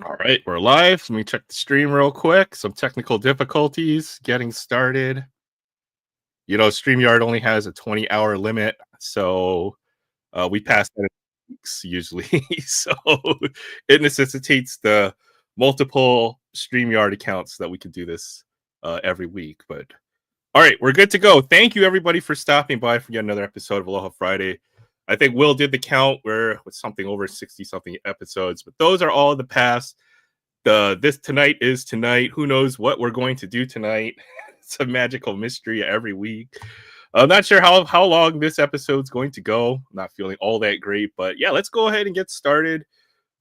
All right, we're live. Let me check the stream real quick. Some technical difficulties getting started. StreamYard only has a 20-hour limit, so we pass that in weeks usually. So it necessitates the multiple StreamYard accounts that we can do this every week. But all right, we're good to go. Thank you, everybody, for stopping by for yet another episode of Aloha Friday. I think Will did the count. We're with something over 60-something episodes, but those are all in the past. This tonight is tonight. Who knows what we're going to do tonight? It's a magical mystery every week. I'm not sure how long this episode's going to go. I'm not feeling all that great, but yeah, let's go ahead and get started.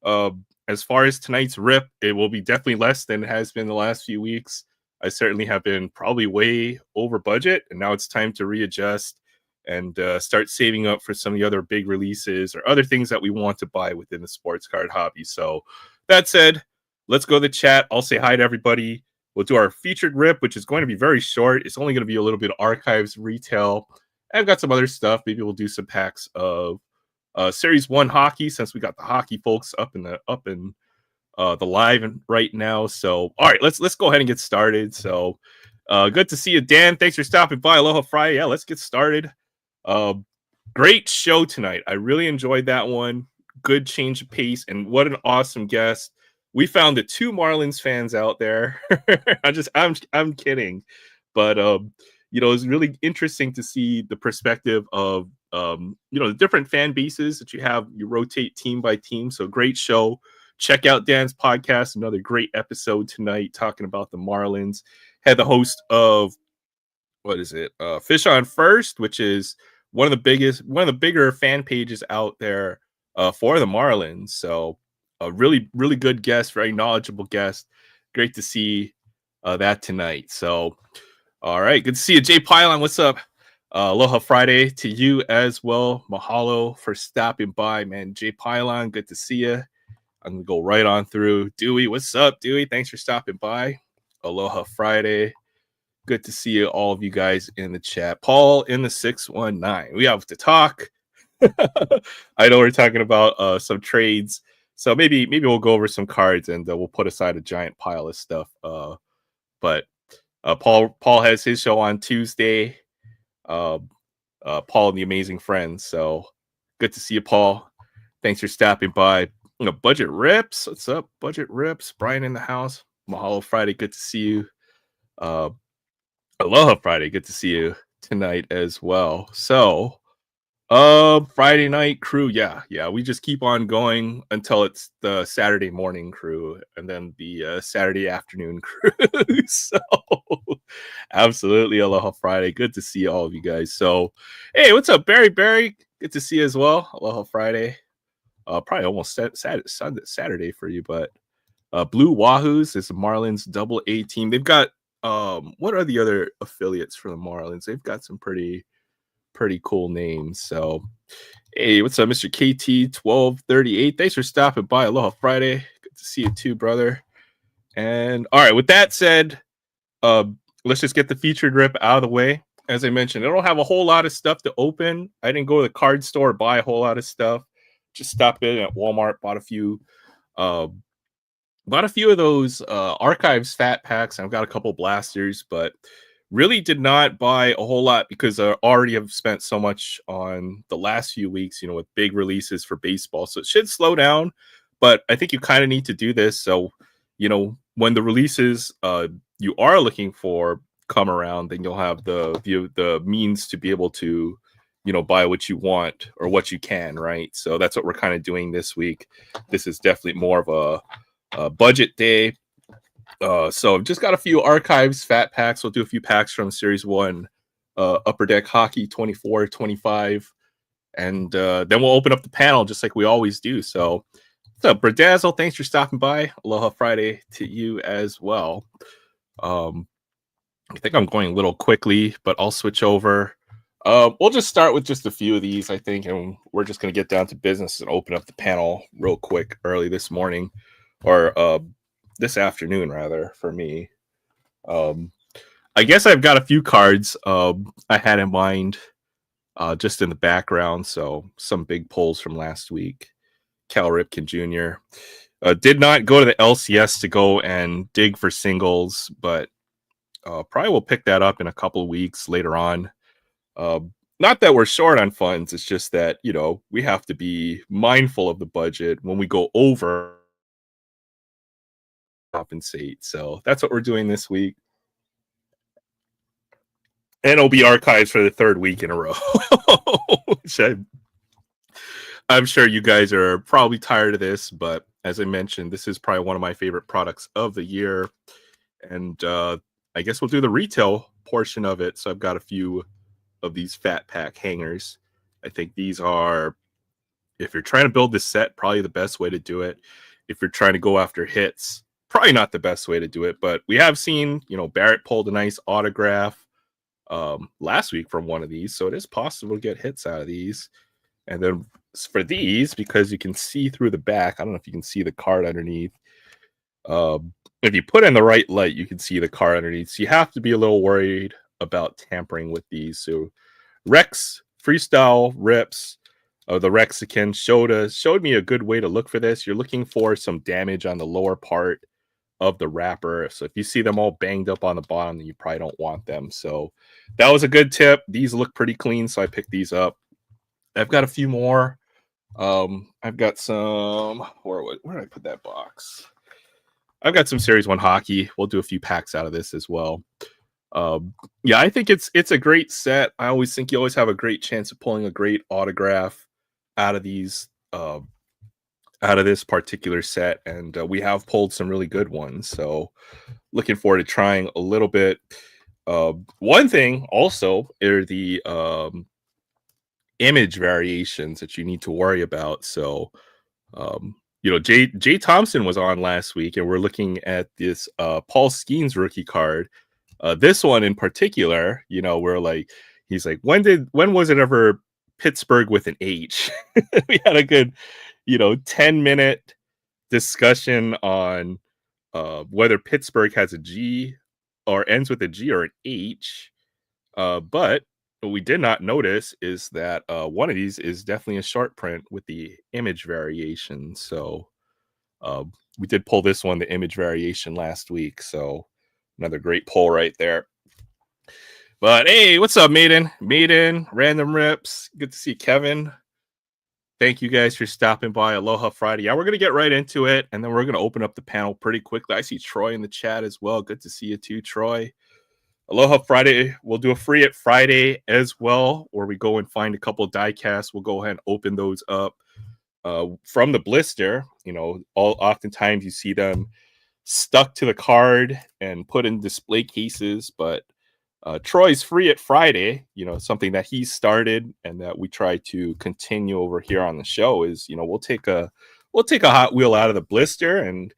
As far as tonight's rip, it will be definitely less than it has been the last few weeks. I certainly have been probably way over budget, and now it's time to readjust and start saving up for some of the other big releases or other things that we want to buy within the sports card hobby. So that said, let's go to the chat. I'll say hi to everybody. We'll do our featured rip, which is going to be very short. It's only going to be a little bit of archives, retail. I've got some other stuff. Maybe we'll do some packs of Series 1 hockey, since we got the hockey folks up in the live and right now. So all right, let's go ahead and get started. So good to see you, Dan. Thanks for stopping by. Aloha Friday. Yeah, let's get started. Great show tonight. I really enjoyed that one. Good change of pace, and what an awesome guest. We found the two Marlins fans out there. I'm kidding, but it's really interesting to see the perspective of the different fan bases that you have. You rotate team by team. So great show. Check out Dan's podcast. Another great episode tonight talking about the Marlins. Had the host of Fish on First, which is one of the bigger fan pages out there for the Marlins. So a really, really good guest, very knowledgeable guest. Great to see that tonight. So, all right, good to see you, Jay Pylon. What's up? Aloha Friday to you as well. Mahalo for stopping by, man. Jay Pylon, good to see you. I'm gonna go right on through. Dewey, what's up, Dewey? Thanks for stopping by. Aloha Friday. Good to see you, all of you guys in the chat. Paul in the 619. We have to talk. I know we're talking about some trades. So maybe we'll go over some cards and we'll put aside a giant pile of stuff. But Paul has his show on Tuesday. Paul and the Amazing Friends. So good to see you, Paul. Thanks for stopping by. Budget Rips. What's up, Budget Rips? Brian in the house. Mahalo Friday. Good to see you. Aloha Friday. Good to see you tonight as well. So Friday night crew, yeah, we just keep on going until it's the Saturday morning crew and then the Saturday afternoon crew. So absolutely, Aloha Friday. Good to see all of you guys. So hey, what's up, Barry? Good to see you as well. Aloha Friday. Probably almost Saturday for you, but Blue Wahoos is the Marlins double A team. They've got what are the other affiliates for the Marlins? They've got some pretty cool names. So hey, what's up, Mr. KT1238? Thanks for stopping by. Aloha Friday. Good to see you too, brother. And all right, with that said, let's just get the featured rip out of the way. As I mentioned, I don't have a whole lot of stuff to open. I didn't go to the card store, buy a whole lot of stuff. Just stopped in at Walmart, bought a few of those archives fat packs. I've got a couple blasters, but really did not buy a whole lot because I already have spent so much on the last few weeks, with big releases for baseball. So it should slow down, but I think you kind of need to do this. So, when the releases you are looking for come around, then you'll have the means to be able to, buy what you want or what you can, right? So that's what we're kind of doing this week. This is definitely more of a budget day. So I've just got a few archives fat packs. We'll do a few packs from Series 1 Upper Deck Hockey 24, 25, and then we'll open up the panel just like we always do. So what's up, Bradazzle? Thanks for stopping by. Aloha Friday to you as well. I think I'm going a little quickly, but I'll switch over. We'll just start with just a few of these, I think, and we're just going to get down to business and open up the panel real quick early this morning, or this afternoon, rather, for me. I guess I've got a few cards I had in mind just in the background. So some big pulls from last week. Cal Ripken Jr. Did not go to the LCS to go and dig for singles, but probably will pick that up in a couple of weeks later on. Not that we're short on funds, it's just that, we have to be mindful of the budget when we go over compensate. So that's what we're doing this week. And it'll be archives for the third week in a row. Which I'm sure you guys are probably tired of this, but as I mentioned, this is probably one of my favorite products of the year. And I guess we'll do the retail portion of it. So I've got a few of these fat pack hangers. I think these are, if you're trying to build this set, probably the best way to do it. If you're trying to go after hits, probably not the best way to do it. But we have seen, Barrett pulled a nice autograph last week from one of these. So it is possible to get hits out of these. And then for these, because you can see through the back, I don't know if you can see the card underneath. If you put in the right light, you can see the card underneath. So you have to be a little worried about tampering with these. So Rex Freestyle Rips, the Rexican showed me a good way to look for this. You're looking for some damage on the lower part of the wrapper. So if you see them all banged up on the bottom, then you probably don't want them. So that was a good tip. These look pretty clean, so I picked these up. I've got a few more. I've got some. Where did I put that box? I've got some Series 1 hockey. We'll do a few packs out of this as well. Yeah, I think it's a great set. I always think you always have a great chance of pulling a great autograph out of these out of this particular set, and we have pulled some really good ones. So looking forward to trying a little bit. One thing also are the image variations that you need to worry about. So Jay Thompson was on last week, and we're looking at this Paul Skeens rookie card. This one in particular, we're like, he's like, when was it ever Pittsburgh with an H? We had a good 10-minute discussion on whether Pittsburgh has a G or ends with a G or an H. But what we did not notice is that one of these is definitely a short print with the image variation. So we did pull this one, the image variation, last week. So another great pull right there. But hey, what's up, Maiden? Random Rips. Good to see Kevin. Thank you guys for stopping by. Aloha Friday. Yeah, we're going to get right into it, and then we're going to open up the panel pretty quickly. I see Troy in the chat as well. Good to see you too, Troy. Aloha Friday. We'll do a free it Friday as well, where we go and find a couple die casts. We'll go ahead and open those up from the blister. Oftentimes you see them stuck to the card and put in display cases, but Troy's free it Friday, something that he started and that we try to continue over here on the show is, we'll take a Hot Wheel out of the blister, and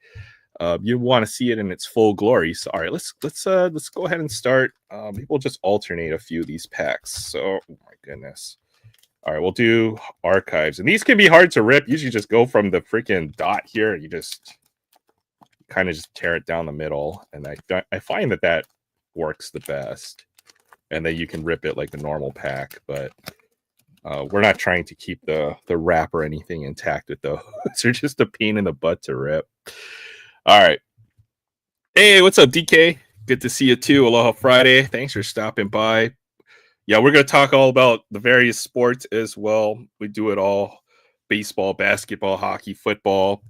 you want to see it in its full glory. So, all right, let's go ahead and start. Maybe we'll just alternate a few of these packs. So, oh my goodness. All right, we'll do archives, and these can be hard to rip. Usually, just go from the freaking dot here, and you just kind of just tear it down the middle, and I find that works the best, and then you can rip it like the normal pack. But we're not trying to keep the wrap or anything intact with those. They're just a pain in the butt to rip. All right. Hey, what's up, DK? Good to see you too. Aloha Friday. Thanks for stopping by. Yeah, we're going to talk all about the various sports as well. We do it all: baseball, basketball, hockey, football.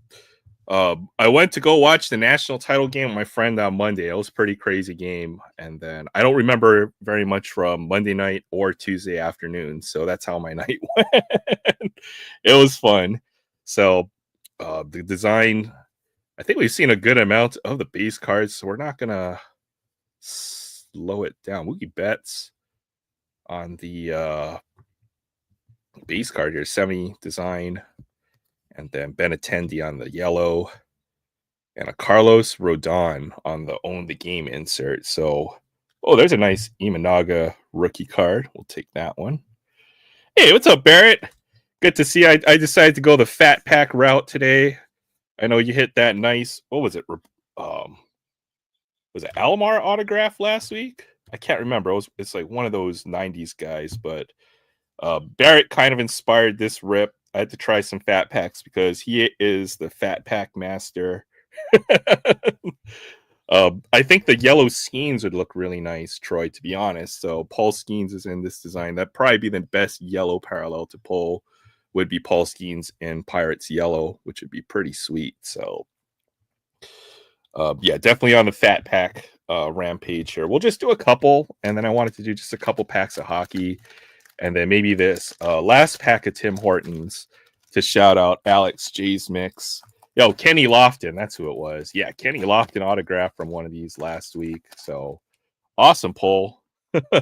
I went to go watch the national title game with my friend on Monday. It was a pretty crazy game. And then I don't remember very much from Monday night or Tuesday afternoon. So that's how my night went. It was fun. So the design, I think we've seen a good amount of the base cards, so we're not going to slow it down. Wookie Betts on the base card here, 70 design. And then Benintendi on the yellow, and a Carlos Rodon on the Own the Game insert. So, there's a nice Imanaga rookie card. We'll take that one. Hey, what's up, Barrett? Good to see you. I decided to go the fat pack route today. I know you hit that nice. What was it? Was it Alomar autograph last week? I can't remember. It's like one of those 90s guys, but Barrett kind of inspired this rip. I had to try some fat packs because he is the fat pack master. I think the yellow Skeens would look really nice, Troy, to be honest. So Paul Skeens is in this design. That'd probably be the best yellow parallel to pull, would be Paul Skeens in Pirates Yellow, which would be pretty sweet. So yeah, definitely on the fat pack rampage here. We'll just do a couple, and then I wanted to do just a couple packs of hockey, and then maybe this last pack of Tim Hortons to shout out Alex J's Mix. Yo, Kenny Lofton, that's who it was. Yeah, Kenny Lofton autograph from one of these last week. So awesome pull. Got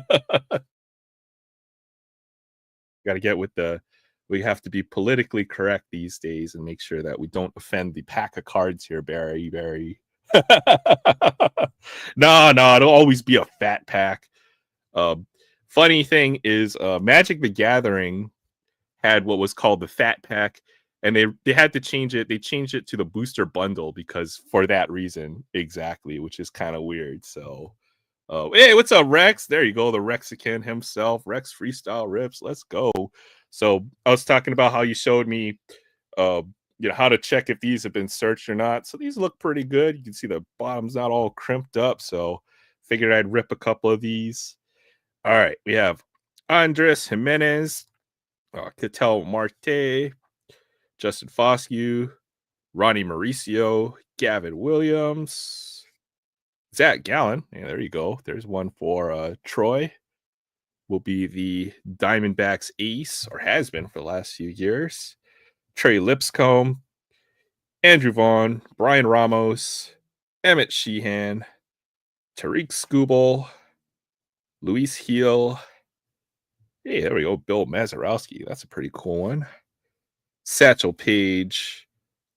to get with the. We have to be politically correct these days and make sure that we don't offend the pack of cards here, Barry. No, it'll always be a fat pack. Funny thing is, Magic the Gathering had what was called the fat pack, and they had to change it. They changed it to the booster bundle because for that reason exactly, which is kind of weird. So, hey, what's up, Rex? There you go, the Rexican himself, Rex Freestyle Rips. Let's go. So I was talking about how you showed me, how to check if these have been searched or not. So these look pretty good. You can see the bottom's not all crimped up. So figured I'd rip a couple of these. All right, we have Andres Jimenez, Ketel Marte, Justin Foscue, Ronnie Mauricio, Gavin Williams, Zach Gallen. Yeah, there you go. There's one for Troy. Will be the Diamondbacks ace, or has been for the last few years. Trey Lipscomb, Andrew Vaughn, Brian Ramos, Emmett Sheehan, Tariq Skubal, Luis Heel. Hey, there we go. Bill Mazarowski. That's a pretty cool one. Satchel Paige,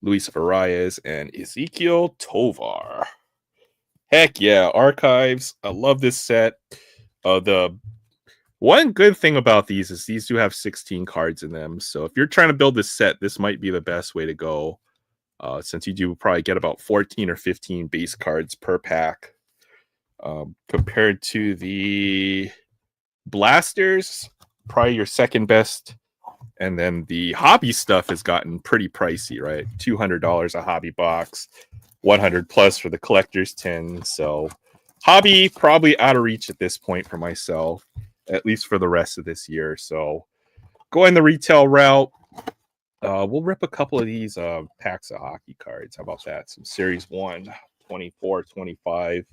Luis Arias, and Ezekiel Tovar. Heck yeah, Archives. I love this set. The one good thing about these is these do have 16 cards in them. So if you're trying to build this set, this might be the best way to go. Since you do probably get about 14 or 15 base cards per pack. Compared to the Blasters, probably your second best. And then the hobby stuff has gotten pretty pricey, right? $200 a hobby box, 100 plus for the collector's tin. So hobby probably out of reach at this point for myself, at least for the rest of this year. So going the retail route, we'll rip a couple of these packs of hockey cards. How about that? Some Series 1, 24, 25.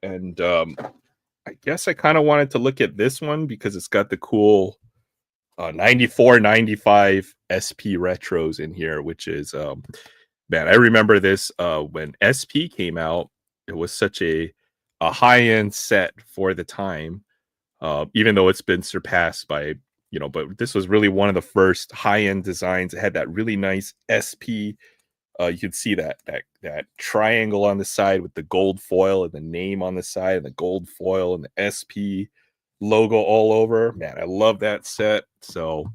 And I guess I kind of wanted to look at this one because it's got the cool 94, 95 SP retros in here, which is, man, I remember this when SP came out. It was such a high-end set for the time, even though it's been surpassed by, but this was really one of the first high-end designs. It had that really nice SP. You could see that triangle on the side with the gold foil and the name on the side and the gold foil and the SP logo all over. Man, I love that set. So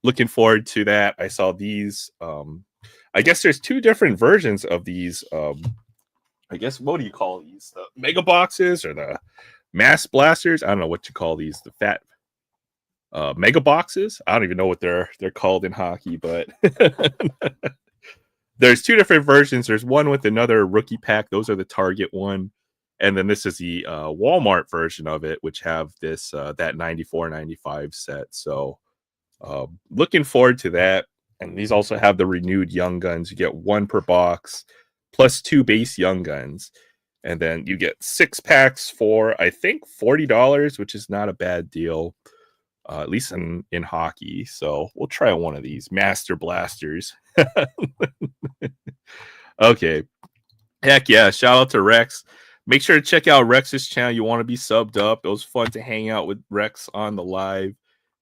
looking forward to that. I saw these. I guess there's two different versions of these. I guess, what do you call these? The mega boxes or the mass blasters? I don't know what you call these. The fat mega boxes. I don't even know what they're called in hockey, but there's two different versions. There's one with another rookie pack. Those are the Target one. And then this is the Walmart version of it, which have this that 94, 95 set. So looking forward to that. And these also have the renewed Young Guns. You get one per box, plus 2 base Young Guns. And then you get 6 packs for, I think, $40, which is not a bad deal, at least in hockey. So we'll try one of these Master Blasters. Okay. Heck yeah. Shout out to Rex. Make sure to check out Rex's channel. You want to be subbed up. It was fun to hang out with Rex on the live.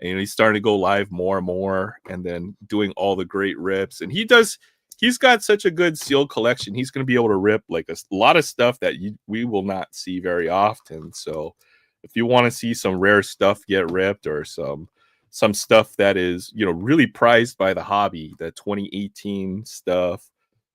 And he's starting to go live more and more, and then doing all the great rips. And he's got such a good sealed collection. He's going to be able to rip like a lot of stuff that we will not see very often. So if you want to see some rare stuff get ripped, or some stuff that is, really prized by the hobby, the 2018 stuff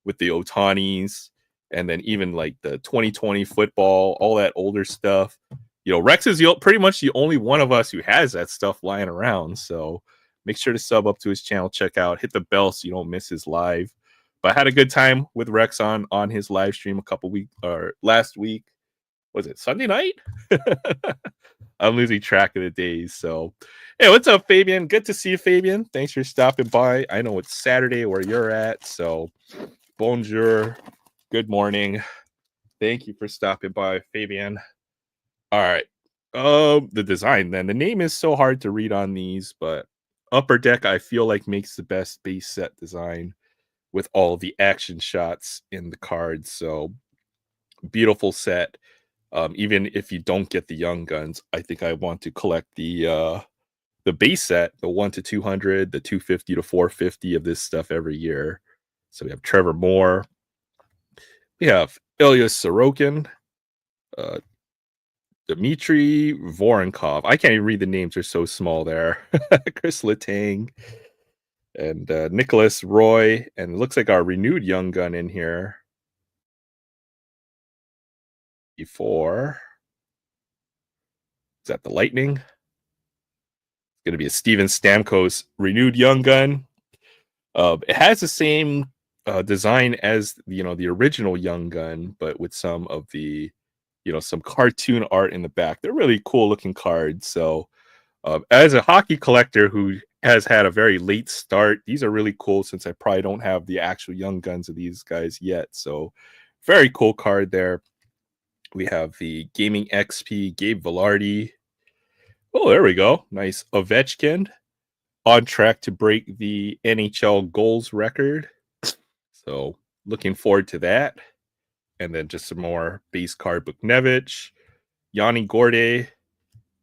with the Otanis, and then even like the 2020 football, all that older stuff. Rex is pretty much the only one of us who has that stuff lying around. So make sure to sub up to his channel, check out, hit the bell so you don't miss his live. But I had a good time with Rex on his live stream a couple weeks or last week. Was it Sunday night? I'm losing track of the days. So, hey, what's up, Fabian? Good to see you, Fabian. Thanks for stopping by. I know it's Saturday where you're at. So, bonjour. Good morning. Thank you for stopping by, Fabian. All right. The design then. The name is so hard to read on these, but Upper Deck I feel like makes the best base set design with all the action shots in the cards. So beautiful set. Even if you don't get the young guns, I think I want to collect the base set, the 1 to 200, the 250 to 450 of this stuff every year. So we have Trevor Moore, we have Ilya Sorokin, uh, Dmitry Vorenkov. I can't even read the names; they're so small there. Chris Letang and Nicholas Roy, and it looks like our renewed young gun in here. Before is that the Lightning? It's going to be a Steven Stamkos renewed young gun. It has the same design as the original young gun, but with some of the some cartoon art in the back. They're really cool looking cards. So as a hockey collector who has had a very late start, these are really cool since I probably don't have the actual young guns of these guys yet. So very cool card there. We have the Gaming XP Gabe Velarde. Oh, there we go. Nice Ovechkin on track to break the NHL goals record. So looking forward to that. And then just some more base card Buknevich, Yanni Gorde,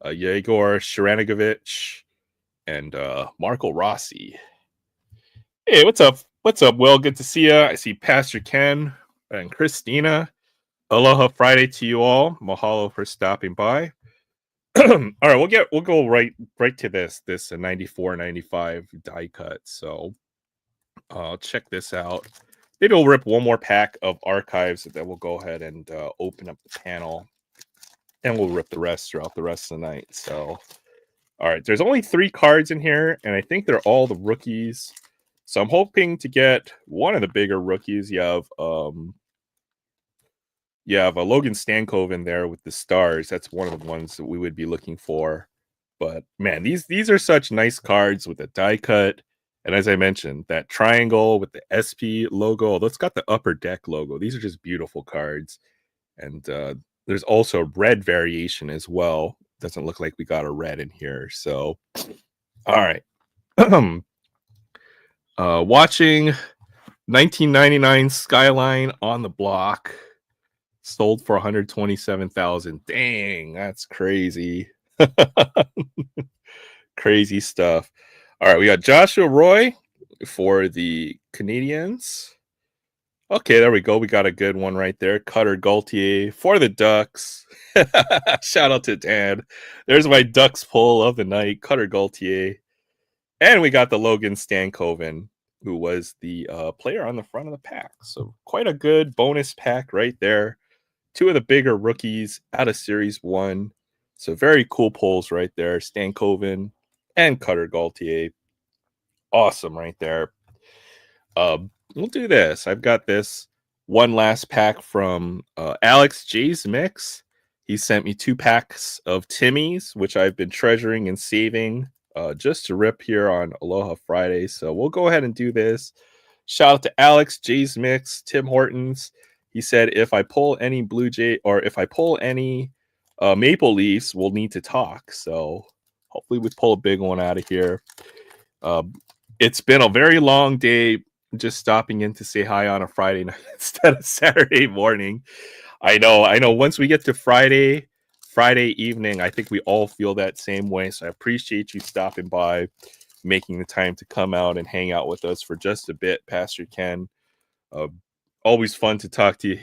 Yegor Sharanagovich, and Marco Rossi. Hey, what's up? What's up, Will? Good to see you. I see Pastor Ken and Christina. Aloha Friday to you all. Mahalo for stopping by. All right, we'll go right to this 94 95 die cut. So I'll check this out. Maybe we'll rip one more pack of archives, and then we'll go ahead and open up the panel, and we'll rip the rest throughout the rest of the night. So, all right, there's only 3 cards in here, and I think they're all the rookies. So I'm hoping to get one of the bigger rookies. You have a Logan Stankov in there with the stars. That's one of the ones that we would be looking for. But man, these are such nice cards with the die cut. And as I mentioned, that triangle with the SP logo, although it's got the Upper Deck logo. These are just beautiful cards. And there's also a red variation as well. Doesn't look like we got a red in here. So, all right. Watching 1999 Skyline on the block. Sold for 127,000. Dang, that's crazy. Crazy stuff. All right, we got Joshua Roy for the Canadians. Okay, there we go. We got a good one right there. Cutter Gaultier for the Ducks. Shout out to Dan. There's my Ducks pull of the night. Cutter Gaultier. And we got the Logan Stankoven, who was the player on the front of the pack. So quite a good bonus pack right there. 2 of the bigger rookies out of Series 1. So very cool pulls right there. Stankoven and Cutter Gaultier. Awesome right there. We'll do this. I've got this one last pack from Alex J's Mix. He sent me 2 packs of Timmy's, which I've been treasuring and saving just to rip here on Aloha Friday. So we'll go ahead and do this. Shout out to Alex J's Mix, Tim Hortons. He said if I pull any Blue Jay or if I pull any Maple Leafs, we'll need to talk. So hopefully we pull a big one out of here. It's been a very long day just stopping in to say hi on a Friday night instead of Saturday morning. I know. Once we get to Friday evening, I think we all feel that same way. So I appreciate you stopping by, making the time to come out and hang out with us for just a bit, Pastor Ken. Always fun to talk to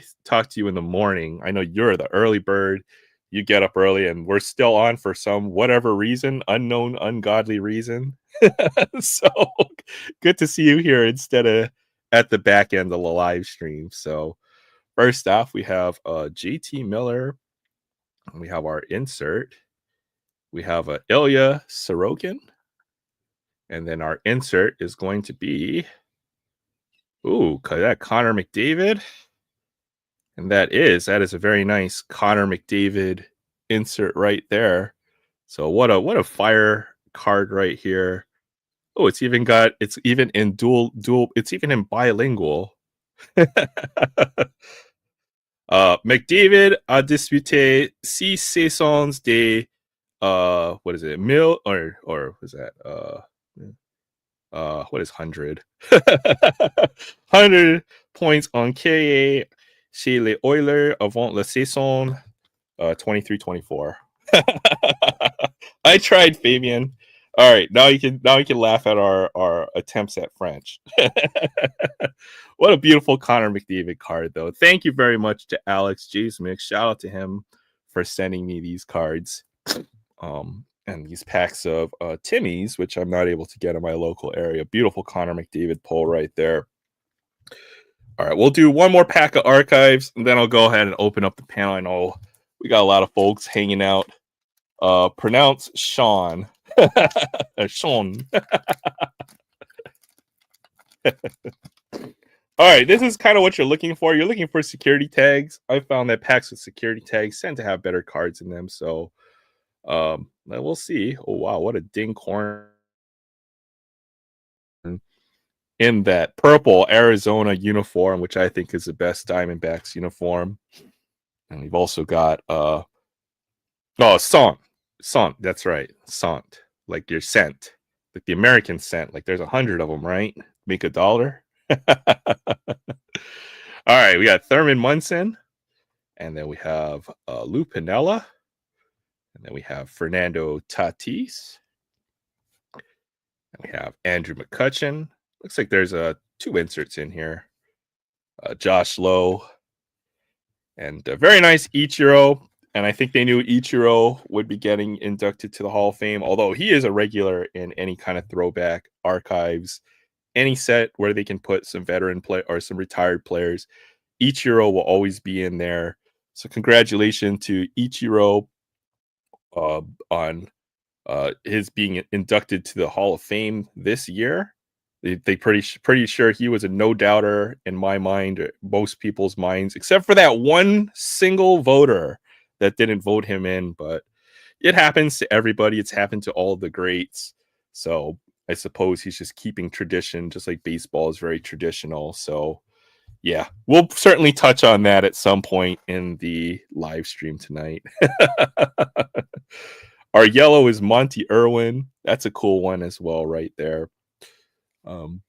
you in the morning. I know you're the early bird. You get up early, and we're still on for some whatever reason, unknown, ungodly reason. So good to see you here instead of at the back end of the live stream. So first off, we have JT Miller. And we have our insert. We have Ilya Sorokin. And then our insert is going to be, ooh, that Connor McDavid. And that is a very nice Connor McDavid insert right there. So what a fire card right here. Oh, it's even in dual, it's even in bilingual. McDavid a disputé 6 saisons de what is it? Mil or was that what is 100? 100 points en carrière chez les Oilers avant la saison 23-24. I tried, Fabian. All right, now you can laugh at our attempts at French. What a beautiful Connor McDavid card, though. Thank you very much to Alex James Mix. Shout out to him for sending me these cards. And these packs of Timmy's, which I'm not able to get in my local area. Beautiful Connor McDavid pull right there. All right, we'll do one more pack of archives, and then I'll go ahead and open up the panel. I know we got a lot of folks hanging out. Pronounce Sean. Sean. All right, this is kind of what you're looking for. You're looking for security tags. I found that packs with security tags tend to have better cards in them. So we'll see. Oh, wow, what a ding corn. In that purple Arizona uniform, which I think is the best Diamondbacks uniform. And we've also got Sant, that's right, Sant, like your cent, like the American cent. Like there's 100 of them, right? Make $1. All right, we got Thurman Munson, and then we have Lou Piniella, and then we have Fernando Tatis, and we have Andrew McCutchen. Looks like there's 2 inserts in here. Josh Lowe, and very nice Ichiro. And I think they knew Ichiro would be getting inducted to the Hall of Fame, although he is a regular in any kind of throwback archives, any set where they can put some veteran play or some retired players. Ichiro will always be in there. So congratulations to Ichiro on his being inducted to the Hall of Fame this year. They pretty sure he was a no doubter in my mind, most people's minds, except for that one single voter that didn't vote him in. But it happens to everybody. It's happened to all the greats. So I suppose he's just keeping tradition, just like baseball is very traditional. So yeah, we'll certainly touch on that at some point in the live stream tonight. Our yellow is Monty Irwin. That's a cool one as well, right there. Let's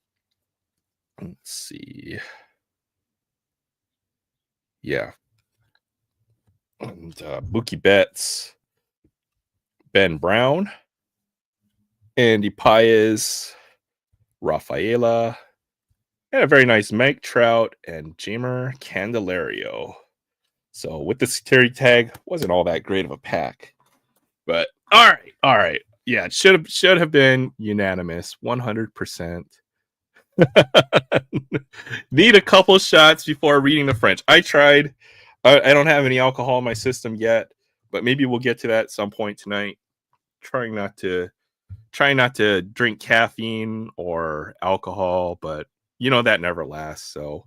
see. Yeah. And Mookie Betts, Ben Brown, Andy Paez, Rafaela, and a very nice Mike Trout and Jamer Candelario. So with the security tag, wasn't all that great of a pack. But all right. Yeah, it should have been unanimous, 100%. Need a couple shots before reading the French. I tried. I don't have any alcohol in my system yet, but maybe we'll get to that at some point tonight. Trying not to drink caffeine or alcohol, but that never lasts. So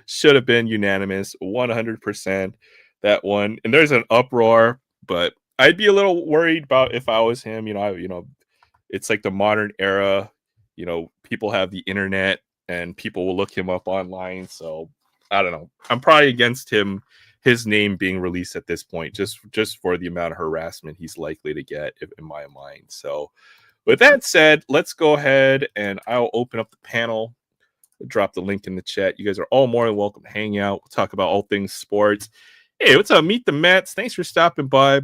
should have been unanimous, 100%. That one. And there's an uproar, but I'd be a little worried about if I was him. It's like the modern era. People have the internet and people will look him up online. So I don't know. I'm probably against his name being released at this point, just for the amount of harassment he's likely to get, in my mind. So with that said, let's go ahead and I'll open up the panel. I'll drop the link in the chat. You guys are all more than welcome to hang out. We'll talk about all things sports. Hey, what's up? Meet the Mets. Thanks for stopping by.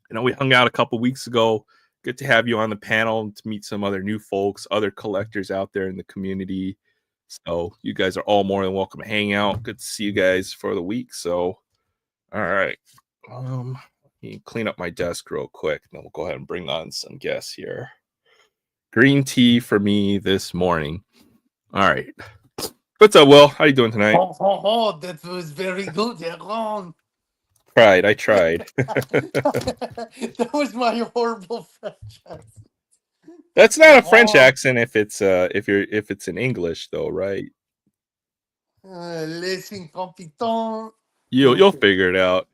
We hung out a couple weeks ago. Good to have you on the panel to meet some other new folks, other collectors out there in the community. So you guys are all more than welcome to hang out. Good to see you guys for the week. So, all right. Let me clean up my desk real quick. Then we'll go ahead and bring on some guests here. Green tea for me this morning. All right. What's up, Will? How you doing tonight? That was very good, Aaron. I tried. That was my horrible French accent. That's not a French Oh, accent if it's in English though, right? les incompetents. You'll Okay. figure it out.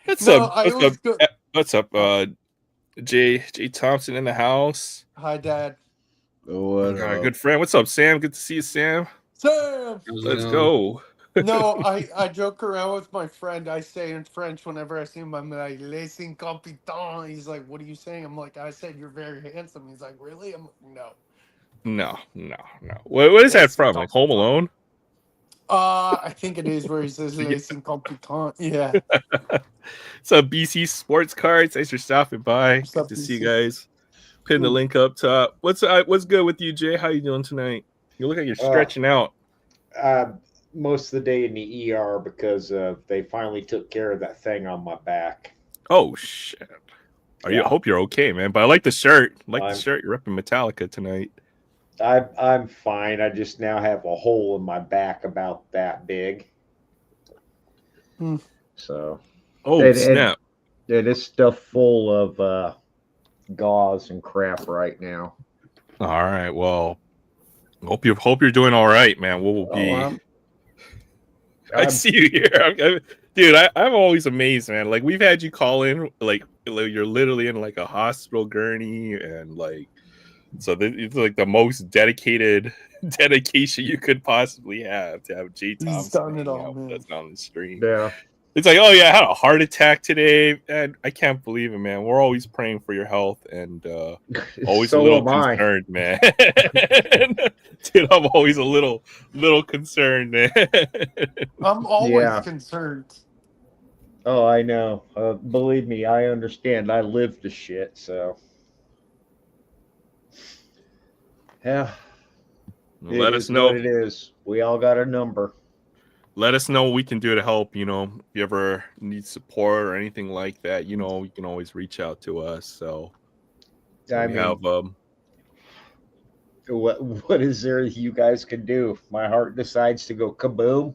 What's No, up? I What's up? always go. What's up? Oh, Jay Thompson in the house. hi, Dad. We What got our up? good friend. What's up, Sam? Good to see you, Sam. Sam. How's it Let's going? go. No, I joke around with my friend. I say in French whenever I see him, I'm like, les incompetents. He's like, what are you saying? I'm like, I said, you're very handsome. He's like, really? I'm like, no. No. What is that Les from? Like Home incompetents. Alone? I think it is where he says les incompetents. Yeah. What's up, BC Sports Cards? Thanks for stopping by. What's Good up, to see you BC? guys. Pin the link up top. What's good with you, Jay? How you doing tonight? You look like you're stretching out. Most of the day in the ER because they finally took care of that thing on my back. Oh shit. I hope you're okay, man. But I like the shirt. I'm- You're repping Metallica tonight. I'm fine. I just now have a hole in my back about that big. So Oh snap. it is stuff full of gauze and crap right now. All right. Well, hope you're doing all right, man. We'll be. I see you here, dude. I'm always amazed, man. Like we've had you call in, like you're literally in like a hospital gurney, and like so it's like the most dedication you could possibly have to have Jay Thompson He's done it hang all, out with man. us on the stream. Yeah. It's like, oh yeah, I had a heart attack today, and I can't believe it, man. We're always praying for your health, and always So a little am I. concerned, man. Dude, I'm always a little concerned, man. I'm always Yeah. concerned. Oh, I know. Believe me, I understand. I live the shit, so. Yeah. Let It us is know. what it is. We all got a number. Let us know what we can do to help. You know, if you ever need support or anything like that, you know, you can always reach out to us. So I we mean, have what is there you guys can do? If my heart decides to go kaboom.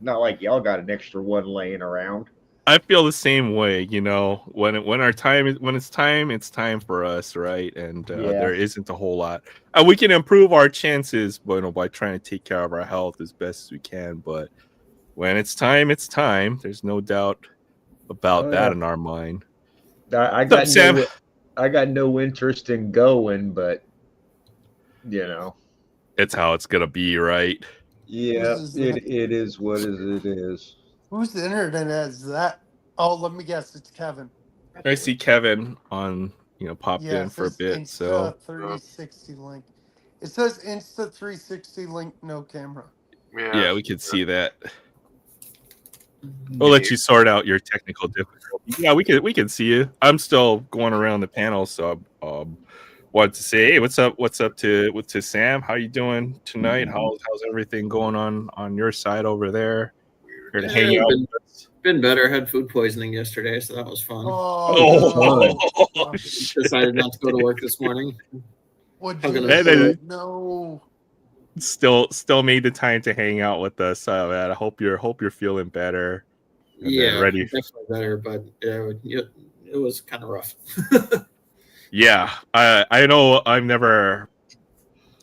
Not like y'all got an extra one laying around. I feel the same way, you know, when it's time for us, right? And there isn't a whole lot. We can improve our chances, you know, by trying to take care of our health as best as we can. But when it's time, it's time. There's no doubt about that in our mind. I What's up, Sam? I got no interest in going, but you know, it's how it's gonna be, right? Yeah, it is what it is. Whose internet has that? Oh, let me guess. It's Kevin. I see Kevin on, you know, popped in for a bit. Insta So 360 link. It says Insta 360 link, no camera. yeah, we could see that. We'll let you sort out your technical difficulties. Yeah, we can see you. I'm still going around the panel, so wanted to say, hey, what's up to Sam? How you doing tonight? How's everything going on your side over there? Here to hang out. Been better. Had food poisoning yesterday, so that was fun. Oh, Decided not to go to work this morning. No. Still made the time to hang out with us, man. I hope you're feeling better. Yeah, ready. Definitely better, but it was kind of rough. Yeah, I know. I've never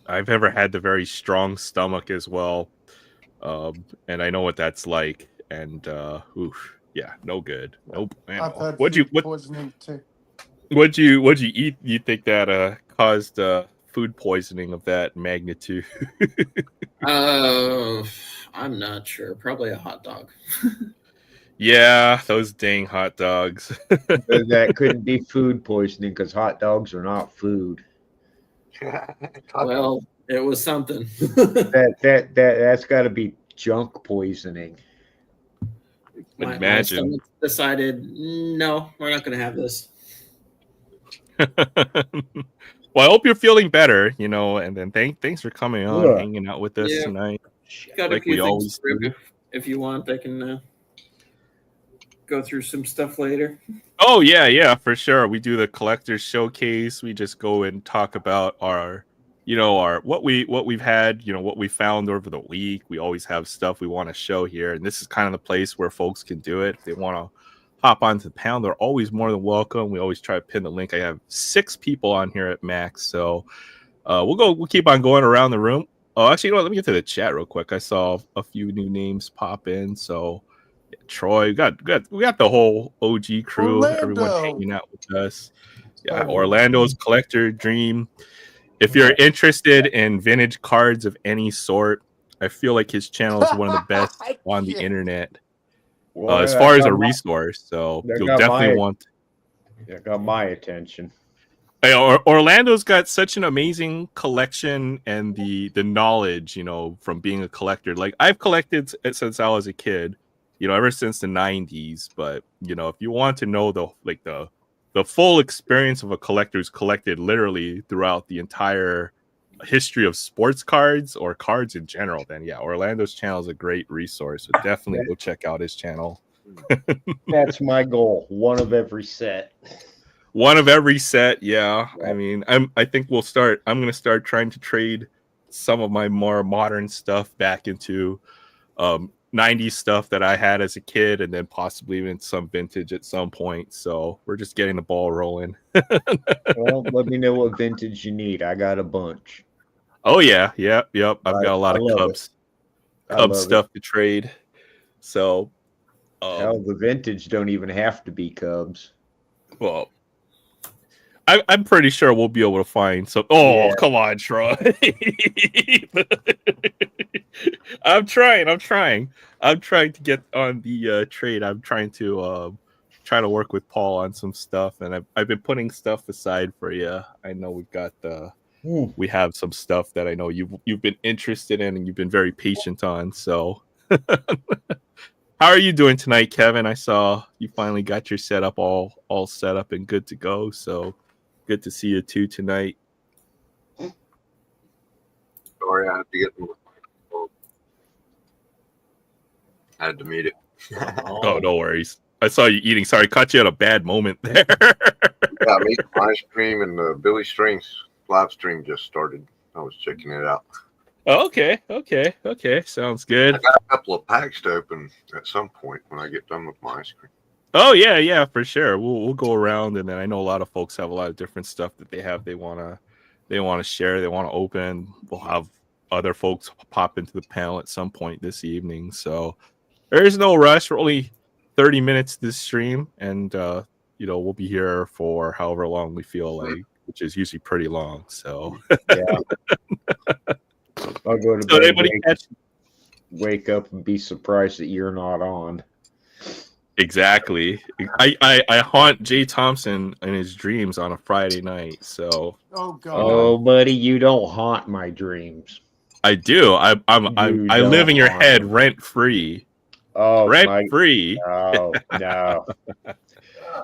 had the very strong stomach as well, and I know what that's like. And yeah, no good. Nope. I've had poisoning too. What'd you eat? You think that caused food poisoning of that magnitude? I'm not sure. Probably a hot dog. Yeah, those dang hot dogs. That couldn't be food poisoning because hot dogs are not food. Well, it was something. That's got to be junk poisoning. My stomach decided, no, we're not going to have this. Well, I hope you're feeling better, you know, and then thanks for coming on, hanging out with us tonight. Got like we always do. If you want, I can go through some stuff later. Oh yeah, for sure. We do the collector's showcase. We just go and talk about our what we've had, you know, what we found over the week. We always have stuff we want to show here, and this is kind of the place where folks can do it. If they want to hop onto the panel, they're always more than welcome. We always try to pin the link. I have 6 people on here at max, so we'll keep on going around the room. Oh, actually, you know what? Let me get to the chat real quick. I saw a few new names pop in. So, yeah, Troy, we got the whole OG crew, everyone Orlando. hanging out with us. Yeah, Oh. Orlando's Collector Dream. If you're interested in vintage cards of any sort, I feel like his channel is one of the best on the Shit. internet Well, as that far as got a my- resource. So that you'll got definitely my- want. That got my attention. Hey, Orlando's got such an amazing collection and the knowledge, you know, from being a collector. Like I've collected since I was a kid, you know, ever since the 90s. But you know, if you want to know the full experience of a collector who's collected literally throughout the entire history of sports cards or cards in general, then yeah, Orlando's channel is a great resource. So definitely go check out his channel. That's my goal. One of every set. One of every set, yeah. Yep. I mean, I think I'm gonna start trying to trade some of my more modern stuff back into 90s stuff that I had as a kid, and then possibly even some vintage at some point. So we're just getting the ball rolling. Well, let me know what vintage you need. I got a bunch. Oh yeah, yep. I've got a lot I of love Cubs I love stuff to trade. So Hell, the vintage don't even have to be Cubs. well, I'm pretty sure we'll be able to find some. Oh, Yeah. come on, Troy. I'm trying to get on the trade. I'm trying to work with Paul on some stuff, and I've been putting stuff aside for you. I know we have some stuff that I know you've been interested in and you've been very patient on. So how are you doing tonight, Kevin? I saw you finally got your setup all set up and good to go. So good to see you too tonight. Sorry, I had to get I had to meet it. Oh, no worries. I saw you eating. Sorry, caught you at a bad moment there. Yeah, I made some ice cream and the Billy Strings live stream just started. I was checking it out. Okay. Sounds good. I got a couple of packs to open at some point when I get done with my ice cream. Oh yeah, for sure. We'll go around, and then I know a lot of folks have a lot of different stuff that they wanna share, they wanna open. We'll have other folks pop into the panel at some point this evening. So there is no rush. We're only 30 minutes this stream, and we'll be here for however long we feel like, which is usually pretty long. So Yeah. I'll go to so bed, anybody wake up and be surprised that you're not on. Exactly. I haunt Jay Thompson in his dreams on a Friday night. So Oh God. Oh, buddy, you don't haunt my dreams. I do. I live in your haunt head them. rent free. Oh, Rent free. Oh, no.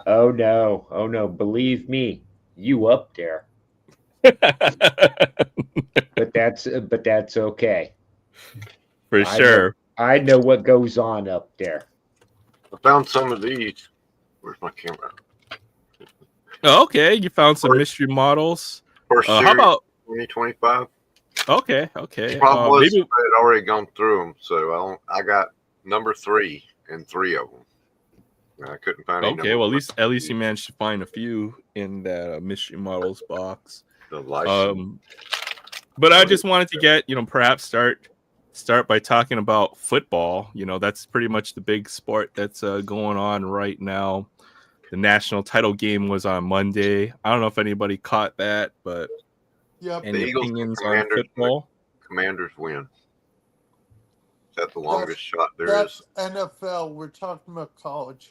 Oh, no. Oh, no. Believe me, you up there. But that's okay. For sure. I know what goes on up there. I found some of these. Where's my camera? Oh, okay, you found some mystery models. First How series, about 2025. okay? The problem was Maybe I had already gone through them, so I got number 3 and 3 of them. And I couldn't find any. okay. Well, at least you managed to find a few in that mystery models box. The license. But I just wanted to get perhaps start by talking about football. That's pretty much the big sport that's going on right now. The national title game was on Monday. I don't know if anybody caught that, but Yep. any The Eagles opinions and on Commanders football? Commanders win. Is that the longest shot there That's is? NFL. We're talking about college.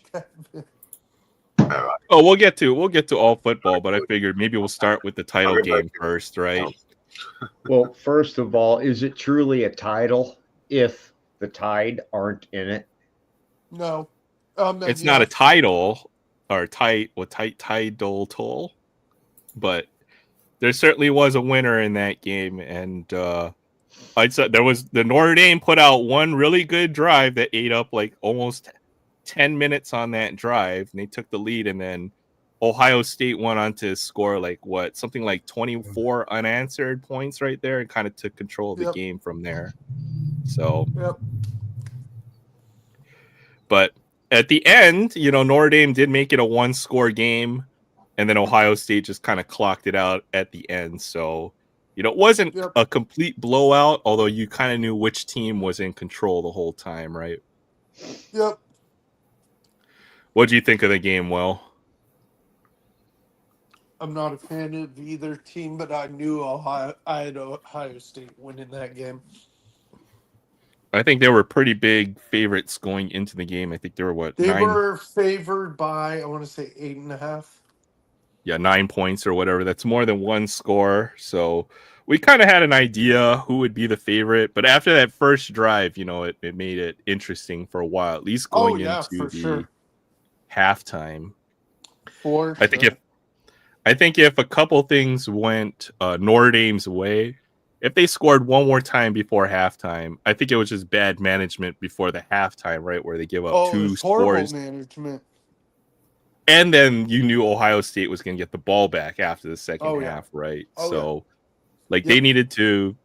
Oh, we'll get to all football, but I figured maybe we'll start with the title game first, right? Well, first of all, is it truly a title if the Tide aren't in it? No. It's not a title or title toll, but there certainly was a winner in that game, and I'd say there was the Notre Dame put out one really good drive that ate up like almost 10 minutes on that drive, and they took the lead, and then Ohio State went on to score something like 24 unanswered points right there, and kind of took control of the game from there. So, Yep. but at the end, Notre Dame did make it a 1-score game, and then Ohio State just kind of clocked it out at the end. So, it wasn't Yep. a complete blowout, although you kind of knew which team was in control the whole time, right? Yep. What do you think of the game, Will? I'm not a fan of either team, but I knew I had Ohio State winning that game. I think they were pretty big favorites going into the game. I think they were They 9? were favored by, I want to say 8.5. Yeah, 9 points or whatever. That's more than 1 score. So we kind of had an idea who would be the favorite. But after that first drive, it made it interesting for a while, at least going into For the sure. halftime. For I think if a couple things went Notre Dame's way, if they scored one more time before halftime, I think it was just bad management before the halftime, right, where they give up it 2 was horrible scores. management. And then you knew Ohio State was going to get the ball back after the second half, right? They needed to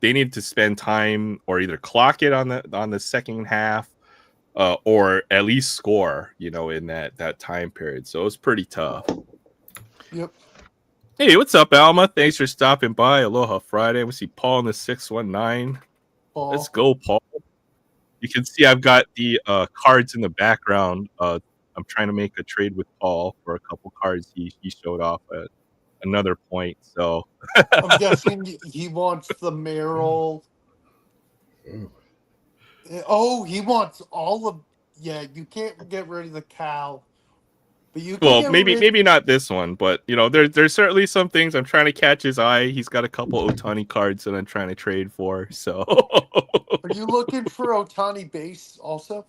spend time or either clock it on the second half, or at least score, in that time period. So it was pretty tough. Yep. Hey, what's up, Alma? Thanks for stopping by. Aloha Friday. We see Paul in the 619. Paul. Let's go, Paul. You can see I've got the cards in the background. I'm trying to make a trade with Paul for a couple cards he showed off at another point. So I'm guessing he wants the Merrill. Oh, he wants all of. Yeah, you can't get rid of the cow. But you can maybe not this one, but there's certainly some things I'm trying to catch his eye. He's got a couple Otani cards that I'm trying to trade for. So are you looking for Otani base also?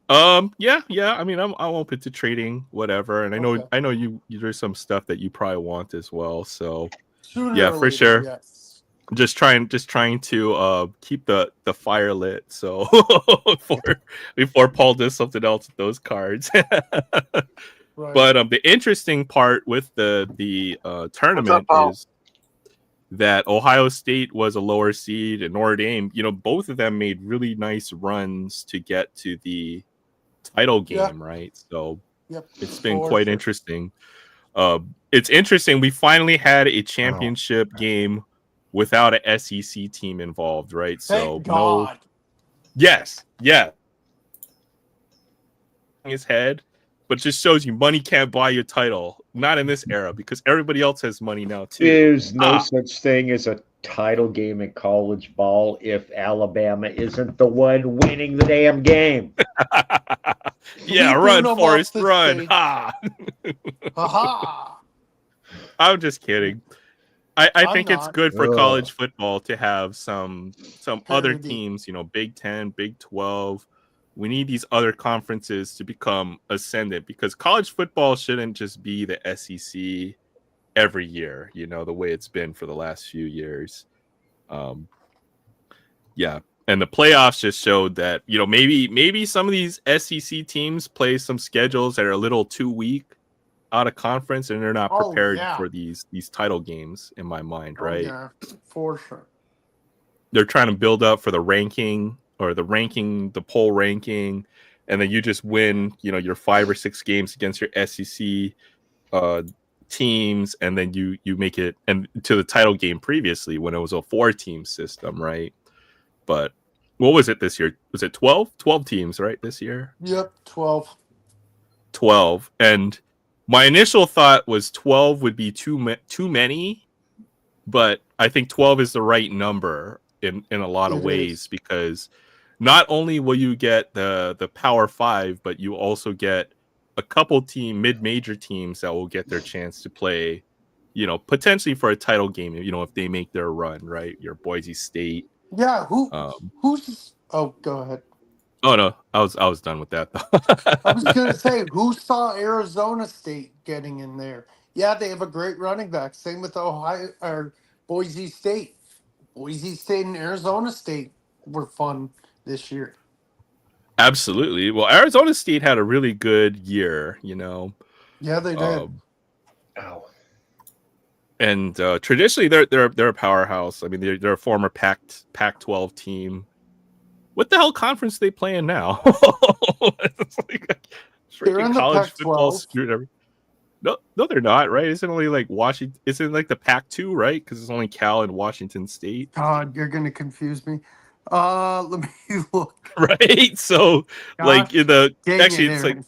Yeah. I mean, I'm open to trading whatever, and I know you there's some stuff that you probably want as well. So Sooner or for later, sure. Yes. Just trying to keep the fire lit. So before Paul does something else with those cards. Right. But the interesting part with the tournament is that Ohio State was a lower seed and Notre Dame, both of them made really nice runs to get to the title game, right? So it's been quite interesting. It's interesting. We finally had a championship game without a SEC team involved, right? Thank God. Yes. His head, but just shows you money can't buy you a title. Not in this era, because everybody else has money now too. There's no such thing as a title game in college ball if Alabama isn't the one winning the damn game. Yeah, run, Forrest, run. Ha! Ha! I'm just kidding. I think it's good for college football to have some other teams, Big 10, Big 12. We need these other conferences to become ascendant, because college football shouldn't just be the SEC every year, the way it's been for the last few years. Yeah. And the playoffs just showed that, maybe some of these SEC teams play some schedules that are a little too weak out of conference, and they're not prepared for these title games, in my mind, right? Yeah, for sure. They're trying to build up for the ranking, or the poll ranking, and then you just win, your 5 or 6 games against your SEC teams, and then you make it and to the title game previously when it was a 4-team system, right? But what was it this year? Was it 12? 12 teams, right, this year? Yep, 12. 12. And my initial thought was 12 would be too many, but I think 12 is the right number in a lot of ways, because not only will you get the Power 5, but you also get a couple mid-major teams that will get their chance to play, potentially for a title game, if they make their run, right? Your Boise State. Yeah, who's oh, go ahead. Oh no, I was done with that though. I was gonna say, who saw Arizona State getting in there? Yeah, they have a great running back. Same with Ohio or Boise State. Boise State and Arizona State were fun this year. Absolutely. Well, Arizona State had a really good year, Yeah, they did. And traditionally, they're a powerhouse. I mean, they're a former Pac-12 team. What the hell conference they playing now? It's like They're freaking in the college football Pac-12. screwed every. No, they're not. Right? Isn't only like Washington? Isn't like the Pac-2, right? Because it's only Cal and Washington State, God, you're gonna confuse me. Let me look. right? So, like Gosh, in the dang actually, it, it's like Aaron.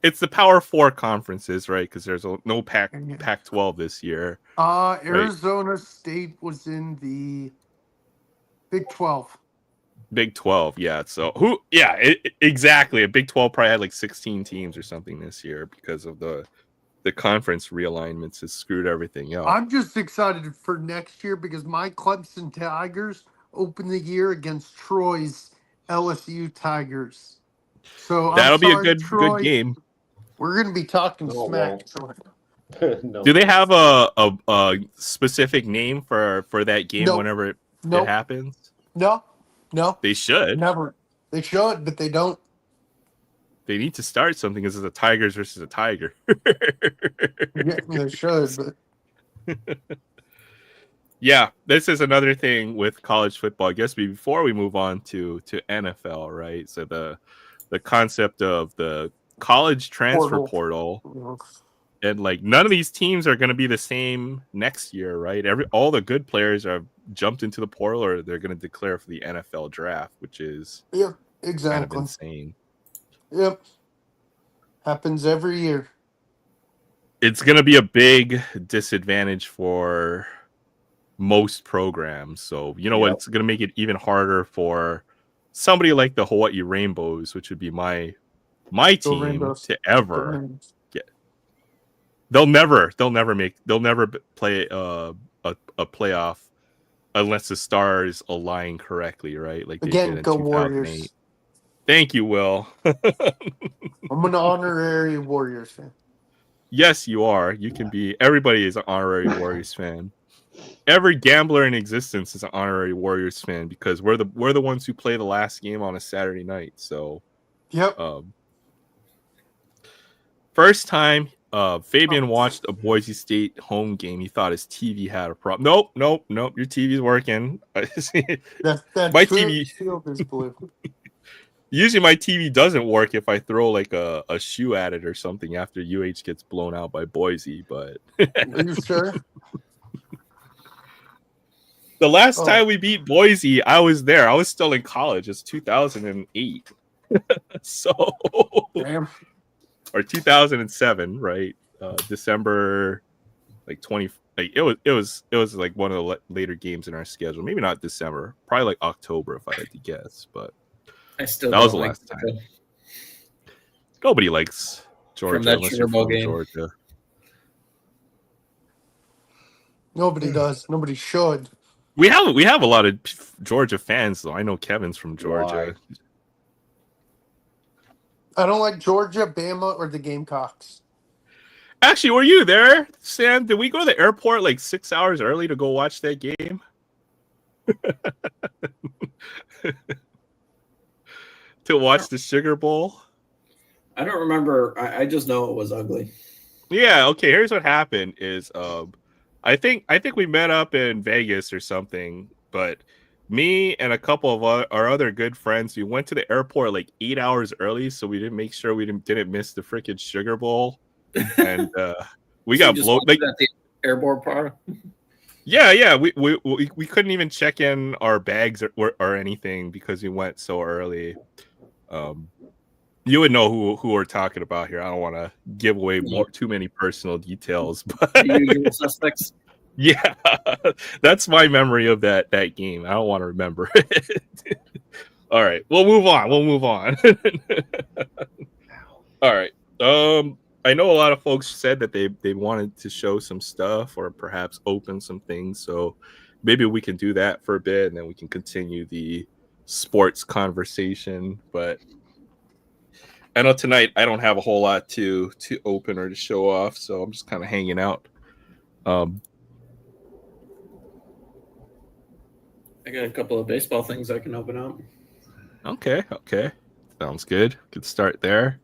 it's the Power Four conferences, right? Because there's no Dang it. Pac-12 this year, right? Arizona State was in the Big 12. Big 12, yeah. So exactly. A Big 12 probably had like 16 teams or something this year because of the conference realignments has screwed everything up. I'm just excited for next year because my Clemson Tigers open the year against Troy's LSU Tigers. So I'm That'll be a sorry, good Troy. game. We're gonna be talking No, it smack. No. Do they have a specific name for that game Nope. whenever it Nope. happens? No, They should. never. They should, but they don't. They need to start something because it's a Tigers versus a Tiger. Yeah, they should, but Yeah, this is another thing with college football. I guess before we move on to NFL, right? So the concept of the college transfer portal, and like none of these teams are going to be the same next year, right? All the good players are jumped into the portal, or they're going to declare for the NFL draft, which is yeah, kind of exactly. insane. Yep, happens every year. It's going to be a big disadvantage for most programs. So you know what? It's going to make it even harder for somebody like the Hawaii Rainbows, which would be my Go team, Rainbows. to Go ever Rainbows. get. They'll never play a playoff unless the stars align correctly, right? Like they did Again, in go 2008. Warriors. Thank you, Will. I'm an honorary Warriors fan. Yes, you are. You can be. Everybody is an honorary Warriors fan. Every gambler in existence is an honorary Warriors fan because we're the ones who play the last game on a Saturday night. So, Yep. first time Fabian watched a Boise State home game, he thought his TV had a problem. Nope. Your TV's working. That My field TV is blue. Usually my TV doesn't work if I throw like a shoe at it or something after UH gets blown out by Boise, but Are you sure? the last time we beat Boise, I was there. I was still in college. It's 2008. So Damn. or 2007, right? December like 20, like it was like one of the later games in our schedule. Maybe not December, probably like October if I had to guess, but I still that don't was the like last time. Nobody likes Georgia that unless Sugar you're Bowl from game. Georgia. Nobody does. Nobody should. We have a lot of Georgia fans though. I know Kevin's from Georgia. Why? I don't like Georgia, Bama, or the Gamecocks. Actually, were you there, Sam? Did we go to the airport like 6 hours early to go watch that game? To watch the Sugar Bowl? I don't remember. I just know it was ugly. Yeah, okay, here's what happened is I think we met up in Vegas or something, but me and a couple of our other good friends, we went to the airport like 8 hours early so we didn't make sure we didn't miss the freaking Sugar Bowl. And we got blown like at the airport part. Yeah, we couldn't even check in our bags or anything because we went so early. You would know who we're talking about here. I don't want to give away too many personal details, but the usual suspects. Yeah, that's my memory of that game. I don't want to remember it. All right, we'll move on. All right. I know a lot of folks said that they wanted to show some stuff or perhaps open some things. So maybe we can do that for a bit and then we can continue the sports conversation. But I know tonight I don't have a whole lot to open or to show off, so I'm just kind of hanging out. I got a couple of baseball things I can open up. Okay. Sounds good. Good start there.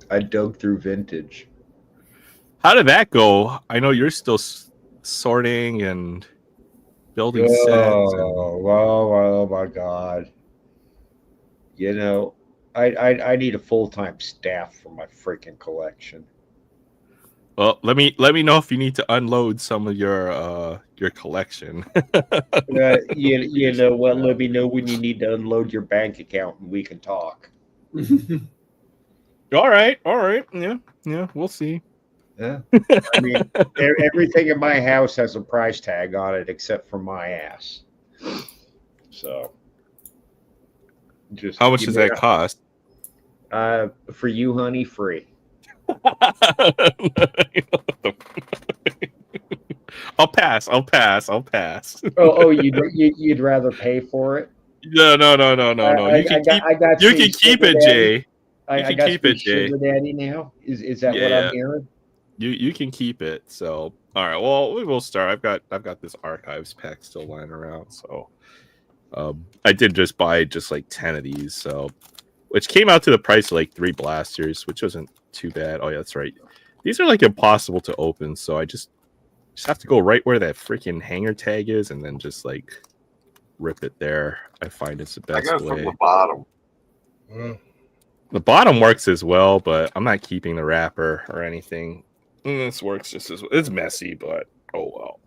I dug through vintage. How did that go? I know you're still sorting and building sets. Oh my God. You know, I need a full-time staff for my freaking collection. Well, let me know if you need to unload some of your collection. You know what? Let me know when you need to unload your bank account, and we can talk. All right, yeah, we'll see. Yeah. I mean, everything in my house has a price tag on it except for my ass. So, just How much give does me that cost? for you, honey, free. I'll pass. I'll pass. I'll pass. Oh, you'd rather pay for it? No. I got You space can keep sugar it, daddy. Jay. You I can got keep it, space Jay. sugar daddy now. Is that what I'm Yeah, hearing? you can keep it. So, all right. Well, we will start. I've got this archives pack still lying around. So, I did just buy just like 10 of these. So, which came out to the price of like 3 blasters, which wasn't too bad. Oh yeah, that's right. These are like impossible to open. So I just have to go right where that freaking hanger tag is, and then just like rip it there. I find it's the I go best from the way. bottom. The bottom works as well, but I'm not keeping the wrapper or anything. This works just as well. It's messy, but oh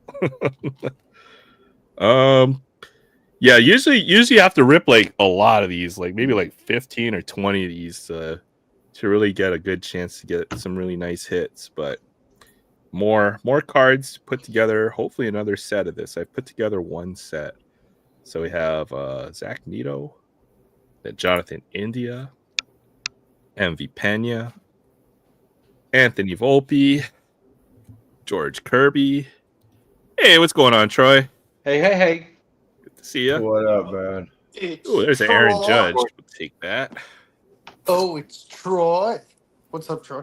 well. Yeah, usually you have to rip like a lot of these, like maybe like 15 or 20 of these to really get a good chance to get some really nice hits. But more cards to put together. Hopefully another set of this. I put together one set. So we have Zach Neto, then Jonathan India, MV Pena, Anthony Volpe, George Kirby. Hey, what's going on, Troy? Hey. Good to see you. What up, man? Oh, It's there's an Aaron Troy. Judge. We'll take that. Oh, it's Troy. What's up, Troy?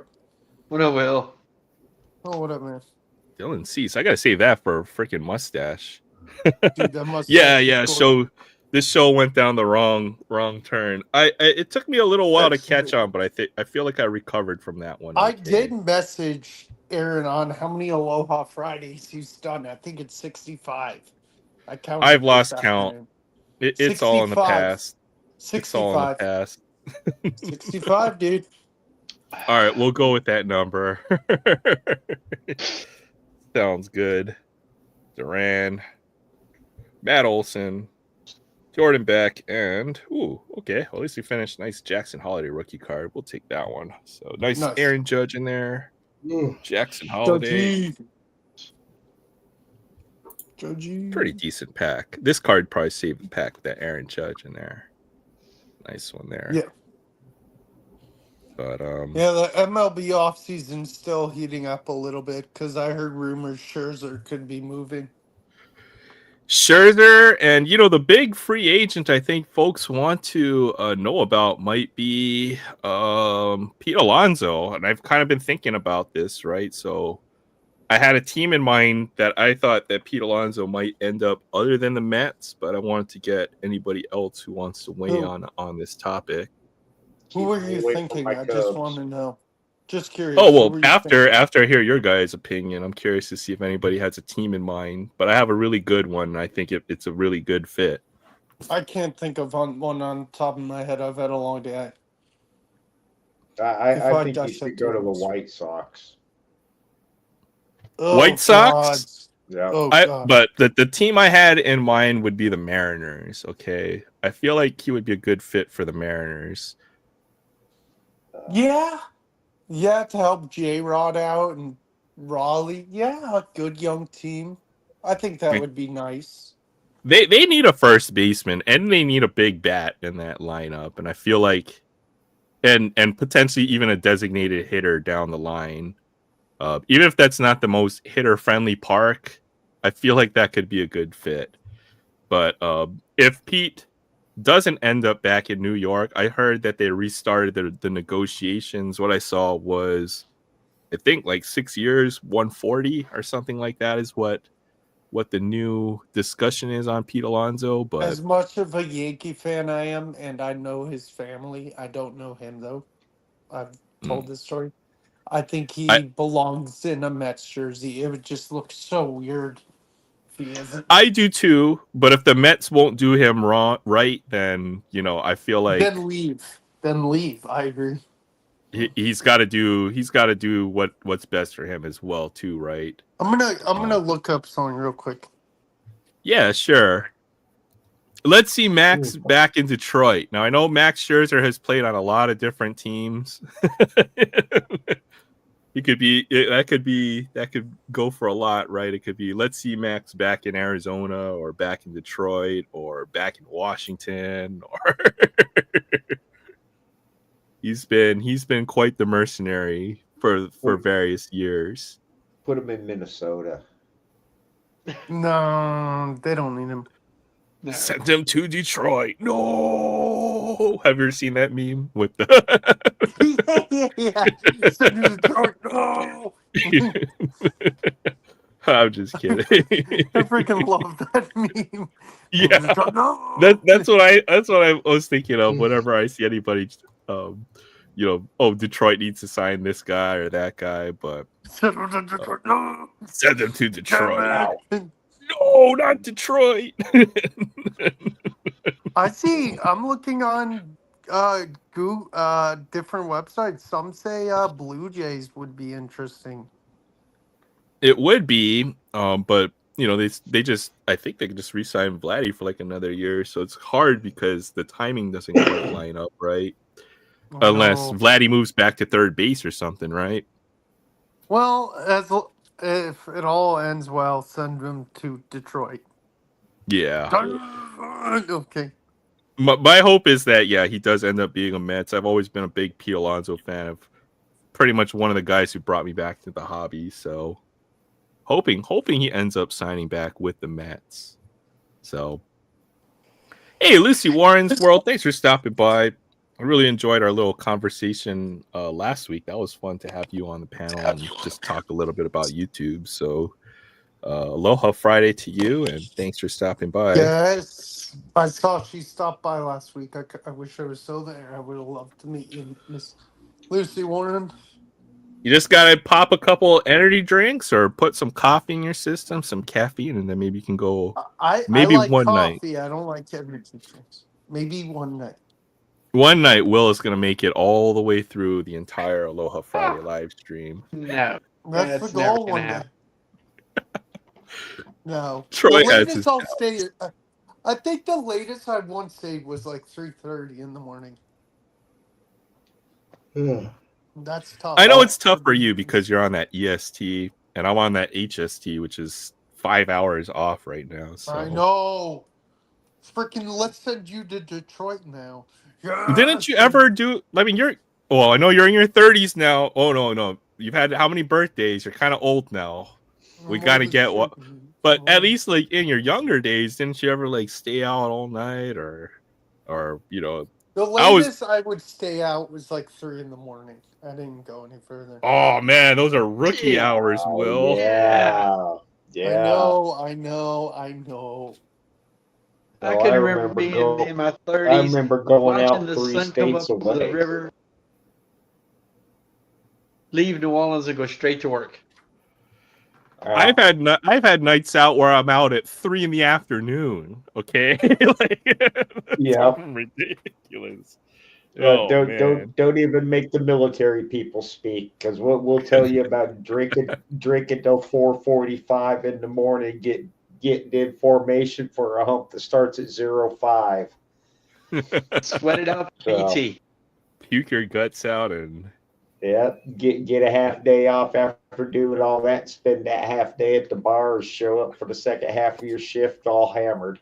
What up, Will? Oh, what up, man? Dylan Cease. I gotta save that for a freaking mustache. Dude, that mustache is Yeah. gorgeous. So this show went down the wrong turn. I it took me a little while to That's catch me. on, but I feel like I recovered from that one. I Okay. did message Aaron on how many Aloha Fridays he's done. I think it's 65. I counted I've this lost count. afternoon. It's all in the 65. past. It's all in the 65. past. 65, dude. All right, we'll go with that number. Sounds good. Duran, Matt Olson, Jordan Beck, and okay. Well, at least we finished nice Jackson Holiday rookie card. We'll take that one. So nice Aaron Judge in there. Jackson Holiday. Judgy. Pretty decent pack. This card probably saved the pack with that Aaron Judge in there. Nice one there. Yeah. But Yeah, the MLB offseason's still heating up a little bit because I heard rumors Scherzer could be moving. Scherzer, and the big free agent I think folks want to know about might be Pete Alonso, and I've kind of been thinking about this, right? So I had a team in mind that I thought that Pete Alonso might end up other than the Mets, but I wanted to get anybody else who wants to weigh on this topic. Who were you away from thinking? my I just Cubs. want to know. Just curious. Oh who well, were you after thinking? I hear your guys' opinion, I'm curious to see if anybody has a team in mind. But I have a really good one, and I think it's a really good fit. I can't think of one on top of my head. I've had a long day. If I I think you should go to the White Sox. Oh, White Sox? Yeah. Oh, God. But the team I had in mind would be the Mariners. Okay, I feel like he would be a good fit for the Mariners. Yeah. To help J-Rod out and Raleigh. Yeah, a good young team. I think that would be nice. They need a first baseman and they need a big bat in that lineup, and I feel like, and potentially even a designated hitter down the line. Even if that's not the most hitter friendly park, I feel like that could be a good fit. But if Pete doesn't end up back in New York, I heard that they restarted the negotiations. What I saw was, I think like 6 years, 140 or something like that is what the new discussion is on Pete Alonso. But As much of a Yankee fan I am, and I know his family, I don't know him, though. I've told this story. I think he belongs in a Mets jersey. It would just look so weird if he isn't. I do too, but if the Mets won't do him right, then I feel like Then leave. Then leave. I agree. he's got to do what's best for him as well too, right? I'm gonna look up something real quick. Yeah, sure. Let's see Max back in Detroit. Now I know Max Scherzer has played on a lot of different teams. He could be that could go for a lot, right? It could be let's see Max back in Arizona or back in Detroit or back in Washington or he's been quite the mercenary for various years. Put him in Minnesota. No, they don't need him. No. Send him to Detroit. No. Have you ever seen that meme with the Yeah. Send him to Detroit. No. I'm just kidding. I freaking love that meme. Yeah. No. That's what I was thinking of whenever I see anybody Detroit needs to sign this guy or that guy, but Send him to Detroit. No. send them to Detroit. Damn it. No, not Detroit. I see. I'm looking on Google, different websites. Some say Blue Jays would be interesting. It would be, but I think they could just re-sign Vladdy for like another year, so it's hard because the timing doesn't quite line up, right? Unless Vladdy moves back to third base or something, right? Well, if it all ends well, send him to Detroit. Yeah. Okay. My hope is that he does end up being a Mets. I've always been a big Pete Alonso fan. Of pretty much one of the guys who brought me back to the hobby. So hoping he ends up signing back with the Mets. So hey, Lucy Warren's World, thanks for stopping by. I really enjoyed our little conversation last week. That was fun to have you on the panel and just talk a little bit about YouTube. So Aloha Friday to you, and thanks for stopping by. Yes, I saw she stopped by last week. I wish I was still there. I would have loved to meet you, Miss Lucy Warren. You just gotta pop a couple energy drinks or put some coffee in your system, some caffeine, and then maybe you can go. I Maybe like one coffee. night. I don't like energy drinks. Maybe one night. One night, Will is gonna make it all the way through the entire Aloha Friday live stream. No. That's the never goal gonna one day. happen. No. Troy The has latest his I'll stay. I think the latest I once stayed was like 3:30 in the morning. That's tough. I know it's tough for you because you're on that EST and I'm on that HST, which is 5 hours off right now. So. I know. Freaking, let's send you to Detroit now. Yes! Didn't you ever do? I mean, I know you're in your 30s now. Oh no, you've had how many birthdays? You're kind of old now. We got to get what. But at least like in your younger days, didn't you ever like stay out all night or The latest I would stay out was like 3 in the morning. I didn't go any further. Oh man, those are rookie hours, Will. Yeah. I know. I can remember being in my 30s. I remember going watching out the 3 sun come up states over the away. river, leave New Orleans and go straight to work. I've had nights out where I'm out at 3 in the afternoon. Okay, Yeah, ridiculous. don't even make the military people speak, because we'll tell you about drinking till 4:45 in the morning, getting in formation for a hump that starts at 05. Sweat it out So, PT. Puke your guts out and get a half day off after doing all that. Spend that half day at the bars. Show up for the second half of your shift all hammered.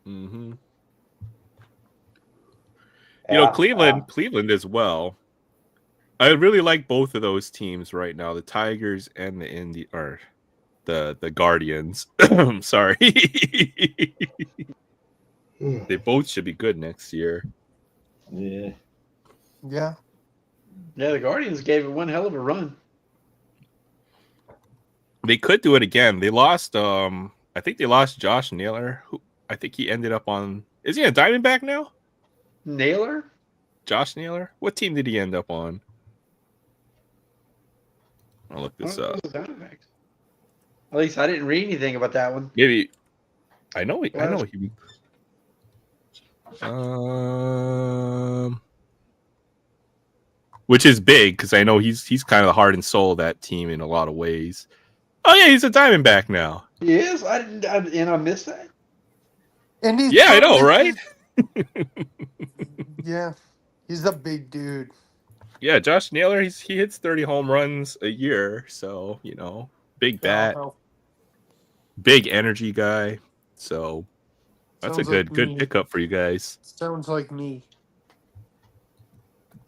mm-hmm. Yeah, Cleveland as well. I really like both of those teams right now, the Tigers and the Guardians. Sorry. They both should be good next year. Yeah. Yeah. Yeah, the Guardians gave it one hell of a run. They could do it again. They lost I think they lost Josh Naylor, who I think he ended up on. Is he a Diamondback now? Naylor? Josh Naylor? What team did he end up on? I'll look this up. At least I didn't read anything about that one. Maybe I know. I Well, know he. Which is big because I know he's kind of the heart and soul of that team in a lot of ways. Oh yeah, he's a Diamondback now. he is. I missed that. And he's Yeah, I know, probably right? yeah, he's a big dude. Yeah, Josh Naylor, he hits 30 home runs a year, so big That'll bat, help. big energy guy. So that's a Sounds like good me. pickup for you guys. Sounds like me.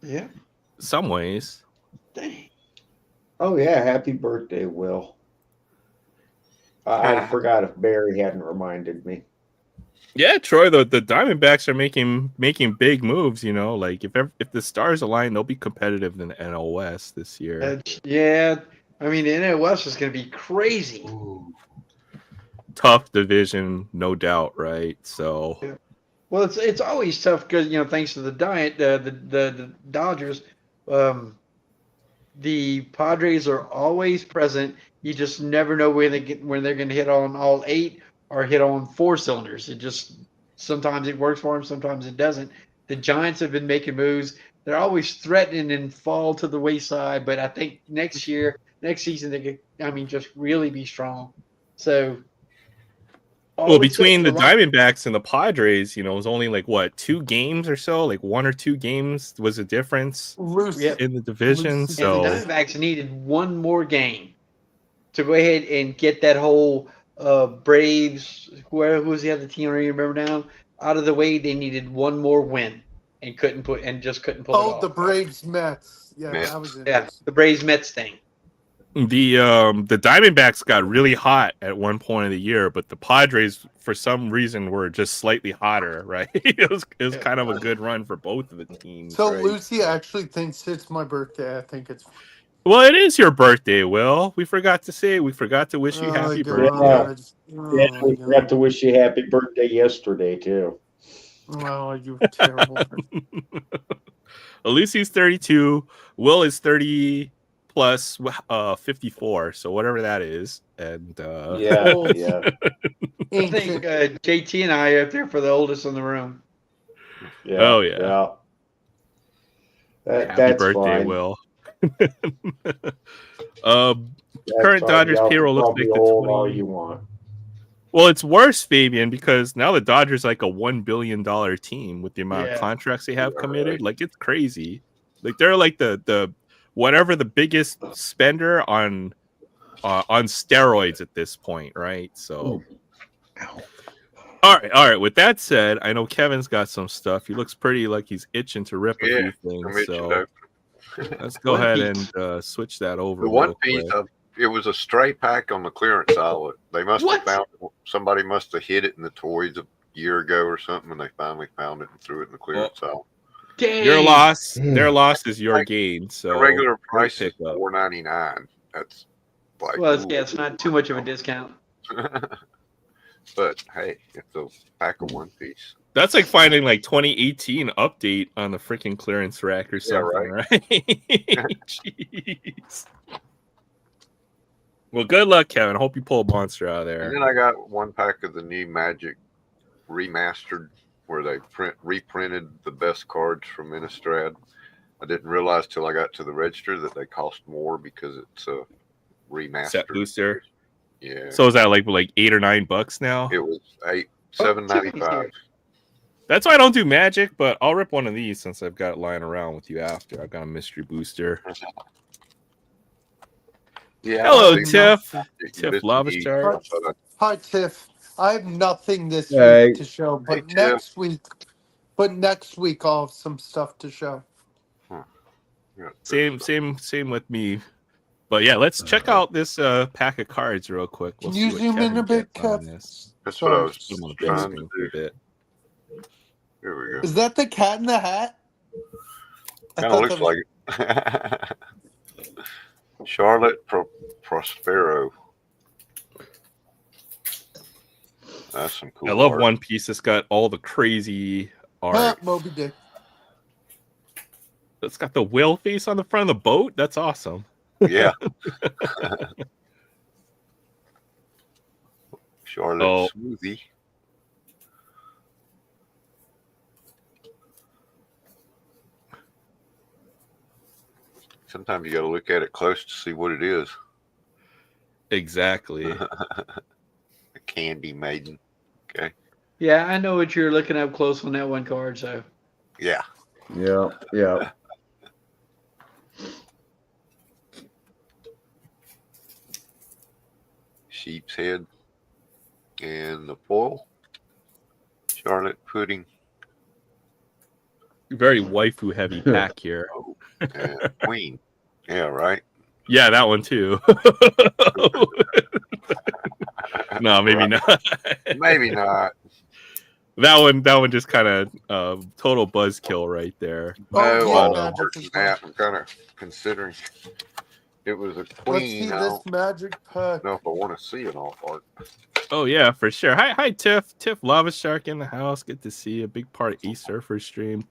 Yeah. Some ways. Dang. Oh yeah, happy birthday, Will. I forgot if Barry hadn't reminded me. Yeah, Troy, the Diamondbacks are making big moves, like if the stars align, they'll be competitive in the NL West this year. Yeah. I mean, the NL West is going to be crazy. Tough division, no doubt, right? So Yeah. Well, it's always tough because thanks to the the Dodgers, the Padres are always present. You just never know when they're going to hit on all 8 or hit on 4 cylinders. It just sometimes it works for them, sometimes it doesn't. The Giants have been making moves. They're always threatening and fall to the wayside, but I think next season they could, just really be strong. So well, always goes between a the lot. Diamondbacks and the Padres, it was only like what 2 games or so, like 1 or 2 games was a difference Lucy. in the division. Lucy. And the So Diamondbacks needed one more game to go ahead and get that whole Braves, who was the other team? I don't even remember now. Out of the way, they needed one more win and just couldn't pull it Oh, the off. Braves Mets. Yeah, Mets. that was Yeah, interesting. the Braves Mets thing. the Diamondbacks got really hot at one point of the year, but the Padres for some reason were just slightly hotter, right? It was kind of a good run for both of the teams. So right? Lucy actually thinks it's my birthday. I think it's. Well, it is your birthday, Will. We forgot to wish you Oh my happy Yeah, birthday. God. yeah, Oh my we forgot God. to wish you happy birthday yesterday too. Oh, you terrible. Lucy's 32. Will is 30 plus 54. So whatever that is. And Yeah, Old. yeah. I think Ancient. JT and I are up there for the oldest in the room. Yeah, oh yeah. yeah. Happy That's birthday, fine. Will. That's Current fine. Dodgers Y'all can payroll looks call me like the old 20. all you want. Well, it's worse, Fabian, because now the Dodgers like a $1 billion team with the amount of Yeah. contracts they have Yeah, committed. right. Like it's crazy. Like they're like the whatever the biggest spender on steroids at this point, right? So all right. With that said, I know Kevin's got some stuff. He looks pretty like he's itching to rip a Yeah, few I'm things. itching So to let's go One ahead Piece. and switch that over The one real piece quick. it was a stray pack on the clearance aisle. They must have What? found somebody must have hid it in the toys a year ago or something, and they finally found it and threw it in the clearance aisle. Dang. Your loss, their loss is your gain. The So regular great price is pickup. $4.99. That's like, Well, ooh. it's not too much of a discount. But hey, it's a pack of one piece. That's like finding like 2018 update on the freaking clearance rack or Yeah, something, right? Jeez. Well, good luck, Kevin. I hope you pull a monster out of there. And then I got one pack of the new Magic remastered, where they reprinted the best cards from Innistrad. I didn't realize till I got to the register that they cost more because it's a remastered Set booster. Yeah. So is that like $8 or $9 now? It was $7.95. That's why I don't do Magic, but I'll rip one of these since I've got it lying around with you after. I've got a mystery booster. Yeah. Hello, I Tiff. see. Tiff Lava He- Chart. Hi, Tiff. I have nothing this Hey. week to show, but Hey, Tiff. next week I'll have some stuff to show. Yeah, Same with me. But yeah, let's check out this pack of cards real quick. We'll Can you see what zoom in Kevin a bit, gets on Kev? this. That's what I Sorry. was Put 'em on the big trying to screen for a do. bit. Here we go. Is that the Cat in the Hat? I Kind of thought looks that like it. Charlotte Prospero. That's some cool. I love art. One Piece. It's got all the crazy was art. Moby Dick. It's got the whale face on the front of the boat. That's awesome. Yeah. Charlotte Oh. Smoothie. Sometimes you got to look at it close to see what it is. Exactly. A candy maiden. Okay. Yeah, I know what you're looking up close on that one card. So Yeah. Yeah, yeah. Sheep's head. And the foil. Charlotte pudding. Very waifu heavy pack here. Oh, and queen. Yeah, right. Yeah, that one too. No, maybe Right. not. Maybe not. That one just kind of total buzzkill right there. No, Oh, yeah, all magic worse is than that. I'm kind of considering it was a Let's queen. see I this don't magic pack. know if I want to see an off art. Oh yeah, for sure. Hi Tiff. Tiff Lava Shark in the house. Good to see you. A big part of East Surfer stream.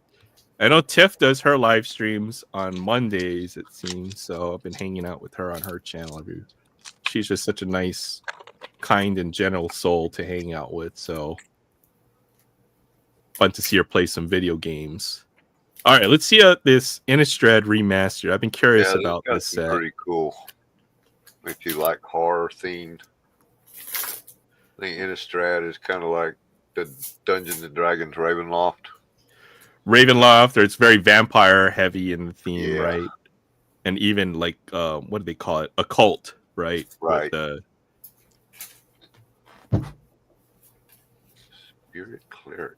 I know Tiff does her live streams on Mondays, it seems. So I've been hanging out with her on her channel. She's just such a nice, kind, and gentle soul to hang out with. So fun to see her play some video games. All right, let's see this Innistrad remastered. I've been curious about got this some set. pretty cool. If you like horror themed, I think Innistrad is kind of like the Dungeons and Dragons Ravenloft. Ravenloft, or it's very vampire heavy in the theme, Yeah. right? And even like what do they call it? Occult, right? Right. With Spirit Cleric.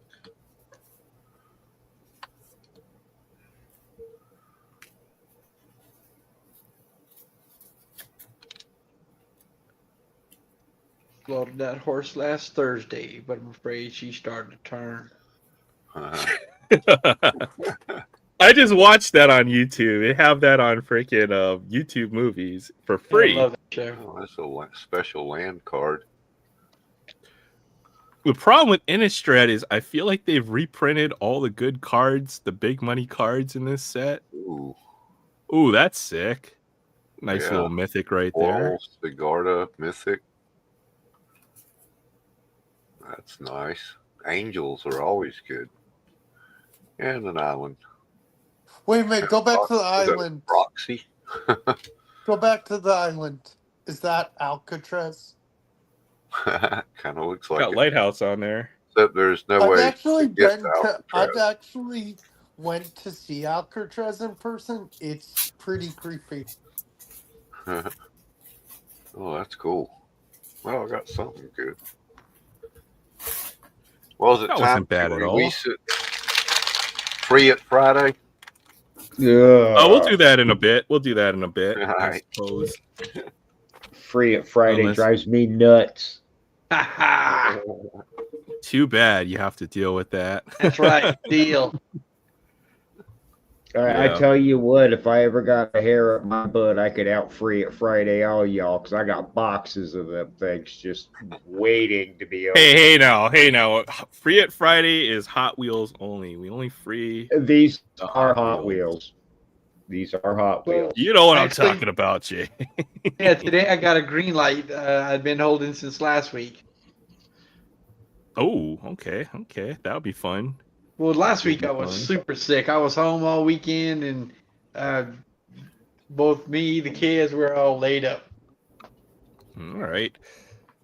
loaded that horse last Thursday, but I'm afraid she's starting to turn. I just watched that on YouTube. They have that on freaking YouTube movies for free. I love that show. Oh, that's a special land card. The problem with Innistrad is I feel like they've reprinted all the good cards, the big money cards in this set. Ooh. Ooh, that's sick. Nice Yeah. little mythic right there. Oral, Sigarda, Mythic. That's nice. Angels are always good. And an island. Wait a minute, go back to the Is that island. Roxy. Go back to the island. Is that Alcatraz? Kind of looks like Got it. Lighthouse on there. Except there's no I've way actually to get been to to, I've Alcatraz. actually went to see Alcatraz in person. It's pretty creepy. Oh, that's cool. Well, I got something good. Well, is it That time wasn't bad to at all. release it free at Friday? Yeah. Oh, we'll do that in a bit. We'll do that in a bit, All I right. suppose. Free at Friday Unless- drives me nuts. Ha ha! Too bad you have to deal with that. That's right. Deal. I Yeah. tell you what, if I ever got a hair up my butt, I could out free at Friday all y'all, because I got boxes of them things just waiting to be opened. Hey now. Free at Friday is Hot Wheels only. We only free. These the are Hot Wheels. These are Hot Well, Wheels. You know what Actually- I'm talking about, Jay. Yeah, today I got a green light I'd been holding since last week. Oh, okay. That would be fun. Well, last week I That'd be was fun. super sick. I was home all weekend, and both me, the kids, were all laid up. All right.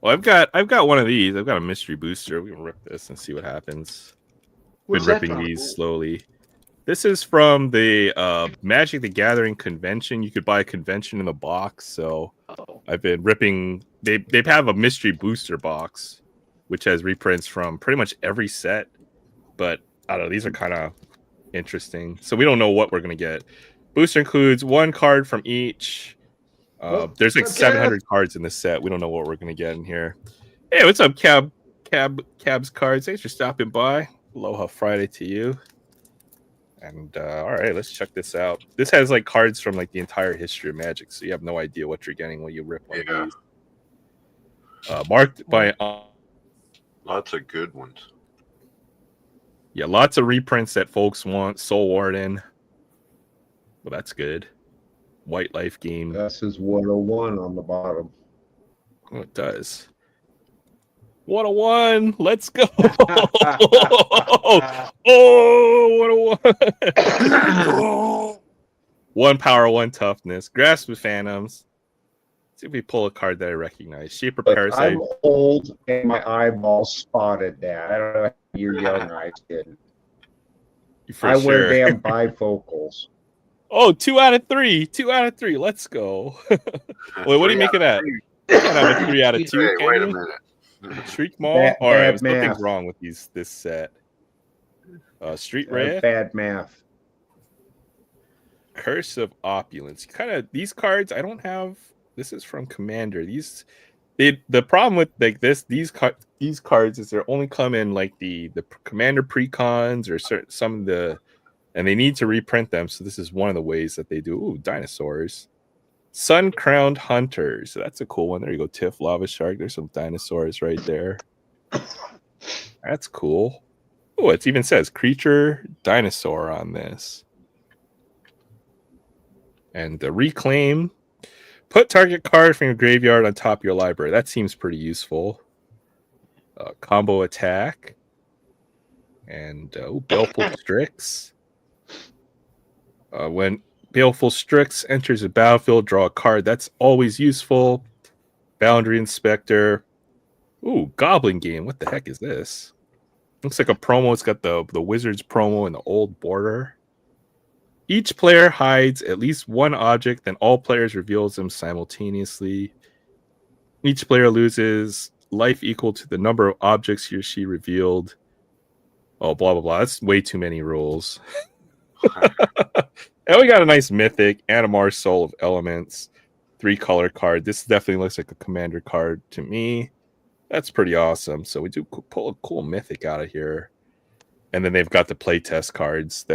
Well, I've got one of these. I've got a mystery booster. We can rip this and see what happens. What's Been that ripping from? these slowly. This is from the Magic the Gathering convention. You could buy a convention in the box. So Oh. I've been ripping. They have a mystery booster box, which has reprints from pretty much every set. But I don't know. These are kind of interesting. So we don't know what we're gonna get. Booster includes one card from each. There's like what's up, 700 cards in this set. We don't know what we're gonna get in here. Hey, what's up, Cab's Cards? Thanks for stopping by. Aloha Friday to you. And all right, let's check this out. This has like cards from like the entire history of Magic, so you have no idea what you're getting when you rip one Yeah. of these. Marked by Lots of good ones. yeah, lots of reprints that folks want. Soul Warden. Well, that's good. White Life Game. This is 101 on the bottom. Oh, it does. 101. Let's go. Oh, 101. One power, one toughness. Grasp of Phantoms. See if we pull a card that I recognize. Shaper Look, Parasite. I'm old and my eyeballs spotted that. I don't know if your young eyes didn't. For I wear sure. damn bifocals. Oh, 2 out of 3. 2 out of 3. Let's go. Wait, what do you make of that? You can't have a 3 out of 2. Hey, Can wait you? a minute. Shriek Maw? All right, Bad something's math. wrong with this set. Street Wraith. Bad math. Curse of Opulence. These cards I don't have. This is from Commander. The problem with these cards is they're only come in like the Commander precons or some of the, and they need to reprint them. So this is one of the ways that they do. Ooh, dinosaurs. Sun Crowned Hunter. So that's a cool one. There you go, Tiff, Lava Shark. There's some dinosaurs right there. That's cool. Oh, it even says creature dinosaur on this. And the Reclaim. Put target card from your graveyard on top of your library. That seems pretty useful. Combo attack. And Baleful Strix. When Baleful Strix enters a battlefield, draw a card. That's always useful. Boundary Inspector. Ooh, Goblin Game. What the heck is this? Looks like a promo. It's got the Wizards promo and the old border. Each player hides at least one object, then all players reveals them simultaneously. Each player loses life equal to the number of objects he or she revealed. Oh, blah, blah, blah. That's way too many rules. And we got a nice mythic, Animar Soul of Elements, 3-color card. This definitely looks like a commander card to me. That's pretty awesome. So we do pull a cool mythic out of here. And then they've got the playtest cards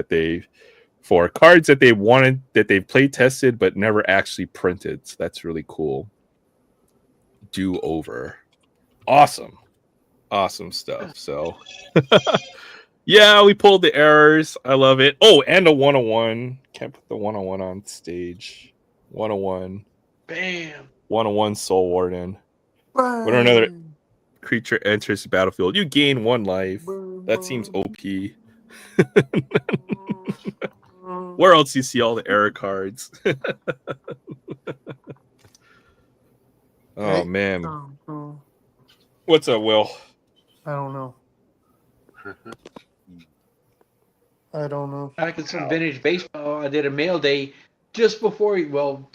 for cards that they've play tested but never actually printed. So that's really cool. Do over. Awesome stuff. So yeah, we pulled the errors. I love it. Oh, and a 101. Can't put the 101 on stage. 101. Bam. 101 Soul Warden. When another creature enters the battlefield, you gain 1 life. That seems OP. Where else do you see all the error cards? Oh, man. What's up, Will? I don't know. I don't know. Back in some vintage baseball, I did a mail day just before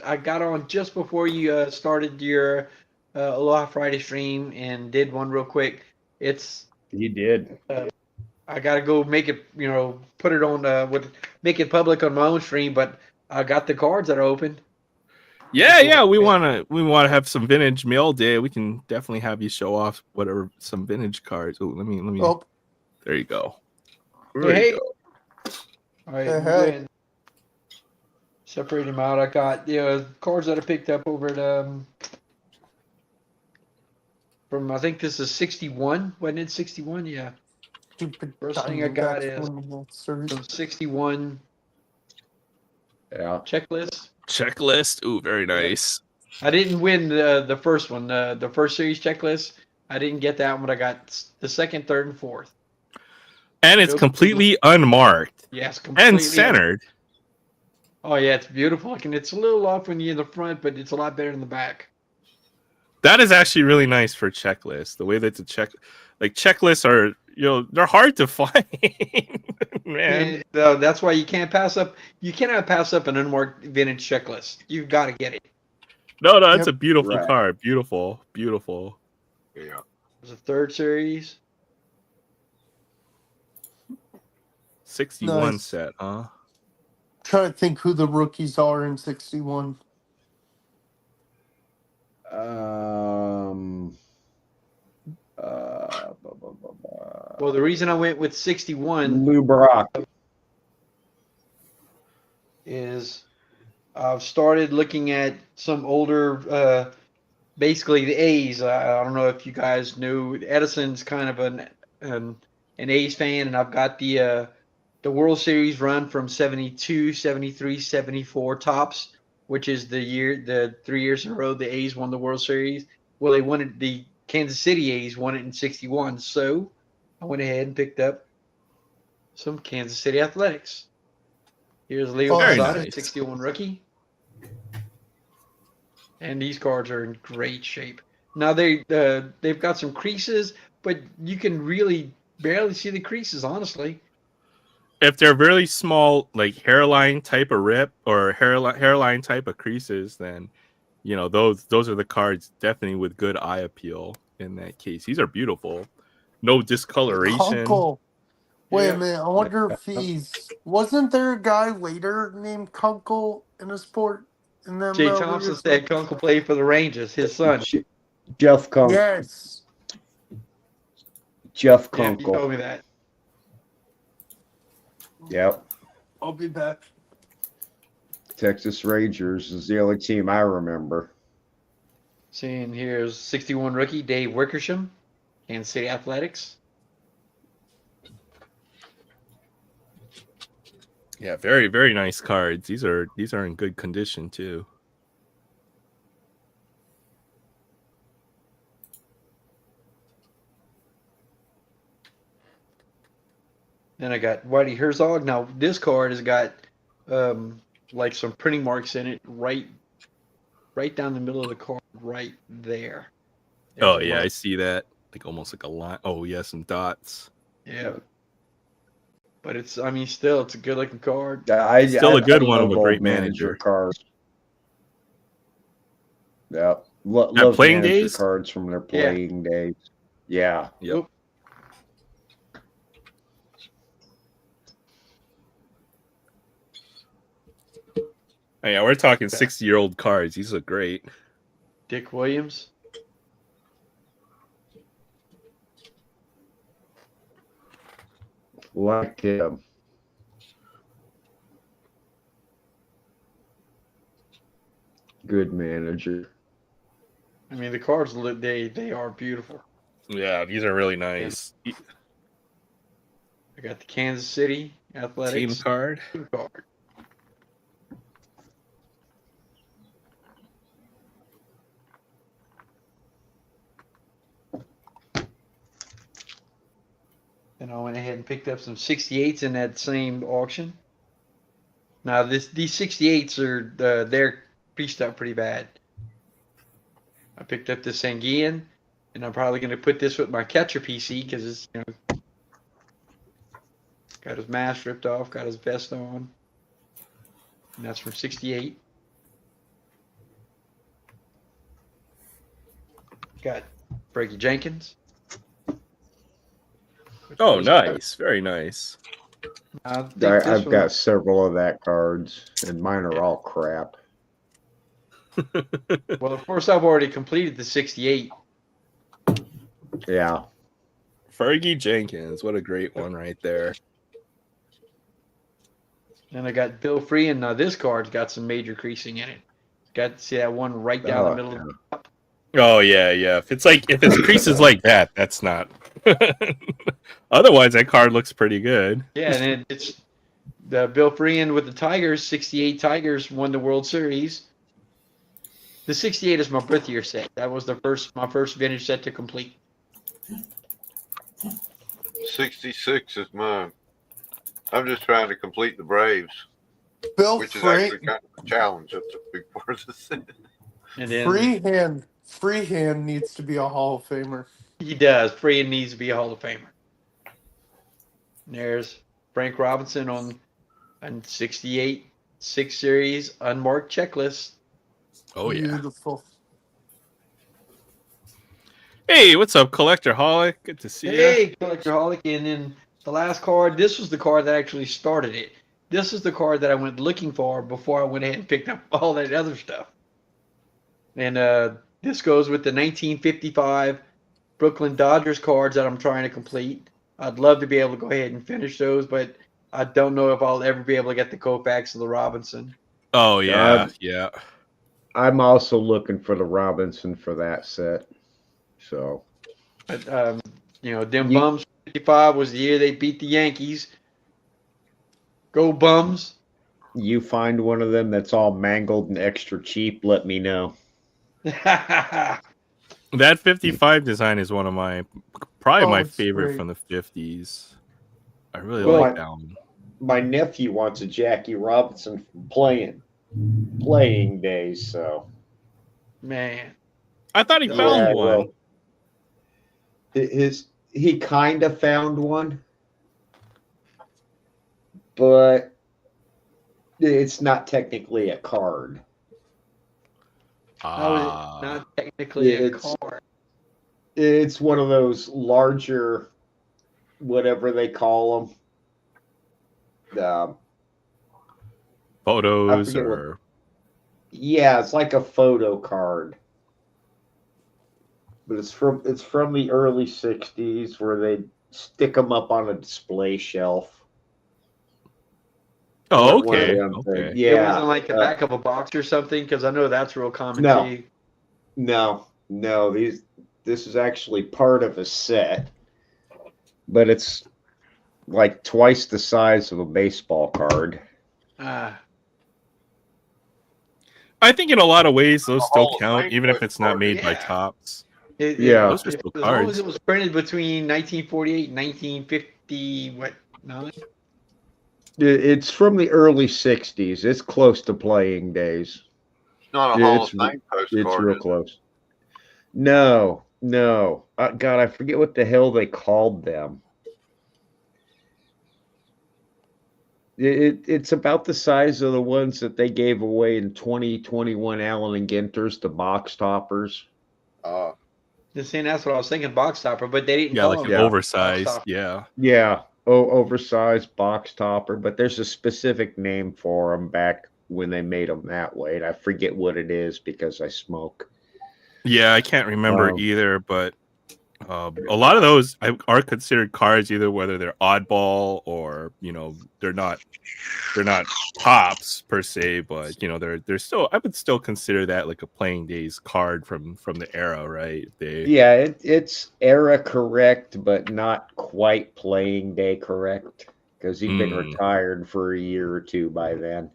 I got on just before you started your Aloha Friday stream and did one real quick. You did. I got to go make it, put it on, make it public on my own stream, but I got the cards that are open. Yeah, we want to have some vintage mail day. We can definitely have you show off some vintage cards. Oh, let me. Oh. There you go. Hey. All right, Hey. Separate them out. I got cards that I picked up over at from I think this is 61. Wasn't it 61? Yeah. Stupid First thing I got is some 61. Yeah. Checklist. Ooh, very nice. I didn't win the first one, the first series checklist. I didn't get that one, but I got the second, third, and fourth. And it's completely unmarked. Yes, completely and centered. Oh yeah, it's beautiful. It's a little off when you're in the front, but it's a lot better in the back. That is actually really nice for checklists. The way that checklists are, they're hard to find. Man, that's why you can't pass up. You cannot pass up an unmarked vintage checklist. You've got to get it. No, it's a beautiful card. Beautiful. Yeah. There's a third series. 61 set, huh? Trying to think who the rookies are in 61. Well, the reason I went with 61 Lou Brock is I've started looking at some older, basically the A's. I don't know if you guys knew Edison's kind of an A's fan, and I've got the World Series run from 72, 73, 74 tops, which is the 3 years in a row the A's won the World Series. Well, they Kansas City A's won it in 61. So I went ahead and picked up some Kansas City Athletics. Here's Leo Oh, Very Posada, nice. 61 rookie. And these cards are in great shape. Now they've got some creases, but you can really barely see the creases, honestly. If they're really small, like hairline type of rip or hairline type of creases, then those are the cards definitely with good eye appeal. In that case, these are beautiful. No discoloration. Kunkel. Wait Yeah. a minute. I wonder if wasn't there a guy later named Kunkel in a sport in the Jay MLB? Thompson said Kunkel played for the Rangers, his son. Jeff Kunkel. Yes. Jeff Yeah, he Kunkel. told me that. Yep. I'll be back. Texas Rangers is the only team I remember. Seeing here's 61 rookie Dave Wickersham, Kansas City Athletics. Yeah, very, very nice cards. These are in good condition too. Then I got Whitey Herzog. Now this card has got like some printing marks in it, right down the middle of the card, right there. Oh yeah, I see that. Like almost like a line. Oh yeah, some dots. Yeah. But it's still it's a good looking card. Still a good I one of love a great old manager manager. cards. Yep. At Love playing manager days? cards from their playing days. Yeah. Yep. Oop. Oh, yeah, we're talking 60-year-old cards. These look great. Dick Williams. Like him. Good manager. I mean the cards look they are beautiful. Yeah, these are really nice. I got the Kansas City Athletics Team card. card. And I went ahead and picked up some 68s in that same auction. Now these 68s are they're creased up pretty bad. I picked up this Sanguian, and I'm probably going to put this with my catcher PC because it's got his mask ripped off, got his vest on, and that's from 68. Got Frankie Jenkins. Oh, nice. Very nice. I've got several of that cards, and mine are all crap. Well, of course, I've already completed the 68. Yeah. Fergie Jenkins. What a great one right there. And I got Bill Free, and now this card's got some major creasing in it. Got to see that one right down the middle of the top. Oh yeah, yeah. If it's creases like that, that's not. Otherwise, that card looks pretty good. Yeah, and it's the Bill Freehan with the Tigers. 68 Tigers won the World Series. The 68 is my birth year set. That was my first vintage set to complete. 66 is mine. I'm just trying to complete the Braves, Bill which is actually kind of a challenge. That's a big part of the set. And then Freehand needs to be a Hall of Famer. he does. Freehan needs to be a Hall of Famer. And there's Frank Robinson on 68 6 Series unmarked checklist. Oh yeah. Beautiful. Hey, what's up, Collector Holic? Good to see you. Hey, Collectorholic. And then the last card, this was the card that actually started it. This is the card that I went looking for before I went ahead and picked up all that other stuff. And this goes with the 1955 Brooklyn Dodgers cards that I'm trying to complete. I'd love to be able to go ahead and finish those, but I don't know if I'll ever be able to get the Koufax or the Robinson. Oh yeah, yeah. I'm also looking for the Robinson for that set. So, But Bums 55 was the year they beat the Yankees. Go Bums! you find one of them that's all mangled and extra cheap, let me know. That 55 design is one of probably my it's favorite great. from the 50s. I really Well, like that one. my nephew wants a Jackie Robinson from playing days. So Man, I thought he the found yeah, old one. well, he kind of found one, but it's not technically a card. how is it Ah, not technically a It's card? it's one of those larger, whatever they call them. I photos forget what. or Yeah, it's like a photo card, but it's from the early '60s where they stick them up on a display shelf. oh, One of okay, them things. okay. It wasn't Yeah. like the back of a box or something, because I know that's real common No, too. no. This is actually part of a set, but it's like twice the size of a baseball card. Ah, I think in a lot of ways those still Hall of count, Fame even if it's not card. made by yeah. Tops. Yeah. Those are still As long as cards. it was printed between 1948 and 1950, what, 9? It's from the early '60s. It's close to playing days. It's not a Hall of It's Fame it's postcard, real is it? close. No, no. God, I forget what the hell they called them. It's about the size of the ones that they gave away in 2021 Allen and Ginter's, the box toppers. Just saying, that's what I was thinking, box topper, but they didn't Yeah, call like them an Yeah. box oversized. topper. Yeah. Yeah, oversized box topper, but there's a specific name for them back when they made them that way, and I forget what it is because I smoke. Yeah, I can't remember Um, either, but a lot of those are considered cards, either whether they're oddball or they're not tops per se, but they're still, I would still consider that like a playing days card from the era, right? yeah, it's era correct, but not quite playing day correct because he'd been Mm. retired for a year or two by then.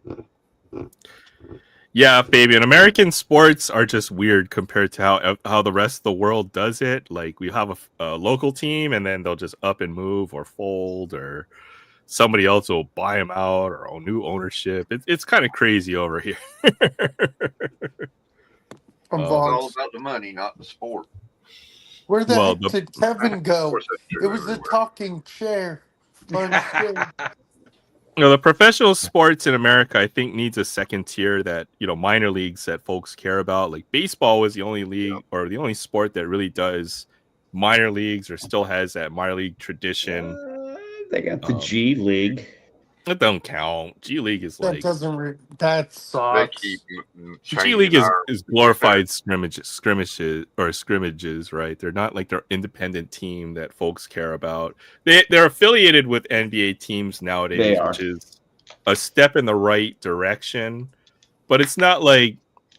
Yeah, Fabian. American sports are just weird compared to how the rest of the world does it. Like we have a local team, and then they'll just up and move or fold, or somebody else will buy them out or own new ownership. It's kind of crazy over here. I'm It's all Vox. about the money, not the sport. Where the Well, heck did Kevin Of go? course, that's It true was a everywhere. talking chair. Unscathed. the professional sports in America, I think, needs a second tier that minor leagues that folks care about. Like baseball was the only league or the only sport that really does minor leagues or still has that minor league tradition. They got the Um, G League. That don't count. G League is That like doesn't. That They keep sucks. G changing League our is glorified scrimmages, right? They're not like their independent team that folks care about. They're affiliated with NBA teams They nowadays, are. which is a step in the right direction. But it's not like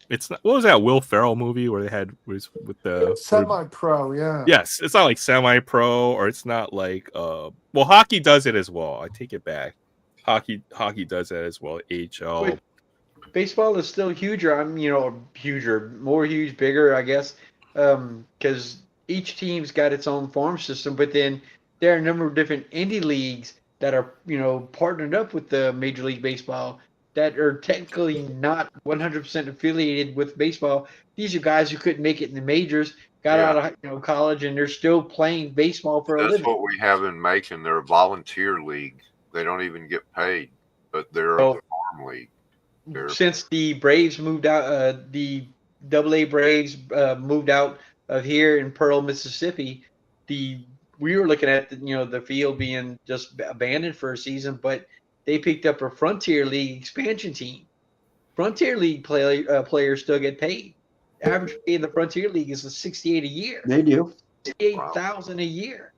what was that Will Ferrell movie where they had was with the Semi-pro, yeah. yes, it's not like semi-pro, or it's not like well, hockey does it as well. I take it back. Hockey does that as well. But HL. baseball is still huger. Huger, more huge, bigger, I guess, because each team's got its own farm system. But then there are a number of different indie leagues that are, partnered up with the Major League Baseball that are technically not 100% affiliated with baseball. These are guys who couldn't make it in the majors, got Yeah, out of college, and they're still playing baseball for a that's living. what we have in Macon. They're a volunteer league. They don't even get paid, but they're a So farm league. They're since the Braves moved out, the AA Braves moved out of here in Pearl, Mississippi, we were looking at the field being just abandoned for a season, but they picked up a Frontier League expansion team. Frontier League players still get paid. Average pay in the Frontier League is 68 a year, They do. 68,000 a year.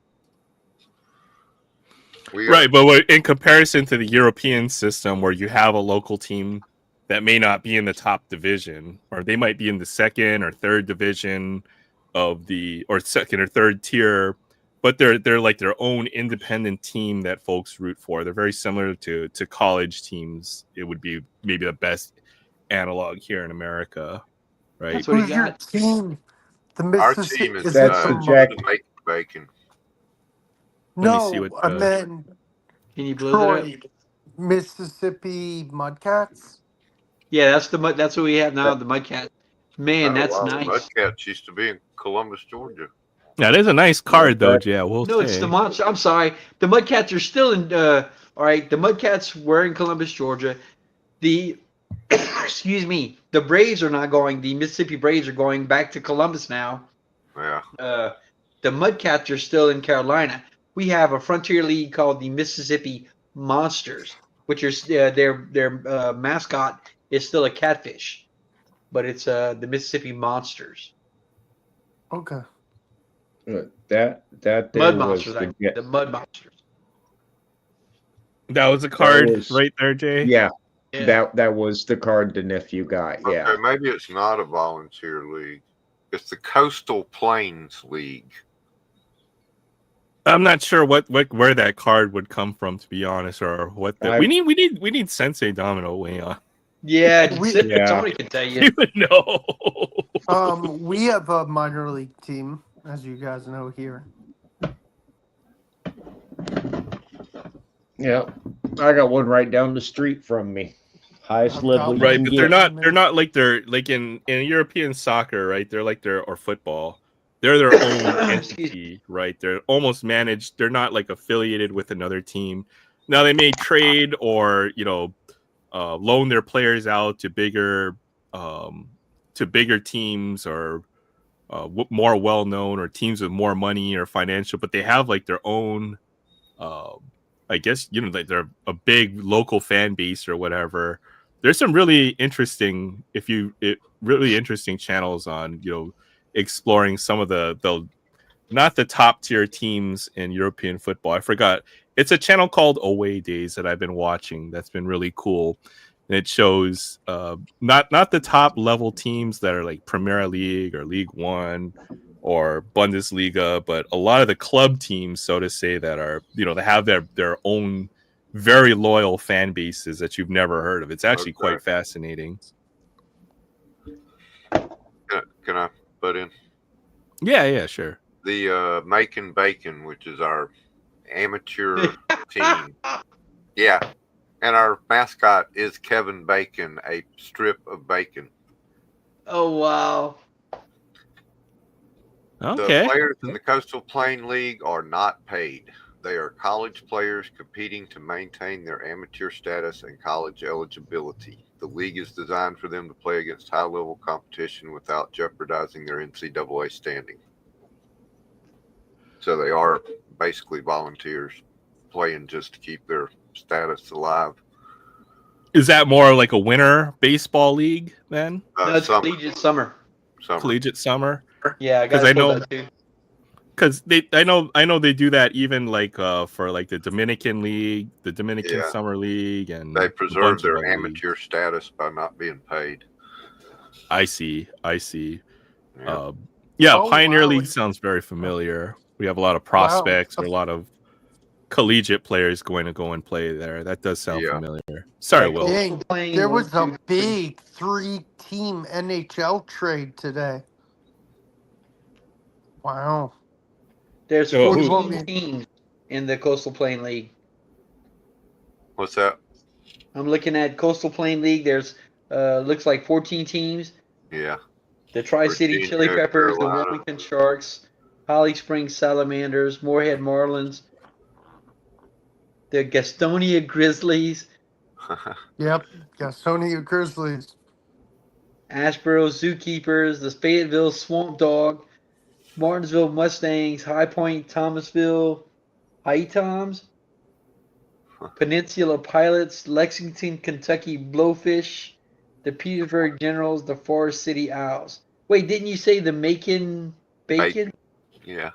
we Right, but in comparison to the European system where you have a local team that may not be in the top division, or they might be in the second or third division or second or third tier, but they're like their own independent team that folks root for. They're very similar to college teams. It would be maybe the best analog here in America, right? That's what he Who's your got. team? The Our Mississippi team is is it That's the from Jack. Macon Bacon. Let me see No, what I meant Can you blow that up? Troy, Mississippi Mudcats. Yeah, that's what we have now. The Mudcat. Man, Oh that's wow, the nice. Mudcats used to be in Columbus, Georgia. Yeah, there's a nice card though, That- yeah. We'll No, it's the say. monster. I'm sorry. The Mudcats are still in. All right, the Mudcats were in Columbus, Georgia. The excuse me, the Braves are not going. The Mississippi Braves are going back to Columbus now. Yeah. The Mudcats are still in Carolina. We have a frontier league called the Mississippi Monsters, which is their mascot is still a catfish, but it's the Mississippi Monsters. Okay. That there Mud was Monsters, the the Mud Monsters. That was a that card was right there, Jay. yeah. Yeah. That was the card the nephew got. Yeah. Okay, maybe it's not a volunteer league. It's the Coastal Plains League. I'm not sure where that card would come from, to be honest, or what the I- we need Sensei Domino way on. Yeah, Yeah. somebody can tell you. You would know. We have a minor league team, as you guys know here. Yeah. I got one right down the street from me. Highest I've level got you one. Right, can but get. they're like in European soccer, right? They're like or football. They're their own entity, right? They're almost managed. They're not like affiliated with another team. Now they may trade or loan their players out to bigger teams or more well known or teams with more money or financial, but they have like their own. I guess like they're a big local fan base or whatever. There's some really interesting, really interesting channels on exploring some of the not the top tier teams in European football. I forgot. It's a channel called Away Days that I've been watching. That's been really cool. And it shows not the top level teams that are like Premier League or League One or Bundesliga, but a lot of the club teams, so to say, that are they have their own very loyal fan bases that you've never heard of. It's actually quite fascinating. Can I butt in? Yeah, sure. The Macon Bacon, which is our amateur team. Yeah. And our mascot is Kevin Bacon, a strip of bacon. Oh wow. Okay. The players in the Coastal Plain League are not paid. They are college players competing to maintain their amateur status and college eligibility. The league is designed for them to play against high-level competition without jeopardizing their NCAA standing. So they are basically volunteers playing just to keep their status alive. Is that more like a winter baseball league then? No, it's Summer. collegiate summer. Collegiate summer? Yeah, I Because got I know that too. because I know they do that even like for like the Dominican League, the Dominican Summer League, and they a preserve bunch of their other amateur leagues. status by not being paid. I see. Yeah. Pioneer wow. League sounds very familiar. We have a lot of Wow. prospects or a lot of collegiate players going to go and play there. That does sound familiar. Sorry, Yeah, Will. Coastal Dang, Plain, there one, was a two, three. big 3-team NHL trade today. Wow. There's Oh, 14 teams in the Coastal Plain League. What's that? I'm looking at Coastal Plain League. There's looks like 14 teams. Yeah. The Tri-City Virginia, Chili Peppers, the Carolina. Wilmington Sharks, Holly Springs Salamanders, Moorhead Marlins, the Gastonia Grizzlies, Yep. Gastonia Grizzlies. Asheboro Zookeepers, the Fayetteville Swamp Dog, Martinsville Mustangs, High Point Thomasville High Toms, Peninsula Pilots, Lexington, Kentucky Blowfish, the Petersburg Generals, the Forest City Owls. Wait, didn't you say the Macon Bacon? Yeah.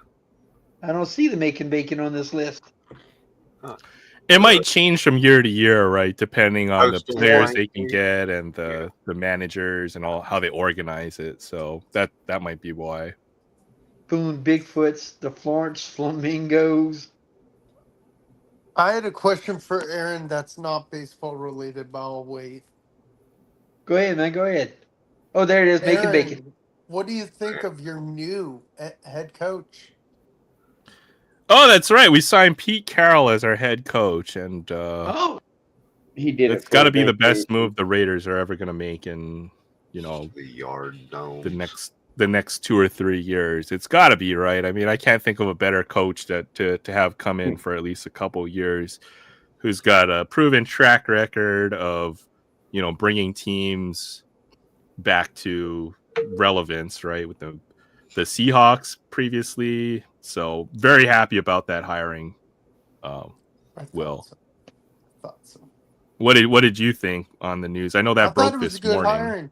I don't see the Macon Bacon on this list. It might change from year to year, right? Depending on the Coastal players Plain they can League. get and the managers and all how they organize it. So that might be why. Boone Bigfoots, the Florence Flamingos. I had a question for Aaron that's not baseball related, but I'll wait. Go ahead, man. Go ahead. Oh, there it is. Macon Bacon. what do you think of your new head coach? Oh, that's right. We signed Pete Carroll as our head coach, and Oh, He did it it's for got a to be the vacation. best move the Raiders are ever going to make in, The yard the domes. next 2 or 3 years. It's got to be, right. I mean, I can't think of a better coach to have come in for at least a couple years, who's got a proven track record of, bringing teams back to relevance, right, with the Seahawks previously. So very happy about that hiring. I thought Will, so. Thought so. what did you think on the news? I know I that thought broke it was a this good morning. hiring.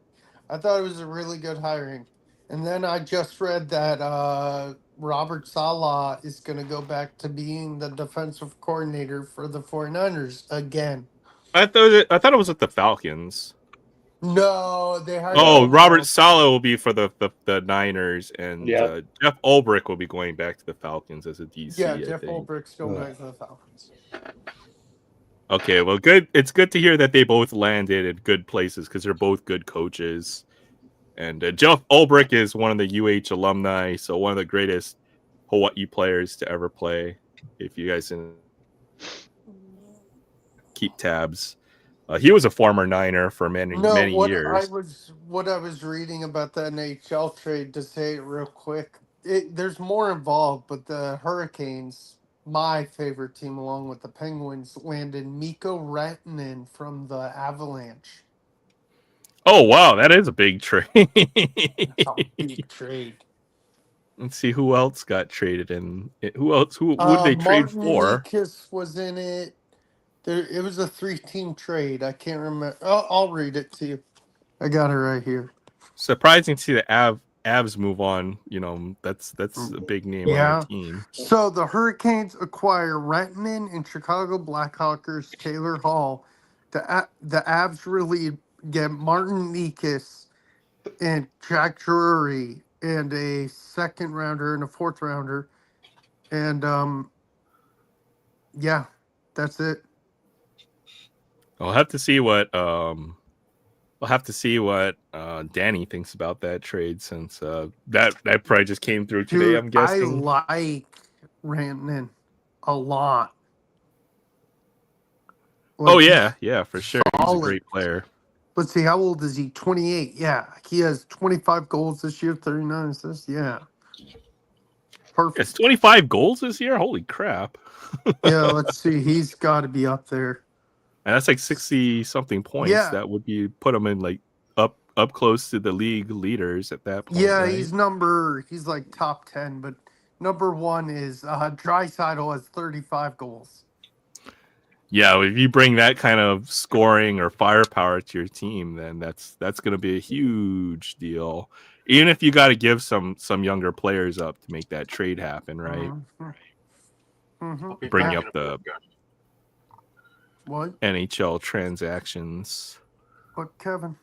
I thought it was a really good hiring. And then I just read that Robert Saleh is going to go back to being the defensive coordinator for the 49ers again. I thought it was with the Falcons. No, they hired Oh, someone Robert else. Saleh will be for the Niners, and Yep. Jeff Ulbrich will be going back to the Falcons as a Yeah, DC, I Jeff think. Ulbricht's going back to the Falcons. Okay, well, good. It's good to hear that they both landed in good places because they're both good coaches. And Jeff Ulbrich is one of the UH alumni, so one of the greatest Hawaii players to ever play. If you guys can keep tabs, he was a former Niner for many No, many years. what I was reading about the NHL trade, to say it real quick. There's more involved, but the Hurricanes, my favorite team, along with the Penguins, landed Mikko Rantanen from the Avalanche. Oh wow, that is a big trade. That's a big trade. Let's see who else got traded and who else? Who would they trade Martin for? Nikas was in it. It was a 3-team trade. I can't remember. I'll read it to you. I got it right here. Surprising to see the Avs move on. That's a big name on their Yeah. team. So the Hurricanes acquire Rantanen and Chicago Blackhawks Taylor Hall. The Avs really get Martin Nikas and Jack Drury and a second rounder and a fourth rounder. And yeah, that's it. I'll have to see what Danny thinks about that trade, since that probably just came through today. Dude, I'm I guessing. like Rantanen a lot. Oh Like, yeah, for sure. He's a solid. great player. Let's see, how old is he? 28. Yeah, he has 25 goals this year, 39 assists. Yeah, perfect. It's 25 goals this year. Holy crap! Yeah, let's see. He's got to be up there. And that's like 60 something points. Yeah. That would be put him in like up close to the league leaders at that point. Yeah, right? he's like top 10, but number 1 is Draisaitl has 35 goals. Yeah, if you bring that kind of scoring or firepower to your team, then that's going to be a huge deal. Even if you got to give some younger players up to make that trade happen, right? Mm-hmm. Bring up the What? NHL transactions. What, Kevin?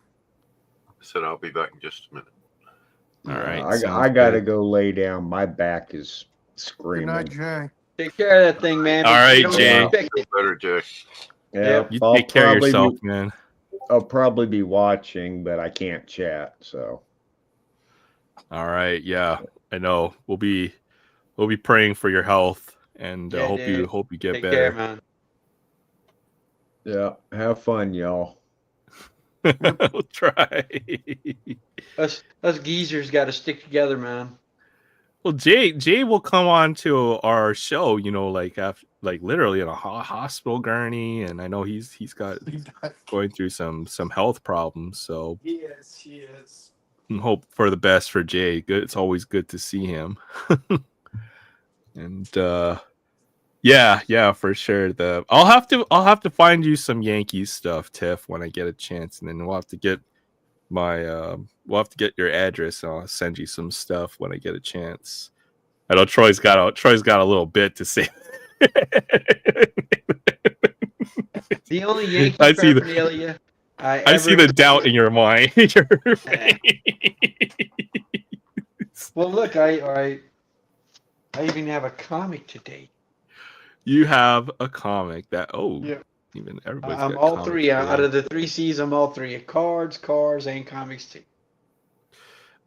I said I'll be back in just a minute. All right. I gotta go lay down. My back is Good screaming. night, Jay. take care of that thing, man. All right, Don't Jay. expect it. Better, Jay. Yeah, You I'll take care of probably yourself, man. I'll probably be watching, but I can't chat. So. All right. Yeah, I know. We'll be praying for your health, and Yeah, hope dude. you get Take better. care, man. Yeah, have fun, y'all. We'll try. Us geezers got to stick together, man. Well, Jay will come on to our show, like after, like literally in a hospital gurney, and I know he's got going through some health problems. So He is. hope for the best for Jay. Good, it's always good to see him. And yeah, for sure. I'll have to find you some Yankees stuff, Tiff, when I get a chance, and then we'll have to get your address. And I'll send you some stuff when I get a chance. I know Troy's got a little bit to say. The only Yankee I see paraphernalia I see the doubt in your mind. Well, look, I even have a comic today. You have a comic that Yeah. even everybody's I'm got all comics three today. out of the 3 C's. I'm all three: cards, cars, and comics too.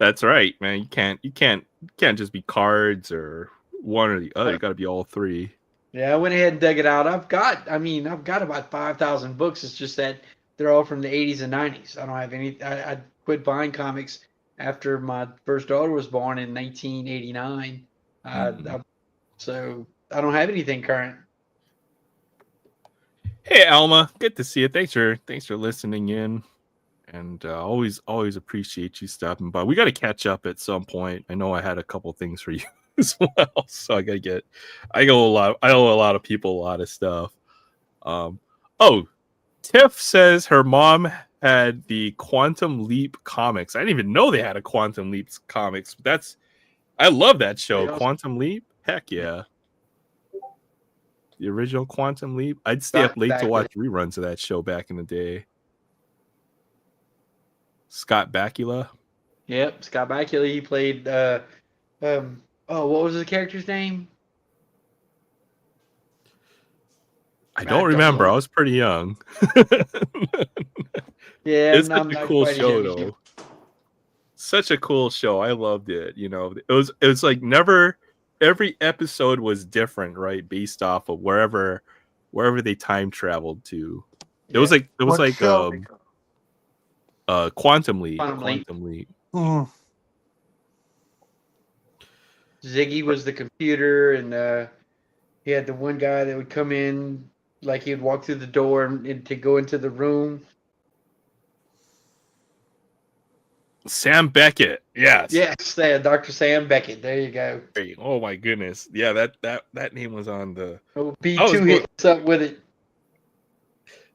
That's right, man. You can't just be cards or one or the other. You got to be all three. Yeah, I went ahead and dug it out. I've got about 5,000 books. It's just that they're all from the 80s and 90s. I don't have any. I quit buying comics after my first daughter was born in 1989. So I don't have anything current. Hey, Alma, good to see you. Thanks for listening in, and always appreciate you stopping by. We got to catch up at some point. I know I had a couple things for you as well, so I owe a lot of people a lot of stuff. Oh, Tiff says her mom had the Quantum Leap comics. I didn't even know they had a Quantum Leap comics. I love that show, Awesome. Quantum Leap. Heck yeah. The original Quantum Leap. I'd stay up late to watch reruns of that show back in the day. Scott Bakula. Yep, Scott Bakula. He played. What was the character's name? I don't remember. I was pretty young. Yeah, It's such a cool show, though. Such a cool show. I loved it. You know, it was like never. Every episode was different, right? Based off of wherever they time traveled to. It was like Quantum Leap. Quantum Leap. Ziggy was the computer, and he had the one guy that would come in, like he would walk through the door and to go into the room. Sam Beckett. Yes. Yes, Dr. Sam Beckett. There you go. Oh my goodness. Yeah, that name was on the B2 hits up with it.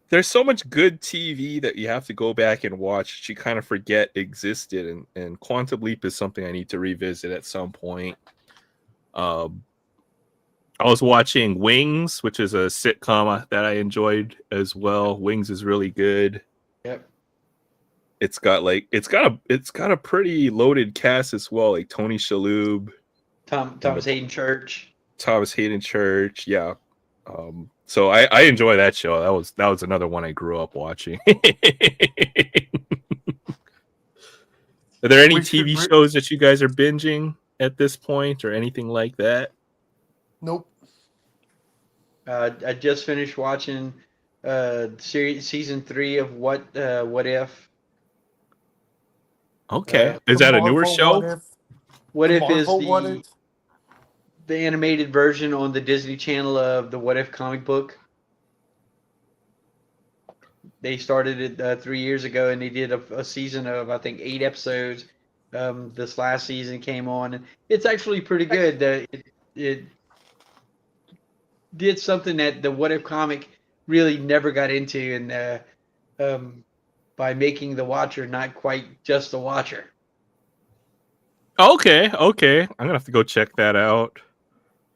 There's so much good TV that you have to go back and watch that you kind of forget existed, and Quantum Leap is something I need to revisit at some point. I was watching Wings, which is a sitcom that I enjoyed as well. Wings is really good. Yep. It's got a pretty loaded cast as well, like Tony Shalhoub, Thomas Hayden Church, yeah. So I enjoy that show. That was another one I grew up watching. Are there any TV shows that you guys are binging at this point, or anything like that? Nope. I just finished watching season 3 of What If. Okay, is that a newer show? What If is the animated version on the Disney Channel of the What If comic book. They started it 3 years ago, and they did a season of, I think, 8 episodes. This last season came on, and it's actually pretty good. It did something that the What If comic really never got into, and by making the watcher not quite just the watcher. Okay. I'm gonna have to go check that out.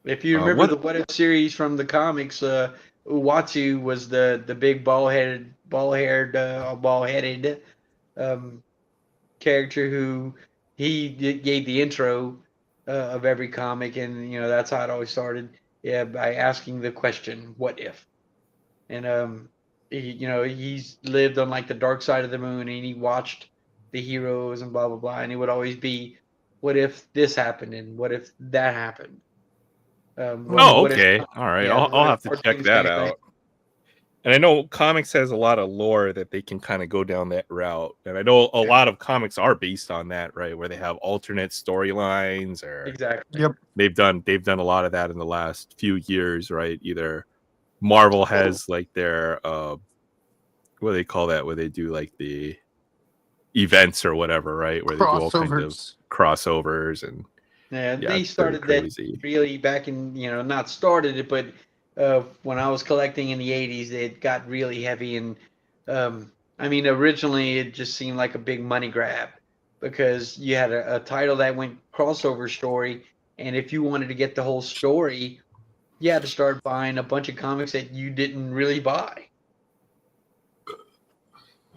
If you remember the What If series from the comics, Uatu was the big bald-headed character who he gave the intro of every comic, and that's how it always started. Yeah, by asking the question, "What if?" And he's lived on like the dark side of the moon, and he watched the heroes and blah blah blah, and it would always be, "What if this happened?" and "What if that happened?" Okay. All right. Yeah, I'll have to check that out. And I know comics has a lot of lore that they can kind of go down that route. And I know a lot of comics are based on that, right? Where they have alternate storylines, or exactly. Yep. They've done a lot of that in the last few years, right? Either Marvel has like their what do they call that? Where they do like the events or whatever, right? Where they do all kinds of crossovers and they started that really back in, not started it, but when I was collecting in the 80s, it got really heavy. And originally it just seemed like a big money grab, because you had a title that went crossover story. And if you wanted to get the whole story, you had to start buying a bunch of comics that you didn't really buy.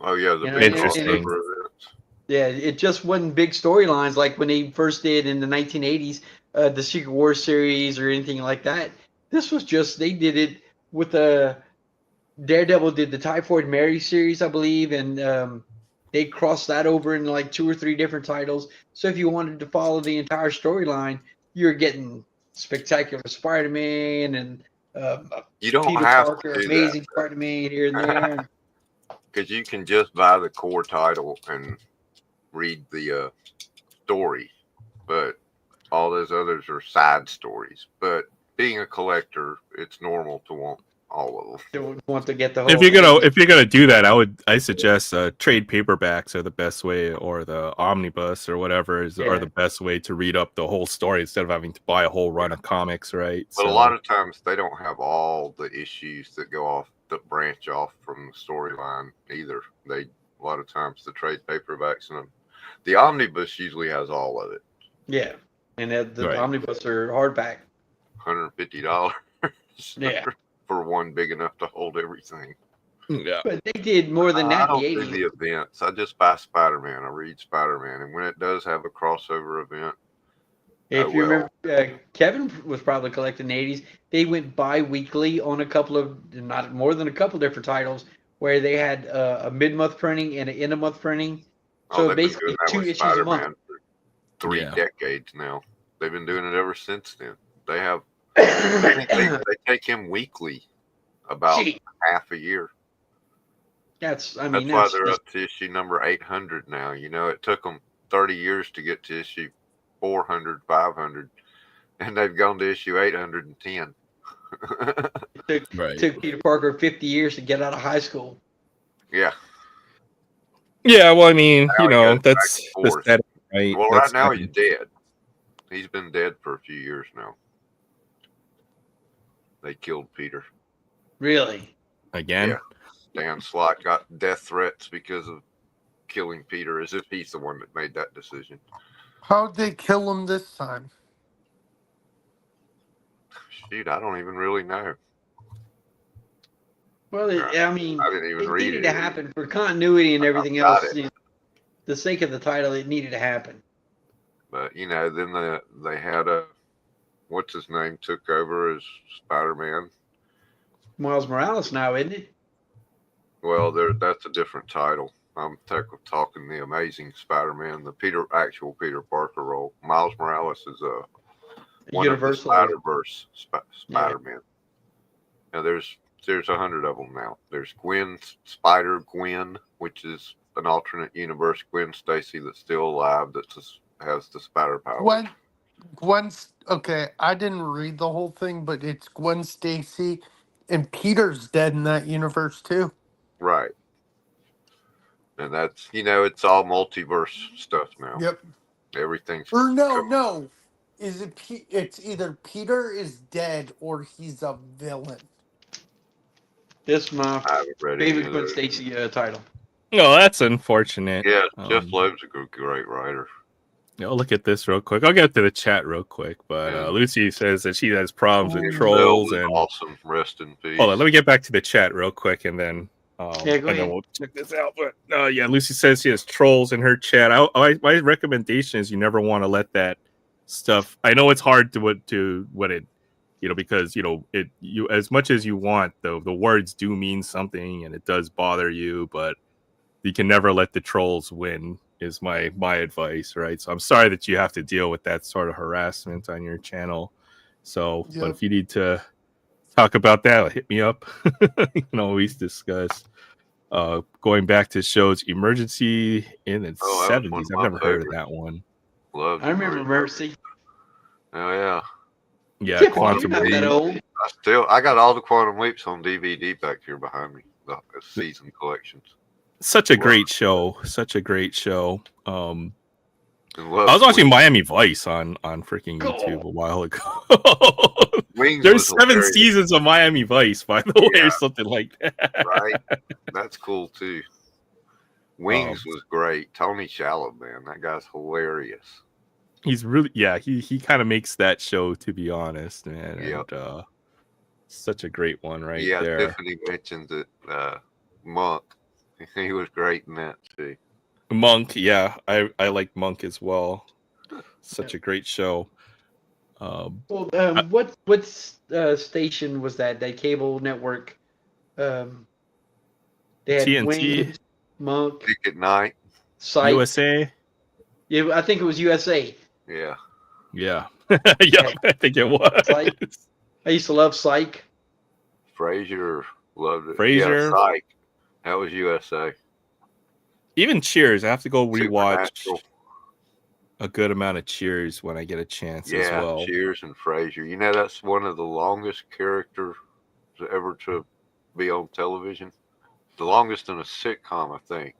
Oh, yeah. Interesting. Yeah, it just wasn't big storylines like when they first did in the 1980s, the Secret Wars series or anything like that. This was just, they did it with Daredevil did the Typhoid Mary series, I believe, and they crossed that over in like 2 or 3 different titles. So if you wanted to follow the entire storyline, you're getting Spectacular Spider-Man and You don't Peter have Parker, to do Amazing Spider-Man here and there. that because you can just buy the core title and read the story, but all those others are side stories. But being a collector, it's normal to want all of them. Don't want to get the whole If you're gonna do that, I suggest trade paperbacks are the best way, or the omnibus or whatever are the best way to read up the whole story instead of having to buy a whole run of comics, right? But a lot of times they don't have all the issues that go off that branch off from the storyline either. A lot of times the trade paperbacks and the omnibus usually has all of it. Yeah, and the Right. omnibus are hardback. $150 Yeah, for one big enough to hold everything. Yeah. but they did more than that I in don't the do 80s. the events. I just buy Spider-Man. I read Spider-Man, and when it does have a crossover event, If you remember, Kevin was probably collecting the 80s. They went bi-weekly on a couple of, not more than a couple different titles, where they had a mid-month printing and an end-of-month printing. So they've been basically doing that 2 with issues a month. Spider-Man for 3 Yeah. decades now. They've been doing it ever since then. They have. I think they take him weekly, about Gee. half a year. That's why they're up to issue number 800 now. You know, it took them 30 years to get to issue 400, 500, and they've gone to issue 810. It took Peter Parker 50 years to get out of high school. Yeah. Yeah, well, I mean, Now that's the setting, right? Well, That's right now he's dead. He's been dead for a few years now. They killed Peter. Really? Again? Yeah. Dan Slott got death threats because of killing Peter, as if he's the one that made that decision. How'd they kill him this time? Shoot, I don't even really know. Well, I mean, I didn't even it read needed it. to happen for continuity and everything else. The sake of the title, it needed to happen. But then they had what's his name took over as Spider-Man. Miles Morales now, isn't it? Well, that's a different title. I'm talking the Amazing Spider-Man, the actual Peter Parker role. Miles Morales is one Universal. of the Spider-Verse Spider-Man. Now there's 100 of them now. There's Spider-Gwen, which is an alternate universe Gwen Stacy that's still alive that has the spider power. Gwen's okay. I didn't read the whole thing, but it's Gwen Stacy, and Peter's dead in that universe too. Right. And that's it's all multiverse stuff now. Yep. Everything's no. Is it? It's either Peter is dead or he's a villain. This is my favorite Gwen Stacy title. No, that's unfortunate. Yeah, Jeff Loeb's a great writer. I'll look at this real quick. I'll get to the chat real quick, but Lucy says that she has problems with trolls and awesome. Rest in peace. Hold on, let me get back to the chat real quick, and then then we'll check this out. But Lucy says she has trolls in her chat. My recommendation is you never want to let that stuff. I know it's hard to what it, because you as much as you want, the words do mean something, and it does bother you, but you can never let the trolls win. Is my advice, right? So I'm sorry that you have to deal with that sort of harassment on your channel. So, but if you need to talk about that, hit me up. You can always discuss. Going back to shows Emergency in the 70s. I've never heard of that one. I remember Mercy. Oh yeah. Yeah, Quantum Leap. That old. I got all the Quantum Leaps on DVD back here behind me. The season collections. Such a great show. Such a great show. I was watching Miami Vice on freaking YouTube a while ago. There's 7 seasons of Miami Vice, by the way, or something like that. Right. That's cool too. Wings was great. Tony Shalhoub, man, that guy's hilarious. He's really, he kind of makes that show, to be honest, man. Yep. And, such a great one there. Yeah, Tiffany mentioned that Monk. He was great in that too. Monk, yeah, I like Monk as well. Such a great show. What station was that? That cable network? They had TNT. Wings, Monk. Nick at Night. Psych. USA. Yeah, I think it was USA. Yeah. Yeah. Yeah, I think it was. Psych. I used to love Psych. Frasier loved it. Frasier. Yeah, Psych. That was USA. Even Cheers. I have to go rewatch Supernatural. a good amount of Cheers when I get a chance as Yeah, well. Cheers and Frasier. You know, that's one of the longest characters ever to be on television. The longest in a sitcom, I think.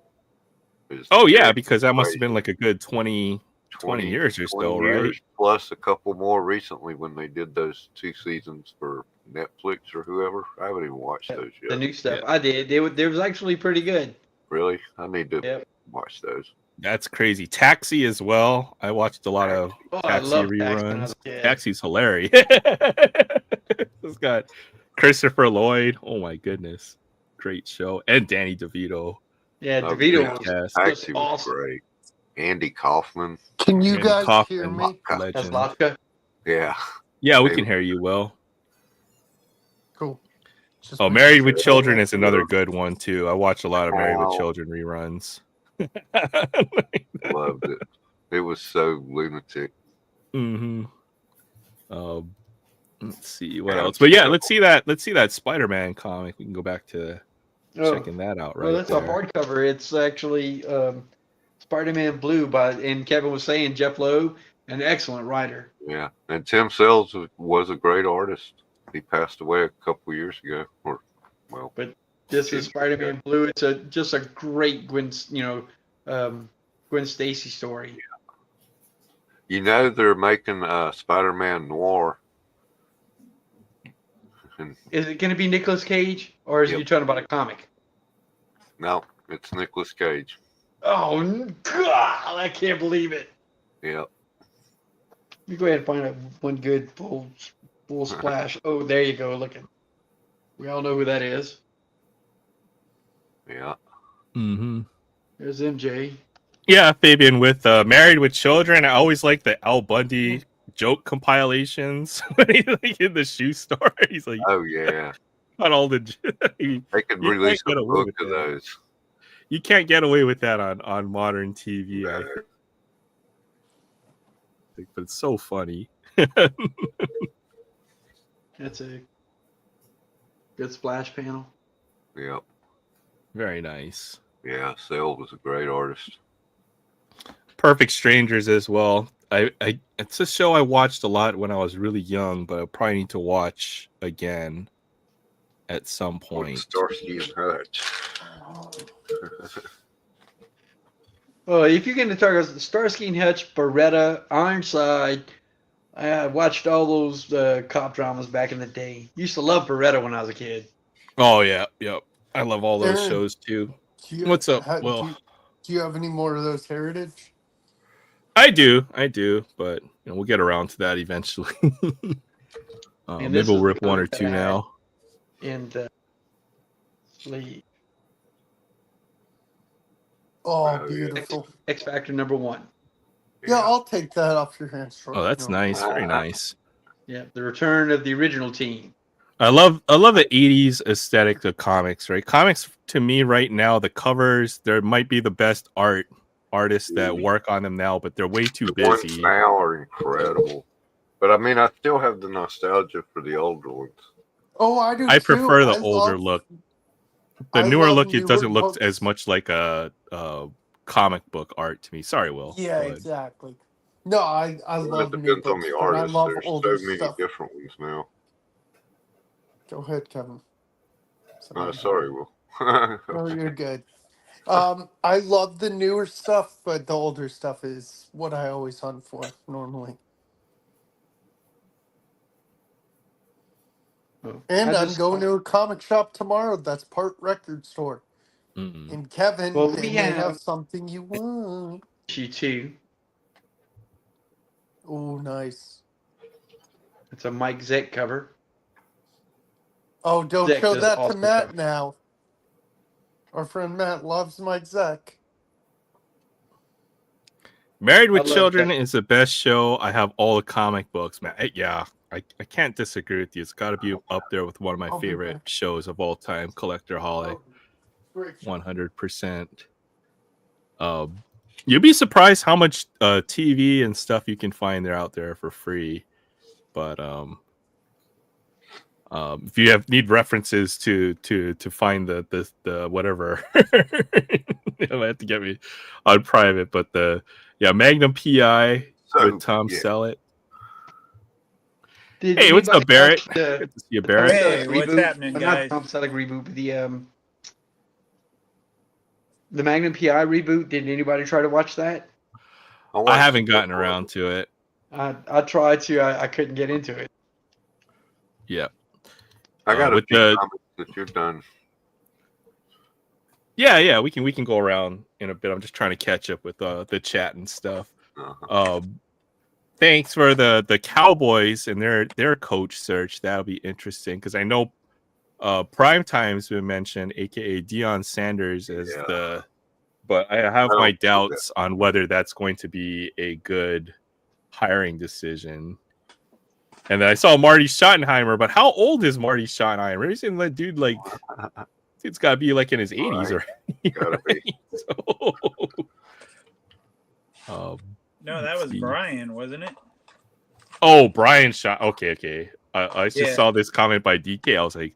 Oh, yeah, because that must have been like a good 20 years or so, right? Years, plus a couple more recently when they did those 2 seasons for Netflix or whoever. I haven't even watched those yet. The new stuff. Yeah. I did. They was actually pretty good. Really? I need to watch those. That's crazy. Taxi as well. I watched a lot of Taxi reruns. Taxi's hilarious. It's got Christopher Lloyd. Oh my goodness. Great show. And Danny DeVito. Yeah, DeVito was Taxi was awesome. Great. Andy Kaufman. Can you guys hear me? That's Latka. Yeah. Yeah, we can hear you well. Cool. Just Married with Children is another good one too. I watch a lot of Married with Children reruns. Loved it. It was so lunatic. Mm-hmm. Let's see what else. But yeah, let's see that Spider-Man comic. We can go back to checking that out. Right. Well, that's a hardcover. It's actually Spider-Man Blue and Kevin was saying Jeff Lowe, an excellent writer. Yeah, and Tim Sells was a great artist. He passed away a couple years ago, But this is Spider-Man Blue. It's just a great Gwen Stacy story. Yeah. You know they're making Spider-Man Noir. Is it going to be Nicolas Cage, or is you talking about a comic? No, it's Nicolas Cage. Oh God! I can't believe it. Yeah. Let me go ahead and find one good full splash. Oh, there you go. Look at. We all know who that is. Yeah. Mm-hmm. There's MJ. Yeah, Fabian with Married with Children. I always like the Al Bundy joke compilations when he's like in the shoe store. He's like, oh yeah, on all the. They could release a book of those. You can't get away with that on modern TV. No. I think, but it's so funny. That's a good splash panel. Yep. Very nice. Yeah, Sale was a great artist. Perfect Strangers as well. It's a show I watched a lot when I was really young, but I probably need to watch again at some point. Starsky and Hutch. Well, if you're going to talk about Starsky and Hutch, Beretta, Ironside, I watched all those cop dramas back in the day. Used to love Beretta when I was a kid. Oh yeah, yep. I love all those shows too. What's up? Do you have any more of those Heritage? I do, but we'll get around to that eventually. Maybe we'll rip one or two now. And sleeve. Oh, beautiful. X Factor #1. Yeah, I'll take that off your hands. Oh, that's nice. Very nice. Yeah, the return of the original team. I love the 80s aesthetic of comics, right? Comics to me right now, the covers, there might be the best artists that work on them now, but they're way too busy. The ones now are incredible. But I mean, I still have the nostalgia for the older ones. Oh, I do. I prefer the older look. The newer look, it doesn't look as much like a comic book art to me. Sorry, Will. Yeah, exactly. No, I love new books. On the artist. I love There's older so many stuff. different ones now. Go ahead, Kevin. Sorry, Will. Oh, you're good. I love the newer stuff, but the older stuff is what I always hunt for normally. And I'm going to a comic shop tomorrow. That's part record store. Mm-hmm. And Kevin, they may have something you want. Issue 2. Oh, nice. It's a Mike Zeck cover. Oh, don't show that to Matt now. Our friend Matt loves Mike Zeck. Married with Children is the best show. I have all the comic books, man. Yeah, I can't disagree with you. It's got to be up there with one of my favorite shows of all time, Collectorholic. 100%. You'd be surprised how much TV and stuff you can find out there for free. But if you need references to find the whatever, you'll have to get me on private. But Magnum PI with Tom Selleck. Hey, what's up, Barrett? Good to see you, Barrett. Hey, what's happening, guys? Not Tom Selleck reboot, but the Magnum PI reboot. Did anybody try to watch that? I haven't gotten around to it. I tried to. I couldn't get into it. Yeah. I got a few comments that you're done. Yeah, we can go around in a bit. I'm just trying to catch up with the chat and stuff. Thanks for the Cowboys and their coach search. That'll be interesting because I know Primetime's been mentioned, aka Deion Sanders, as but I have my doubts on whether that's going to be a good hiring decision. And then I saw Marty Schottenheimer, but how old is Marty Schottenheimer? Isn't that dude like it's got to be like in his 80s or gotta be. No, that was Brian, wasn't it? Oh, Brian Schott. Okay. I just saw this comment by DK. I was like,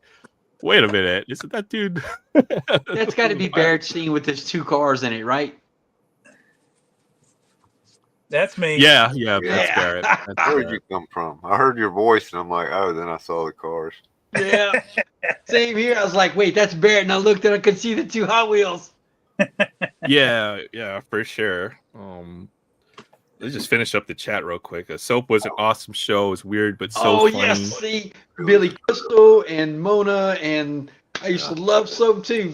wait a minute, isn't that dude? That's got to be Barrett's scene with his 2 cars in it, right? That's me. Yeah, that's Barrett. Where did you come from? I heard your voice, and I'm like, oh. Then I saw the cars. Yeah, same here. I was like, wait, that's Barrett, and I looked and I could see the 2 Hot Wheels. Yeah, for sure. Let's just finish up the chat real quick. Soap was an awesome show. It was weird, but so funny. Yes, see, Billy Crystal and Mona, and I used to love Soap too.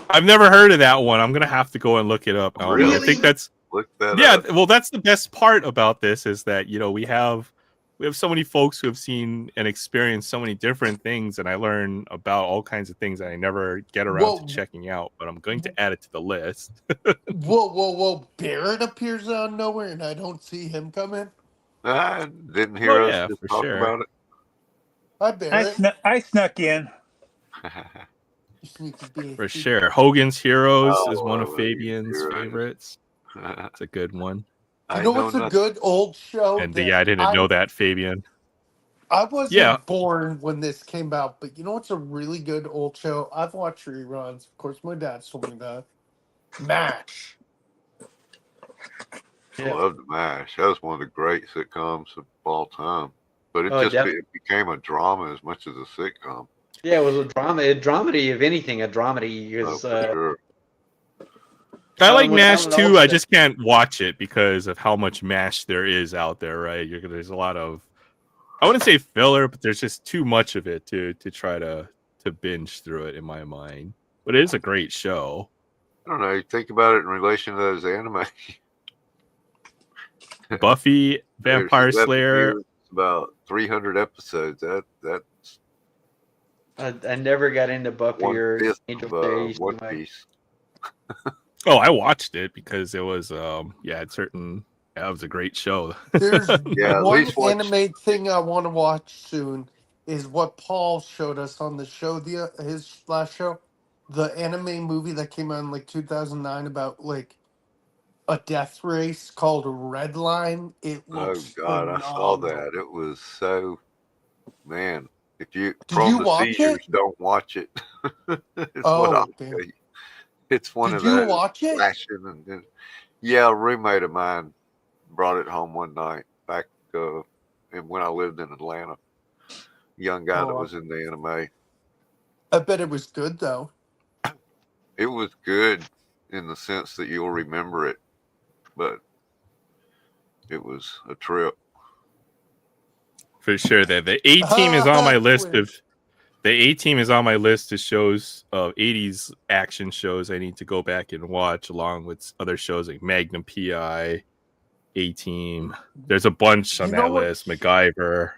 I've never heard of that one. I'm gonna have to go and look it up. Really? I think that's well, that's the best part about this is that we have so many folks who have seen and experienced so many different things, and I learn about all kinds of things that I never get around to checking out. But I'm going to add it to the list. Whoa! Barrett appears out of nowhere, and I don't see him come in. I didn't hear us just talk about it. Hi, Barrett. I snuck in. For sure. Hogan's Heroes is one of Fabian's favorites. It's a good one. You know what's a good old show? And I didn't know that, Fabian. I wasn't born when this came out, but you know what's a really good old show? I've watched reruns. Of course, my dad told me that. MASH. I loved MASH. That was one of the great sitcoms of all time. But it became a drama as much as a sitcom. Yeah, it was a drama. A dramedy, if anything, a dramedy is. Sure. I like MASH too. I just can't watch it because of how much MASH there is out there, right? There's a lot of, I wouldn't say filler, but there's just too much of it to try to binge through it in my mind. But it is a great show. I don't know. You think about it in relation to those anime. Buffy, Vampire Slayer. About 300 episodes. That's. I never got into Buffy or Angel Face. One Piece. Oh, I watched it because it was it was a great show. There's one anime thing I want to watch soon is what Paul showed us on the show, his last show, the anime movie that came out in like 2009 about like a death race called Red Line. It looks phenomenal. I saw that. It was so, man. If you don't watch it. It's what I'll tell you. It's one of those. Did you watch it? A roommate of mine brought it home one night back and when I lived in Atlanta. Young guy that was in the anime. I bet it was good though. It was good in the sense that you'll remember it, but it was a trip. For sure, that the A-Team is on my list of. The A-Team is on my list of shows of 80s action shows I need to go back and watch, along with other shows like Magnum PI, A-Team. There's a bunch on that list. MacGyver.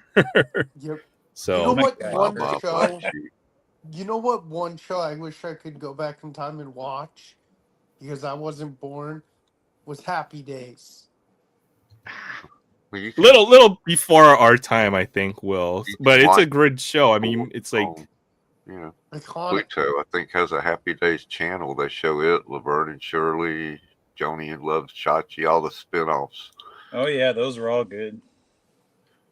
Yep. So you know what one show I wish I could go back in time and watch because I wasn't born was Happy Days. Little before our time, I think, Will. But it's a good show. I mean, it's like Iconic. Pluto, I think, has a Happy Days channel. They show it, Laverne and Shirley, Joni and Love Chachi, all the spinoffs. Oh yeah, those are all good.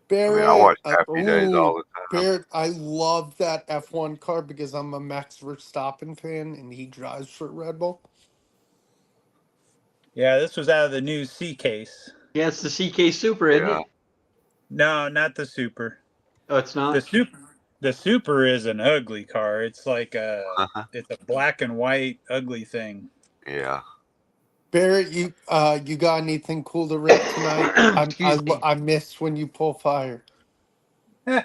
Barrett, I watch Happy Days all the time. Barrett, I love that F1 car because I'm a Max Verstappen fan and he drives for Red Bull. Yeah, this was out of the new C case. Yeah, it's the CK Super, isn't Yeah. it? No, not the Super. Oh, it's not. The Super is an ugly car. It's like it's a black and white ugly thing. Yeah. Barrett, you got anything cool to rip tonight? Excuse me. I miss when you pull fire. I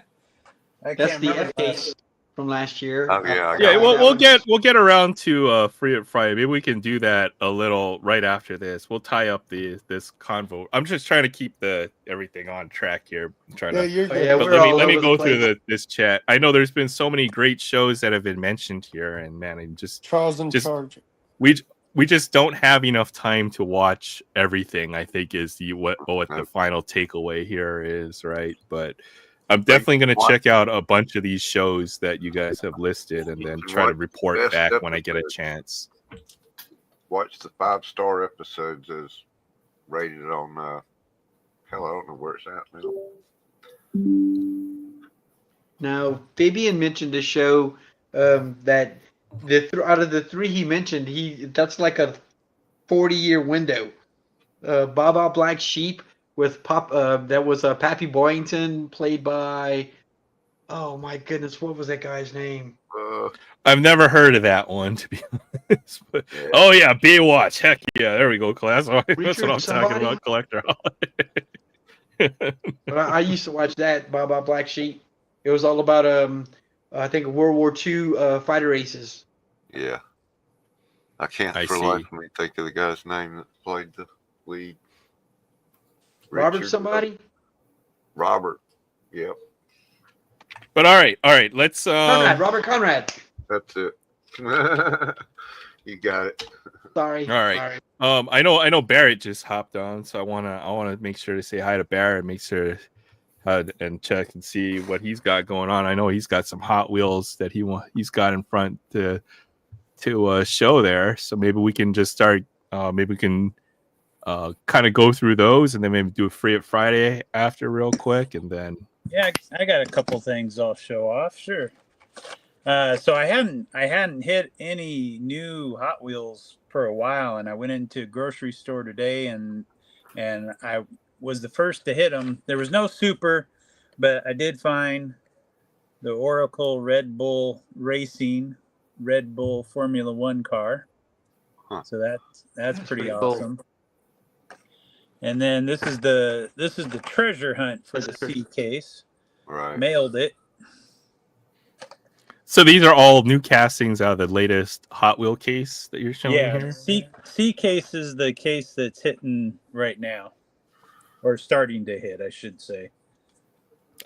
That's can't the remember F case from last year. Oh, yeah, I Yeah, got well, that. we'll get around to Free It Friday. Maybe we can do that a little right after this. We'll tie up this convo. I'm just trying to keep everything on track here. I'm trying Yeah, to. you're good. Yeah, But we're all let me over the go place. through this chat. I know there's been so many great shows that have been mentioned here, and man, I'm Charles in charge. we just don't have enough time to watch everything. I think is what the final takeaway here is, right? But I'm definitely going to check out a bunch of these shows that you guys have listed, and then try to report back when I get a chance. Watch the 5-star episodes as rated on. Hell, I don't know where it's at now. Now, Fabian mentioned a show that out of the three he mentioned, that's like a 40-year window. Baba Black Sheep with that was Pappy Boyington, played by, oh my goodness, what was that guy's name? I've never heard of that one, to be honest. But, oh yeah, Baywatch. Heck yeah, there we go, class. That's what I'm talking about, Collector. I used to watch that, Baba Black Sheep. It was all about I think World War II fighter races. Yeah. I can't for the life of me think of the guy's name that played the lead. Robert somebody? Robert. Yep. But all right. Let's Robert Conrad. That's it. You got it. Sorry. All right. Sorry. I know Barrett just hopped on, so I wanna make sure to say hi to Barrett, make sure and check and see what he's got going on. I know he's got some Hot Wheels that he's got in front to show there. So maybe we can just start. Maybe we can kind of go through those, and then maybe do a Free It Friday after real quick, and then. Yeah, I got a couple things I'll show off. Sure. So I hadn't hit any new Hot Wheels for a while, and I went into a grocery store today, and I was the first to hit them. There was no Super, but I did find the Oracle Red Bull Racing Red Bull Formula One car. Huh. So that's pretty awesome. Cool. And then this is the treasure hunt for the C case. Right. Mailed it. So these are all new castings out of the latest Hot Wheel case that you're showing here? C case is the case that's hitting right now. Or starting to hit, I should say.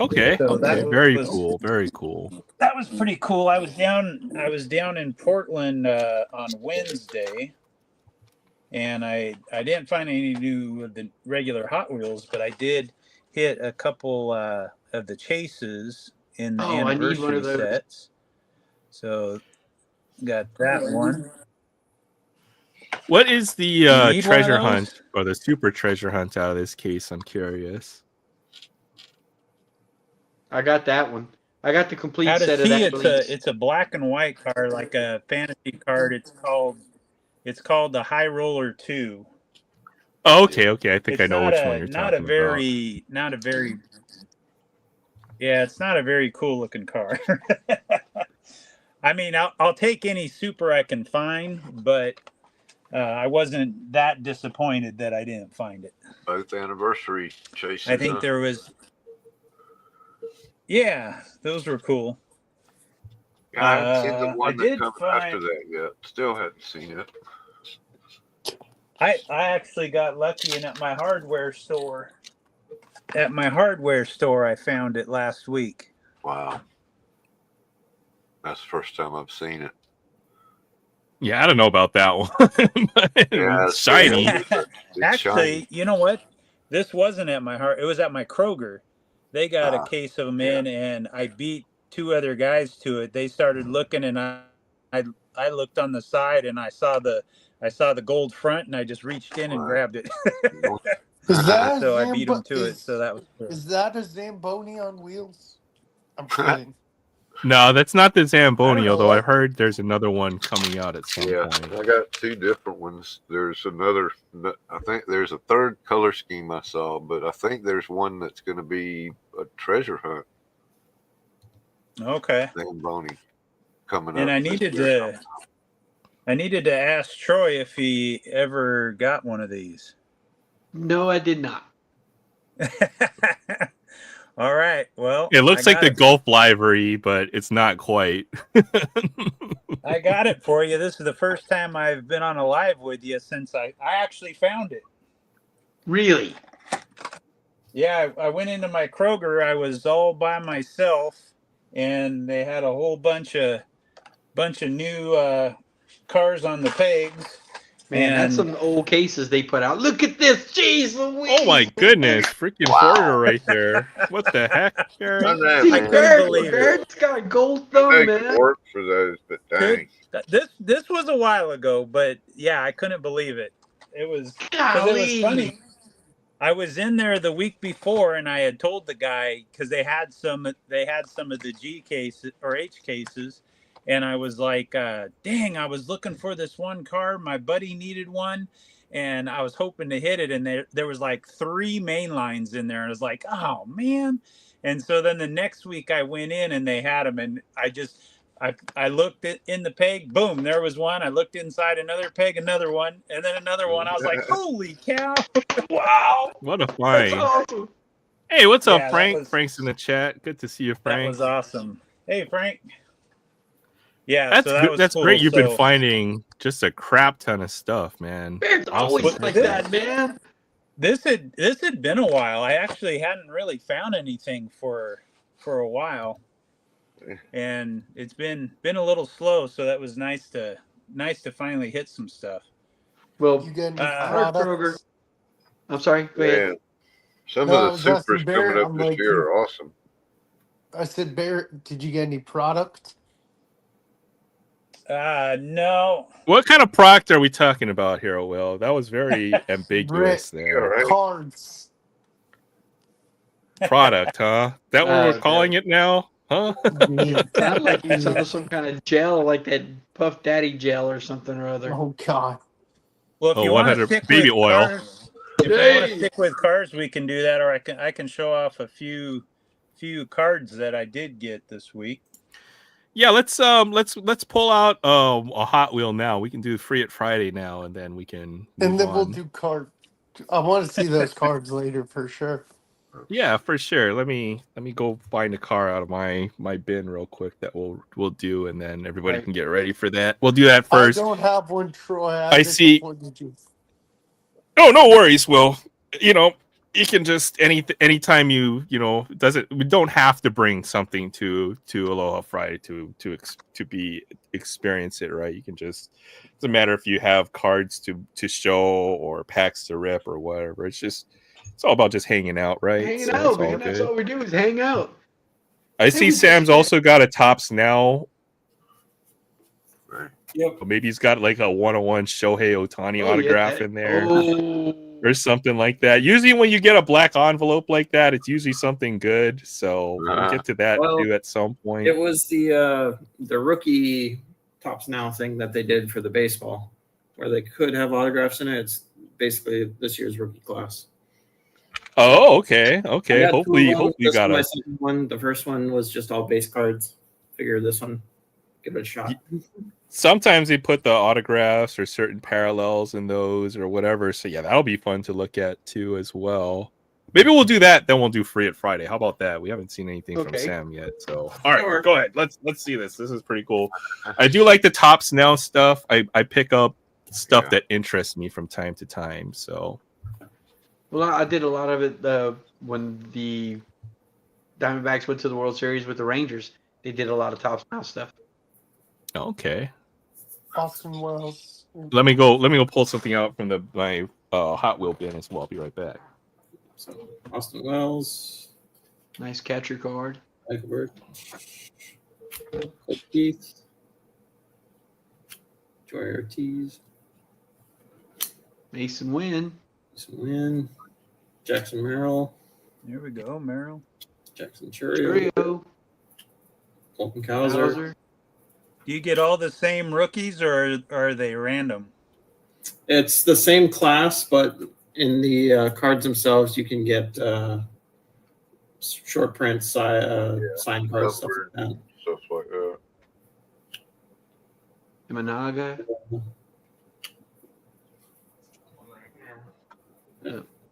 Okay. So okay. Very cool. Very cool. That was pretty cool. I was down in Portland on Wednesday, and I didn't find any new of the regular Hot Wheels, but I did hit a couple of the chases in the anniversary sets. So got that one. What is the treasure hunt or the super treasure hunt out of this case? I'm curious. I got that one. I got the complete set of that. It's a black and white card, like a fantasy card. It's called the High Roller 2. Oh, okay. I think I know which one you're talking about. It's not a very cool looking car. I mean, I'll take any super I can find, but I wasn't that disappointed that I didn't find it. Both anniversary chases. I think there was. Yeah, those were cool. Yeah, I haven't seen the one that comes after that yet. Still haven't seen it. I actually got lucky, and at my hardware store, I found it last week. Wow. That's the first time I've seen it. Yeah, I don't know about that one. Yeah, it's shiny. Actually, shiny. You know what? This wasn't at my it was at my Kroger. They got a case of them in, and I beat two other guys to it. They started looking, and I looked on the side, and I saw the gold front, and I just reached in and grabbed it. Is that a So I beat them to it. So that was cool. Is that a Zamboni on wheels? I'm kidding. No, that's not the I don't Zamboni, know, although like- I've heard there's another one coming out at some Yeah, point. I got two different ones. There's another. I think there's a third color scheme I saw, but I think there's one that's going to be a treasure hunt Okay. Zamboni coming And up. I this needed year. to ask Troy if he ever got one of these. No, I did not. All right. Well, It looks I like got the Gulf livery, but it's not quite. I got it for you. This is the first time I've been on a live with you since I actually found it. Really? Yeah, I went into my Kroger. I was all by myself, and they had a whole bunch of new cars on the pegs. Man, that's And- some old cases they put out. Look at this. Jeez Louise. Oh my goodness, freaking Porter right there. What the heck, Gary? I know, See, man. Barrett, believe it. Barrett's got a gold I thumb, make man. it work for those, but dang. This was a while ago, but yeah, I couldn't believe it. It was because it was Golly. funny. I was in there the week before, and I had told the guy because they had some of the G cases or H cases, and I was like, "Dang, I was looking for this one car. My buddy needed one, and I was hoping to hit it, and there was like 3 main lines in there, and I was like, oh man." And so then the next week I went in and they had them, and I looked in the peg, boom, there was one. I looked inside another peg, another one, and then another one. I was like, holy cow. Wow. What a That's find. awesome. Hey, what's Yeah, up, that Frank? was- Frank's in the chat. Good to see you, That Frank. was awesome. Hey, Frank. Yeah, That's so that good. was That's cool. great. You've So- been finding just a crap ton of stuff, man. Barrett's Awesome. always like that, man. This had been a while. I actually hadn't really found anything for a while, and it's been a little slow. So that was nice to finally hit some stuff. Well, You get any Howard products? Kroger. I'm sorry. Go ahead. Yeah. Some No, I of the was asking supers Barrett, coming up I'm this like, year are awesome. I said, Barrett, did you get any product? No. What kind of product are we talking about here, Will? That was very ambiguous there. Right. Cards. Product, huh? That what we're calling it now? Huh? Sounded like you saw some kind of gel, like that Puff Daddy gel or something or other. Oh God. Well, if Oh, you want to 100 stick baby with oil. cars, if you want Hey! to stick with cars, we can do that, or I can show off a few cards that I did get this week. Yeah, let's pull out a Hot Wheel now. We can do Free It Friday now, and then we can And move then we'll on. do card. I want to see those cards later for sure. Yeah, for sure. Let me go find a car out of my bin real quick that we'll do, and then everybody Right. can get ready for that. We'll do that first. I don't have one, Troy. I see. Did you? Oh, no worries, Will. You know, you can just anytime we don't have to bring something to Aloha Friday to experience it, right? You can just, it doesn't matter if you have cards to show or packs to rip or whatever. It's all about just hanging out, right? Hanging So out, it's all man. That's good. all we do is hang out. I see we Sam's just- also got a Tops Now. Right. Yep. Or maybe he's got like a 101 Shohei Ohtani autograph in there. Oh. Or something like that. Usually when you get a black envelope like that, it's usually something good. So we'll get to that Well, too at some point. It was the rookie Tops Now thing that they did for the baseball, where they could have autographs in it. It's basically this year's rookie class. Oh, okay. I Okay. got two Hopefully of them. you This got was my a second one. The first one was just all base cards. Figure this one, give it a shot. sometimes they put the autographs or certain parallels in those or whatever. So yeah, that'll be fun to look at too as well. Maybe we'll do that, then we'll do Free It Friday. How about that? We haven't seen anything from Okay. Sam yet. So all right, Sure. go ahead. Let's see this. This is pretty cool. I do like the Tops Now stuff. I pick up stuff Yeah. that interests me from time to time. So Well, I did a lot of it when the Diamondbacks went to the World Series with the Rangers. They did a lot of Tops Now stuff. okay. Austin Wells. Let me go pull something out from my Hot Wheel bin as well. I'll be right back. So Austin Wells. Nice catcher card. Michael Bird. Colt Keith. Joy Ortiz. Mason Wynn. Win. Jackson Merrill. There we go, Merrill. Jackson Churio. Churio. Colton Cowser. Hauser. Do you get all the same rookies, or are they random? It's the same class, but in the cards themselves, you can get short print, sign cards, stuff like that. Stuff like that. Imanaga.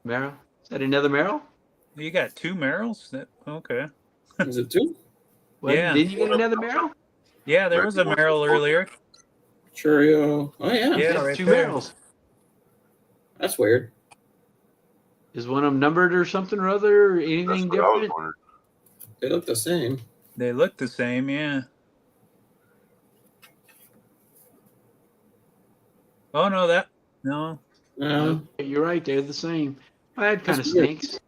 Merrill. Is that another Merrill? You got 2 Merrills? Okay. Is it 2? What, Yeah. Didn't you get another Merrill? Yeah, there was a Merrill earlier. Churio. Oh, yeah. Yeah, That's right 2 there. Merrills. That's weird. Is one of them numbered or something or other? Or anything That's what I was different? wondering. They look the same. They look the same, yeah. Oh, no. No. You're right. They're the same. Well, that kind of That's weird. stinks.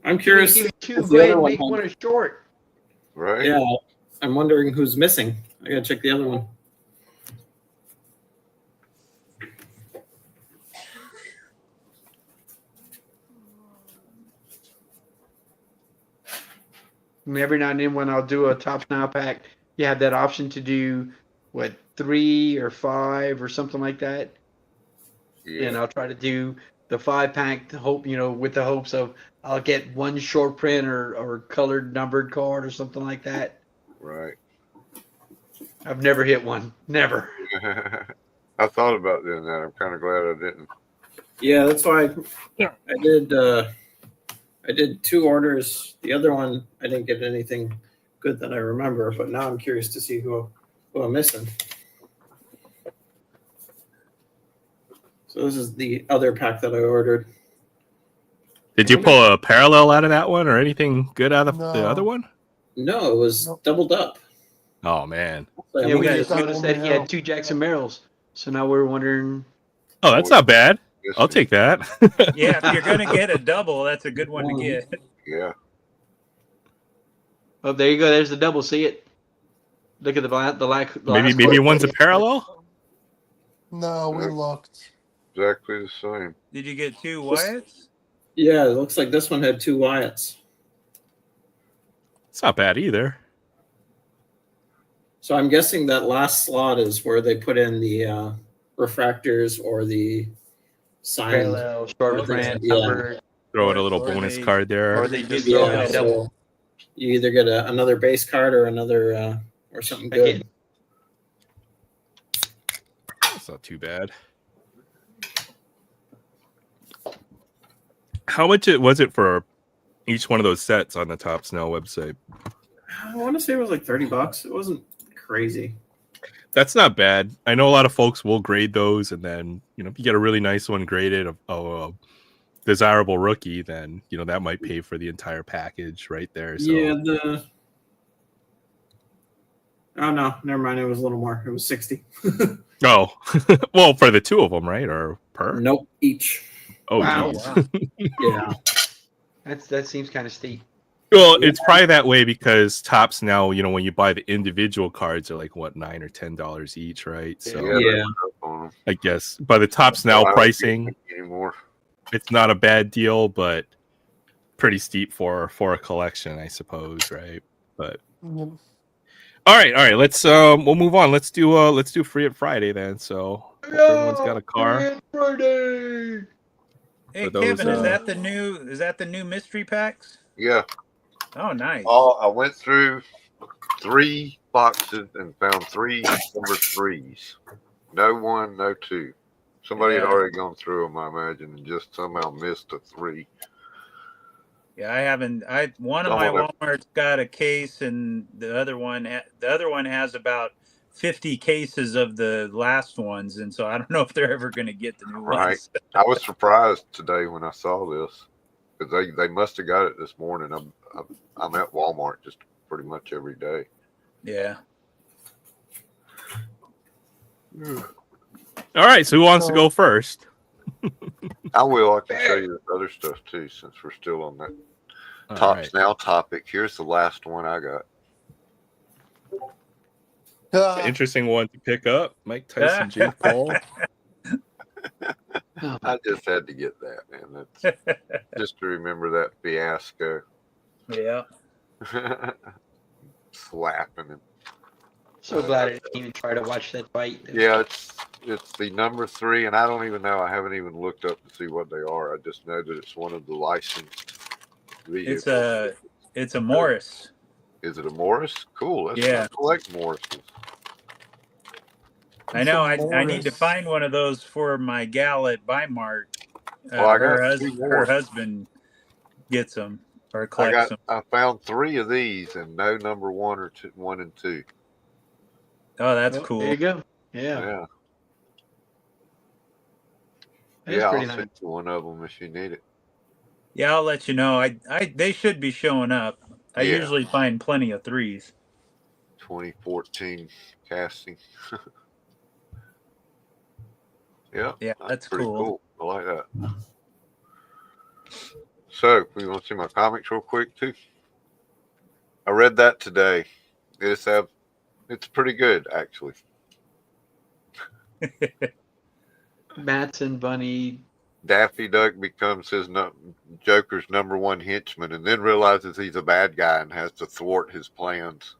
I'm curious. Give me two. if Go the ahead other and one make had- one a short. Right? Yeah. I'm wondering who's missing. I gotta check the other one. I mean, every now and then when I'll do a Topps Now pack, you have that option to do, 3 or 5 or something like that. Yeah. And I'll try to do the 5-pack to hope, with the hopes of I'll get one short print or colored numbered card or something like that. Right. I've never hit one. Never. I thought about doing that. I'm kind of glad I didn't. Yeah, that's why I did 2 orders. The other one I didn't get anything good that I remember, but now I'm curious to see who I'm missing. So this is the other pack that I ordered. Did you pull a parallel out of that one or anything good out of the No. other one? No, it was Nope. doubled up. Oh man. Like, Yeah, we we got just got noticed one that he now. had 2 Jackson Merrills. So now we're wondering. Oh, that's not bad. Yes, I'll take that. Yeah, if you're going to get a double, that's a good one to get. Yeah. Oh, there you go. There's the double. See it? Look at the last maybe card. one's a parallel. No, we looked. Exactly the same. Did you get 2 Wyatts? Yeah, it looks like this one had 2 Wyatts. It's not bad either. So I'm guessing that last slot is where they put in the refractors or the signed. Parallel, short print, Yeah. numbered. Throw in a little Or bonus they- card there. Or they just throw in Yeah, a double. so you either get another base card or another or something good. Again. That's not too bad. How much was it for each one of those sets on the Topps Now website? I want to say it was like $30. It wasn't crazy. That's not bad. I know a lot of folks will grade those, and then if you get a really nice one graded, a desirable rookie, then that might pay for the entire package right there. So. Yeah, oh no, never mind. It was a little more. It was 60. Oh, well, for the 2 of them, right? Or per? Nope, each. Oh, Wow. geez. Yeah. That seems kind of steep. Well, it's probably that way because Topps Now, when you buy the individual cards, are like what, $9 or $10 each, right? So Yeah. Yeah. They went up on 'em. I guess by the Topps Now I don't pricing, get anymore. it's not a bad deal, but pretty steep for a collection, I suppose, right? But Yep. all right, let's we'll move on. Let's do Free It Friday then. So hope everyone's got a car. Friday. Hey, For those, Kevin, is that the new mystery packs? Yeah. Oh, nice. I went through 3 boxes and found 3 number 3s. No 1, no 2. Somebody had Yeah. already gone through them, I imagine, and just somehow missed a 3. Yeah, I haven't. One of Some my of it. Walmart's got a case, and the other one has about 50 cases of the last ones, and so I don't know if they're ever going to get the new Right. ones. I was surprised today when I saw this because they must have got it this morning. I'm at Walmart just pretty much every day. Yeah. All right, so who wants to go first? I will. I can show you this other stuff too, since we're still on that All Topps right. Now topic. Here's the last one I got. Interesting one to pick up. Mike Tyson, Jake Paul. I just had to get that, man. That's just to remember that fiasco. Yeah. Slapping him. So glad I didn't even try to watch that fight. Yeah, it's the number 3, and I don't even know. I haven't even looked up to see what they are. I just know that it's one of the licensed vehicles. It's a Morris. Is it a Morris? Cool. Let's Yeah. collect Morrises. I know. I need to find one of those for my gal at Weimar. Well, I got 2 more. Her husband gets them or collects them. I found 3 of these and no number 1 or 2, 1 and 2. Oh, that's cool. There you go. Yeah. Yeah. That's Yeah, I'll pretty nice. send you one of them if you need it. Yeah, I'll let you know. They should be showing up. I Yeah. usually find plenty of 3s. 2014 casting. Yeah. Yeah, that's pretty cool. I like that. So, we want to see my comics real quick too. I read that today. It's pretty good actually. Matson Bunny. Daffy Duck becomes Joker's number 1 henchman, and then realizes he's a bad guy and has to thwart his plans.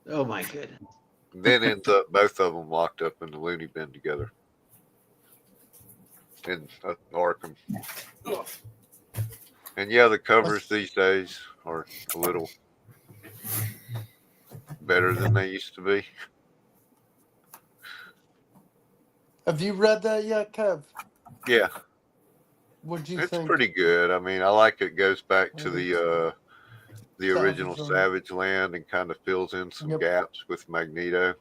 Oh my goodness. And then ends up both of them locked up in the loony bin together in Arkham. And yeah, the covers these days are a little better than they used to be. Have you read that yet, Kev? Yeah, What'd you it's think? pretty good. I mean, I like it goes back to the original Savage Savage Land and kind of fills in some gaps with Magneto.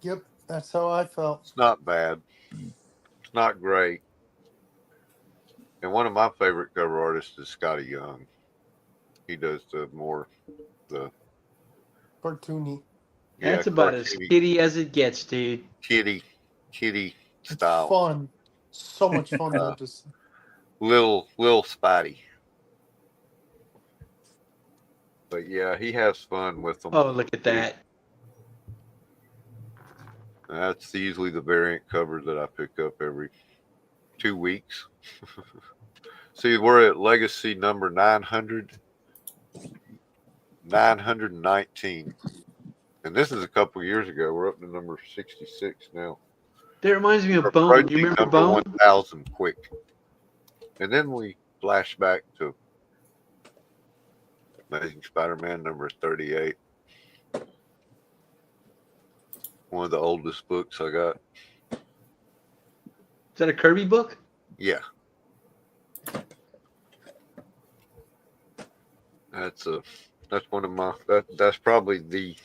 Yep, that's how I felt. It's not bad. It's not great. And one of my favorite cover artists is Scotty Young. He does the Cartoony. That's about as kitty as it gets, dude. Kitty It's style. fun. So much fun to just Lil Spidey. But yeah, he has fun with them. Oh, look at that. That's usually the variant cover that I pick up every 2 weeks. See, we're at Legacy number 919. And this is a couple years ago. We're up to number 66 now. That reminds me of Bone. Do you remember number Bone? 1000 quick. And then we flash back to Amazing Spider-Man number 38. One of the oldest books I got. Is that a Kirby book? Yeah. That's one of my that's probably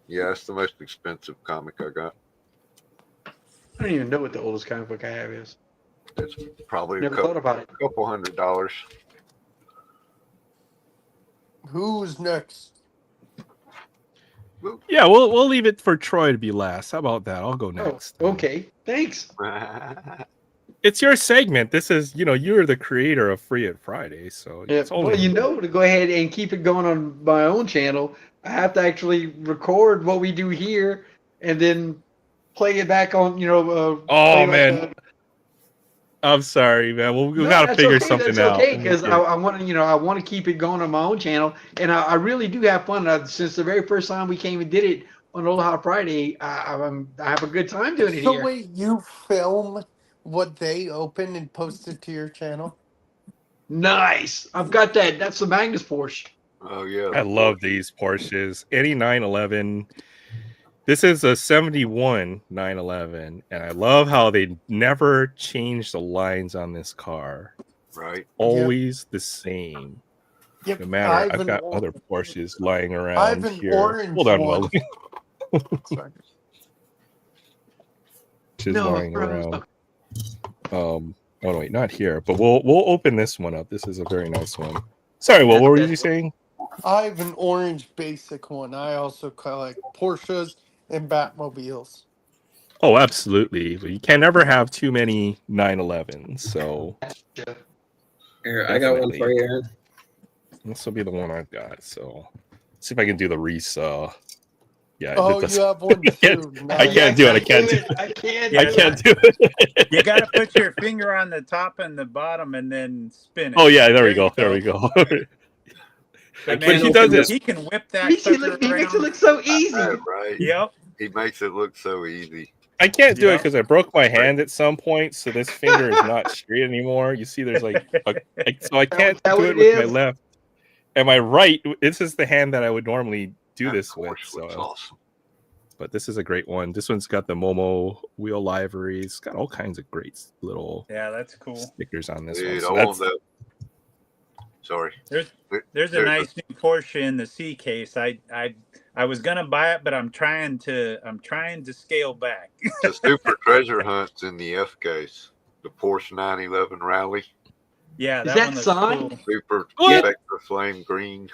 that's the most expensive comic I got. I don't even know what the oldest comic book I have is. It's probably Never thought about it. couple $100. Who's next? Yeah, we'll leave it for Troy to be last. How about that? I'll go next. Oh, okay. Thanks. It's your segment. This is, you're the creator of Free It Friday, so Yeah. it's only To go ahead and keep it going on my own channel, I have to actually record what we do here and then play it back on, man. I'm sorry, man. We gotta figure something out. Okay, because I want to keep it going on my own channel, and I really do have fun. Since the very first time we came and did it on Aloha Friday, I have a good time doing it here. So wait, you film what they open and post it to your channel? Nice. I've got that. That's the Magnus Porsche. Oh yeah. I love these Porsches. Any 911. This is a 71 911, and I love how they never change the lines on this car. Right. Always the same. Yep. No matter, I've got other Porsches lying I around have an here. orange Hold on, one. Weldon. Sorry. Porsches lying around. Oh wait, not here. But we'll open this one up. This is a very nice one. Sorry, what were you saying? I have an orange basic one. I also collect Porsches and Batmobiles. Oh, absolutely. But you can never have too many 911s. So Here, I got one for you, Aaron. this will be the one I've got. So see if I can do the Reese Yeah, Oh, it does. you have one I can't, too. I Nice. can't do it. I can't do it. I can't. Yeah, I can't do it. You got to put your finger on the top and the bottom, and then spin it. Oh yeah, there we you go. There we go. But But man, he does it. he can whip that He sucker makes it around. look so easy. Right? Yep. He makes it look so easy. I can't do it Yeah. because I broke my hand at some point, so this finger is not straight anymore. You see, there's so I can't that do what it it with my is? left. And my right, this is the hand that I would normally do That this with. horse looks So, awesome. but this is a great one. This one's got the Momo wheel livery. It's got all kinds of great little Yeah, that's cool. stickers on this Dude, one. I So want that. Sorry. There's a nice new Porsche in the C case. I was gonna buy it, but I'm trying to scale back. The super treasure hunt's in the F case. The Porsche 911 Rally. Yeah, Is that that one looks signed? cool. Super What? Spectre Flame Green.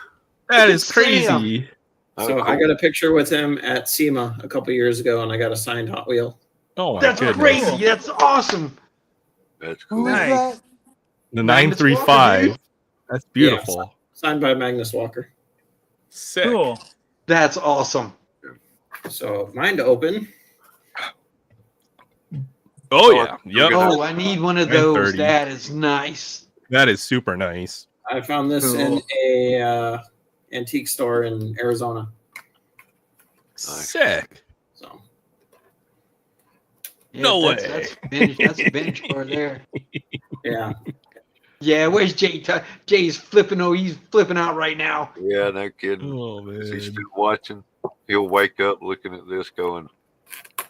that Look is at Sam. crazy. Oh, So I cool. got a picture with him at SEMA a couple years ago, and I got a signed Hot Wheel. Oh my That's goodness. crazy. That's awesome. That's Who cool. is Nice. that? The Magnus Walker, 935. dude. That's beautiful. Signed by Magnus Walker. Sick. Cool. That's awesome. So mine to open. Oh yeah. Yep. Oh, I need one of those. 930. That is nice. That is super nice. I found this in a antique store in Arizona. Sick. So Yeah, No that's, way. That's vintage. That's a vintage car there. yeah, Yeah, where's Jay? Jay's flipping. Oh, he's flipping out right now. Yeah, no kidding. Oh He's man. been watching. He'll wake up looking at this going,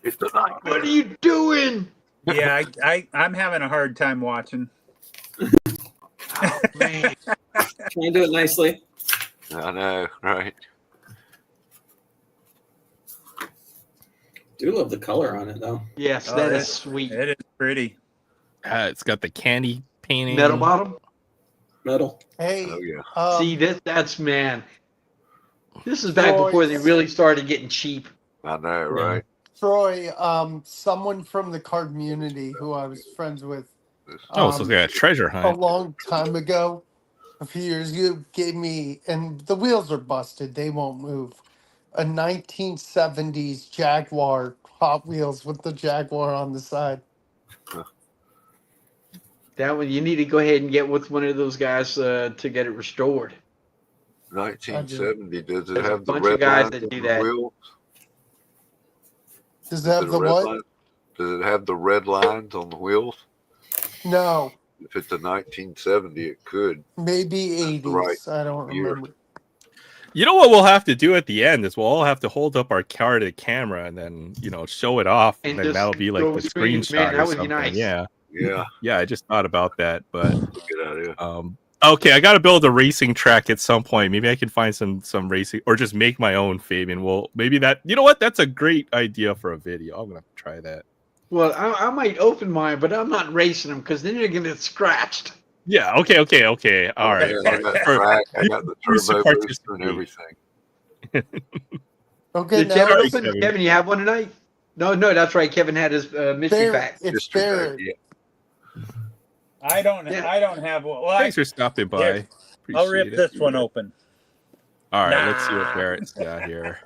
it's a nightmare. What are you doing? Yeah, I'm having a hard time watching. Oh, man. can I do it nicely? I know, right? Do love the color on it though. Yes, Oh, that it- is sweet. It is pretty. It's got the candy painting. Metal bottom. Metal. Hey, Oh, yeah. See, that's man. This is back before they really started getting cheap. I know, right? Troy, someone from the car community who I was friends with Oh, so it's got a treasure a hunt. long time ago, a few years ago, gave me, and the wheels are busted, they won't move, a 1970s Jaguar Hot Wheels with the Jaguar on the side. That one, you need to go ahead and get with one of those guys to get it restored. 1970. Does it There's a have the bunch of red guys lines that on do the that. wheels? Does Is it have it a the red what? line? Does it have the red lines on the wheels? No, If it's a 1970, it could. maybe 80s. Right. I don't Year. remember. You know what we'll have to do at the end is we'll all have to hold up our car to the camera and then show it off, and And then just that'll be like go the screen. screenshot Man, that or would be something. nice. Yeah, Yeah, yeah. I just thought about that, but good idea. okay, I got to build a racing track at some point. Maybe I can find some racing or just make my own, Fabian. Well, maybe that. You know what? That's a great idea for a video. I'm gonna try that. Well, I might open mine, but I'm not racing them because then you're gonna get scratched. Yeah. Okay. All right. Yeah, I got the track, I got the You should turbo booster and participate. everything. Okay, Did now Kevin Sorry, open? Kevin. Kevin, you have one tonight? No, that's right. Kevin had his mystery Barrett, pack. it's Mystery bag, Barrett. yeah. I don't Yeah. have one. Well, Thanks for stopping by. Here, I'll rip Appreciate it. this one open. All right, let's see what Nah. Barrett's got here.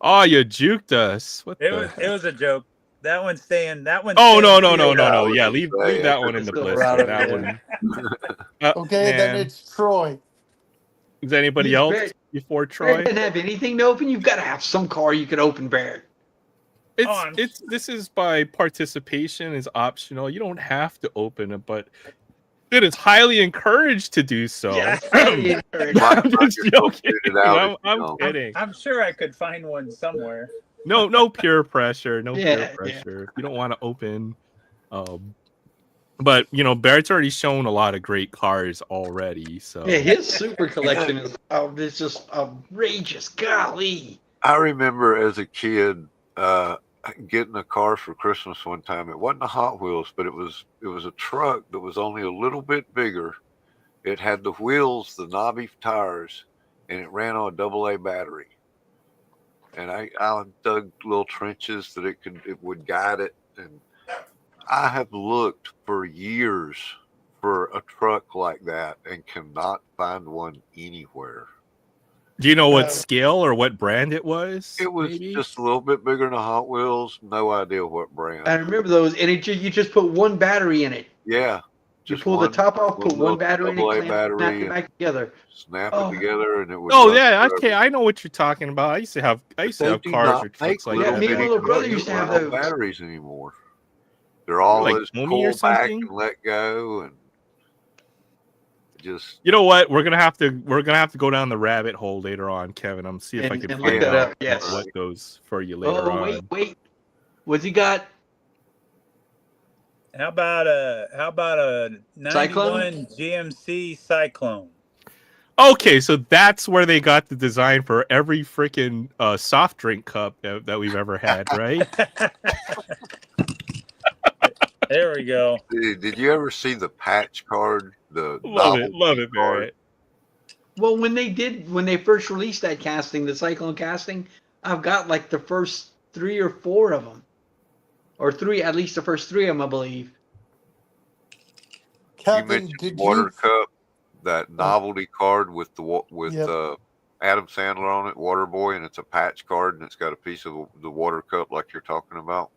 Oh, you juked us. What It the? was a joke. That one's staying. That one's Oh no staying no no sealed no up. no! was Yeah, gonna leave say, that I one in the couldn't blister. still That run one. Okay, then man. it's Troy. Is anybody He's else Barrett. before Barrett Troy? didn't have anything to open. You've got to have some car you can open, Barrett. This is by participation is optional. You don't have to open it, but it is highly encouraged to do so. Yeah, I'm just joking. I'm kidding. I'm sure I could find one somewhere. No peer pressure. No Yeah, peer yeah. pressure. If you don't want to open, but Barrett's already shown a lot of great cars already. So Yeah, his super collection is it's just outrageous. Golly. I remember as a kid getting a car for Christmas one time. It wasn't a Hot Wheels, but it was a truck that was only a little bit bigger. It had the wheels, the knobby tires, and it ran on a AA battery. And I dug little trenches that it would guide it. And I have looked for years for a truck like that and cannot find one anywhere. Do you know what Uh, scale or what brand it was? It was maybe? just a little bit bigger than a Hot Wheels. No idea what brand. I remember those, and you just put one battery in it. Yeah, You just pull the top off, one put one little battery in it, AA clamp it, snap battery, it and back together. snap it Oh, together, and it would Oh run yeah, forever. okay, I know what you're talking about. I used to have They do cars or not trucks make like little yeah, that me and my back little in the brother day. used to have little those. batteries anymore. They're all Like those Tommy or pull back something. and let go, and just You know what? We're gonna have to go down the rabbit hole later on, Kevin. I'm see if I can And look find that out up. Yes. what those for you later Oh, on. wait. What's he got? How about a Cyclone? 91 GMC Cyclone? Okay, so that's where they got the design for every freaking soft drink cup that we've ever had, right? There we go. Did you ever see the patch card, the Love novelty it, card? Barrett. Well, when they first released that casting, the Cyclone casting, I've got like the first 3 or 4 of them, or 3, at least the first 3 of them, I believe. You Kevin, mentioned did Water you? Cup, that novelty card with Yep. Adam Sandler on it, Water Boy, and it's a patch card, and it's got a piece of the water cup like you're talking about.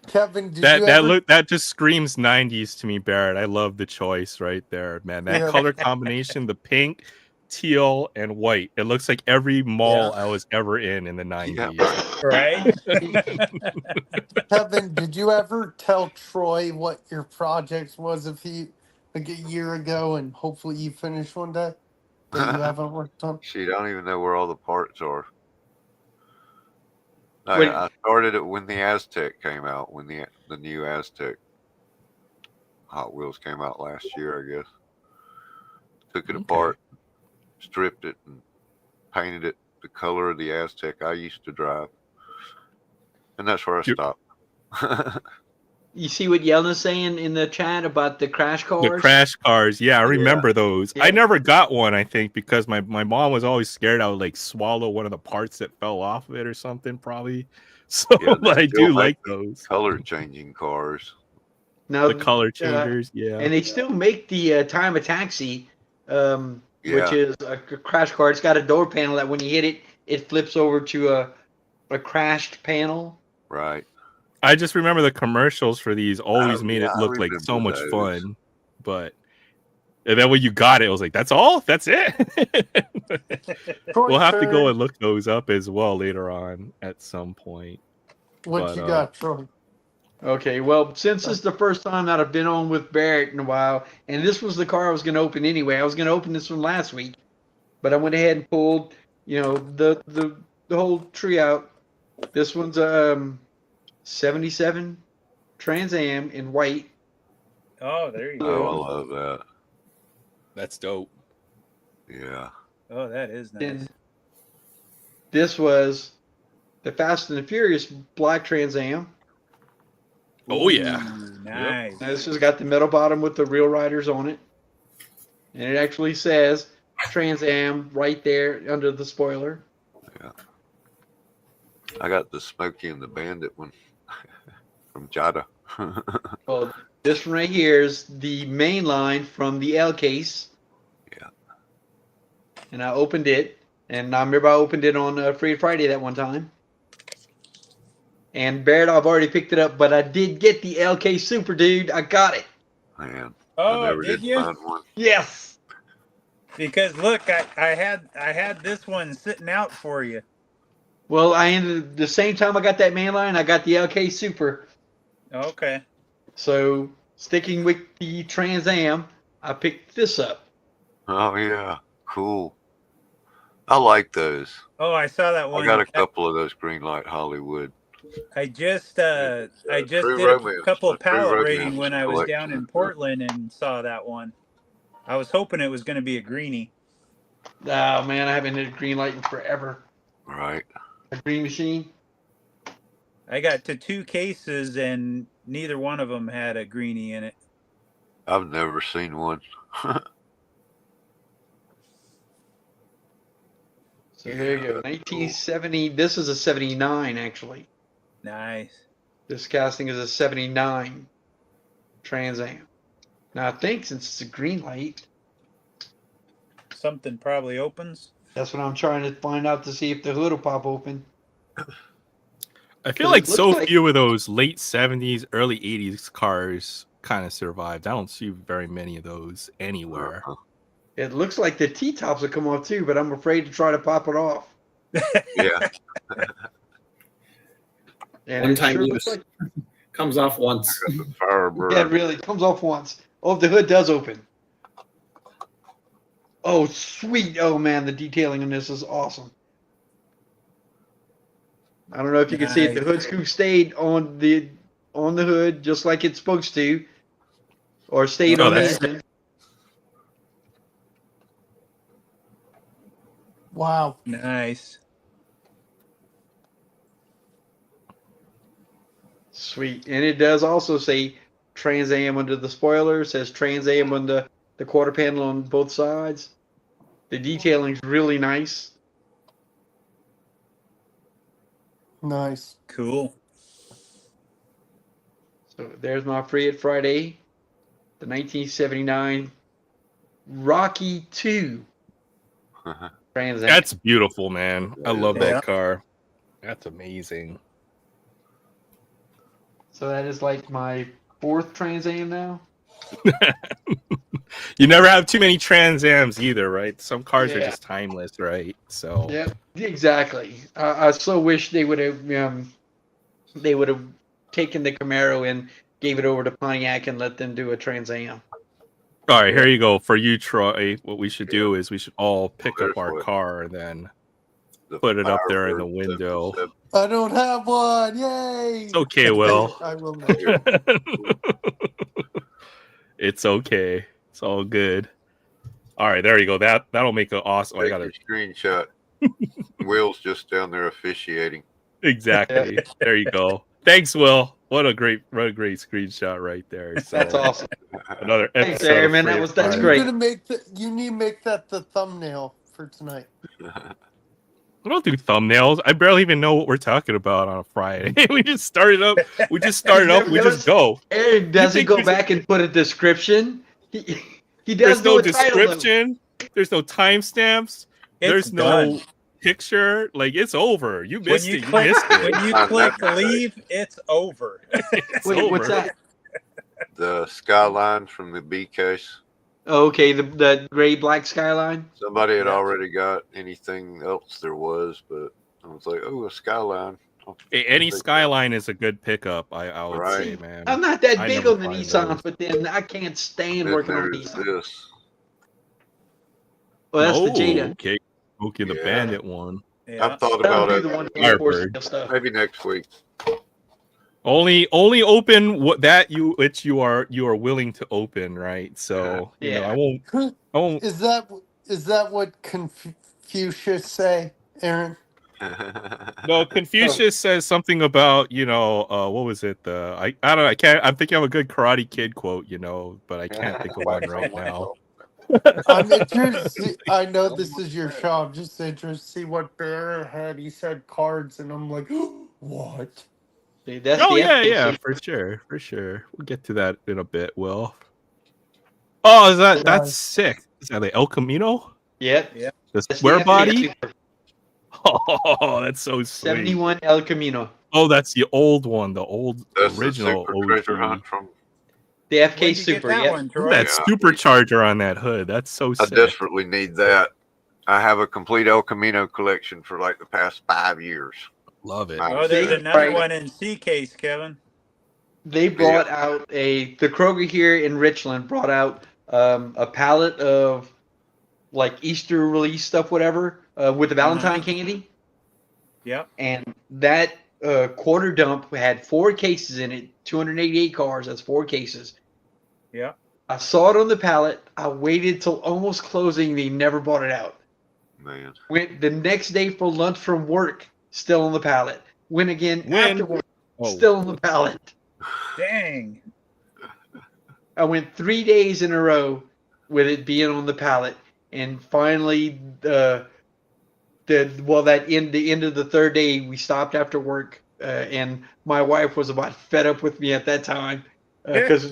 Kevin, did you ever? That just screams 90s to me, Barrett. I love the choice right there, man. That Yeah. color combination, the pink, teal, and white. It looks like every mall I was ever in the 90s. Yeah, Right? Kevin, did you ever tell Troy what your project was like a year ago, and hopefully you finish one day that you haven't worked on? She don't even know where all the parts are. Wait. I started it when the Aztec came out, when the new Aztec Hot Wheels came out last year, I guess. Took it Okay. apart, stripped it, and painted it the color of the Aztec I used to drive. And that's where I stopped. You see what Yelena's saying in the chat about the crash cars? The crash cars, yeah, I remember those. Yeah. I never got one, I think, because my mom was always scared I would like swallow one of the parts that fell off of it or something, probably. So, Yeah, they but I still do make like those. color changing cars. Now, The color changers, yeah. and they still make the Time of Taxi, which is a crash car. It's got a door panel that when you hit it, it flips over to a crashed panel. Right. I just remember the commercials for these always made it I look like so remember much those. fun. But and then when you got it, it was like, that's all? That's it? We'll have to go and look those up as well later on at some point. What you got, Troy? Okay, well, since this is the first time that I've been on with Barrett in a while, and this was the car I was going to open anyway. I was going to open this one last week, but I went ahead and pulled, the whole tree out. This one's 77 Trans Am in white. Oh, there you Oh, go. I love that. That's dope. Yeah. Oh, that is nice. And this was the Fast and the Furious black Trans Am. Oh, yeah. Ooh, nice. Now, this has got the metal bottom with the real riders on it. And it actually says Trans Am right there under the spoiler. Yeah. I got the Smokey and the Bandit one from Jada. Well, this one right here is the main line from the L case. Yeah. And I opened it. And I remember I opened it on Free Friday that one time. And Barrett, I've already picked it up, but I did get the LK Super, dude. I got it. Man. Oh, I never did you? find one. Yes. Because look, I had this one sitting out for you. Well, I ended the same time I got that main line, I got the LK Super. Okay. So sticking with the Trans Am, I picked this up. Oh, yeah. Cool. I like those. Oh, I saw that one. I got a couple of those Green Light Hollywood. I just did True a Romance, couple of the True pallet Romance rating when I was down in collection. Portland and saw that one. I was hoping it was going to be a greenie. Oh, man, I haven't hit a green light in forever. Right. A green machine. I got to 2 cases and neither one of them had a greenie in it. I've never seen one. So there you go. 1970. This is a 79, actually. Nice. This casting is a 79 Trans Am. Now, I think since it's a green light, Something probably opens. That's what I'm trying to find out to see if the hood will pop open. I feel 'Cause like it looks so like- few of those late 70s, early 80s cars kind of survived. I don't see very many of those anywhere. It looks like the T-tops will come off too, but I'm afraid to try to pop it off. Yeah. And One it time sure use. looks like Comes off once. The Firebird. yeah, it really comes off once. Oh, if the hood does open. Oh, sweet. Oh, man, the detailing on this is awesome. I don't know if you can see it. The hood scoop stayed on the hood just like it's supposed to, or stayed Oh, on the that's engine. Wow. Nice. Sweet. And it does also say Trans Am under the spoiler. It says Trans Am on the quarter panel on both sides. The detailing's really nice. Nice. Cool. So there's my Free It Friday, the 1979 Rocky 2 Trans Am. That's beautiful, man. I love Yeah. that car. That's amazing. So that is like my 4th Trans Am now. You never have too many Trans Ams either, right? Some cars are Yeah. just timeless, right? So Yeah, exactly. I so wish they would have taken the Camaro and gave it over to Pontiac and let them do a Trans Am. all right, here you go. For you, Troy, what we should do is we should all pick There's up our what- car and then The put it up there in the Firebird window. 77. I don't have one. Yay. It's okay, Will. I will not. It's okay. It's all good. All right, there you go. That'll make it awesome. Oh, I Take got your it. screenshot. Will's just down there officiating. Exactly. There you go. Thanks, Will. What a great screenshot right there. So That's awesome. another Thanks, episode. Airman. Of That's Freight great. You're gonna you need to make that the thumbnail for tonight. We don't do thumbnails. I barely even know what we're talking about on a Friday. We just started up. We just go. Aaron doesn't think go there's- back and put a description. He There's does no do a title, though. description. There's no timestamps. It's There's no done. picture. Like, it's over. You When missed you it. You click, missed it. when you click leave, it's over. It's Wait, over. what's that? The skyline from the B case. Oh, okay, the gray black skyline. Somebody had Yeah. already got anything else there was, but I was like, oh, a skyline. Any Skyline is a good pickup. I would say, Right. man. I'm not that I big never on the find Nissans, those. but then I can't stand Then working on there's Nissan. this. Well, that's the Oh, Jada. okay. Okay, the Yeah. Bandit one. Yeah. I've thought I don't about do it. the one Firebird. stuff. Maybe next week. Only open what that you are willing to open, right? So you know, Yeah. I won't. Is that what Confucius say, Aaron? No, Confucius says something about what was it? I don't know. I can't. I'm thinking of a good Karate Kid quote, but I can't think of one right now. I'm interested. I know this is your show. I'm just interested to see what Bear had. He said cards, and I'm like, what? See, that's Oh the yeah, FKC. yeah, for sure. We'll get to that in a bit. Will. Oh, that's Nice. sick. Is that the El Camino? Yep. The That's the square FKC body? Super. Oh, that's so sweet. 71 El Camino. Oh, that's the old one, the old That's original the super treasure OG. hunt from. The FK When'd you get Super. that Yep. one, Look Troy? at that Yeah. supercharger on that hood. That's so I sick. desperately need that. I have a complete El Camino collection for like the past 5 years. Love it. Oh, there's See? another Right. one in C case, Kevin. They brought out the Kroger here in Richland brought out a pallet of like Easter release stuff, whatever, with the Valentine candy. Yep. And that quarter dump had 4 cases in it, 288 cars. That's 4 cases. Yep. I saw it on the pallet. I waited till almost closing. They never brought it out. Man. Went the next day for lunch from work, still on the pallet. Went again after work, Oh, still on the pallet. Dang. I went 3 days in a row with it being on the pallet, and finally, the end of the 3rd day, we stopped after work, and my wife was about fed up with me at that time because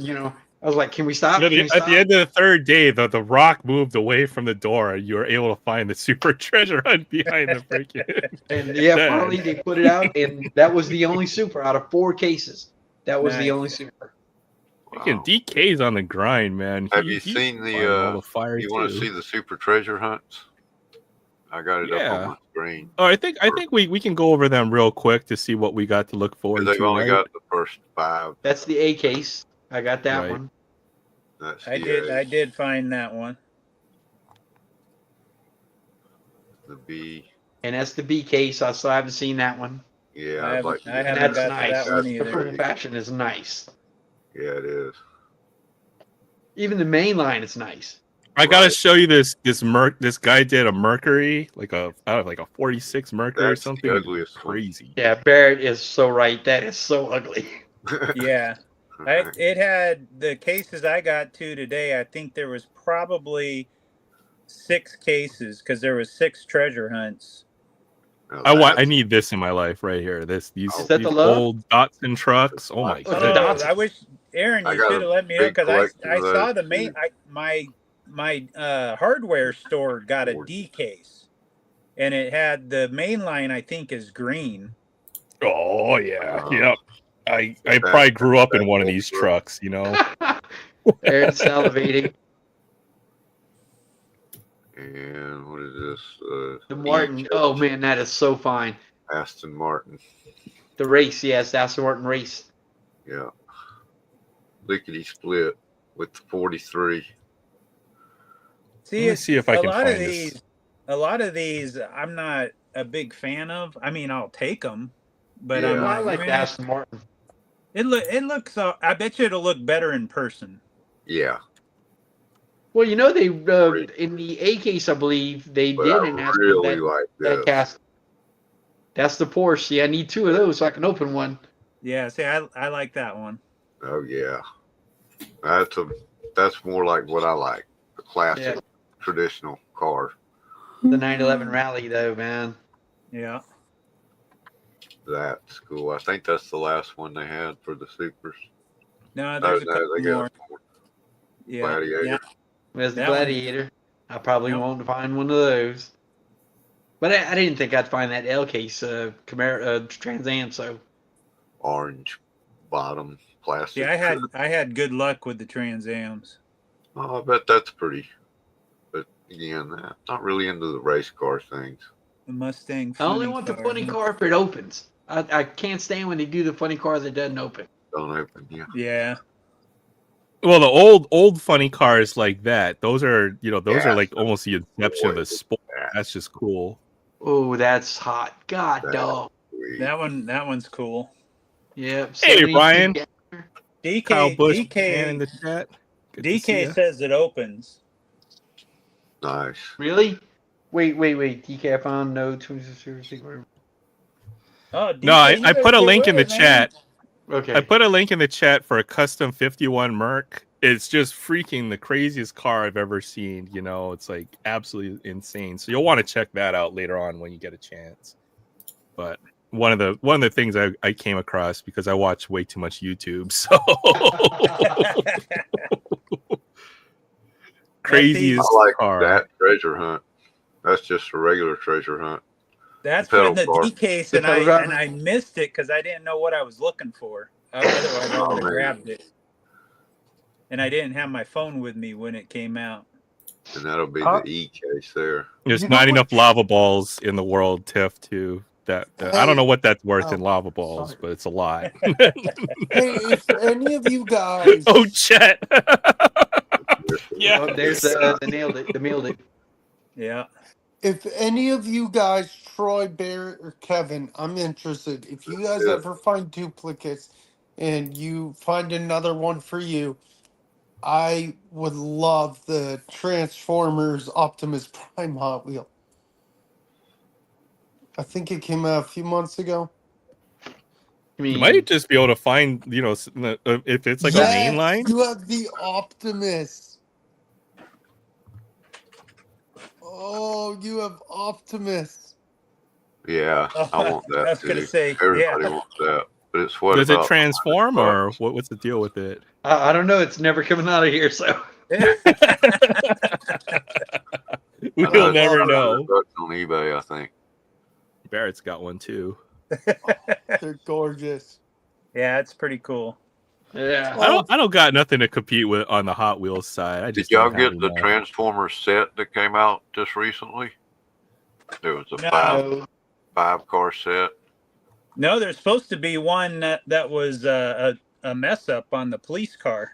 I was like, can we stop? You know, Can we at stop? the end of the third day, the rock moved away from the door, and you were able to find the super treasure hunt behind the freaking. And yeah, Then- finally they put it out, and that was the only super out of 4 cases. That was the Nice. only super. Freaking Wow. DK's on the grind, man. Have He- you he's seen finding all the fire you want to too. see the super treasure hunts? I got it up Yeah. on my screen. Oh, I think we can go over them real quick to see what we got to look forward They've to. only Right? got the first 5. That's the A case. I got that Right. one. That's I the did find that one. the B. And that's the B case. I still haven't seen that one. Yeah, I I'd like to haven't get That's got to nice. that one That's The either. full pretty. fashion is nice. Yeah, it is. Even the main line is nice. I gotta Right. show you this this guy did a Mercury, like a 46 Mercury or That's the something. It's ugliest one. crazy. Yeah, Barrett is so right. That is so ugly. Yeah. It had the cases I got to today. I think there was probably 6 cases because there was 6 treasure hunts. Now I that's- need this in my life right here. These Is that these the low? old Datsun trucks. Oh my Oh, the goodness. Datsun. I wish Aaron, I you got should a have let me know big because collection I of saw those, the main. too. My hardware store got a Gorgeous. D case, and it had the main line. I think is green. Oh yeah. Oh. Yep. I That- probably grew up in that one of old these truck. trucks, you know. Barrett's salivating. And what is this? The Martin. E Oh man, that is so fine. Aston Martin. The race, yes, that's the Martin race. Yeah. Lickety split with the 43. See, Let me it's- see if I a can lot find of this. these. A lot of these, I'm not a big fan of. I mean, I'll take them, but I'm Yeah. I like really- the Aston Martin. It looks. I bet you it'll look better in person. Yeah. Well, you know they in the A case, I believe they But did I an Aston really that, like that this. cast. That's the Porsche. Yeah, I need 2 of those so I can open one. Yeah. See, I like that one. Oh yeah. That's more like what I like. The classic Yeah. traditional car. The 911 Rally, though, man. Yeah. That's cool. I think that's the last one they had for the supers. No, there's a couple they more. got more. Yeah. Gladiator. Yeah. There's the That one- Gladiator. I probably Yep. won't find one of those. But I didn't think I'd find that L case Camaro Trans Am. So Orange bottom plastic. Yeah, I had good luck with the Trans Ams. Oh, I bet that's pretty. But again, not really into the race car things. The Mustang. I only funny want the car. funny car if it opens. I can't stand when they do the funny car that doesn't open. Don't open. Yeah. Yeah. Well, the old funny cars like that, those are Yeah. are like almost the inception of the sport. Yeah. That's just cool. Oh, that's hot. God, That- dog. Sweet. That one's cool. Yep. Hey, 72 Brian. DK Kyle Busch DK man in the chat. Good to see DK ya. says it opens. Nice. Really? Wait. DK, I found no 26. Oh, DK, No, I you put a better link get in the with it, man. chat. Okay. I put a link in the chat for a custom 51 Merc. It's just freaking the craziest car I've ever seen. You know, it's like absolutely insane. So you'll want to check that out later on when you get a chance. But one of the things I came across because I watch way too much YouTube. So craziest I like car. that treasure hunt. That's just a regular treasure hunt. That's Pedal in the bar. D case, The and pedal driver? I missed it because I didn't know what I was looking for. Otherwise, I Oh, would have man. grabbed it. And I didn't have my phone with me when it came out. And that'll be Huh? the E case there. There's You know not what- enough lava balls in the world, Tiff, to that. I don't know what that's worth in Oh, lava balls, sorry. but it's a lot. Hey, if any of you guys, Oh, Chet. Yeah. Oh, there's the nailed it. The nailed it. Yeah. if any of you guys, Troy, Barrett, or Kevin, I'm interested. If you guys Yeah. ever find duplicates and you find another one for you, I would love the Transformers Optimus Prime Hot Wheel. I think it came out a few months ago. I You mean, might just be able to find, if it's like a main line. You have the Optimus. Oh, you have Optimus. Yeah, I want that I was too. gonna say, Everybody yeah. wants that. but it's what Does it about transform or bucks? what's the deal with it? I don't know. It's never coming out of here. So We'll It's never 500 know. bucks on eBay, I think. Barrett's got one too. They're gorgeous. Yeah, it's pretty cool. yeah. I don't got nothing to compete with on the Hot Wheels side. I Did just y'all don't have get the enough. Transformers set that came out just recently? There was a No. five car set. No, there's supposed to be one that was a mess up on the police car.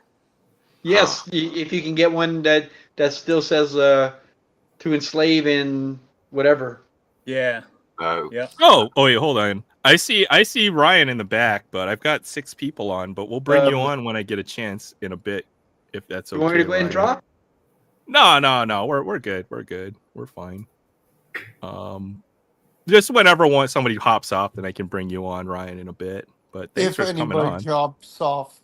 Yes, if you can get one that still says to enslave in whatever. Yeah. No. Yeah. Oh wait, hold on. I see Ryan in the back, but I've got 6 people on. But we'll bring you on when I get a chance in a bit, if that's okay. You want me to go ahead and drop? No. We're good. We're fine. Just whenever somebody hops off, then I can bring you on, Ryan, in a bit. But thanks If for coming anybody on. drops off.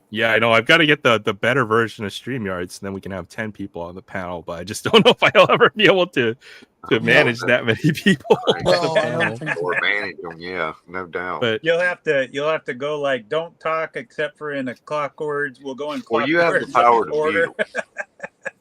Yeah, I know. I've got to get the better version of StreamYard, so then we can have 10 people on the panel. But I just don't know if I'll ever be able to manage that many people. No, on the I don't panel. think so. Or manage them, yeah, no doubt. But You'll have to go like don't talk except for in a clock words. We'll go in clock Well, you have the words power to order. mute them.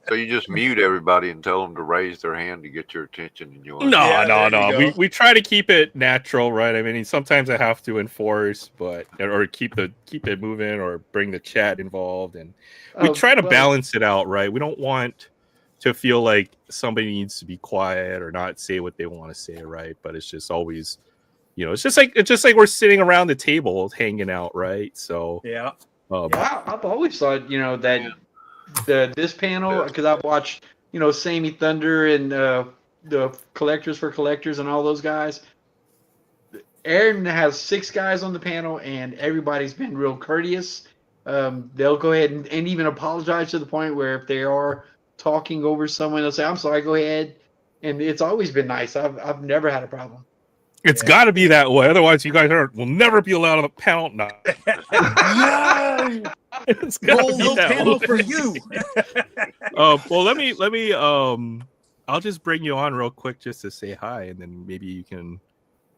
So you just mute everybody and tell them to raise their hand to get your attention. And you'll Yeah, there you no. go. We try to keep it natural, right? I mean, sometimes I have to enforce, or keep it moving, or bring the chat involved, and we try to balance it out, right? We don't want to feel like somebody needs to be quiet or not say what they want to say, right? But it's just always, it's just like we're sitting around the table hanging out, right? So Yeah. I've always thought that this panel, because I've watched Sammy Thunder and the Collectors for Collectors and all those guys. Aaron has 6 guys on the panel, and everybody's been real courteous. They'll go ahead and even apologize to the point where if they are talking over someone, they'll say, "I'm sorry, go ahead." And it's always been nice. I've never had a problem. It's got to be that way. Otherwise, you guys will never be allowed on the panel. No. Yay! It's gotta be No that panel way. for you. Well, let me. I'll just bring you on real quick just to say hi, and then maybe you can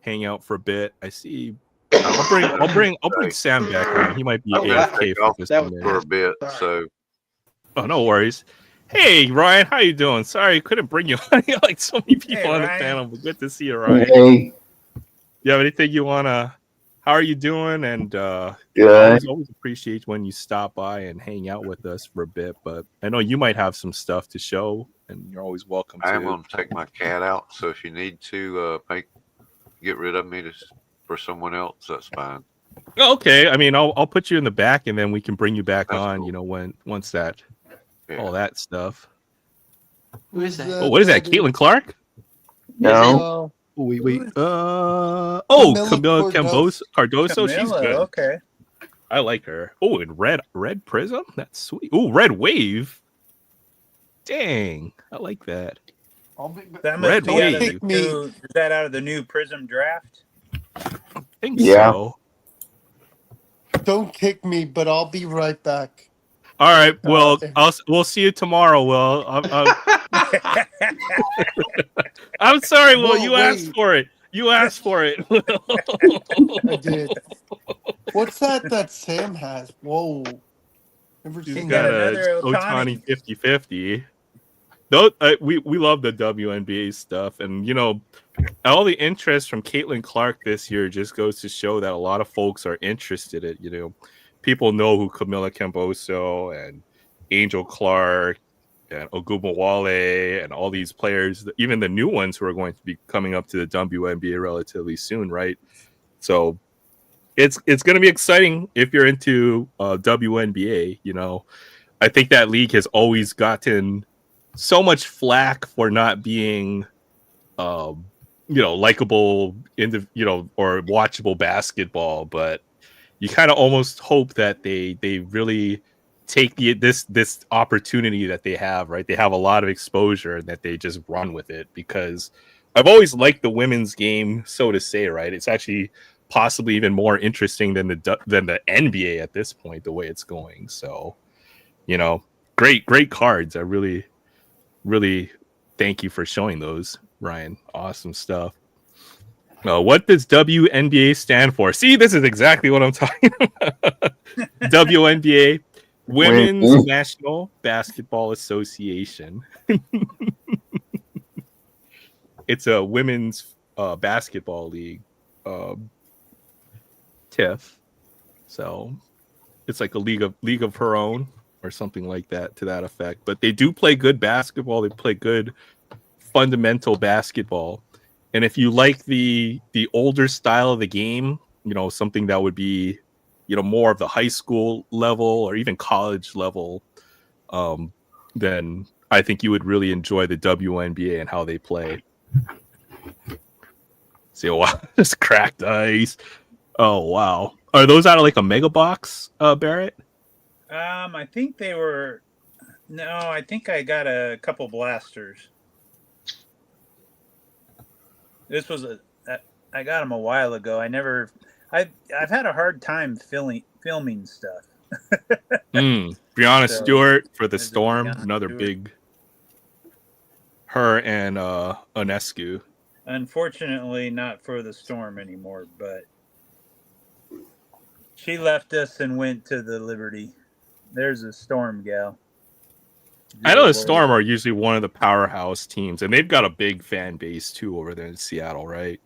hang out for a bit. I see. I'll bring Sam back on. He might be AFK for just a minute. for a bit. Sorry. So Oh, no worries. Hey, Ryan, how you doing? Sorry, I couldn't bring you on. You like so many people on the Ryan. panel, but good to see you, Ryan. Hey, You have anything you wanna? How are you doing? And good. always appreciate when you stop by and hang out with us for a bit. But I know you might have some stuff to show, and you're always welcome to. I am going to take my cat out. So if you need to get rid of me for someone else, that's fine. Okay, I mean, I'll put you in the back, and then we can bring you back That's on. cool. Once that all that stuff. Who is that? Oh, what is that? Caitlin Clark? No, Oh, wait. Camila Camila Cardoso. She's Camilla, good. okay. I like her. Oh, and red prism. That's sweet. Oh, red wave. Dang, I like that. That Red must be out of Wave. the new, is that out of the new Prism draft? I think Yeah. so. Don't kick me, but I'll be right back. All right. Well, there. we'll see you tomorrow. Will. I'm sorry. Will, Whoa, you asked wait. for it. You asked for it. I did. What's that Sam has? Whoa. Never He's seen got that. a another Ohtani Ohtani. 50-50. Though we love the WNBA stuff, and all the interest from Caitlin Clark this year just goes to show that a lot of folks are interested in. People know who Camila Camboso and Angel Clark and Ogumawale and all these players, even the new ones who are going to be coming up to the WNBA relatively soon, right? So it's going to be exciting if you're into WNBA. I think that league has always gotten so much flack for not being likable or watchable basketball, but you kind of almost hope that they really take this opportunity that they have, right? They have a lot of exposure and that they just run with it, because I've always liked the women's game, so to say, right? It's actually possibly even more interesting than the NBA at this point, the way it's going. So, great cards. I really thank you for showing those, Ryan. Awesome stuff. What does WNBA stand for? See, this is exactly what I'm talking about. WNBA, Women's National Basketball Association. It's a women's basketball league, TIFF. So it's like a league of her own or something like that, to that effect. But they do play good basketball. They play good fundamental basketball. And if you like the older style of the game, something that would be, more of the high school level or even college level, then I think you would really enjoy the WNBA and how they play. See, wow, just cracked ice. Oh wow, are those out of like a mega box, Barrett? I think they were. No, I think I got a couple blasters. This was I got them a while ago. I've had a hard time filming stuff. Brianna So, Stewart for the there's Storm, Brianna another Stewart. big. Her and Onescu. Unfortunately, not for the Storm anymore, but she left us and went to the Liberty. There's a Storm gal. I know the Storm are usually one of the powerhouse teams, and they've got a big fan base too over there in Seattle, right?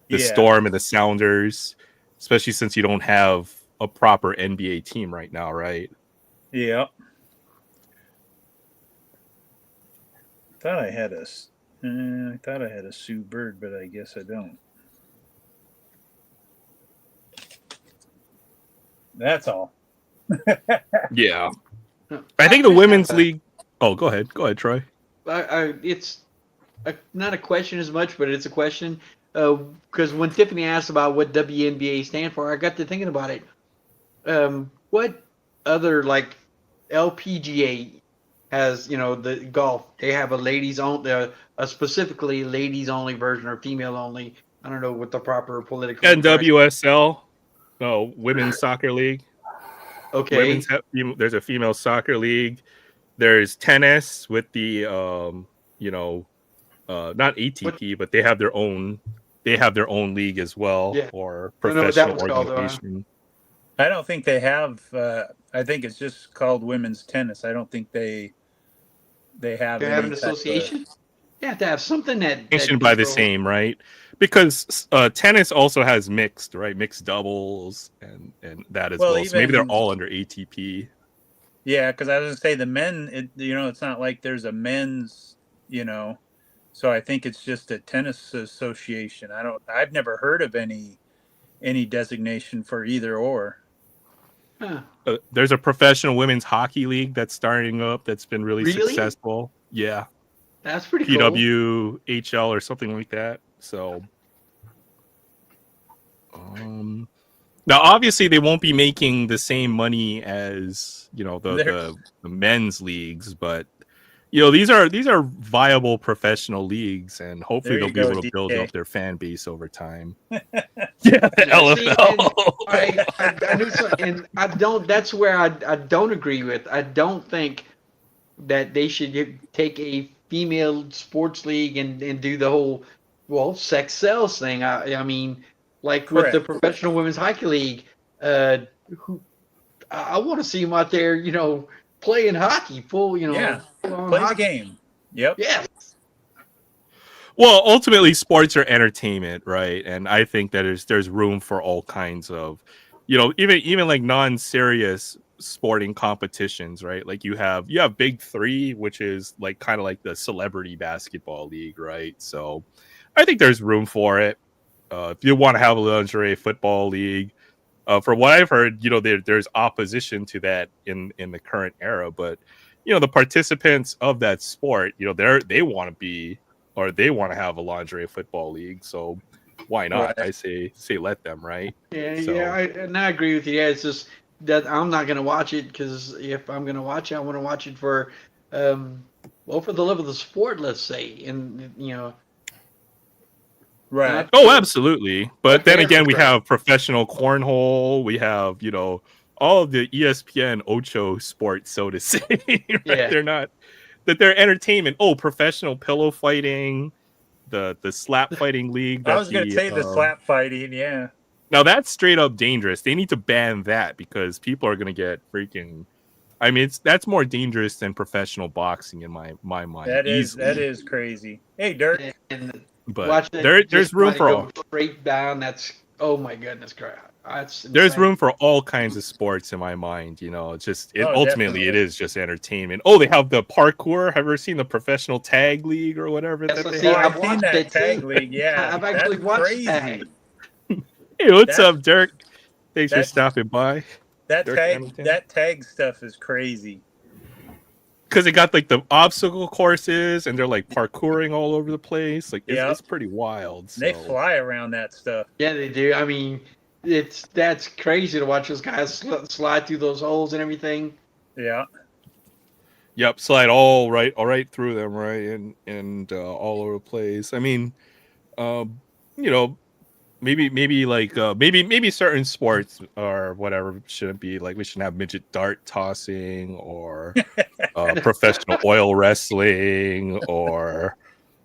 The Storm and the Sounders, especially since you don't have a proper NBA team right now, right? Yeah. Thought I had a Sue Bird, but I guess I don't. That's all. Yeah. I think the women's league. Oh, go ahead, Troy. It's not a question as much, but it's a question because when Tiffany asked about what WNBA stand for, I got to thinking about it. What other like LPGA has, the golf? They have a ladies only, a specifically ladies only version or female only. I don't know what the proper political. NWSL, women's soccer league. Okay. There's a female soccer league. There's tennis with the not ATP, but they have their own league as well, or professional organization. I don't think they have. I think it's just called women's tennis. I don't think they have an association. You have to have something that mentioned by the same, right? Because tennis also has mixed doubles and that as well. So maybe they're all under ATP. Yeah, because I was gonna say the men. It's not like there's a men's. So I think it's just a tennis association. I've never heard of any designation for either or. Huh. There's a professional women's hockey league that's starting up that's been really successful. Yeah. That's pretty cool. PWHL or something like that. So now obviously they won't be making the same money as, the men's leagues, but these are viable professional leagues, and hopefully they'll be able to build up their fan base over time. Yeah, LFL. I knew and I don't. That's where I don't agree with. I don't think that they should take a female sports league and do the whole sex sells thing. I mean, like with the professional women's hockey league, I want to see them out there, playing hockey, full, play the game. Yep. Yeah. Well, ultimately, sports are entertainment, right? And I think that there's room for all kinds of, even like non-serious sporting competitions, right? Like you have Big Three, which is like kind of like the celebrity basketball league, right? So I think there's room for it. If you want to have a lingerie football league, from what I've heard, there's opposition to that in the current era, but the participants of that sport, they want to have a lingerie football league, so why not? Right. I say let them, right? Yeah, I agree with you. Yeah, it's just that I'm not going to watch it because if I'm going to watch it, I want to watch it for, for the love of the sport, let's say, and Right. Oh, absolutely. But then again, we have professional cornhole. We have, all of the ESPN Ocho sports, so to say. Right? Yeah. They're entertainment. Oh, professional pillow fighting. the slap fighting league. I was gonna say the slap fighting. Yeah. Now that's straight up dangerous. They need to ban that because people are gonna get freaking. I mean, that's more dangerous than professional boxing in my mind. That is crazy. Hey, Dirk. And But watch it there's just room like for go all. straight down. That's oh my goodness, crap. That's There's insane. room for all kinds of sports in my mind. You know, it's just ultimately definitely. it is just entertainment. Oh, they have the parkour. Have you ever seen the professional tag league or whatever Yes, that they see, have? I've I've seen watched that it tag too. league. Yeah, I've actually that's watched crazy. that. Hey, what's That's- up, Dirk? Thanks for that's- stopping by. That Dirk Hamilton. tag stuff is crazy. Because they got like the obstacle courses and they're like parkouring all over the place. Like it's pretty wild. So. They fly around that stuff. Yeah, they do. I mean, that's crazy to watch those guys slide through those holes and everything. Yeah. Yep, slide all right through them, right, and all over the place. I mean, you know, maybe like maybe certain sports or whatever shouldn't be like we shouldn't have midget dart tossing or professional oil wrestling or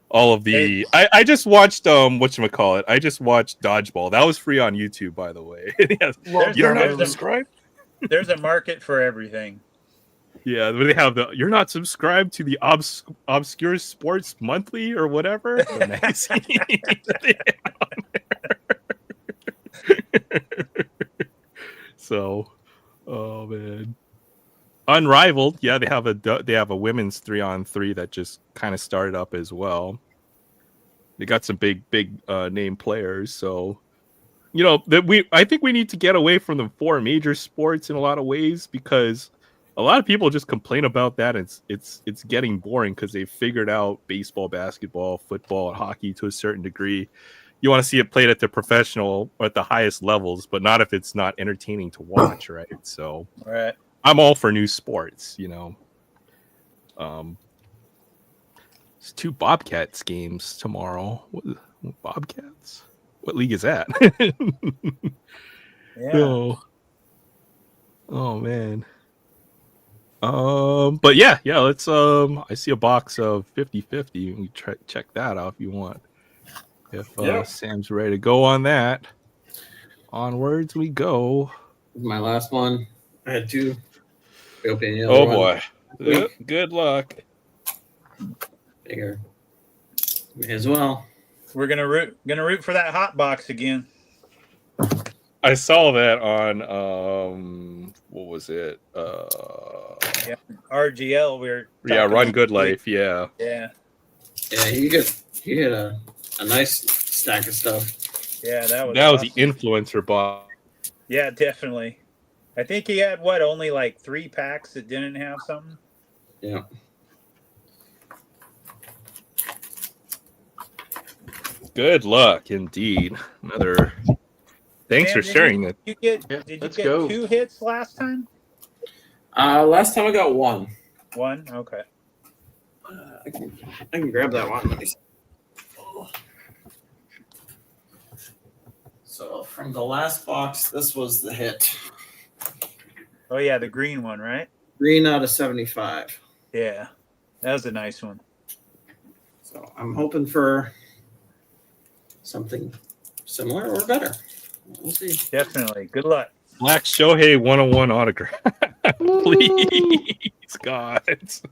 all of the I just watched whatchamacallit. I just watched Dodgeball. That was free on YouTube, by the way. Yes. You don't have to subscribe? There's a market for everything. Yeah, they have you're not subscribed to the Obscure Sports Monthly or whatever the magazine. So, oh man, Unrivaled. Yeah, they have a women's 3-on-3 that just kind of started up as well. They got some big name players. So, you know that I think we need to get away from the 4 major sports in a lot of ways because a lot of people just complain about that. It's getting boring because they've figured out baseball, basketball, football, and hockey to a certain degree. You want to see it played at the professional or at the highest levels, but not if it's not entertaining to watch, right? So, right. I'm all for new sports. You know, there's 2 Bobcats games tomorrow. What Bobcats? What league is that? Yeah. Oh man. But yeah, let's I see a box of 50-50. You can check that out if you want. If Sam's ready to go on that. Onwards we go. My last one. I had 2. Oh boy. Good luck. Figure. May as well. We're gonna root for that hot box again. I saw that on what was it? RGL. We're Run Good Life. Yeah. Yeah. Yeah, you get a nice stack of stuff. Yeah, that was awesome. The influencer box. Yeah, definitely. I think he had only like 3 packs that didn't have something. Yeah. Good luck indeed. Another. Thanks for sharing that. Did you get 2 hits last time? Last time I got 1. 1? Okay. I can grab that one. Let me see. So from the last box, this was the hit. Oh yeah, the green one, right? Green out of 75. Yeah, that was a nice one. So I'm hoping for something similar or better. We'll see. Definitely. Good luck. Black Shohei 101 autograph. Please, God.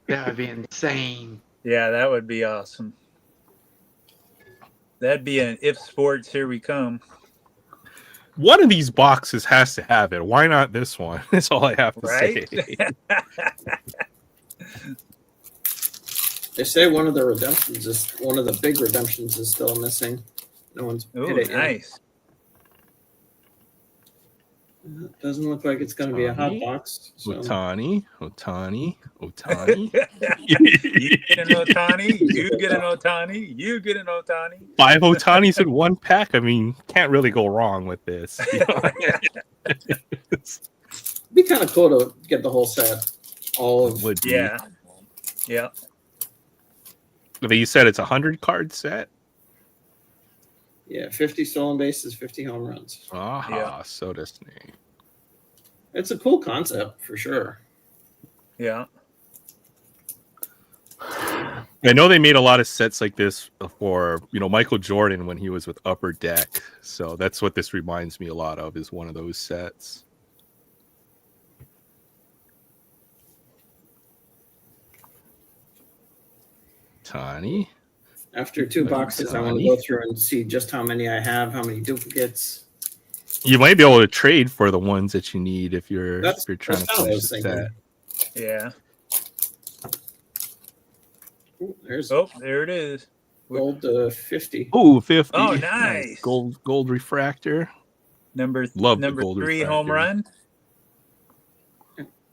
That would be insane. Yeah, that would be awesome. That'd be an if sports here we come. One of these boxes has to have it. Why not this one? That's all I have to say. They say one of the big redemptions is still missing. No one's hit it yet. Nice. It doesn't look like it's going to be a hot box. So. Otani. You get an Otani. You get an Otani. You get an Otani. 5 Otanis in one pack. I mean, can't really go wrong with this. It'd be kind of cool to get the whole set. All of Yeah. Yeah. But you said it's a 100-card set? Yeah, 50 stolen bases, 50 home runs. So Disney. It's a cool concept for sure. Yeah. I know they made a lot of sets like this for, Michael Jordan when he was with Upper Deck. So that's what this reminds me a lot of, is one of those sets. Tani. After 2 boxes, I want to go through and see just how many I have, how many duplicates. You might be able to trade for the ones that you need if you're trying to finish the set. Yeah. Ooh, there it is. Gold 50. Oh, 50. Oh, nice. Gold refractor. Number the gold 3 refractor. home run.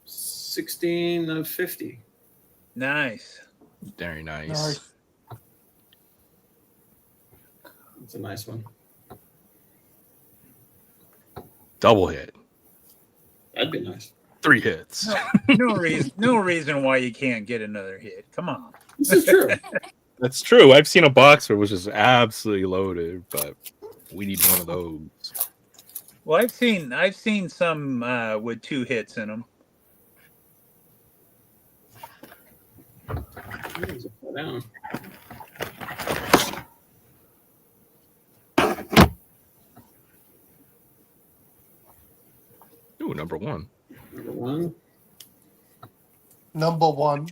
16 of 50. Nice. Very nice. It's a nice one. Double hit. That'd be nice. 3 hits. No reason why you can't get another hit. Come on. This is true. That's true. I've seen a box where it was just absolutely loaded, but we need one of those. Well, I've seen some with 2 hits in them. Down. Ooh, number 1. Number 1. Number 1.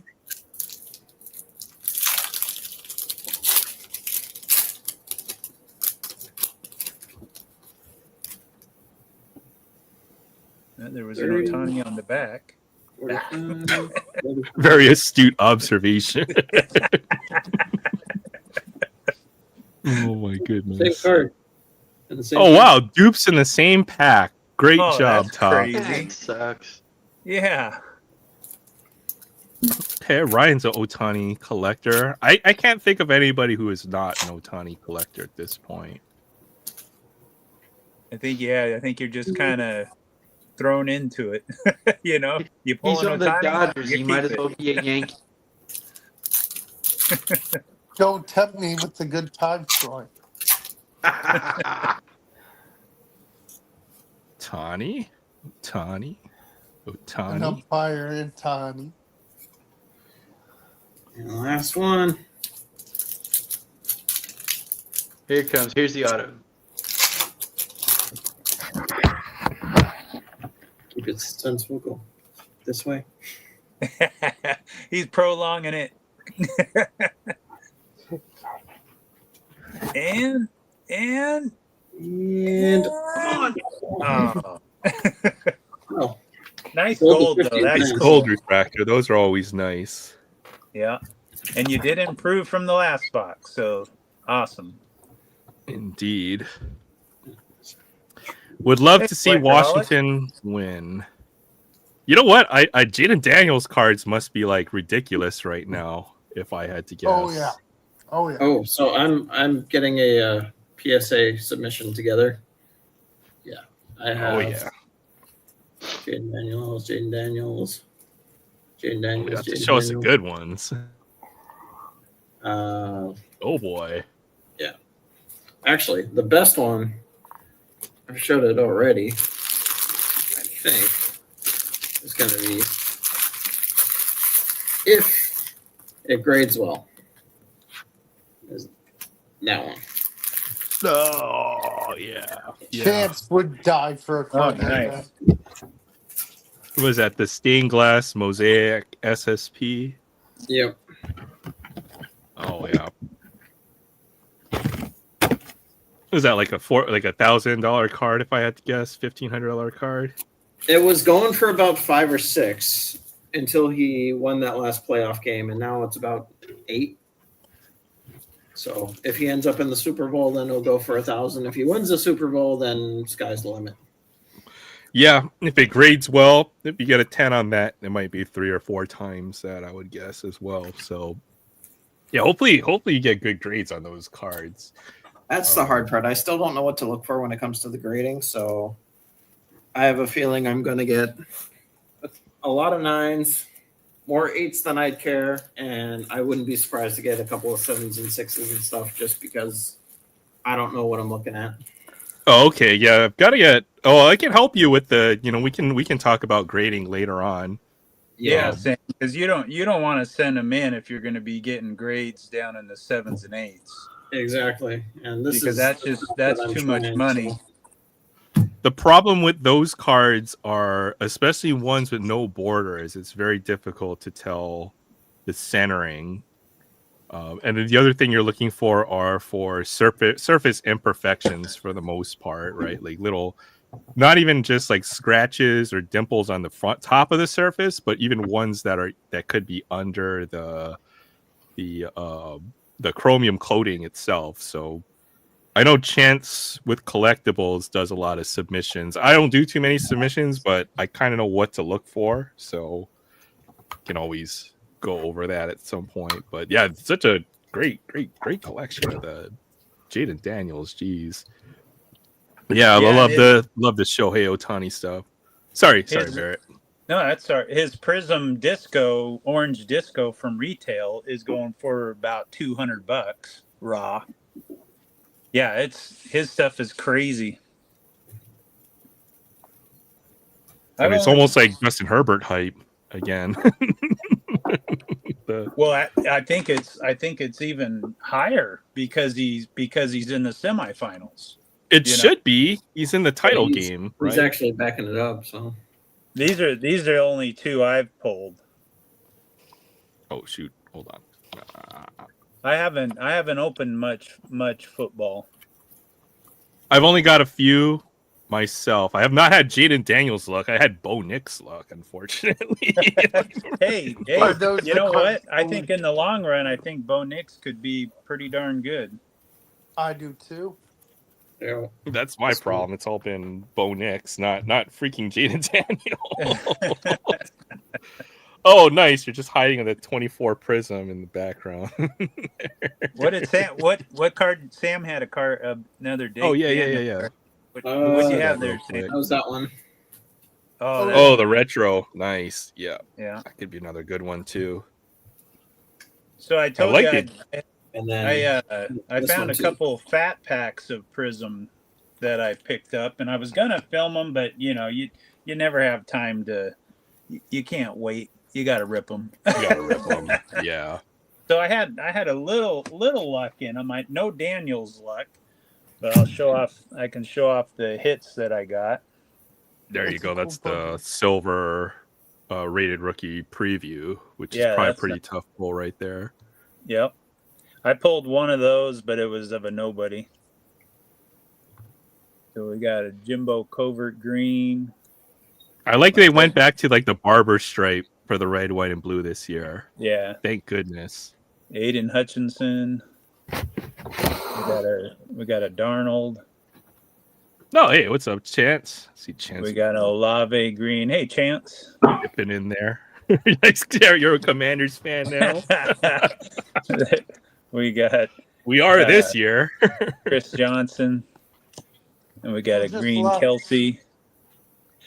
There was an Otani on the back. Very astute observation. Oh my goodness. Same card. Wow, dupes in the same pack. Great job, Tom. That sucks. Yeah. Okay, Ryan's an Otani collector. I can't think of anybody who is not an Otani collector at this point. I think you're just kind of thrown into it. You pull He's on the Dodgers. He might as well be a Yankee. Don't tempt me with the good times, Troy. Tani. An Otani. umpire and Tani. And the last one. Here it comes. Here's the auto. Keep it sensible. Go this way. He's prolonging it. and oh. Oh. Nice gold though. That's cool. Gold refractor. Those are always nice. Yeah. And you did improve from the last box, so awesome. Indeed. Would love to see What, Washington win. You know what? Jaden Daniels cards must be like ridiculous right now, if I had to guess. Oh yeah. Oh, so I'm getting a PSA submission together. Yeah, I have. Oh yeah. Jaden Daniels. We have to show us the good ones. Oh boy. Yeah. Actually, the best one, I've showed it already, I think, is going to be, if it grades well, is that one. Oh yeah. Chance would die for a card like nice. that. Was that the stained glass mosaic SSP? Yep. Oh yeah. Was that like a $1,000 card? If I had to guess, $1,500 card. It was going for about 5 or 6 until he won that last playoff game, and now it's about 8. So if he ends up in the Super Bowl, then he'll go for 1,000. If he wins the Super Bowl, then sky's the limit. Yeah, if it grades well, if you get a 10 on that, it might be 3 or 4 times that, I would guess, as well. So yeah, hopefully you get good grades on those cards. That's the hard part. I still don't know what to look for when it comes to the grading, so I have a feeling I'm going to get a lot of 9s, more 8s than I'd care, and I wouldn't be surprised to get a couple of 7s and 6s and stuff just because I don't know what I'm looking at. Oh, okay. Yeah, I've got to get. Oh, I can help you with the. We can talk about grading later on. Yeah, Sam, because you don't want to send them in if you're going to be getting grades down in the 7s and 8s. Exactly, and this because is that's too much money. The problem with those cards are, especially ones with no borders, it's very difficult to tell the centering. And then the other thing you're looking for are for surface imperfections for the most part, right? Like little, not even just like scratches or dimples on the front top of the surface, but even ones that could be under the chromium coating itself. So I know Chance with collectibles does a lot of submissions. I don't do too many submissions, but I kind of know what to look for, so can always go over that at some point. But yeah, it's such a great collection of the Jaden Daniels. Jeez, yeah, I love the Shohei Ohtani stuff. Sorry, Barrett. No, that's all right. His Prism Disco, orange disco from retail is going for about $200 raw. Yeah, his stuff is crazy. I mean, it's almost like Justin Herbert hype again. Well, I think it's even higher because he's in the semifinals. It should be. He's in the title game, right? He's actually backing it up. So these are only two I've pulled. Oh shoot! Hold on. I haven't opened much football. I've only got a few myself. I have not had Jaden Daniels luck. I had Bo Nix luck, unfortunately. hey, you know what? I think in the long run, I think Bo Nix could be pretty darn good. I do too. Yeah, that's my problem. Cool. It's all been Bo Nix, not freaking Jaden Daniels. Oh, nice! You're just hiding in the 24 prism in the background. What did Sam? What card? Sam had a card. Another date. Oh yeah. What you have there, Sam? That was that one. Oh, the retro. Nice. Yeah. That could be another good one too. So I told you, and then I found a couple fat packs of Prism that I picked up, and I was gonna film them, but you never have time to. You can't wait. You got to rip them. Yeah. So I had a little luck in them. No Daniels luck, but I'll show off. I can show off the hits that I got. There you go. That's the silver rated rookie preview, which is probably a pretty tough pull right there. Yep. I pulled one of those, but it was of a nobody. So we got a Jimbo Covert green. I like they went back to like the barber stripe for the red, white, and blue this year. Yeah. Thank goodness. Aiden Hutchinson. We got a Darnold. No, hey, what's up, Chance? See Chance. We got a Olave green. Hey, Chance. Dipping in there. You're a Commanders fan now. We are this year. Chris Johnson. And we got a green Kelsey.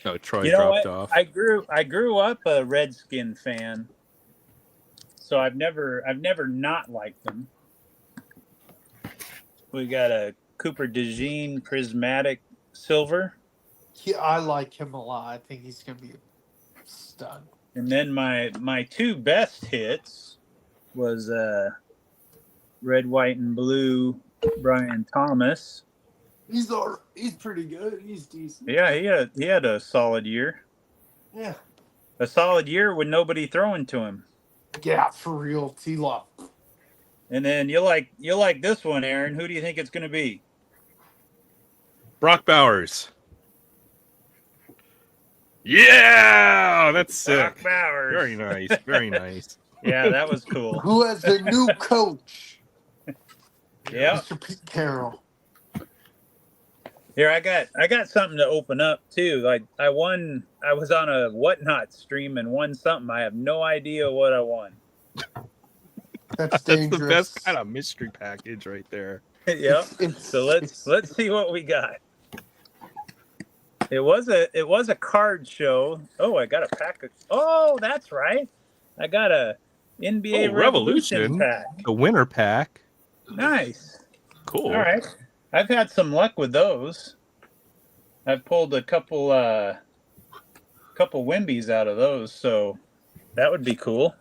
Oh, Troy dropped off. I grew up a Redskin fan, so I've never not liked them. We got a Cooper DeJean prismatic silver. I like him a lot. I think he's gonna be a stud. And then my two best hits was red, white, and blue Brian Thomas. He's pretty good. He's decent. Yeah, he had a solid year. Yeah. A solid year with nobody throwing to him. Yeah, for real. T-Law. And then you like this one, Aaron. Who do you think it's going to be? Brock Bowers. Yeah, that's sick. Brock Bowers. Very nice. Very nice. Yeah, that was cool. Who has a new coach? Yeah, Mr. Pete Carroll. Here, I got something to open up too. Like I was on a Whatnot stream and won something. I have no idea what I won. That's dangerous. The best kind of mystery package right there. Yeah. So let's see what we got. It was a card show. Oh, I got a pack of. Oh, that's right. I got a NBA Revolution pack. The winter pack. Nice. Cool. All right. I've had some luck with those. I've pulled a couple Wimbies out of those, so That would be cool.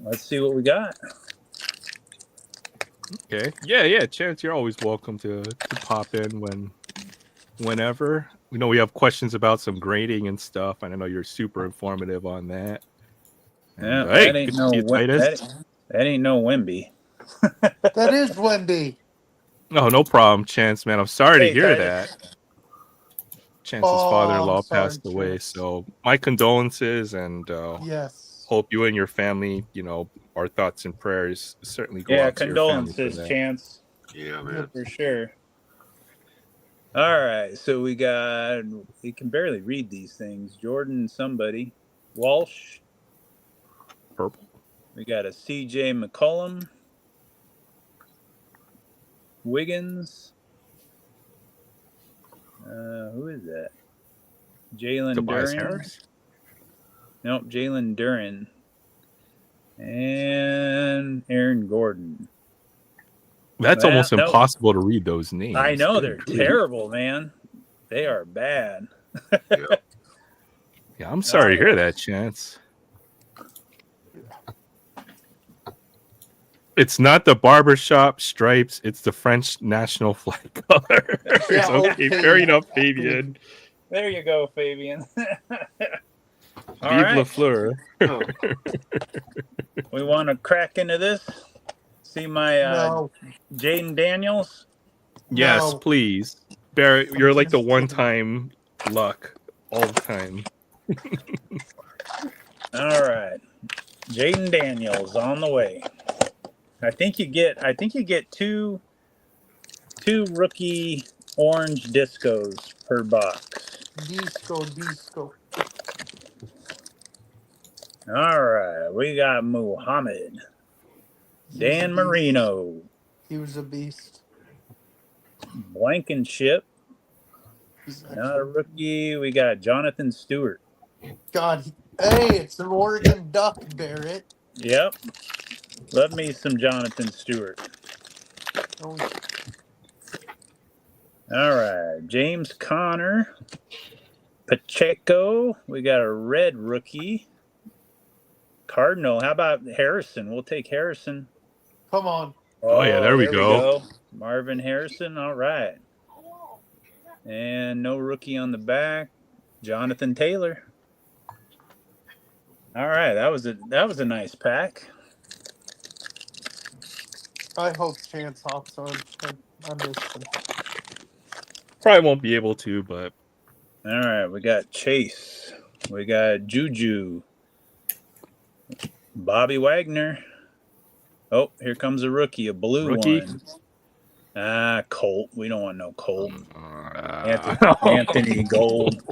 Let's see what we got. Okay. Yeah. Chance, you're always welcome to pop in whenever. We know we have questions about some grading and stuff, and I know you're super informative on that. And Yeah, hey, that ain't good to no see you, Titus. that ain't no Wimby. That is Wemby. No problem, Chance, man. I'm sorry to Hey, hear Titus. that. Chance's Oh, I'm father-in-law sorry, passed away, Chance. so my condolences, and Yes. hope you and your family, our thoughts and prayers certainly go Yeah, out to your family for condolences, that. Chance, Yeah, man. Yep. for sure. All right, so we can barely read these things. Jordan, somebody, Walsh. Purple. We got a CJ McCollum, Wiggins. Who is that? Jalen Tobias Duran. Harris. Nope, Jalen Duran. And Aaron Gordon. That's Well, almost no, impossible to read those names. I know Good they're grief. terrible, man. They are bad. Yeah. Yeah, I'm sorry to hear that, Chance. It's not the barbershop stripes, it's the French national flag color. Yeah, Okay, fair enough, Fabian. There you go, Fabian. All Vive right. la fleur. Oh, We want to crack into this. See my No. Jaden Daniels. Yes, No. please. Barrett, I'm you're like the just kidding. one-time luck all the time. All right. Jaden Daniels on the way. I think you get two rookie orange discos per box. Disco. All right. We got Muhammad. He was a Dan beast. Marino. He was a beast. Blankenship. He's Not a excellent. rookie. We got Jonathan Stewart. God. Hey, it's an Oregon Duck, Barrett. Yep. Love me some Jonathan Stewart. Oh, All right. James Conner. Pacheco. We got a red rookie. Cardinal. How about Harrison? We'll take Harrison. come on. Oh, yeah, there we go. Marvin Harrison. All right. And no rookie on the back. Jonathan Taylor. All right. That was a nice pack. I hope Chance hops on. I missed him. Probably won't be able to, but All right. We got Chase. We got Juju. Bobby Wagner. Oh, here comes a rookie, a blue one. Colt. We don't want no Colt. Anthony Gold.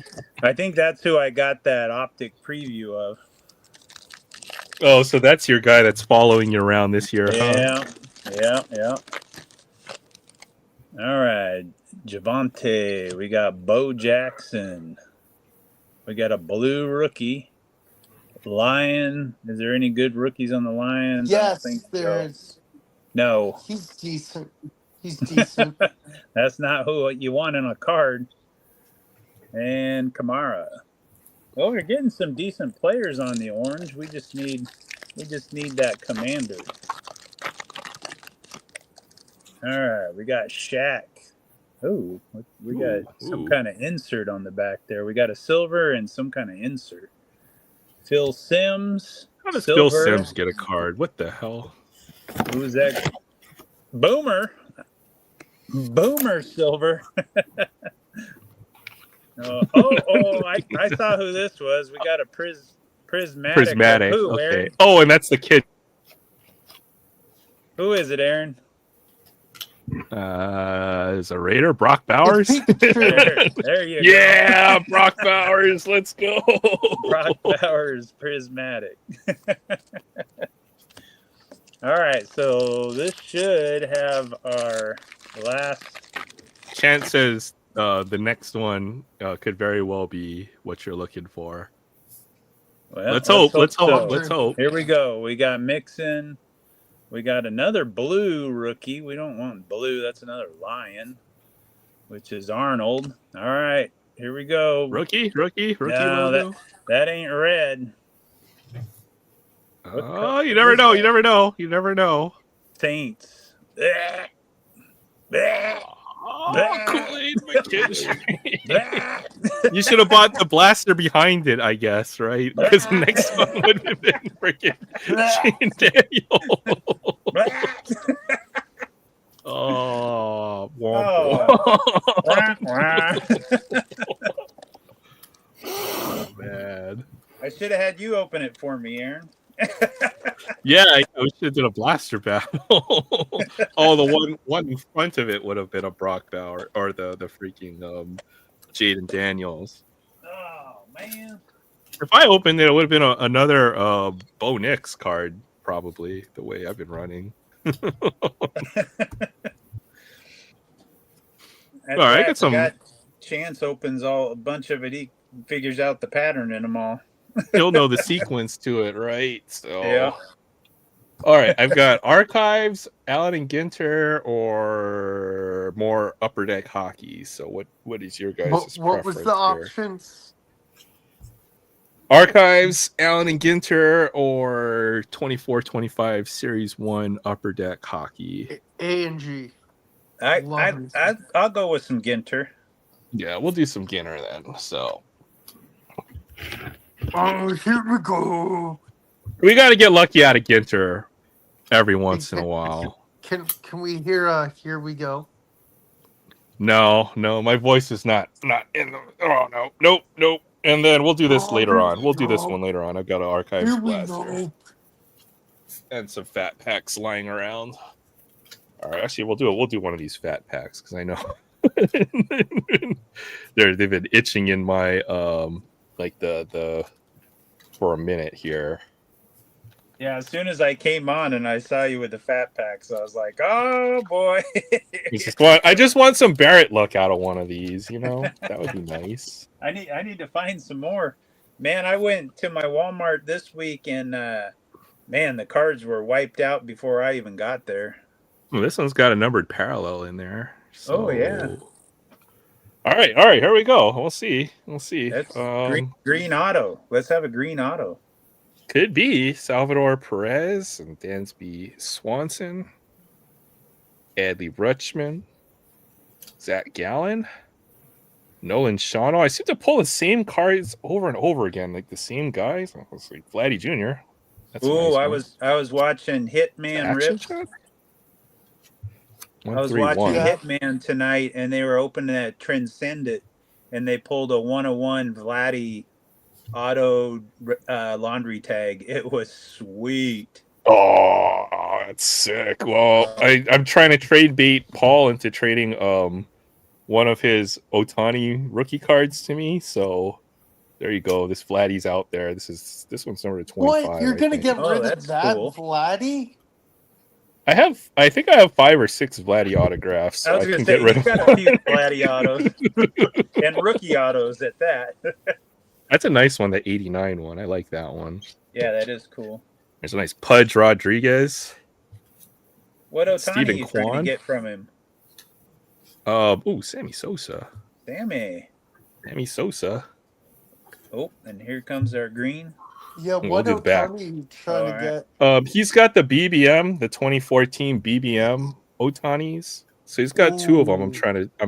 I think that's who I got that optic preview of. Oh, so that's your guy that's following you around this year, huh? Yeah. All right. Javante. We got Bo Jackson. We got a blue rookie. Lion. Is there any good rookies on the Lions? I don't think Yes, there so. is. No. He's decent. That's not who you want in a card. And Kamara. Well, we're getting some decent players on the orange. We just need that commander. All right, we got Shaq. Oh, we got some kind of insert on the back there. We got a silver and some kind of insert. Phil Sims. How does silver. Phil Sims get a card? What the hell? Who's that? Boomer silver. I saw who this was. We got a prismatic. Who, Okay. Aaron? Oh, and that's the kid. Who is it, Aaron? Is a Raider Brock Bowers? There you go. Yeah, Brock Bowers. Let's go. Brock Bowers prismatic. All right, so this should have our last. Chance says the next one could very well be what you're looking for. Well, let's hope. So. Here we go. We got Mixon. We got another blue rookie. We don't want blue. That's another Lion, which is Arnold. All right, here we go. Rookie No, logo. that ain't red. Oh, you never know. You never know. You never know. Saints. Oh, Kool-Aid McKinstry. You should have bought the blaster behind it, I guess, right? Because the next one would have been freaking Shane Daniel. Oh, oh, man. I should have had you open it for me, Aaron. Yeah, we should have done a blaster battle. Oh, the one in front of it would have been a Brock Bauer or the freaking Jaden Daniels. Oh man! If I opened it, it would have been another Bo Nix card, probably the way I've been running. All right, I got some. Chance opens a bunch of it. He figures out the pattern in them all. He'll know the sequence to it, right? So yeah. All right, I've got Archives, Allen and Ginter, or more Upper Deck hockey. So what is your guys' What was the options? Archives, Allen and Ginter, or 24-25 Series 1 Upper Deck hockey? A and G. I'll go with some Ginter. Yeah, we'll do some Ginter then. So. Oh, here we go. We got to get lucky out of Ginter every once in a while. Can we hear Here We Go? No, my voice is not in the. Oh no, nope. And then we'll do this later on. We'll do this one later on. I've got an Archives blaster and some fat packs lying around. All right, actually, we'll do one of these fat packs because I know they've been itching in my like the for a minute here. Yeah, as soon as I came on and I saw you with the fat packs, I was like, "Oh boy!" I just want some Barrett luck out of one of these. You know, that would be nice. I need to find some more. Man, I went to my Walmart this week and man, the cards were wiped out before I even got there. Well, this one's got a numbered parallel in there. So... Oh yeah. All right. Here we go. We'll see. That's green auto. Let's have a green auto. Could be Salvador Perez and Dansby Swanson, Adley Rutschman, Zach Gallen, Nolan Shawno. I seem to pull the same cards over and over again, like the same guys. It's like Vladdy Jr. Oh, nice I was watching Hitman Rips. I was watching Hitman tonight, and they were opening at Transcendent, and they pulled a 101 Vladdy auto laundry tag. It was sweet. Oh, that's sick. Well, I'm trying to trade bait Paul into trading one of his Ohtani rookie cards to me. So there you go. This Vladdy's out there. This one's number 25. What? You're gonna get rid of that cool. Vladdy? I think I have 5 or 6 Vladdy autographs. So I was going to say, you've got a few Vladdy autos and rookie autos at that. That's a nice one, the 89 one. I like that one. Yeah, that is cool. There's a nice Pudge Rodriguez. What Ohtani are you trying to get from him? Sammy Sosa. Sammy Sosa. Oh, and here comes our green. Yeah, what Ohtani are you trying to get? He's got the BBM, the 2014 BBM Ohtanis. So he's got 2 of them. I'm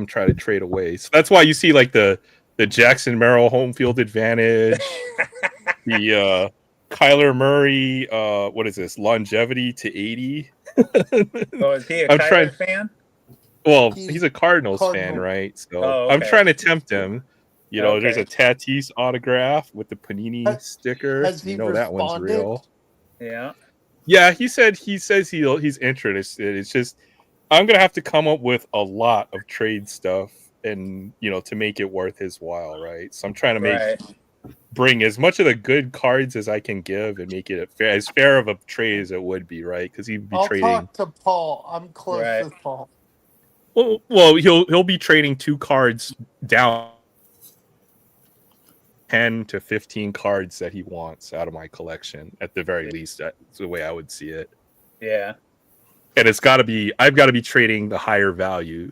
trying to trade away. So that's why you see like the Jackson Merrill home field advantage, the Kyler Murray, what is this, longevity to 80? Oh, is he a Kyler fan? Well, he's a Cardinals fan, right? So okay. I'm trying to tempt him. You know, there's a Tatis autograph with the Panini sticker. You know that one's real. Yeah. Yeah, he says he's interested. It's just I'm gonna have to come up with a lot of trade stuff, and to make it worth his while, right? So I'm trying to bring as much of the good cards as I can give and make it as fair of a trade as it would be, right? Because he'd be trading. I'll talk to Paul. I'm close with Paul. Well, he'll be trading 2 cards down. 10 to 15 cards that he wants out of my collection at the very least. That's the way I would see it. Yeah. And I've got to be trading the higher value,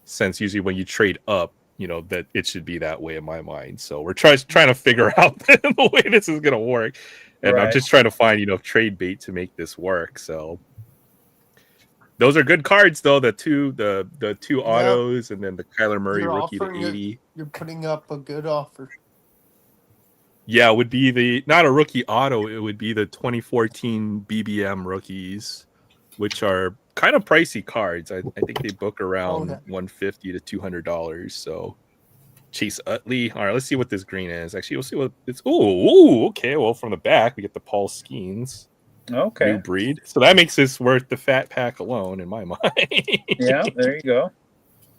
since usually when you trade up, that it should be that way in my mind. So we're trying to figure out the way this is going to work. And I'm Right. just trying to find, trade bait to make this work. So those are good cards, though. The two autos, and then the Kyler Murray You're rookie to offering it. 80. You're putting up a good offer. Yeah, it would be not a rookie auto. It would be the 2014 BBM rookies, which are kind of pricey cards. I think they book around yeah. $150 to $200. So Chase Utley. All right, let's see what this green is. Actually, we'll see what it's. Ooh, okay. Well, from the back, we get the Paul Skeens. Okay. New breed. So that makes this worth the fat pack alone, in my mind. Yeah, there you go.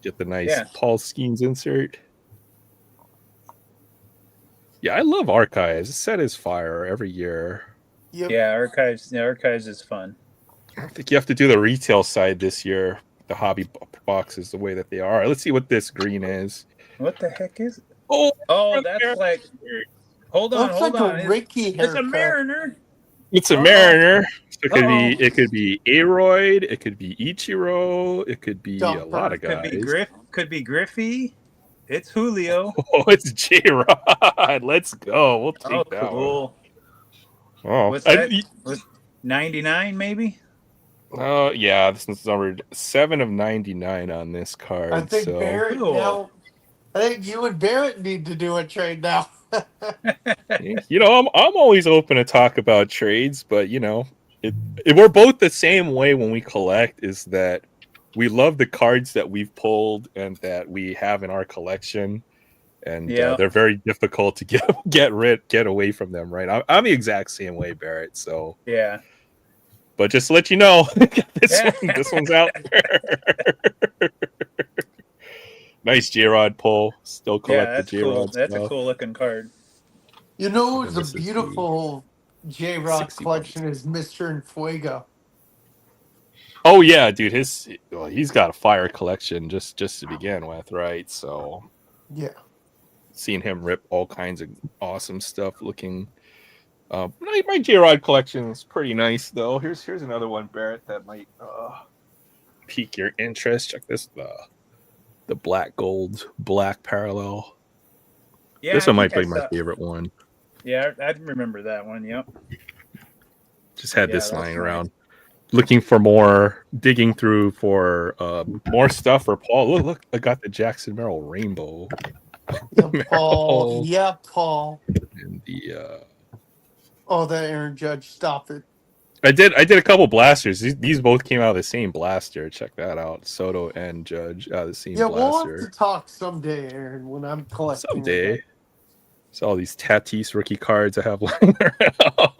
Get the nice Paul Skeens insert. Yeah, I love Archives. This set is fire every year. Yep. Yeah, Archives is fun. I don't think you have to do the retail side this year. The hobby boxes the way that they are. All right, let's see what this green is. What the heck is it? Oh, that's like. Hold on, Looks hold like on. a Ricky It's a haircut. Mariner. It's a Mariner. So it could be Aroyd. It could be Ichiro. It could be a lot of guys. Could be Griffey. It's Julio. Oh, it's J-Rod. Let's go. We'll take that cool. one. Oh, what's that? 99 maybe? Oh, yeah. This is numbered 7 of 99 on this card. I think Barrett now. I think you and Barrett need to do a trade now. I'm always open to talk about trades, but we're both the same way when we collect. Is that we love the cards that we've pulled and that we have in our collection, and they're very difficult to get away from them. Right? I'm the exact same way, Barrett. So yeah. But just to let you know, this one's out there. Nice J-Rod pull. Still collect the J-Rod cool. stuff. That's a cool looking card. You know, it's a beautiful J-Rod collection is Mr. Infuego. Oh yeah, dude, he's got a fire collection just to begin with, right? So yeah, seeing him rip all kinds of awesome stuff. Looking, my J-Rod collection is pretty nice though. Here's another one, Barrett, that might pique your interest. Check this, the black parallel. Yeah, this one might be my favorite one. Yeah, I remember that one. Yep. Just had this lying around. Looking for more, digging through for more stuff for Paul. Look! I got the Jackson Merrill Rainbow. Yeah, Paul. Yeah, Paul. And the that Aaron Judge, stop it. I did a couple blasters. These both came out of the same blaster. Check that out. Soto and Judge out of the same blaster. We'll have to talk someday, Aaron, when I'm collecting. Someday. It's all these Tatis rookie cards I have lying around.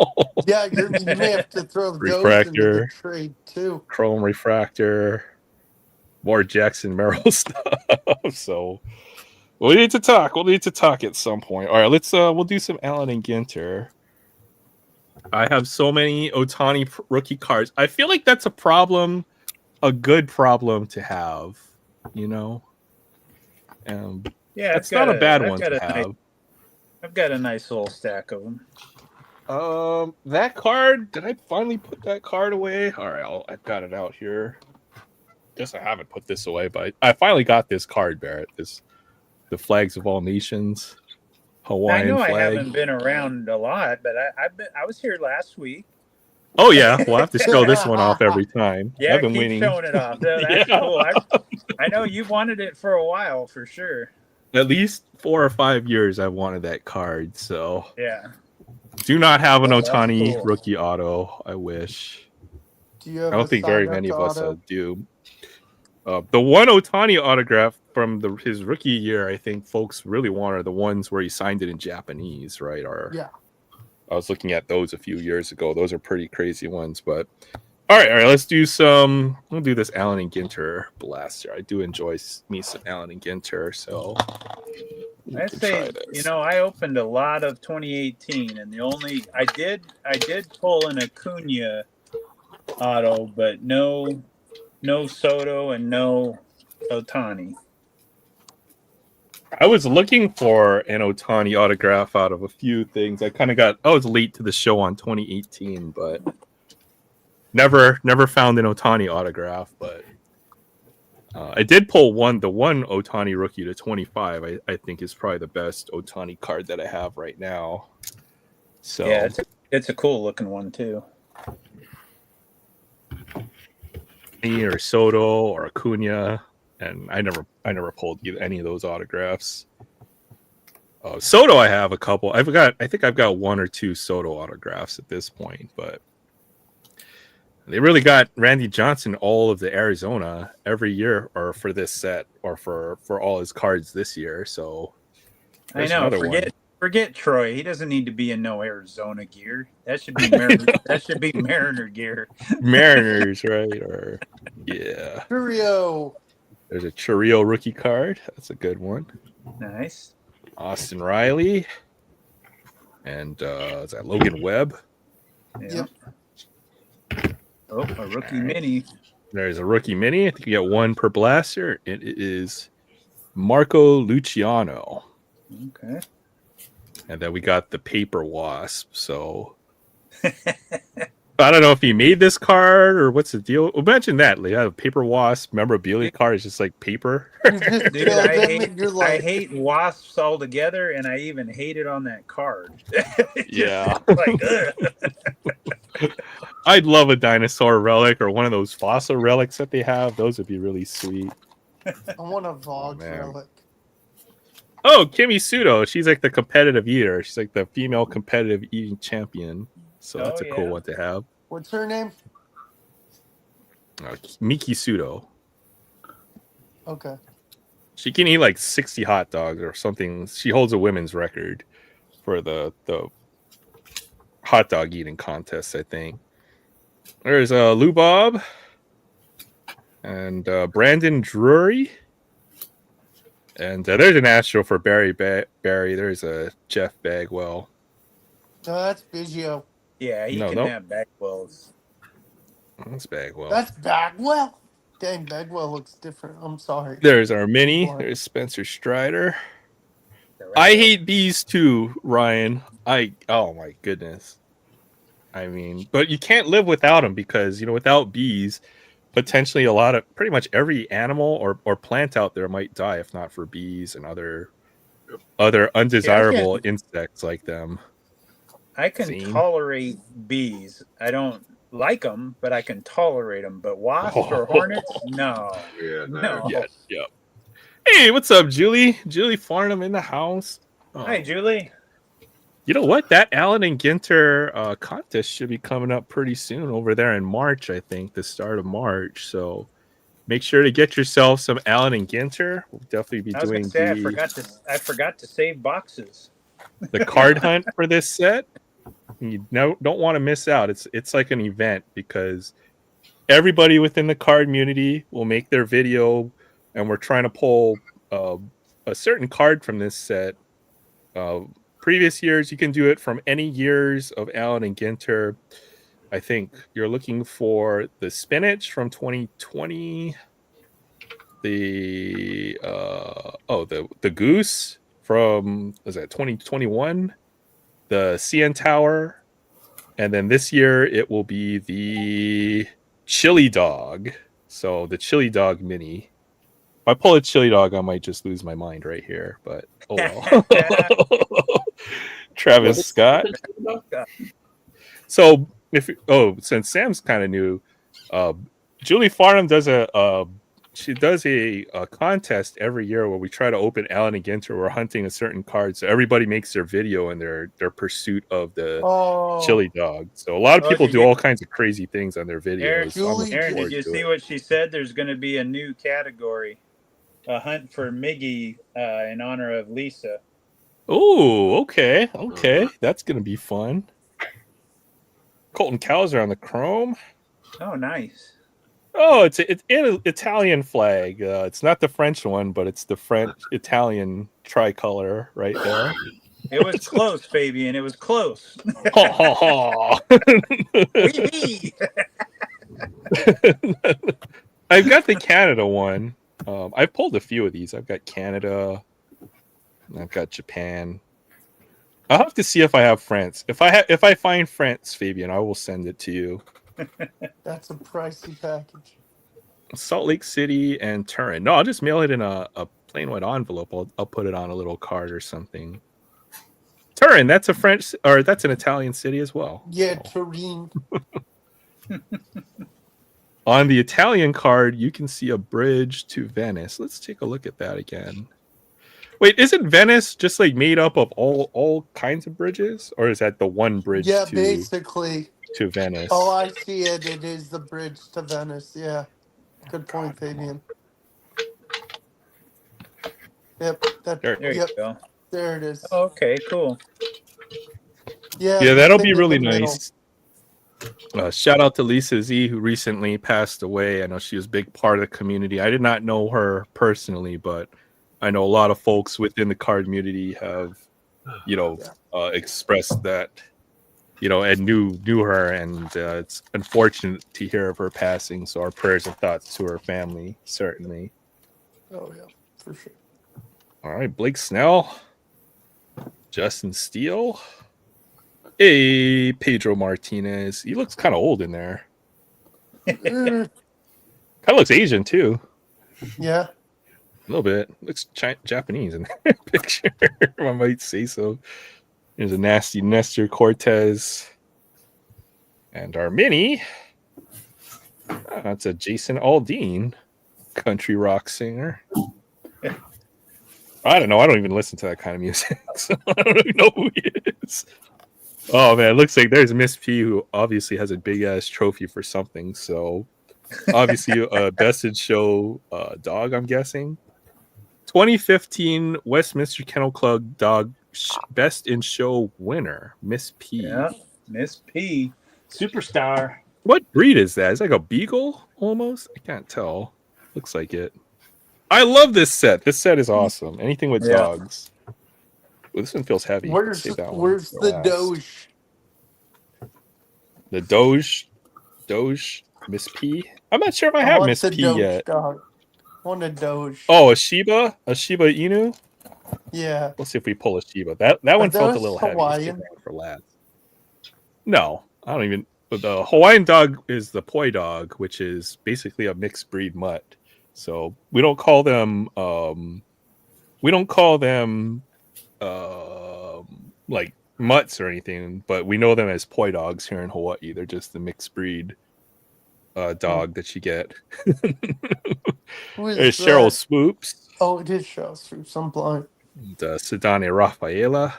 Yeah, you may have to throw those refractor, into the trade too. Chrome refractor, more Jackson Merrill stuff. So we'll need to talk. We'll need to talk at some point. All right, let's we'll do some Allen and Ginter. I have so many Ohtani rookie cards. I feel like that's a problem, a good problem to have. Yeah, it's not a bad one to have. I've got a nice little stack of them. That card, did I finally put that card away? All right, I've got it out here. Guess I haven't put this away, but I finally got this card, Barrett. The Flags of All Nations Hawaiian flag. I haven't been around a lot, but I was here last week. Oh yeah, we'll have to show this one off every time. Yeah, I've been keep winning. showing it off. That's cool. I know you've wanted it for a while, for sure. At least 4 or 5 years I've wanted that card, so yeah. Do not have an Ohtani rookie auto. I wish. Do you have I don't think very many of us do. The one Ohtani autograph from his rookie year, I think folks really want are the ones where he signed it in Japanese, right? Yeah. I was looking at those a few years ago. Those are pretty crazy ones, but all right. Let's do we'll do this Allen and Ginter blaster. I do enjoy me some Allen and Ginter, so I say, I opened a lot of 2018, and I did pull an Acuna auto, but no Soto and no Ohtani. I was looking for an Ohtani autograph out of a few things. I was late to the show on 2018, but never found an Ohtani autograph. But I did pull the one Ohtani rookie to 25. I think is probably the best Ohtani card that I have right now. So yeah, It's a cool looking one too. Or Soto or Acuna, and I never pulled any of those autographs. Soto, I have a couple. I think I've got one or two Soto autographs at this point, but they really got Randy Johnson all of the Arizona every year, or for this set, or for all his cards this year. So I know. Forget Troy. He doesn't need to be in no Arizona gear. That should be that should be Mariner gear. Mariners, right? Or yeah, Curio. There's a Churrio rookie card. That's a good one. Nice. Austin Riley. And is that Logan Webb? Yeah. Oh, a rookie mini. There's a rookie mini. I think you get one per blaster. It is Marco Luciano. Okay. And then we got the Paper Wasp. So I don't know if he made this card or what's the deal. Imagine that. Like, a Paper Wasp memorabilia card is just like paper. Dude, I hate wasps altogether, and I even hate it on that card. Yeah. I'd love a dinosaur relic or one of those fossil relics that they have. Those would be really sweet. I want a Vogue relic. Oh, Kimi Sudo. She's like the competitive eater. She's like the female competitive eating champion. So that's a cool one to have. What's her name? Miki Sudo. Okay. She can eat like 60 hot dogs or something. She holds a women's record for the hot dog eating contest, I think. There's Lou Bob and Brandon Drury. And there's an Astro for Barry. There's a Jeff Bagwell. No, that's Biggio. Yeah, he can have Bagwells. That's Bagwell. That's Bagwell? Dang, Bagwell looks different. I'm sorry. There's our mini. There's Spencer Strider. I hate bees too, Ryan. Oh my goodness. I mean, but you can't live without them because, without bees, potentially pretty much every animal or plant out there might die if not for bees and other undesirable insects like them. I can tolerate bees. I don't like them, but I can tolerate them. But wasps or hornets, no. Yeah, no. Yeah. Hey, what's up, Julie? Julie Farnham in the house. Hi, Julie. You know what? That Allen and Ginter contest should be coming up pretty soon over there in March, I think, the start of March. So make sure to get yourself some Allen and Ginter. We'll definitely be doing I forgot to save boxes. The card hunt for this set. You don't want to miss out. It's like an event because everybody within the card community will make their video, and we're trying to pull a certain card from this set. Previous years, you can do it from any years of Allen and Ginter. I think you're looking for the spinach from 2020, the goose from 2021, the CN Tower, and then this year it will be the chili dog. So the chili dog mini. If I pull a chili dog, I might just lose my mind right here, but oh well. Travis Scott. So since Sam's kind of new, Julie Farnham does a contest every year where we try to open Allen and Ginter. We're hunting a certain card, so everybody makes their video in their pursuit of the chili dog. So a lot of people do all kinds of crazy things on their videos. Aaron, did you see what she said? There's going to be a new category, a hunt for Miggy in honor of Lisa. Oh, okay. That's going to be fun. Colton Cowser on the chrome. Oh, nice. Oh, it's an Italian flag. It's not the French one, but it's the French-Italian tricolor right there. It was close, Fabian. It was close. I've got the Canada one. I've pulled a few of these. I've got Canada. I've got Japan. I'll have to see if I have France. If I find France, Fabian, I will send it to you. That's a pricey package. Salt Lake City and Turin. No, I'll just mail it in a plain white envelope. I'll put it on a little card or something. Turin, that's a French, or that's an Italian city as well. Yeah, So. Turin. On the Italian card, you can see a bridge to Venice. Let's take a look at that again. Wait, isn't Venice just like made up of all kinds of bridges, or is that the one bridge Yeah, to basically. Venice? Oh, I see it. It is the bridge to Venice. Yeah. Good point, Fabian. Yep. There you Yep. go. There it is. Okay, cool. Yeah. Yeah, the that'll thing be in really the middle. nice. Shout out to Lisa Z, who recently passed away. I know she was a big part of the community. I did not know her personally, but I know a lot of folks within the card community have, expressed that, and knew her, and it's unfortunate to hear of her passing. So our prayers and thoughts to her family, certainly. Oh, yeah, for sure. All right, Blake Snell, Justin Steele. Hey, Pedro Martinez. He looks kind of old in there. Kind of looks Asian too. Yeah. A little bit. Looks Japanese in that picture. I might say so. There's a nasty Nestor Cortez. And our mini. That's a Jason Aldean, country rock singer. I don't know. I don't even listen to that kind of music. So I don't even know who he is. Oh man, it looks like there's Miss P, who obviously has a big ass trophy for something. So obviously a best in show dog, I'm guessing. 2015 Westminster Kennel Club dog best in show winner, Miss P. Yeah, Miss P, superstar. What breed is that? It's like a beagle almost. I can't tell. Looks like it. I love this set. This set is awesome. Anything with dogs. Well, this one feels heavy. Where's the Doge? The Doge Miss P. I'm not sure if I have Miss P Doge yet. Dog. I want a Doge. Oh, a Shiba Inu. Yeah. Let's see if we pull a Shiba. That one felt a little Hawaiian? heavy. For last. No, I don't even. The Hawaiian dog is the poi dog, which is basically a mixed breed mutt. So we don't call them. Like mutts or anything, but we know them as poi dogs here in Hawaii. They're just the mixed breed dog that you get. There's Cheryl Swoops. Oh, it is Cheryl Swoops. I'm blind. And, Sedane Rafaela.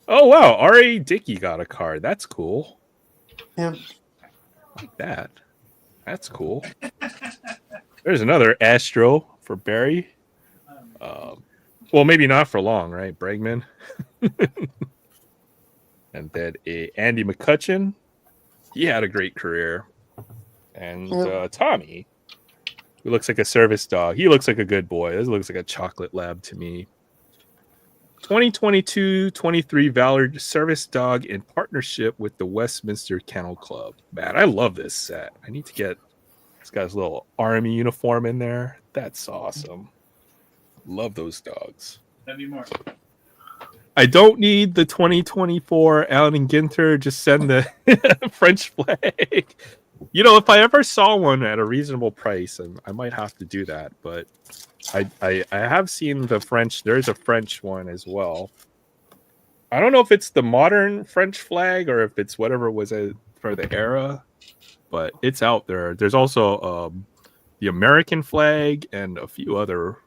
Oh wow, R.A. Dickey got a card. That's cool. Yep. Like that. That's cool. There's another Astro for Barry. Well, maybe not for long, right? Bregman. And then Andy McCutcheon. He had a great career. And Tommy, who looks like a service dog. He looks like a good boy. This looks like a chocolate lab to me. 2022-23 Valor Service Dog in partnership with the Westminster Kennel Club. Man, I love this set. I need to get this guy's little army uniform in there. That's awesome. Love those dogs. That'd be more. I don't need the 2024 Allen and Ginter. Just send the French flag. If I ever saw one at a reasonable price, I might have to do that. But I have seen the French. There's a French one as well. I don't know if it's the modern French flag or if it's whatever was for the era, but it's out there. There's also the American flag and a few other.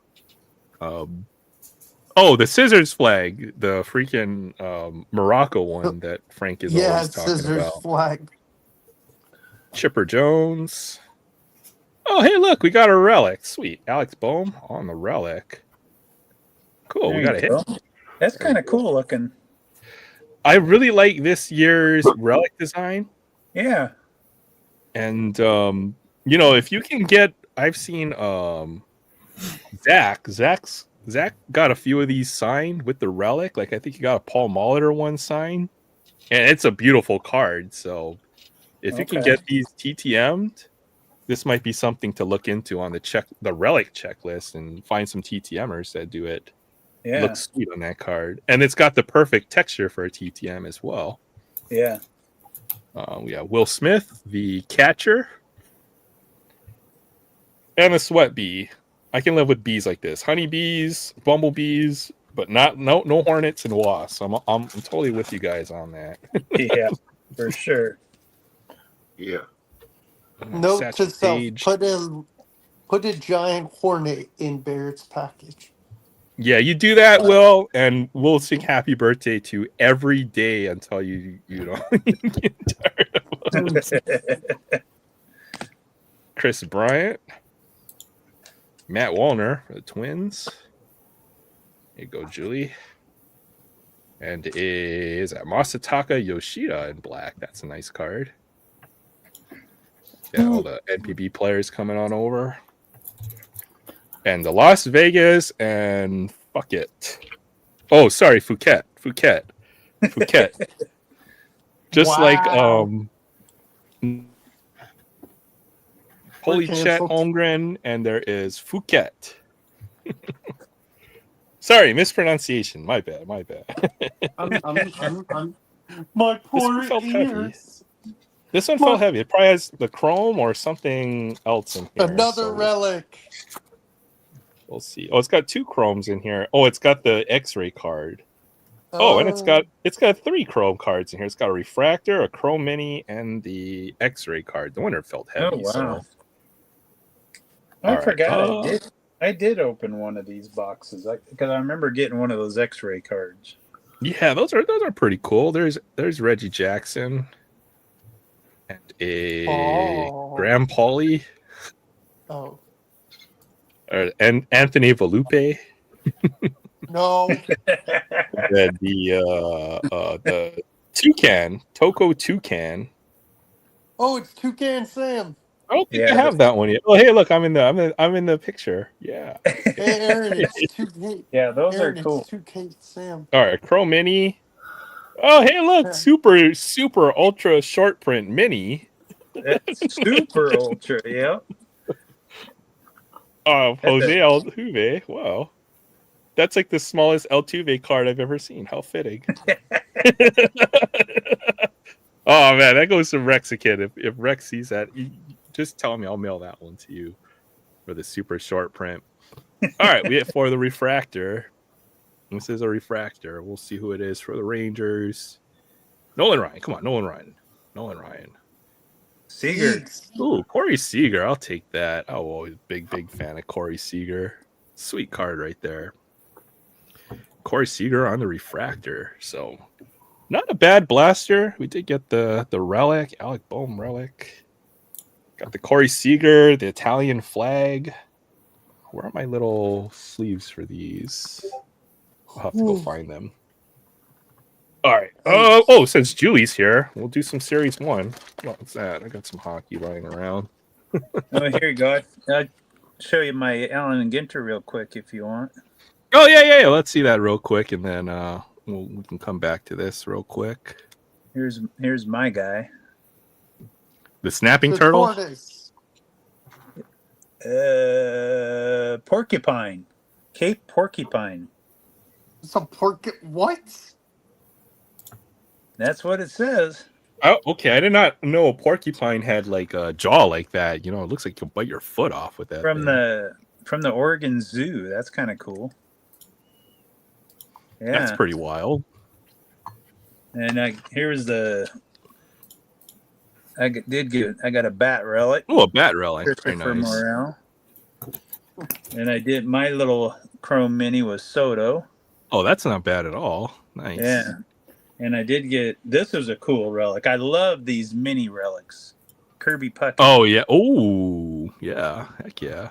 The scissors flag, the freaking Morocco one that Frank is always talking scissors about. Flag. Chipper Jones. Oh, hey, look, we got a relic. Sweet. Alex Boehm on the relic. Cool. There We got a hit. go. That's kind of cool looking. I really like this year's relic design. Yeah. And, if you can get, I've seen Zach got a few of these signed with the relic. Like, I think he got a Paul Molitor one signed. And it's a beautiful card. So if you can get these TTM'd, this might be something to look into on the relic checklist and find some TTMers that do it. Yeah. Looks sweet on that card. And it's got the perfect texture for a TTM as well. Yeah. We have Will Smith, the catcher. And a sweat bee. I can live with bees like this. Honeybees, bumblebees, but no hornets and wasps. I'm totally with you guys on that. Yeah, for sure. Yeah. Note to Satchel self: Paige. put a giant hornet in Barrett's package. Yeah, you do that, Will, and we'll sing happy birthday to you every day until you don't get tired of it. Chris Bryant, Matt Wallner for the Twins. There you go, Julie. And is that Masataka Yoshida in black? That's a nice card. Yeah, all the NPB players coming on over. And the Las Vegas and fuck it. Oh, sorry, Phuket. Just like Wow. Holy We're Chet canceled. Holmgren, and there is Phuket. Sorry, mispronunciation. My bad. My This poor one felt heavy. ears. This one felt heavy. It probably has the chrome or something else in here. Another relic. We'll see. Oh, it's got 2 chromes in here. Oh, it's got the X-ray card. Oh, and it's got 3 chrome cards in here. It's got a refractor, a chrome mini, and the X-ray card. The winner felt heavy. Oh, wow. So. I All forgot right. I did open one of these boxes because I remember getting one of those X-ray cards. Yeah, those are pretty cool. There's Reggie Jackson and a Graham Pauley. Oh. And Anthony Volpe. No. And the Toucan, Toko Toucan. Oh, it's Toucan Sam. I don't think I have that one yet. Oh, hey, look, I'm in the picture. Yeah. Hey, Aaron, it's Toucan. Yeah, those Aaron, are cool. It's Toucan Sam. All right, Chrome Mini. Oh, hey, look, super ultra short print mini. That's super ultra, yeah. Jose Altuve. Wow. That's like the smallest Altuve card I've ever seen. How fitting. Oh, man, that goes to Rex again. If Rex sees that, just tell me. I'll mail that one to you for the super short print. All right, we get for the refractor. This is a refractor. We'll see who it is for the Rangers. Nolan Ryan. Come on, Nolan Ryan. Seager. Ooh, Corey Seager. I'll take that. Oh, always big fan of Corey Seager. Sweet card right there. Corey Seager on the refractor. So not a bad blaster. We did get the relic, Alec Boehm relic. Got the Corey Seager, the Italian flag. Where are my little sleeves for these? I'll have to go find them. All right. Oh, since Julie's here, we'll do some Series 1. What's that? I got some hockey lying around. Oh, here you go. I'll show you my Allen and Ginter real quick if you want. Oh, yeah. Let's see that real quick, and then we can come back to this real quick. Here's my guy. The snapping turtle? Porcupine. Cape Porcupine. It's a what? That's what it says. Oh, okay. I did not know a porcupine had like a jaw like that. You know, it looks like you'll bite your foot off with that. From the Oregon Zoo. That's kind of cool. Yeah, that's pretty wild. And here's the. I got a bat relic. Oh, a bat relic. Very Christopher nice. Morel. And I did my little chrome mini was Soto. Oh, that's not bad at all. Nice. Yeah. And I did get, this was a cool relic. I love these mini relics. Kirby Puckett. Oh, yeah. Oh, yeah. Heck yeah.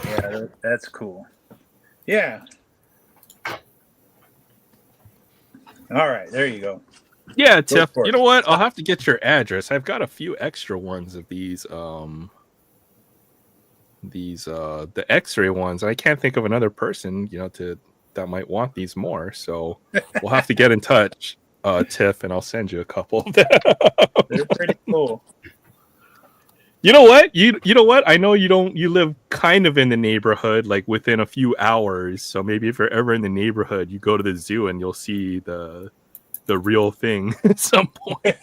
Yeah, that's cool. Yeah. All right, there you go. Yeah, Tiff. You know what? I'll have to get your address. I've got a few extra ones of these the X-ray ones. I can't think of another person, that might want these more. So we'll have to get in touch, Tiff, and I'll send you a couple of them. They're pretty cool. You know what? You know what? I know you live kind of in the neighborhood, like within a few hours. So maybe if you're ever in the neighborhood, you go to the zoo and you'll see the real thing at some point.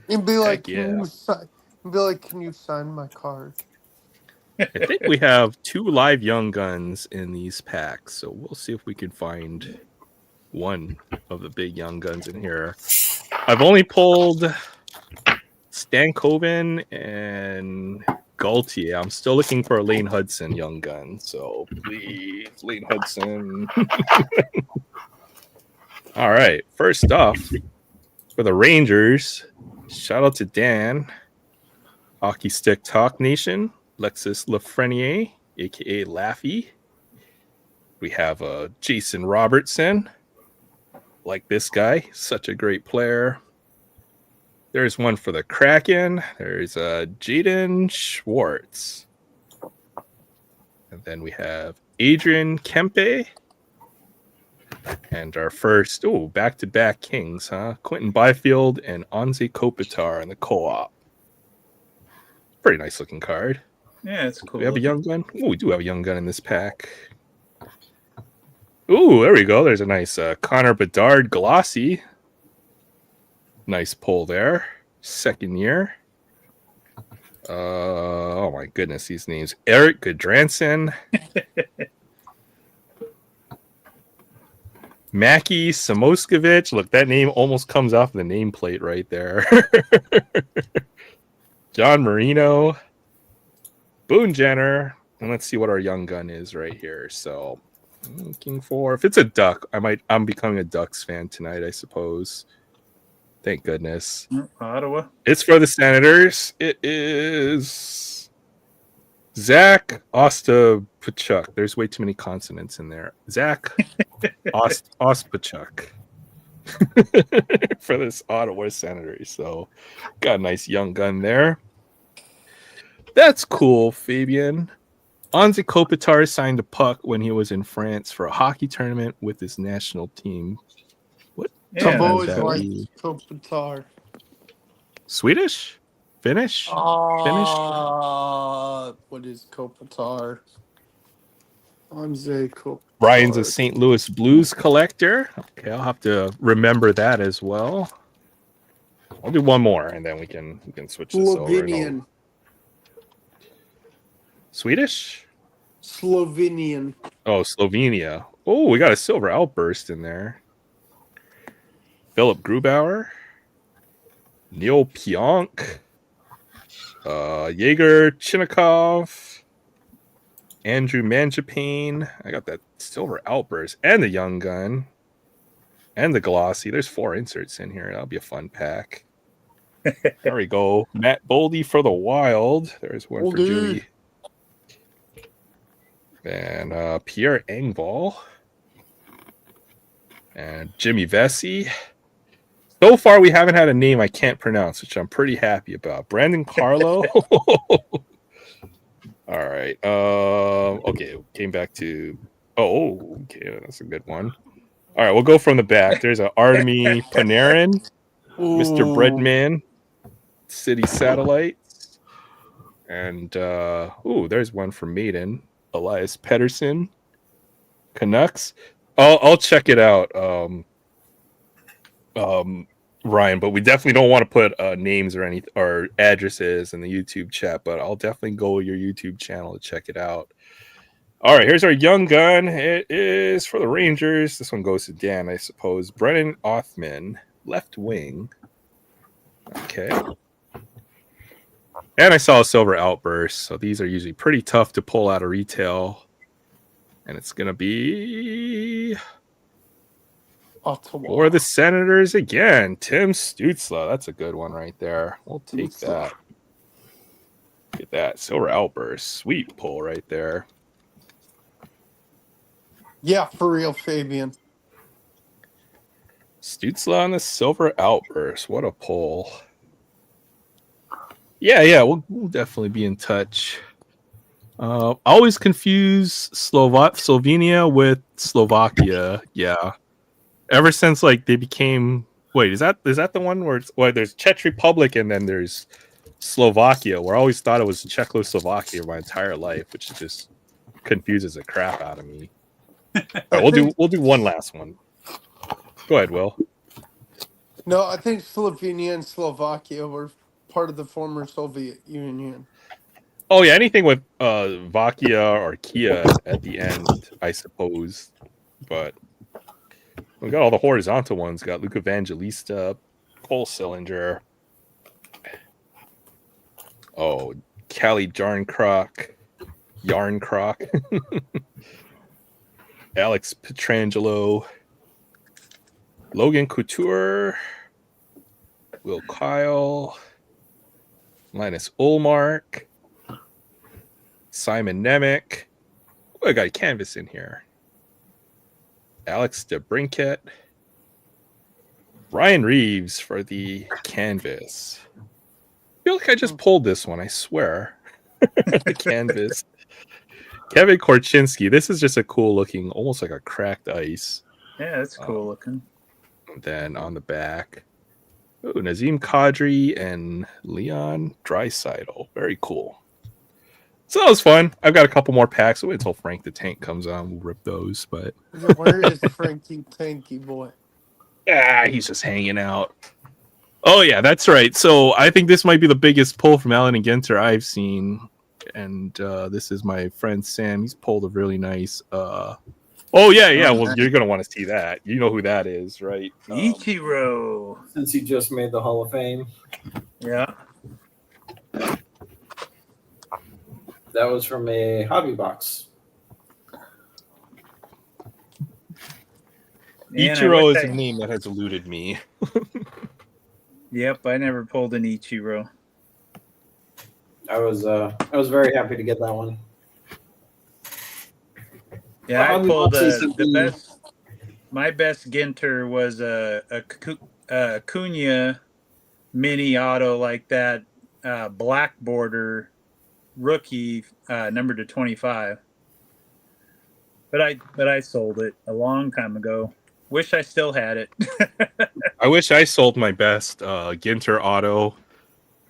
And be like, yeah. can you sign my card? I think we have 2 live young guns in these packs, so we'll see if we can find one of the big young guns in here. I've only pulled Stankoven and Gaultier. I'm still looking for a Lane Hudson young gun, so please, Lane Hudson. All right, first off, for the Rangers, shout out to Dan, Hockey Stick Talk Nation, Lexus Lafreniere, aka Laffy. We have Jason Robertson, like this guy, such a great player. There's one for the Kraken. There's Jaden Schwartz. And then we have Adrian Kempe. And our first, back-to-back Kings, huh? Quentin Byfield and Anze Kopitar in the co-op. Pretty nice looking card. Yeah, it's cool. We have a young gun. Oh, we do have a young gun in this pack. Ooh, there we go. There's a nice Connor Bedard glossy. Nice pull there. Second year. Oh my goodness, these names. Eric Gudranson. Mackie Samoskovich. Look, that name almost comes off the nameplate right there. John Marino. Boone Jenner. And let's see what our young gun is right here. So I'm looking for, if it's a Duck, I'm becoming a Ducks fan tonight, I suppose. Thank goodness. Ottawa. It's for the Senators. It is Zach Ostapchuk. There's way too many consonants in there. Zach Ostapchuk for this Ottawa Senators. So got a nice young gun there. That's cool, Fabian. Anze Kopitar signed a puck when he was in France for a hockey tournament with his national team. What? Yeah, I've always that liked be? Kopitar. Swedish? Finnish? Finnish? What is Kopitar? Anze Kopitar. Brian's a St. Louis Blues collector. Okay, I'll have to remember that as well. I'll do one more, and then we can switch this over. Slovenian. Swedish? Slovenian. Oh, Slovenia. Oh, we got a silver outburst in there. Philip Grubauer. Neil Pionk. Yegor Chinnikov. Andrew Manjapane. I got that silver outburst and the young gun. And the glossy. There's 4 inserts in here. That'll be a fun pack. There we go. Matt Boldy for the Wild. There's one for Julie. And Pierre Engvall. And Jimmy Vesey. So far, we haven't had a name I can't pronounce, which I'm pretty happy about. Brandon Carlo. All right. Okay. Came back to. Oh, okay. That's a good one. All right. We'll go from the back. There's an Artemi Panarin. Mr. Breadman. City Satellites. And, there's one for Maiden. Elias Pettersson. Canucks. I'll check it out. Ryan, but we definitely don't want to put names or any or addresses in the YouTube chat, but I'll definitely go to your YouTube channel to check it out. All right, here's our young gun. It is for the Rangers. This one goes to Dan, I suppose. Brennan Othman, left wing. Okay. And I saw a silver outburst, so these are usually pretty tough to pull out of retail. And it's going to be Ottawa. for the Senators again. Tim Stützle. That's a good one right there. We'll take that. Get that. Silver outburst. Sweet pull right there. Yeah, for real, Fabian. Stützle on the silver outburst. What a pull. Yeah, we'll definitely be in touch. I always confuse Slovenia with Slovakia. Yeah. Ever since they became is that the one where there's Czech Republic and then there's Slovakia, where I always thought it was Czechoslovakia my entire life, which just confuses the crap out of me. All right, we'll do one last one. Go ahead, Will. No, I think Slovenia and Slovakia were part of the former Soviet Union. Oh yeah, anything with Vakia or Kia at the end, I suppose. But we got all the horizontal ones. Got Luke Evangelista, Cole Sillinger. Oh, Callie Yarncroc. Alex Petrangelo. Logan Couture. Will Kyle. Linus Olmark. Simon Nemec. Oh, I got a canvas in here. Alex DeBrinket. Ryan Reeves for the canvas. I feel like I just pulled this one, I swear. The canvas. Kevin Korchinski. This is just a cool looking, almost like a cracked ice. Yeah, that's cool looking. Then on the back, Nazim Kadri and Leon Draisaitl. Very cool. So that was fun. I've got a couple more packs. I'll wait until Frank the Tank comes on. We'll rip those. But Where is Frankie Tanky boy? he's just hanging out. Oh yeah, that's right. So I think this might be the biggest pull from Alan and Ginter I've seen. And this is my friend Sam. He's pulled a really nice. Oh yeah. Well, you're gonna want to see that. You know who that is, right? Ichiro. Since he just made the Hall of Fame. Yeah. That was from a hobby box. Ichiro is a name that has eluded me. Yep, I never pulled an Ichiro. I was very happy to get that one. Yeah, I pulled the best. My best Ginter was a Cunha mini auto like that, black border rookie, numbered to 25. But I sold it a long time ago. Wish I still had it. I wish I sold my best Ginter auto.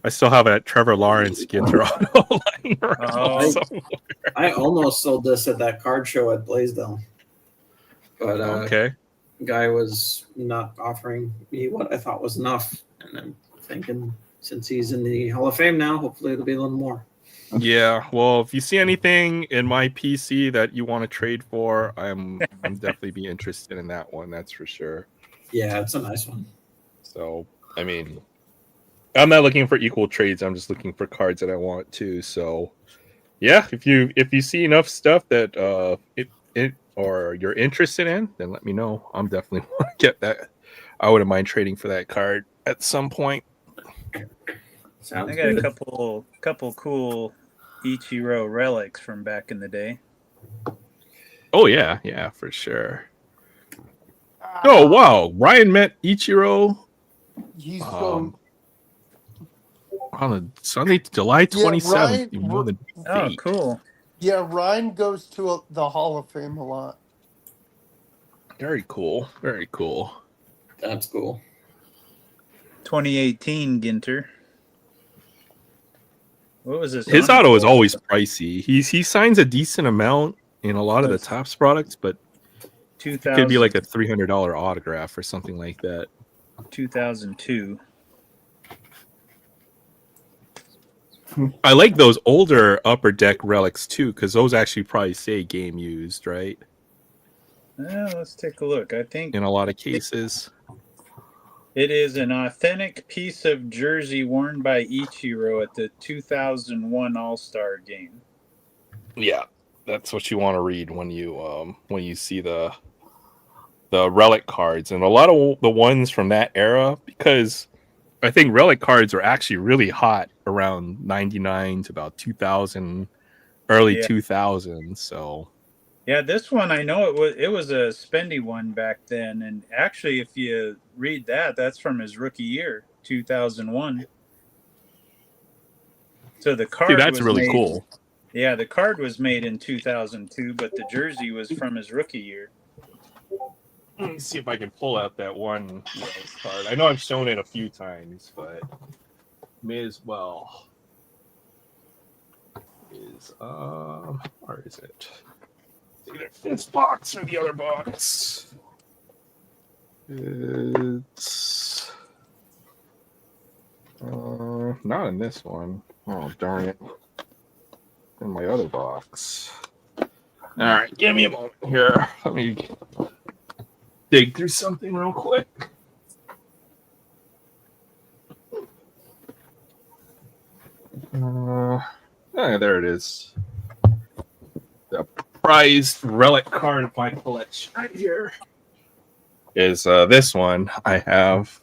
I still have that Trevor Lawrence Ginter auto lying around somewhere. I almost sold this at that card show at Blaisdell. But okay. Guy was not offering me what I thought was enough. And I'm thinking since he's in the Hall of Fame now, hopefully it'll be a little more. Yeah, well, if you see anything in my PC that you want to trade for, I'm definitely be interested in that one. That's for sure. Yeah, it's a nice one. So, I mean, I'm not looking for equal trades. I'm just looking for cards that I want to. So, yeah, if you see enough stuff that or you're interested in, then let me know. I'm definitely want to get that. I wouldn't mind trading for that card at some point. I got a couple cool Ichiro relics from back in the day. Oh yeah, for sure. Oh wow, Ryan met Ichiro. He's going on a Sunday, July 27th. Yeah, you know the date. Oh, cool. Yeah, Ryan goes to the Hall of Fame a lot. Very cool. Very cool. That's cool. 2018 Ginter. What was this? His auto is always pricey. He signs a decent amount in a lot of the Topps products, but it could be like a $300 autograph or something like that. 2002. I like those older Upper Deck relics too, because those actually probably say game used, right? Let's take a look. I think in a lot of cases. It is an authentic piece of jersey worn by Ichiro at the 2001 All-Star game. Yeah, that's what you want to read when you see the relic cards, and a lot of the ones from that era, because I think relic cards are actually really hot around 99 to about 2000, early 2000s. So yeah, this one I know it was a spendy one back then, and actually, if you read that's from his rookie year, 2001. So the card that's was really made, cool. Yeah, the card was made in 2002, but the jersey was from his rookie year. Let me see if I can pull out that one card. I know I've shown it a few times, but may as well. Where is it? Either this box or the other box. It's not in this one. Oh darn it! in my other box. All right, give me a moment here. Let me dig through something real quick. There it is. The prized relic card of my collection right here is this one I have.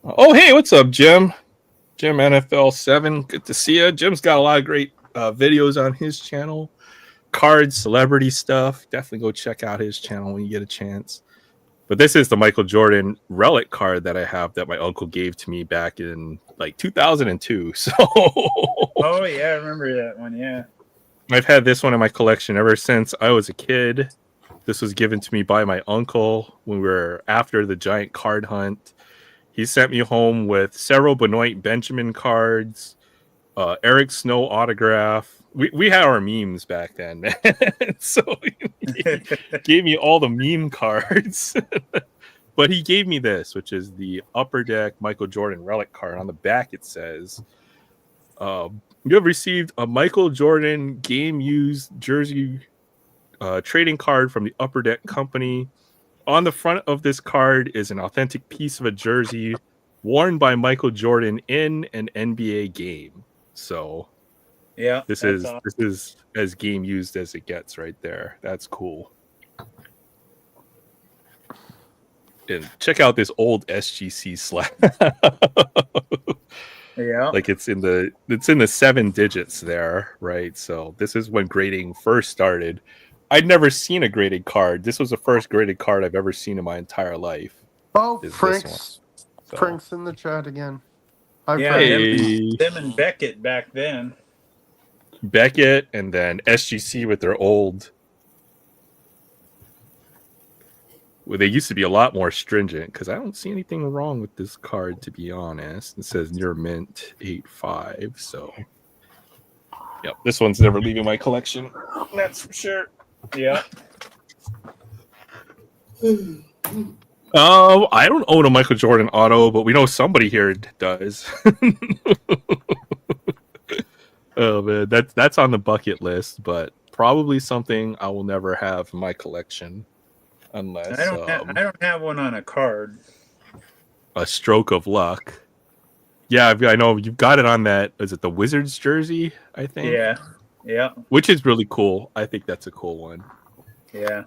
Oh, hey, what's up, Jim? Jim NFL 7. Good to see you. Jim's got a lot of great videos on his channel. Cards, celebrity stuff. Definitely go check out his channel when you get a chance. But this is the Michael Jordan relic card that I have that my uncle gave to me back in like 2002. So Oh yeah, I remember that one. Yeah. I've had this one in my collection ever since I was a kid. This was given to me by my uncle when we were after the giant card hunt. He sent me home with several Benoit Benjamin cards, Eric Snow autograph. We had our memes back then, man. So he gave me all the meme cards. But he gave me this, which is the Upper Deck Michael Jordan relic card. On the back, it says, you have received a Michael Jordan game-used jersey trading card from the Upper Deck Company. On the front of this card is an authentic piece of a jersey worn by Michael Jordan in an NBA game. So Yeah, this is as game used as it gets right there. That's cool. And check out this old SGC slab. Yeah. Like it's in the 7 digits there, right? So this is when grading first started. I'd never seen a graded card. This was the first graded card I've ever seen in my entire life. Oh, is Frank's so. Frank's in the chat again. Hi, Yeah, Frank. them and Beckett back then. Beckett and then SGC with their old. Well, they used to be a lot more stringent because I don't see anything wrong with this card, to be honest. It says near mint 85, so yep, this one's never leaving my collection. That's for sure. Yeah. I don't own a Michael Jordan auto, but we know somebody here does. Oh man, that's on the bucket list, but probably something I will never have in my collection unless I don't have one on a card. A stroke of luck. Yeah, I know you've got it on that. Is it the Wizards jersey? I think. Yeah. Yeah. Which is really cool. I think that's a cool one. Yeah.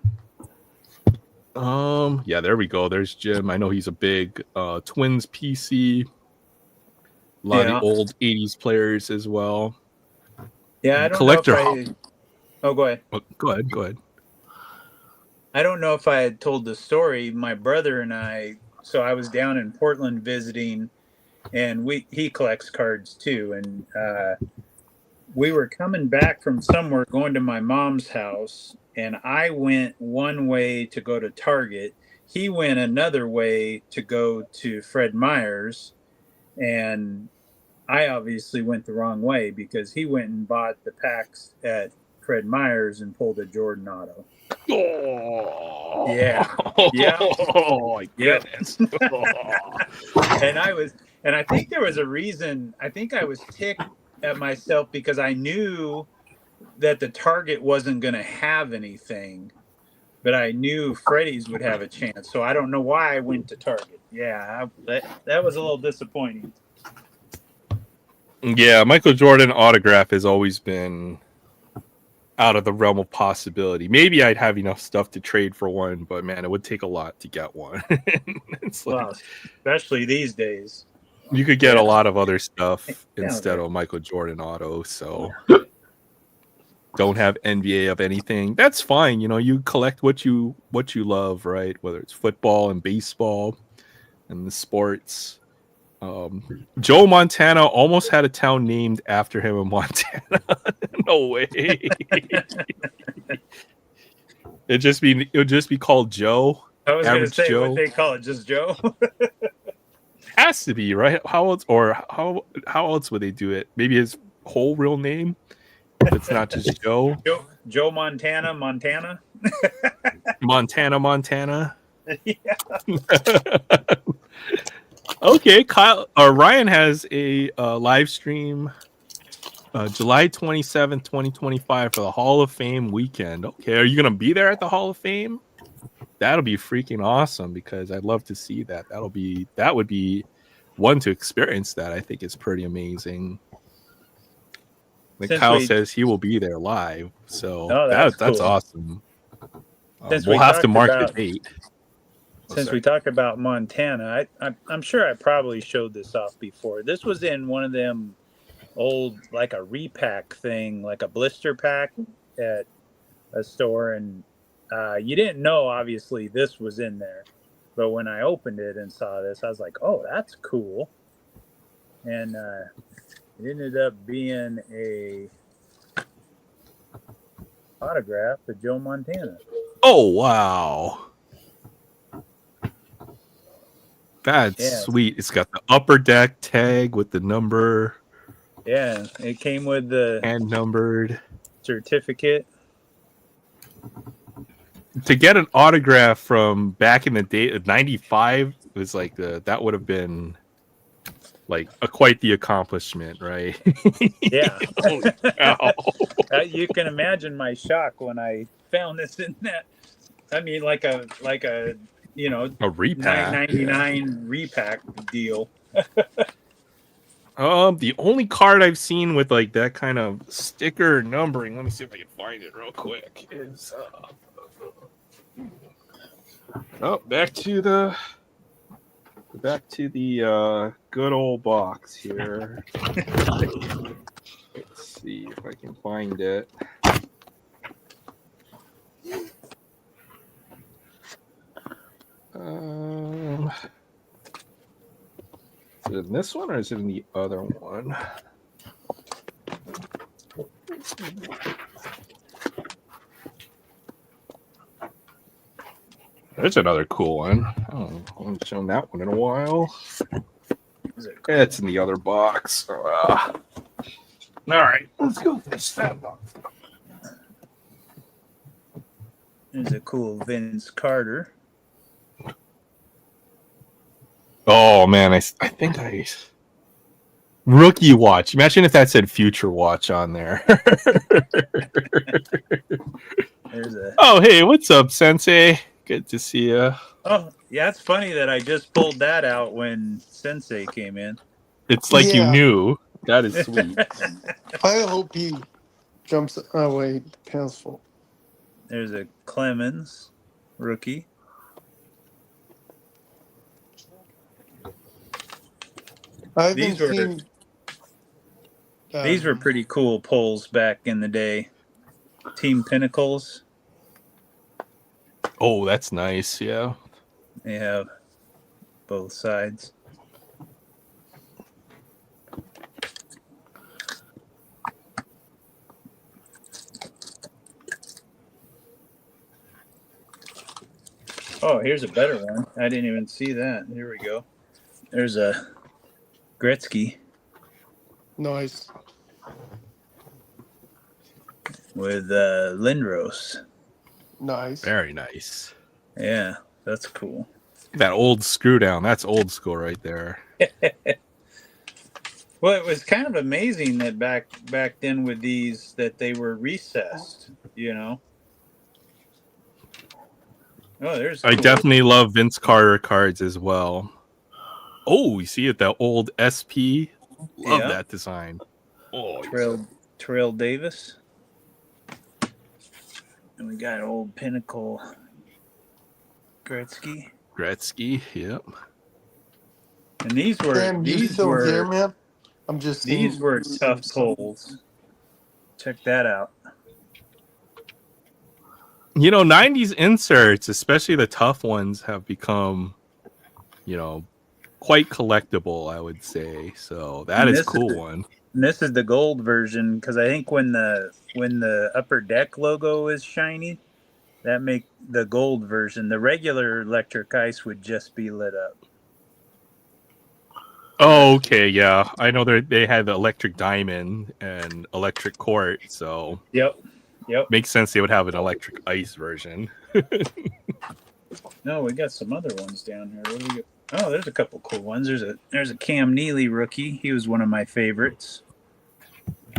Yeah, there we go. There's Jim. I know he's a big Twins PC. A lot of the old 80s players as well. Yeah, I don't Collector. know if Oh, go ahead. Oh, go ahead. I don't know if I had told the story. My brother and I, so I was down in Portland visiting, and he collects cards too. And we were coming back from somewhere, going to my mom's house, and I went one way to go to Target. He went another way to go to Fred Meyer's, and I obviously went the wrong way because he went and bought the packs at Fred Meyer's and pulled a Jordan auto. Oh yeah. Oh my goodness. And I think there was a reason. I think I was ticked at myself because I knew that the Target wasn't going to have anything, but I knew Freddy's would have a chance. So I don't know why I went to Target. Yeah, that was a little disappointing. Yeah, Michael Jordan autograph has always been out of the realm of possibility. Maybe I'd have enough stuff to trade for one, but man, it would take a lot to get one. It's like, well, especially these days. You could get a lot of other stuff instead of Michael Jordan auto, so don't have NBA of anything. That's fine. You know, you collect what you love, right? Whether it's football and baseball and the sports. Joe Montana almost had a town named after him in Montana. No way. It'd just be called Joe. I was going to say, Joe. what they call it, just Joe. Has to be, right? How else would they do it? Maybe his whole real name. If it's not just Joe. Joe Montana. Montana. Yeah. Okay, Kyle. Ryan has a live stream July 27th, 2025 for the Hall of Fame weekend. Okay, are you gonna be there at the Hall of Fame? That'll be freaking awesome because I'd love to see that. That would be one to experience that. I think is pretty amazing. Like Kyle says, he will be there live, so that's cool. awesome. Since we'll we have to talked mark about- the date. Since we talked about Montana, I'm sure I probably showed this off before. This was in one of them old, like a repack thing, like a blister pack at a store, and you didn't know, obviously, this was in there. But when I opened it and saw this, I was like, oh, that's cool. And it ended up being a autograph of Joe Montana. Oh, wow. That's sweet. It's got the upper deck tag with the number. Yeah, it came with the hand numbered certificate. To get an autograph from back in the day, 95 was like that would have been like quite the accomplishment, right? Yeah. You can imagine my shock when I found this in that. I mean, like a a repack, $9.99 repack deal. The only card I've seen with like that kind of sticker numbering, let me see if I can find it real quick, is back to the good old box here. Let's see if I can find it. Is it in this one or is it in the other one? There's another cool one. I haven't shown that one in a while. It's in the other box. All right, let's go finish that box. There's a cool Vince Carter. Oh man, I think I rookie watch. Imagine if that said future watch on there. Oh hey, what's up, Sensei? Good to see you. Oh yeah, it's funny that I just pulled that out when Sensei came in. It's like you knew. That is sweet. I hope he jumps. Oh wait, pants full. There's a Clemens rookie. These were pretty cool pulls back in the day. Team Pinnacles. Oh, that's nice. Yeah. They have both sides. Oh, here's a better one. I didn't even see that. Here we go. There's a Gretzky. Nice. With Lindros. Nice. Very nice. Yeah, that's cool. That old screw down. That's old school right there. Well, it was kind of amazing that back then with these that they were recessed, you know. Oh, there's. I definitely love Vince Carter cards as well. Oh, you see it, that old SP. Love that design. Oh, Terrell Davis. And we got old Pinnacle Gretzky. Yep. And these were there, man. I'm just these were tough pulls. Check that out. You know, 90s inserts, especially the tough ones, have become, quite collectible, I would say. So that is a cool one. And this is the gold version because I think when the upper deck logo is shiny, that make the gold version. The regular electric ice would just be lit up. Oh, okay, yeah. I know they had the electric diamond and electric court, so Yep. Makes sense they would have an electric ice version. No, we got some other ones down here. What do we got? Oh, there's a couple cool ones. There's a Cam Neely rookie. He was one of my favorites.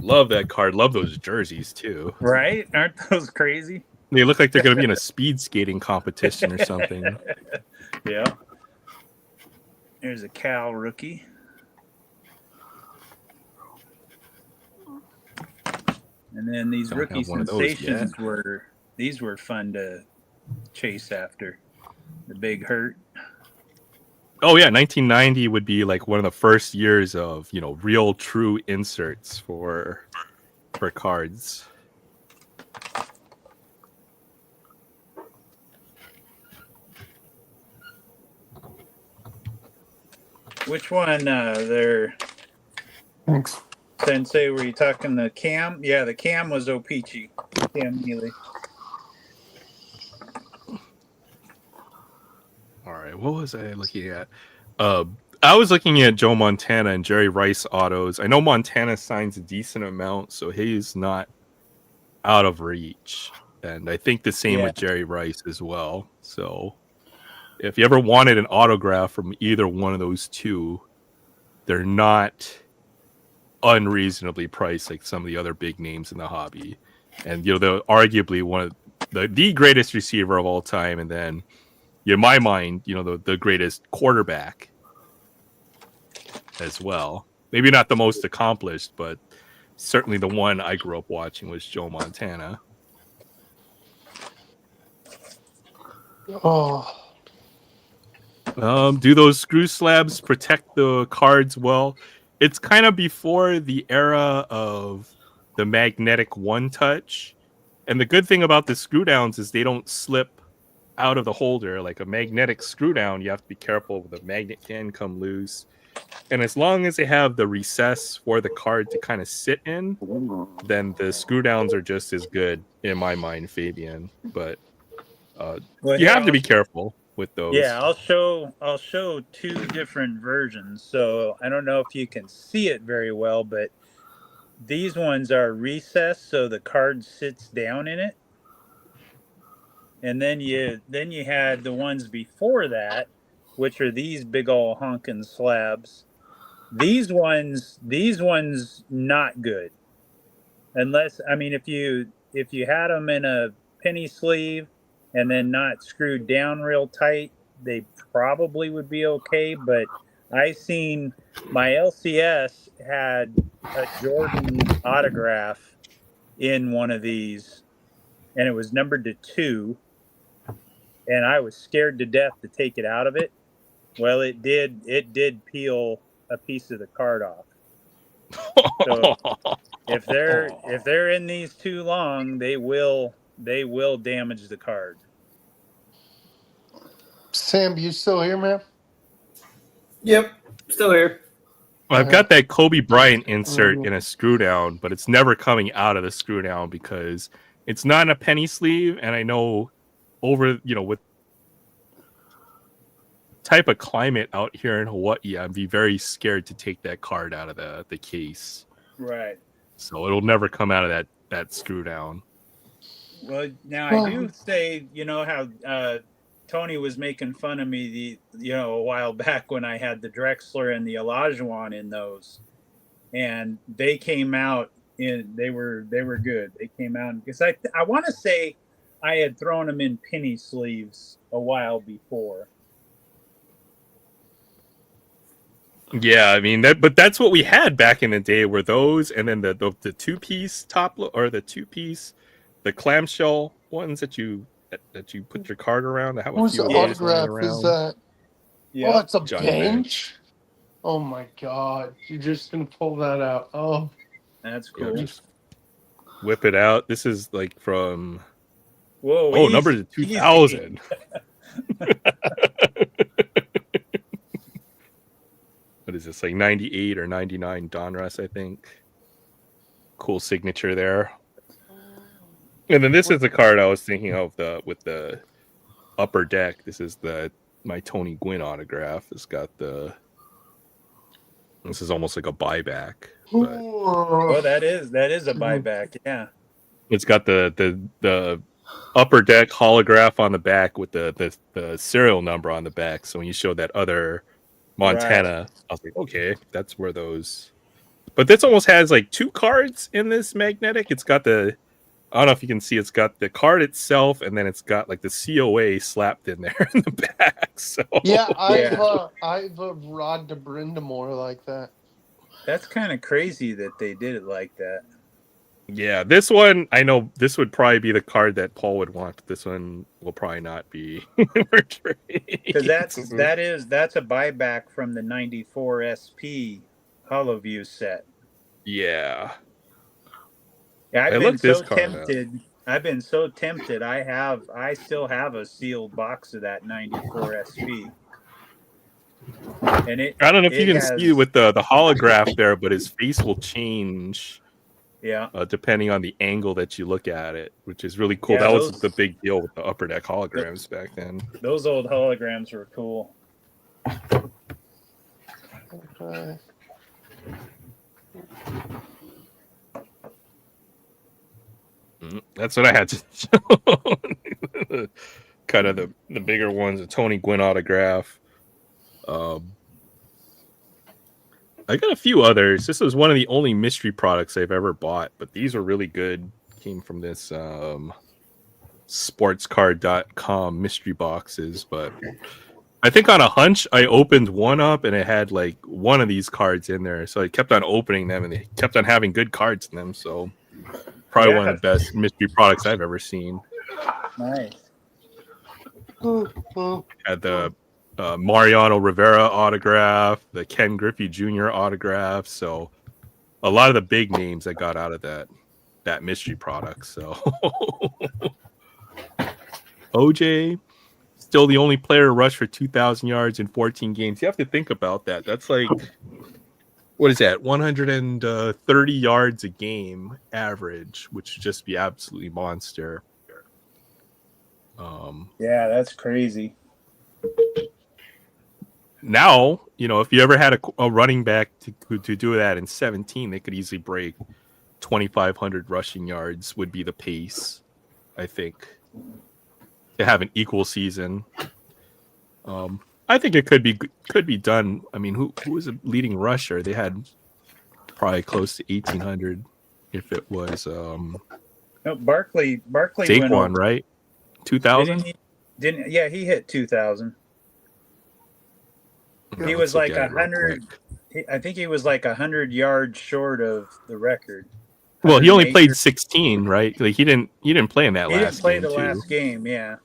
Love that card. Love those jerseys too. Right? Aren't those crazy? They look like they're going to be in a speed skating competition or something. Yeah. There's a Cal rookie. And then these Don't rookie have one of those sensations were fun to chase after. The Big Hurt. Oh yeah, 1990 would be like one of the first years of, you know, real true inserts for cards. Which one there? Thanks. Sensei, were you talking the Cam? Yeah, the Cam was O-Pee-Chee. Cam Neely. All right, what was I looking at? I was looking at Joe Montana and Jerry Rice autos. I know Montana signs a decent amount, so he's not out of reach. And I think the same with Jerry Rice as well. So if you ever wanted an autograph from either one of those two, they're not unreasonably priced like some of the other big names in the hobby. And, you know, they're arguably one of the greatest receiver of all time. And then, in my mind, you know, the greatest quarterback as well. Maybe not the most accomplished, but certainly the one I grew up watching was Joe Montana. Oh. Do those screw slabs protect the cards well? It's kind of before the era of the magnetic one touch. And the good thing about the screw downs is they don't slip out of the holder. Like a magnetic screw down, you have to be careful. The magnet can come loose. And as long as they have the recess for the card to kind of sit in, then the screw downs are just as good in my mind, Fabian. But you have to be careful with those. Yeah, I'll show two different versions. So I don't know if you can see it very well, but these ones are recessed so the card sits down in it. And then you had the ones before that, which are these big ol' honkin' slabs. These ones not good. Unless, I mean, if you had them in a penny sleeve and then not screwed down real tight, they probably would be okay. But I seen my LCS had a Jordan autograph in one of these, and it was numbered to 2, and I was scared to death to take it out of it. Well, it did peel a piece of the card off. So if they're in these too long, they will damage the card. Sam, you still here, man? Yep, still here. Well, I've got that Kobe Bryant insert in a screw down, but it's never coming out of the screw down because it's not in a penny sleeve. And I know with type of climate out here in Hawaii, I'd be very scared to take that card out of the case. Right. So it'll never come out of that screw down. Well, now I do say, how Tony was making fun of me a while back when I had the Drexler and the Olajuwon in those, and they came out they were good. They came out because I want to say I had thrown them in penny sleeves a while before. Yeah, I mean but that's what we had back in the day. Were those, and then the 2-piece the clamshell ones that you put your card around. Whose autograph is that? Yeah. Oh, it's a Johnny bench. Oh my God! You're just gonna pull that out? Oh, that's cool. Yeah, just whip it out. This is like from number 2000. What is this, like 98 or 99 Donruss, I think. Cool signature there. And then this is the card I was thinking of with the upper deck. This is my Tony Gwynn autograph. It's got this is almost like a buyback. Oh, that is a buyback, yeah. It's got the upper deck holograph on the back with the serial number on the back. So when you show that other Montana, right, I was like, okay, that's where those But this almost has like 2 cards in this magnetic. It's got the, I don't know if you can see, it's got the card itself, and then it's got like the COA slapped in there in the back. So Yeah, Yeah. I've a Rod de Brindamore like that. That's kind of crazy that they did it like that. yeah, this one, I know this would probably be the card that Paul would want, but this one will probably not be. Because that's a buyback from the 94 SP HoloView set. Yeah. Yeah, I looked this card up. I've been so tempted. I still have a sealed box of that 94 SP. And I don't know if you it can see has, with the holograph there, but his face will change yeah. depending on the angle that you look at it, which is really cool. Yeah, That was those- the big deal with the upper deck holograms back then. Those old holograms were cool. Okay. That's what I had to show. Kind of the bigger ones, a Tony Gwynn autograph. I got a few others. This was one of the only mystery products I've ever bought, but these are really good. Came from this sportscard.com mystery boxes, but I think on a hunch I opened one up and it had like one of these cards in there. So I kept on opening them and they kept on having good cards in them. So probably one of the best mystery products I've ever seen. Nice. Had the Mariano Rivera autograph, the Ken Griffey Jr. autograph. So a lot of the big names I got out of that mystery product. So OJ, still the only player to rush for 2,000 yards in 14 games. You have to think about that. That's like, what is that? 130 yards a game average, which would just be absolutely monster. Yeah, that's crazy. Now, if you ever had a running back to do that in 17, they could easily break 2,500 rushing yards would be the pace, I think, to have an equal season. I think it could be done. I mean, who was a leading rusher? They had probably close to 1,800 if it was No, Barkley Saquon, right? 2,000? Didn't he hit 2,000. He was like 100. I think he was like 100 yards short of the record. Well, he only played 16, right? Like he didn't play in that last game. He didn't play the last game, yeah.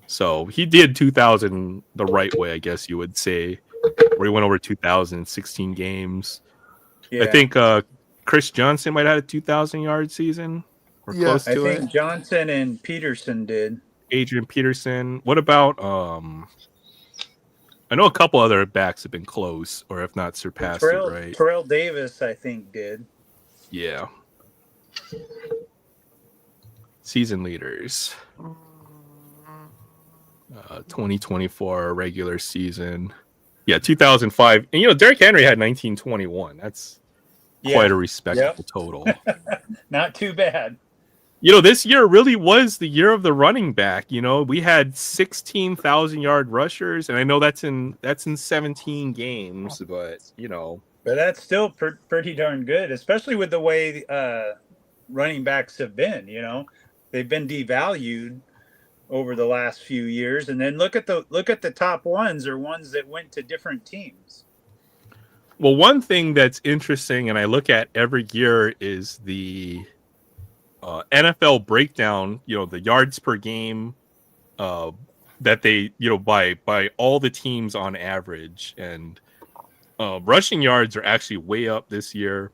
So he did 2,000 the right way, I guess you would say, where he went over 2,000 in 16 games. Yeah. I think Chris Johnson might have had a 2,000 yard season or close to it. I think Johnson and Peterson did. Adrian Peterson. What about I know a couple other backs have been close, or if not surpassed it, right? Terrell Davis, I think, did. Yeah. Season leaders. 2024 regular season. Yeah, 2005. And, Derrick Henry had 1921. That's quite a respectable total. Not too bad. This year really was the year of the running back. We had 16,000 yard rushers, and I know that's in 17 games, but But that's still pretty darn good, especially with the way running backs have been. They've been devalued over the last few years, and then look at the top ones or ones that went to different teams. Well, one thing that's interesting, and I look at every year, is the NFL breakdown, the yards per game that they, by all the teams on average. And rushing yards are actually way up this year,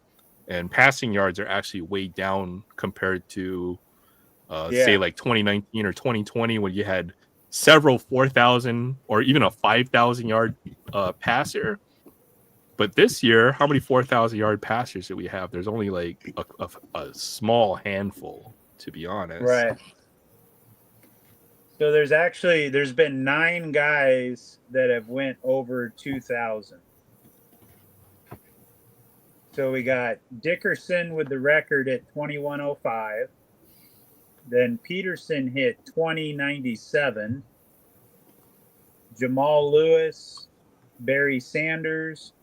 and passing yards are actually way down compared to, say, like 2019 or 2020, when you had several 4,000 or even a 5,000 yard passer. But this year, how many 4,000 yard passers do we have? There's only like a small handful, to be honest. Right. So there's been 9 guys that have went over 2,000. So we got Dickerson with the record at 2105. Then Peterson hit 2097. Jamal Lewis, Barry Sanders,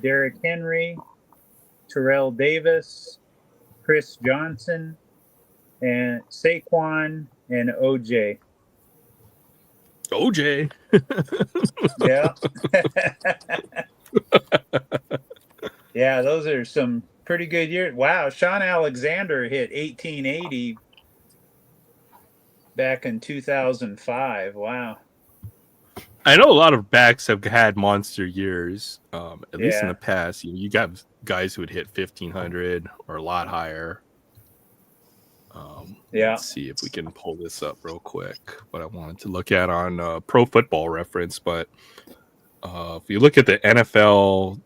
Derrick Henry, Terrell Davis, Chris Johnson, and Saquon and OJ. OJ. Yeah. Yeah, those are some pretty good years. Wow, Sean Alexander hit 1880 back in 2005. Wow. I know a lot of backs have had monster years. At least in Yeah. the past, you got guys who would hit 1500 or a lot higher. Yeah. Let's see if we can pull this up real quick. What I wanted to look at on Pro Football Reference, but if you look at the NFL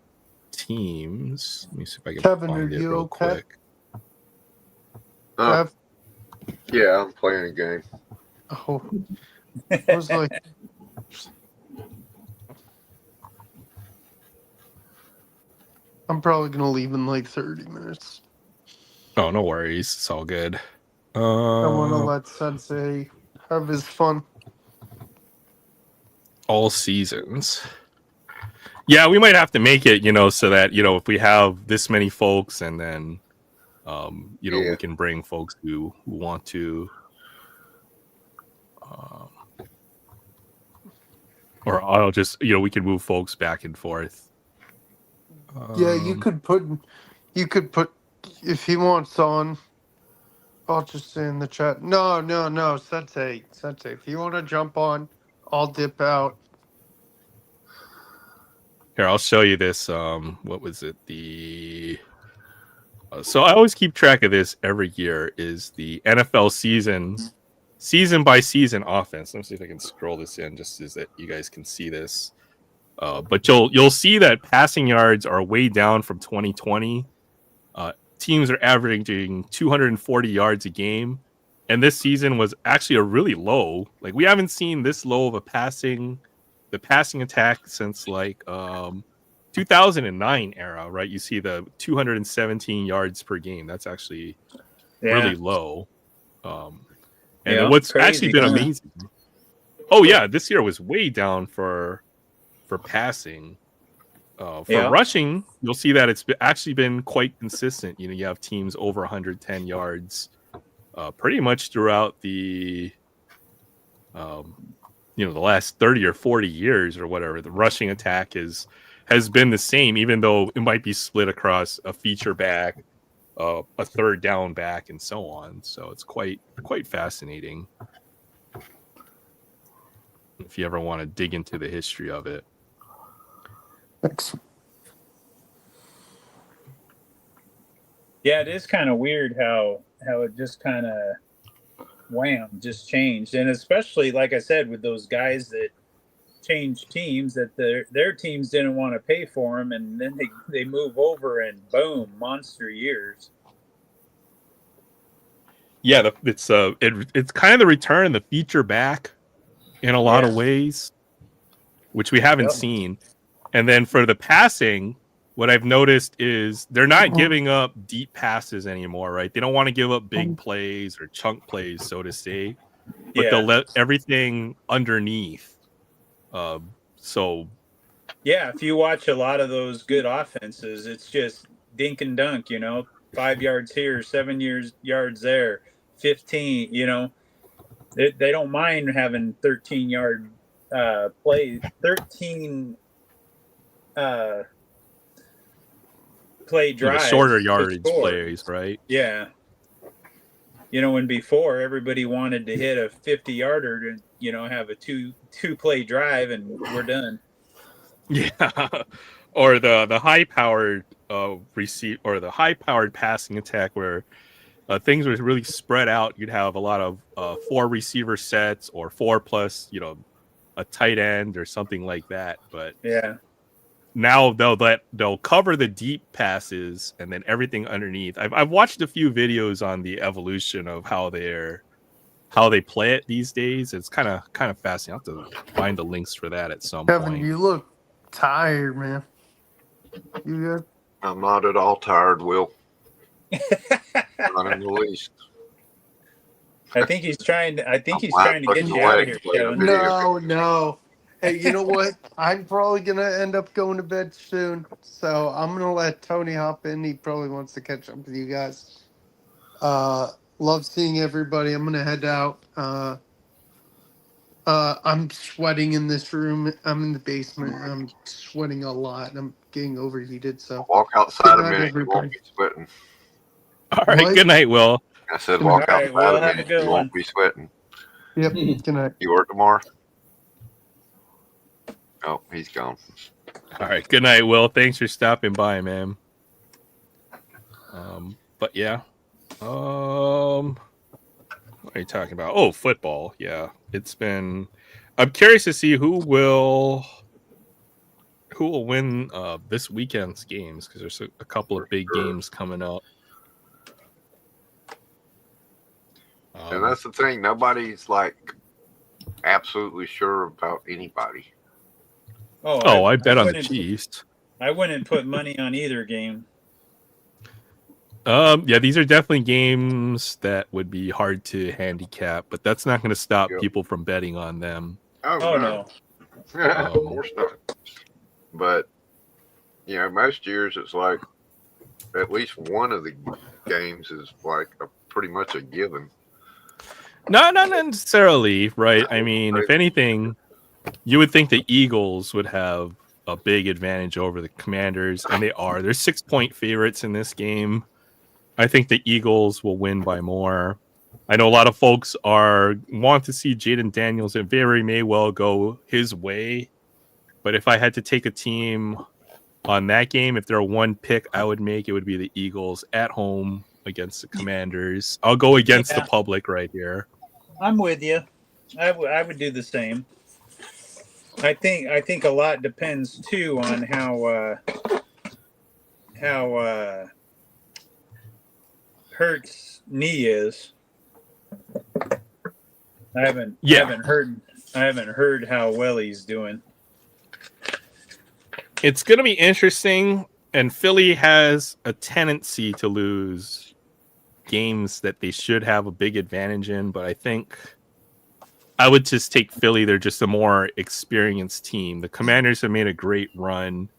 teams, let me see if I can Kevin, are find it you real okay? quick. Kev? Yeah, I'm playing a game. Oh, I was like, I'm probably gonna leave in like 30 minutes. Oh, no worries. It's all good. I want to let Sensei have his fun. All seasons. Yeah, we might have to make it, so that, if we have this many folks and then, Yeah. we can bring folks who want to, or I'll just, we can move folks back and forth. Yeah, you could put, if he wants on, I'll just say in the chat. No, Sensei. If you want to jump on, I'll dip out. Here, I'll show you this. What was it? So I always keep track of this every year. Is the NFL season by season offense? Let me see if I can scroll this in, just so that you guys can see this. But you'll see that passing yards are way down from 2020. Teams are averaging 240 yards a game, and this season was actually a really low. Like, we haven't seen this low of the passing attack since 2009 era, right? You see the 217 yards per game. That's actually really low. And what's actually been amazing. Oh yeah, this year was way down for passing. For rushing, you'll see that it's actually been quite consistent. You have teams over 110 yards pretty much throughout the the last 30 or 40 years or whatever. The rushing attack has been the same, even though it might be split across a feature back, a third down back, and so on. So it's quite fascinating if you ever want to dig into the history of it. Thanks. Yeah, it is kind of weird how it just kind of just changed, and especially like I said with those guys that changed teams, that their teams didn't want to pay for them, and then they move over and boom, monster years. Yeah, it's kind of the return of the feature back in a lot of ways, which we haven't seen. And then for the passing, what I've noticed is they're not giving up deep passes anymore, right? They don't want to give up big plays or chunk plays, so to say, but they'll let everything underneath. So if you watch a lot of those good offenses, it's just dink and dunk, 5 yards here, 7 yards there, 15, they don't mind having 13-yard plays, 13 play drives, shorter yardage plays, right? Yeah. When before everybody wanted to hit a 50-yarder to, have a two play drive and we're done. Yeah. Or the high powered receive, or the high powered passing attack where things were really spread out. You'd have a lot of 4 receiver sets or 4 plus, a tight end or something like that. But now they'll cover the deep passes and then everything underneath. I've watched a few videos on the evolution of how they play it these days. It's kind of fascinating. I'll have to find the links for that at some Kevin, point. you look tired, man. You good? I'm not at all tired, Will. Not in the least. I think he's trying to get you out of here, Kevin. No. Hey, you know what? I'm probably gonna end up going to bed soon, so I'm gonna let Tony hop in. He probably wants to catch up with you guys. Love seeing everybody. I'm gonna head out. I'm sweating in this room. I'm in the basement. I'm sweating a lot. I'm getting overheated. So Walk good outside a night, minute. You won't everybody. be sweating. All right. What? Good night, Will. I said Good All night. walk right. outside Well, a have a minute. good You one. won't be sweating. Yep. Good night. You work tomorrow? Oh, he's gone. All right. Good night, Will. Thanks for stopping by, man. But yeah. What are you talking about? Oh, football. Yeah. It's been. I'm curious to see who will win this weekend's games, because there's a couple of big Sure. games coming up. And that's the thing. Nobody's like absolutely sure about anybody. Oh, I bet on the wouldn't- Chiefs. I wouldn't put money on either game. Yeah, these are definitely games that would be hard to handicap, but that's not going to stop Yep. people from betting on them. Oh no. Of course not. But most years it's like at least one of the games is like pretty much a given. No, not necessarily, right? I mean, if anything, you would think the Eagles would have a big advantage over the Commanders, and they are. They're 6-point favorites in this game. I think the Eagles will win by more. I know a lot of folks want to see Jaden Daniels, and very may well go his way. But if I had to take a team on that game, if there are one pick I would make, it would be the Eagles at home against the Commanders. I'll go against the public right here. I'm with you. I would do the same. I think a lot depends too on how Hurt's knee is. I haven't heard how well he's doing. It's going to be interesting, and Philly has a tendency to lose games that they should have a big advantage in, but I think I would just take Philly. They're just a more experienced team. The Commanders have made a great run,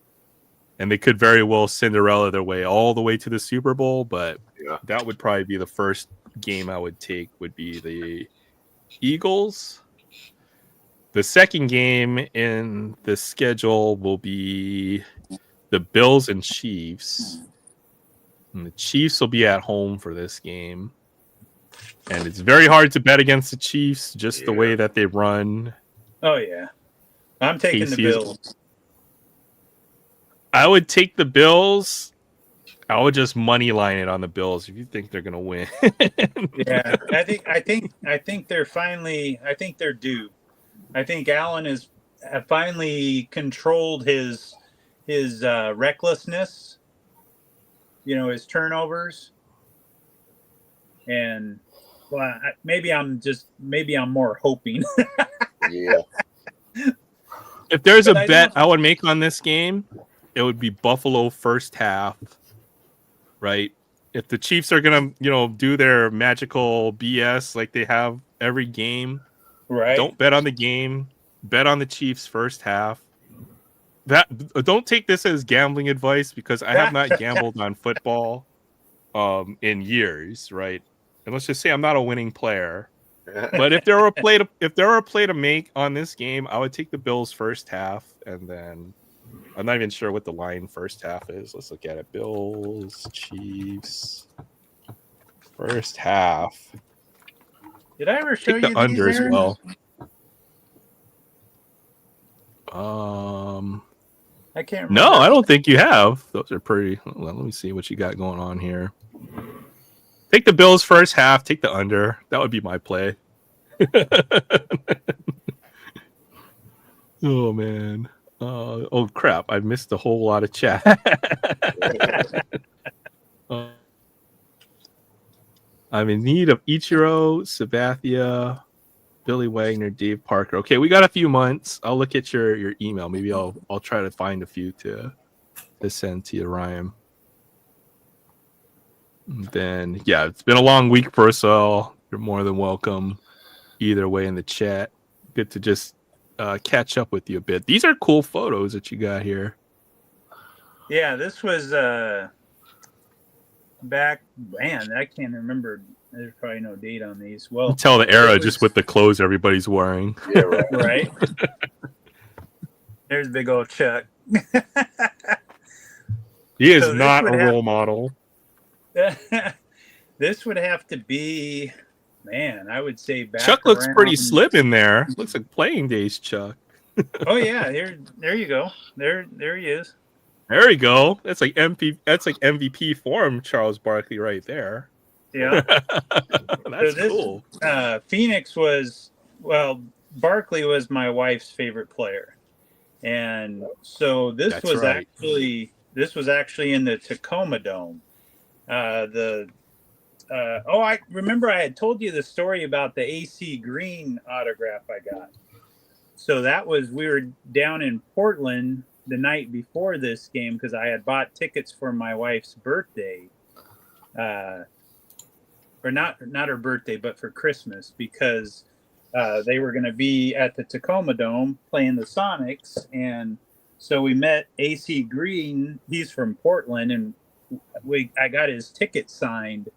and they could very well Cinderella their way all the way to the Super Bowl, but that would probably be the first game I would take, would be the Eagles. The second game in the schedule will be the Bills and Chiefs. And the Chiefs will be at home for this game. And it's very hard to bet against the Chiefs, just the way that they run. Oh, yeah. I'm taking the Bills. I would take the Bills. I would just money line it on the Bills if you think they're going to win. Yeah, I think they're finally. I think they're due. I think Allen has finally controlled his recklessness. His turnovers, and well, maybe I'm more hoping. Yeah. If there's a bet I would make on this game, it would be Buffalo first half. Right? If the Chiefs are gonna, do their magical BS like they have every game, right? Don't bet on the game. Bet on the Chiefs first half. Don't take this as gambling advice, because I have not gambled on football in years, right? And let's just say I'm not a winning player. But if there were a play to make on this game, I would take the Bills first half, and then I'm not even sure what the line first half is. Let's look at it. Bills, Chiefs, first half. Did I ever show Take the you under these, as Aaron? well. I can't remember. No, I don't think you have. Those are pretty. Well, let me see what you got going on here. Take the Bills first half. Take the under. That would be my play. Oh man. Oh crap! I missed a whole lot of chat. I'm in need of Ichiro, Sabathia, Billy Wagner, Dave Parker. Okay, we got a few months. I'll look at your email. Maybe I'll try to find a few to send to you, Ryan. And then it's been a long week for us all. You're more than welcome either way in the chat. Good to just catch up with you a bit. These are cool photos that you got here. Yeah, this was back. Man, I can't remember. There's probably no date on these. Well, Tell the era it just was- with the clothes everybody's wearing. Yeah, right. right. There's big old Chuck. He is So this not a would have- role model. This would have to be, man, I would say back Chuck looks pretty around- slim in there. Looks like playing days, Chuck. Oh yeah, there you go. There he is. There you go. That's like MVP form, Charles Barkley, right there. Yeah. That's this, cool. Phoenix Barkley was my wife's favorite player. And so this That's was right. actually in the Tacoma Dome. I remember I had told you the story about the AC Green autograph I got. So we were down in Portland the night before this game because I had bought tickets for my wife's birthday. Or not her birthday, but for Christmas, because they were going to be at the Tacoma Dome playing the Sonics. And so we met AC Green. He's from Portland, and I got his ticket signed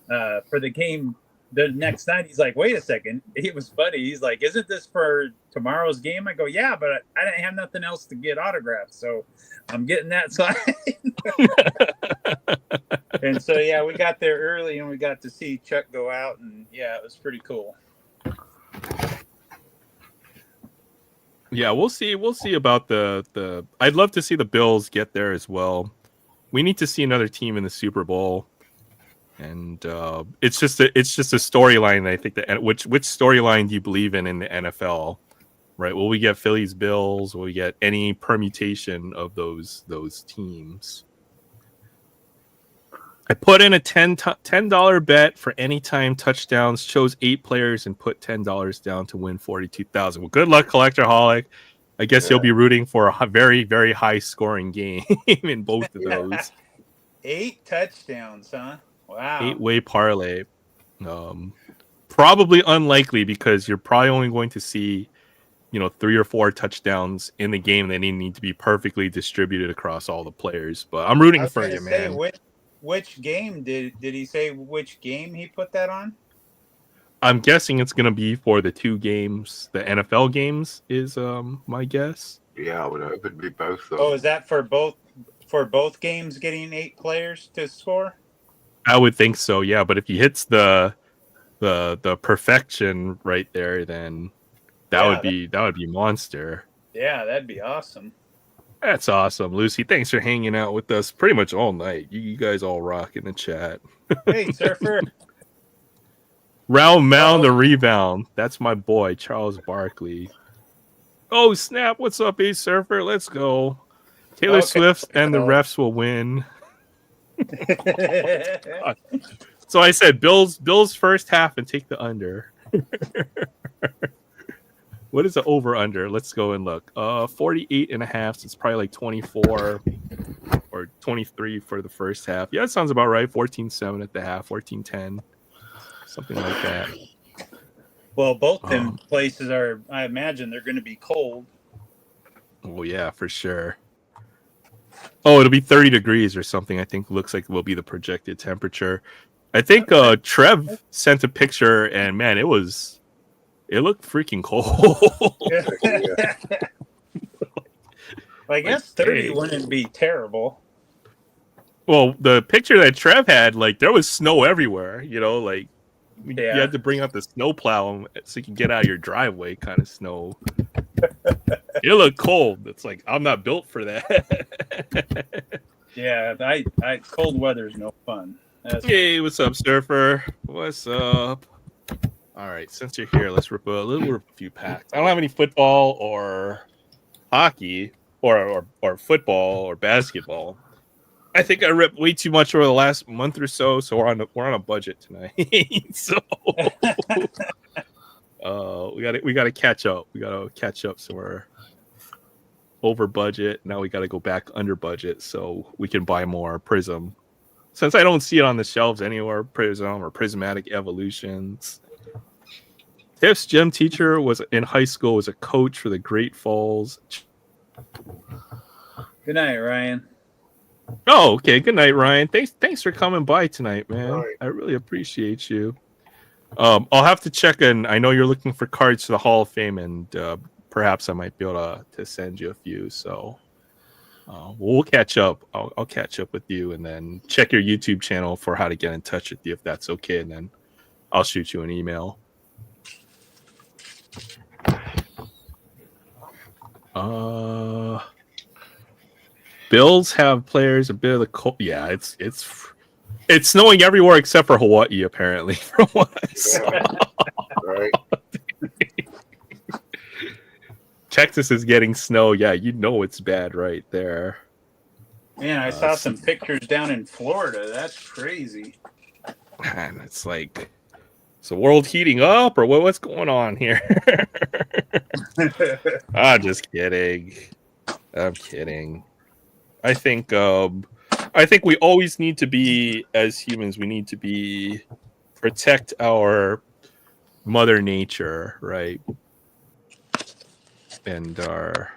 for the game the next night. He's like, wait a second. It was funny. He's like, isn't this for tomorrow's game? I go, yeah, but I didn't have nothing else to get autographed, so I'm getting that signed. And so, yeah, we got there early and we got to see Chuck go out, and yeah, it was pretty cool. Yeah, we'll see. We'll see about the. I'd love to see the Bills get there as well. We need to see another team in the Super Bowl, and it's just a storyline. I think that which storyline do you believe in the NFL? Right? Will we get Phillies, Bills? Will we get any permutation of those teams? I put in a $10 bet for anytime touchdowns, chose 8 players, and put $10 down to win $42,000. Well, good luck, Collectorholic. I guess you'll be rooting for a very, very high scoring game in both of those. 8 touchdowns, huh? Wow. 8-way parlay. Probably unlikely because you're probably only going to see, 3 or 4 touchdowns in the game. They need to be perfectly distributed across all the players. But I'm rooting for you, man. Which game did he say? Which game he put that on? I'm guessing it's going to be for the 2 games. The NFL games is my guess. Yeah, I would hope it'd be both. Though. Oh, is that for both games getting 8 players to score? I would think so, yeah. But if he hits the perfection right there, then that would be monster. Yeah, that'd be awesome. That's awesome, Lucy. Thanks for hanging out with us pretty much all night. You guys all rock in the chat. Hey, Surfer. Round mound the rebound. That's my boy, Charles Barkley. Oh, snap. What's up, Ace Surfer? Let's go. Taylor Swift and the refs will win. So I said Bills first half and take the under. What is the over under? Let's go and look. 48.5. So it's probably like 24 or 23 for the first half. Yeah, that sounds about right. 14-7 at the half, 14-10. Something like that. Well, both them places are, I imagine they're going to be cold. Oh, yeah, for sure. Oh, it'll be 30 degrees or something, I think looks like will be the projected temperature. I think Trev sent a picture, and man, it looked freaking cold. I guess 30 wouldn't be terrible. Well, the picture that Trev had, like, there was snow everywhere, you had to bring out the snowplow so you can get out of your driveway kind of snow. It looked cold. It's like, I'm not built for that. Yeah, I cold weather's no fun. Hey, what's up, Surfer? What's up? All right, since you're here, let's rip a few packs. I don't have any football or hockey or football or basketball. I think I ripped way too much over the last month or so, so we're on a budget tonight. So we got to catch up. We got to catch up, so we're over budget. Now we got to go back under budget so we can buy more Prism. Since I don't see it on the shelves anywhere, Prism or Prismatic Evolutions. Tiff's gym teacher was in high school, was a coach for the Great Falls. Good night, Ryan. Oh, okay. Good night, Ryan. Thanks for coming by tonight, man. Right. I really appreciate you. I'll have to check in. I know you're looking for cards to the Hall of Fame, and perhaps I might be able to send you a few. So we'll catch up. I'll catch up with you, and then check your YouTube channel for how to get in touch with you if that's okay, and then I'll shoot you an email. Bills have players a bit of the cold. Yeah, it's snowing everywhere except for Hawaii, apparently. From what I saw. Right. Texas is getting snow. Yeah, you know it's bad right there. Man, I saw some pictures down in Florida. That's crazy. And it's like, is the world heating up or what's going on here? I'm just kidding. I'm kidding. I think we always need to be, as humans, we need to protect our Mother Nature, right? And our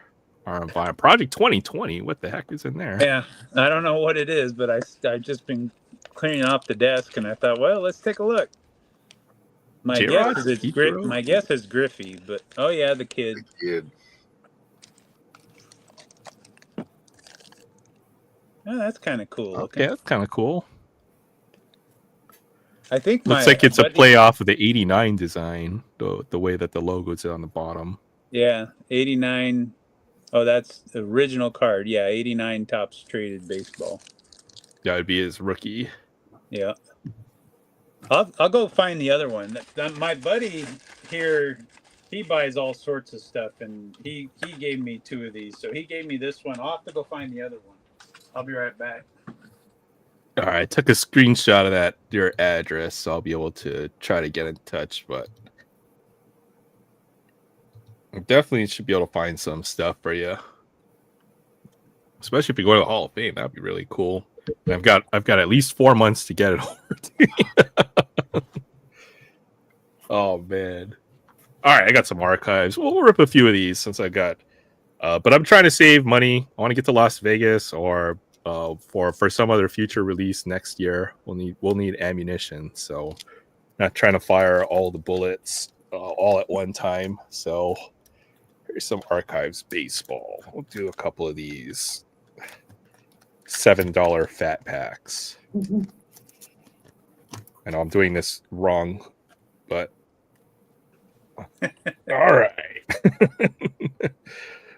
environment. Project 2020, what the heck is in there? Yeah, I don't know what it is, but I've just been cleaning off the desk, and I thought, well, let's take a look. My J-Rod? guess is it's My guess is Griffey, but oh yeah, the kid. Kid. Oh, that's kind of cool. Looking. Okay, that's kind of cool. I think looks like it's a play off of the '89 design, the way that the logo's on the bottom. Yeah, 89. Oh, that's the original card. Yeah, 89 Topps Traded Baseball. That would be his rookie. Yeah. I'll go find the other one. My buddy here, he buys all sorts of stuff, and he gave me 2 of these. So he gave me this one. I'll have to go find the other one. I'll be right back. All right, I took a screenshot of your address, so I'll be able to try to get in touch, but I definitely should be able to find some stuff for you. Especially if you go to the Hall of Fame, that'd be really cool. I've got at least 4 months to get it over to you. Oh man. All right, I got some archives. We'll rip a few of these since I got but I'm trying to save money. I want to get to Las Vegas or for some other future release next year. We'll need ammunition, so not trying to fire all the bullets all at one time. So here's some archives baseball. We'll do a couple of these $7 fat packs. I know I'm doing this wrong, but all right.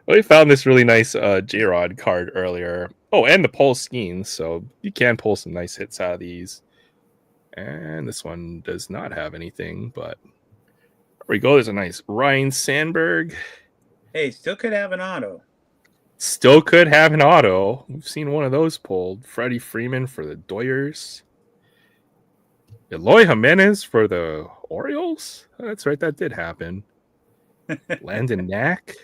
We found this really nice J-Rod card earlier. Oh, and the Pulse Skeens, so you can pull some nice hits out of these. And this one does not have anything, but there we go. There's a nice Ryan Sandberg. Hey, still could have an auto. Still could have an auto. We've seen one of those pulled. Freddie Freeman for the Doyers. Eloy Jimenez for the Orioles? Oh, that's right, that did happen. Landon Knack.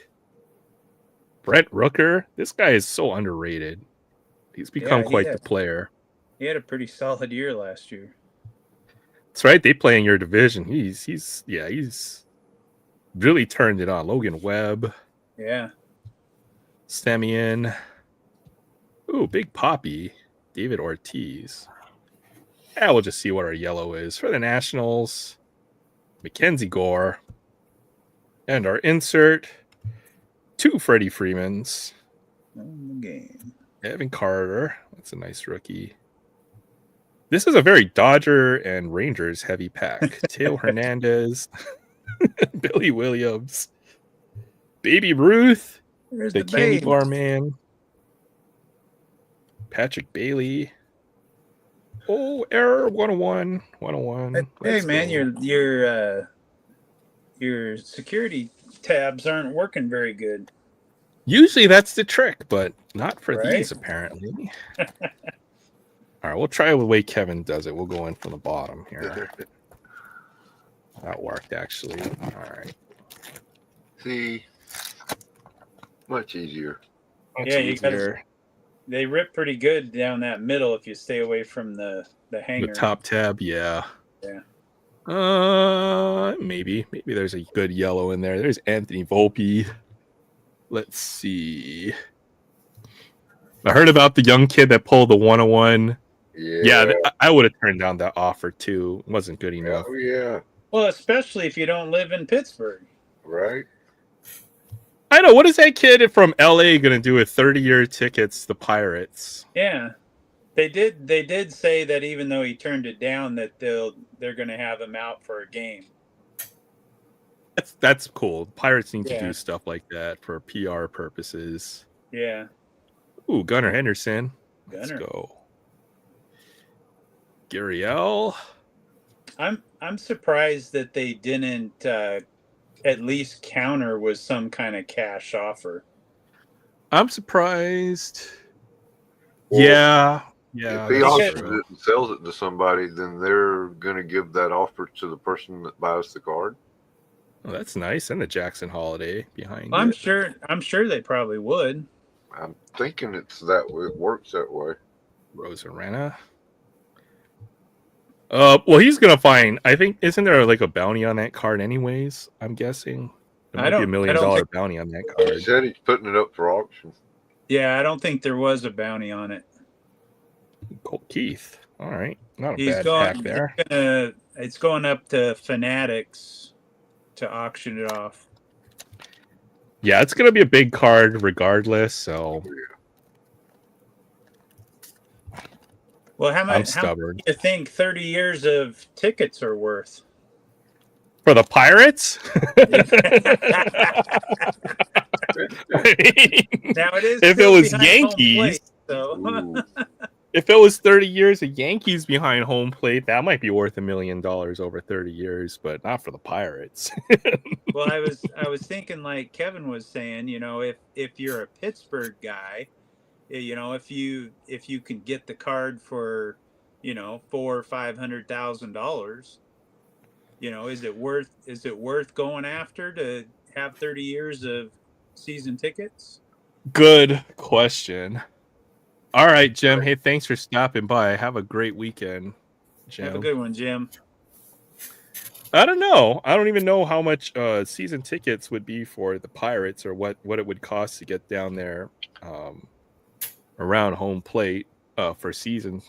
Brett Rooker. This guy is so underrated. He's become quite the player. He had a pretty solid year last year. That's right. They play in your division. He's really turned it on. Logan Webb. Yeah. Stemian. Ooh, Big Poppy. David Ortiz. Yeah, we'll just see what our yellow is. For the Nationals, Mackenzie Gore. And our insert, 2 Freddie Freemans. In the game. Evan Carter. That's a nice rookie. This is a very Dodger and Rangers heavy pack. Teo Hernandez. Billy Williams. Baby Ruth. There's the Candy Bar Man. Patrick Bailey. Oh, error 101. 101. Hey man, your security tabs aren't working very good. Usually that's the trick, but not for these apparently. All right, we'll try the way Kevin does it. We'll go in from the bottom here. That worked actually. All right. See, much easier. They rip pretty good down that middle if you stay away from the hanger. The top tab, yeah. Yeah. Maybe there's a good yellow in there. There's Anthony Volpe. Let's see. I heard about the young kid that pulled the 101. Yeah, I would have turned down that offer too. It wasn't good enough. Oh yeah. Well, especially if you don't live in Pittsburgh. Right. I know. What is that kid from LA going to do with 30-year tickets to the Pirates? Yeah. They did say that even though he turned it down, that they're going to have him out for a game. That's cool. Pirates need to do stuff like that for PR purposes. Yeah. Ooh, Gunnar Henderson. Gunnar. Let's go. Gary L. I'm surprised that they didn't at least counter with some kind of cash offer. I'm surprised. Well, yeah. If he auctions it and sells it to somebody, then they're going to give that offer to the person that buys the card. Oh, that's nice. And the Jackson Holiday behind I'm it. sure they probably would. I'm thinking it's that way. It works that way. Rosarena. Well, he's gonna find. I think isn't there like a bounty on that card, anyways? I'm guessing there might be $1 million bounty on that card. He said he's putting it up for auction. Yeah, I don't think there was a bounty on it. Colt Keith. All right, not a bad pack there. It's going up to Fanatics to auction it off. Yeah, it's gonna be a big card regardless. So. Well, how much stubborn. Do you think 30 years of tickets are worth? For the Pirates? Now it is if it was Yankees, plate, so. If it was 30 years of Yankees behind home plate, that might be worth $1 million over 30 years, but not for the Pirates. Well, I was thinking, like Kevin was saying, if you're a Pittsburgh guy, if you can get the card for, $400,000 or $500,000, is it worth going after to have 30 years of season tickets? Good question. All right, Jim. Hey, thanks for stopping by. Have a great weekend, Jim. Have a good one, Jim. I don't know. I don't even know how much season tickets would be for the Pirates or what it would cost to get down there around home plate for season.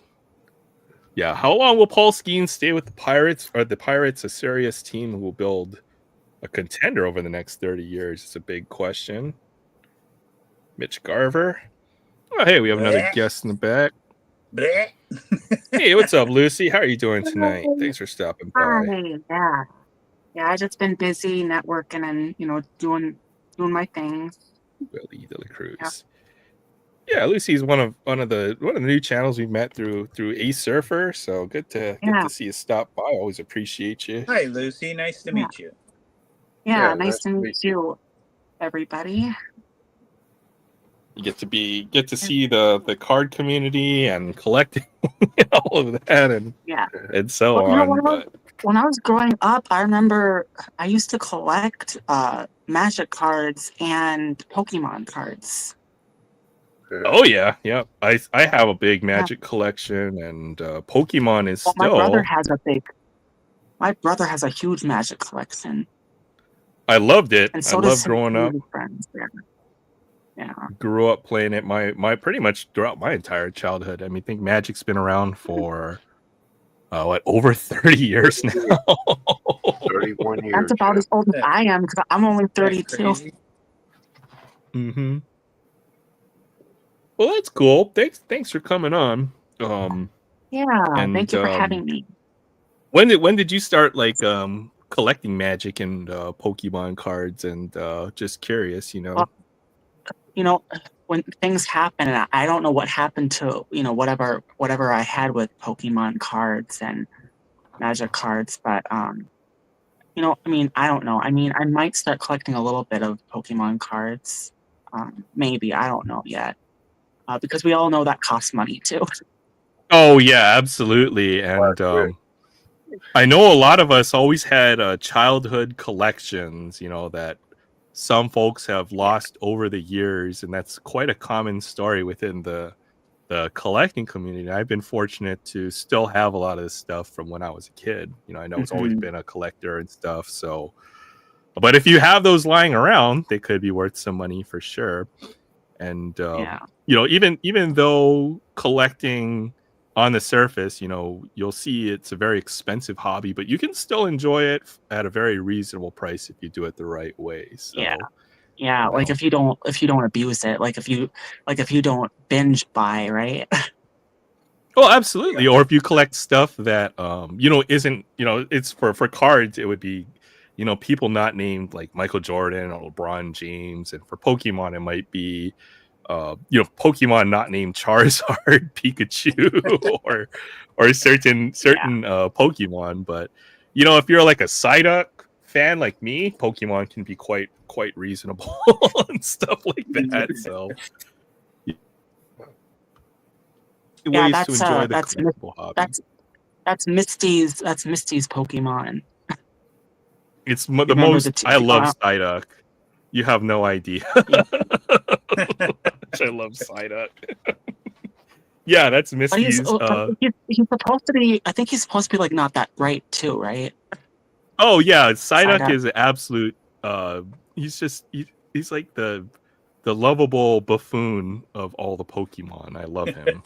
Yeah. How long will Paul Skeens stay with the Pirates? Are the Pirates a serious team who will build a contender over the next 30 years? It's a big question. Mitch Garver. Oh, hey, we have another guest in the back. Hey, what's up, Lucy? How are you doing tonight? Thanks for stopping by. Hi, yeah. I just been busy networking and doing my things. Willie De La Cruz. Yeah, Lucy's one of the new channels we met through Ace Surfer. So good to see you stop by. Always appreciate you. Hi, Lucy. Nice to meet you. Yeah, nice to meet you, everybody. You get to see the card community and collecting all of that and so on. When I was growing up, I remember I used to collect Magic cards and Pokemon cards. Oh yeah. I have a big Magic collection, and Pokemon is still. My brother has a huge Magic collection. I loved it. And so I loved growing up. Friends there. Yeah. Grew up playing it my pretty much throughout my entire childhood. I mean, I think Magic's been around for over 30 years now. 31 years. That's about as old as I am because I'm only 32. Mm-hmm. Well, that's cool. Thanks for coming on. Thank you for having me. When did you start collecting Magic and Pokemon cards? And just curious, when things happen, and I don't know what happened to whatever I had with Pokemon cards and Magic cards, but I don't know. I might start collecting a little bit of Pokemon cards. Maybe, I don't know yet. Because we all know that costs money too. Oh yeah, absolutely. And I know a lot of us always had childhood collections, that some folks have lost over the years, and that's quite a common story within the the collecting community, I've been fortunate to still have a lot of this stuff from when I was a kid. You know, I know it's always been a collector and stuff. So, but if you have those lying around, they could be worth some money for sure. And you know, even though collecting on the surface, you know, you'll see it's a very expensive hobby, but you can still enjoy it at a very reasonable price if you do it the right way. So yeah, like if you don't abuse it, like if you don't binge buy, right? well, absolutely. Or if you collect stuff that you know, isn't, you know, it's for cards, it would be, you know, people not named like Michael Jordan or LeBron James, and for Pokemon it might be you know, Pokemon not named Charizard, Pikachu, or certain Pokemon. But you know, if you're like a Psyduck fan like me, Pokemon can be quite reasonable and stuff like that. So Yeah, ways to enjoy the collectible hobby. That's Misty's Pokemon. It's the most. I love Psyduck. You have no idea. Yeah. I love Psyduck. Yeah, that's Misty's. He's supposed to be. I think he's supposed to be like not that bright too, right? Oh yeah, Psyduck is an absolute. He's like the lovable buffoon of all the Pokemon. I love him.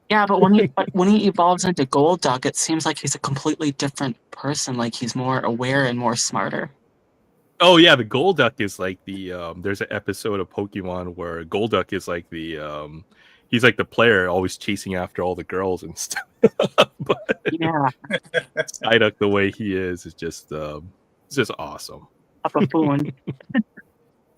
Yeah, but when he evolves into Golduck, it seems like he's a completely different person. Like he's more aware and more smarter. Oh yeah, the Golduck is like the there's an episode of Pokemon where Golduck is like the he's like the player always chasing after all the girls and stuff. But yeah, Psyduck, the way he is just it's just awesome. A buffoon.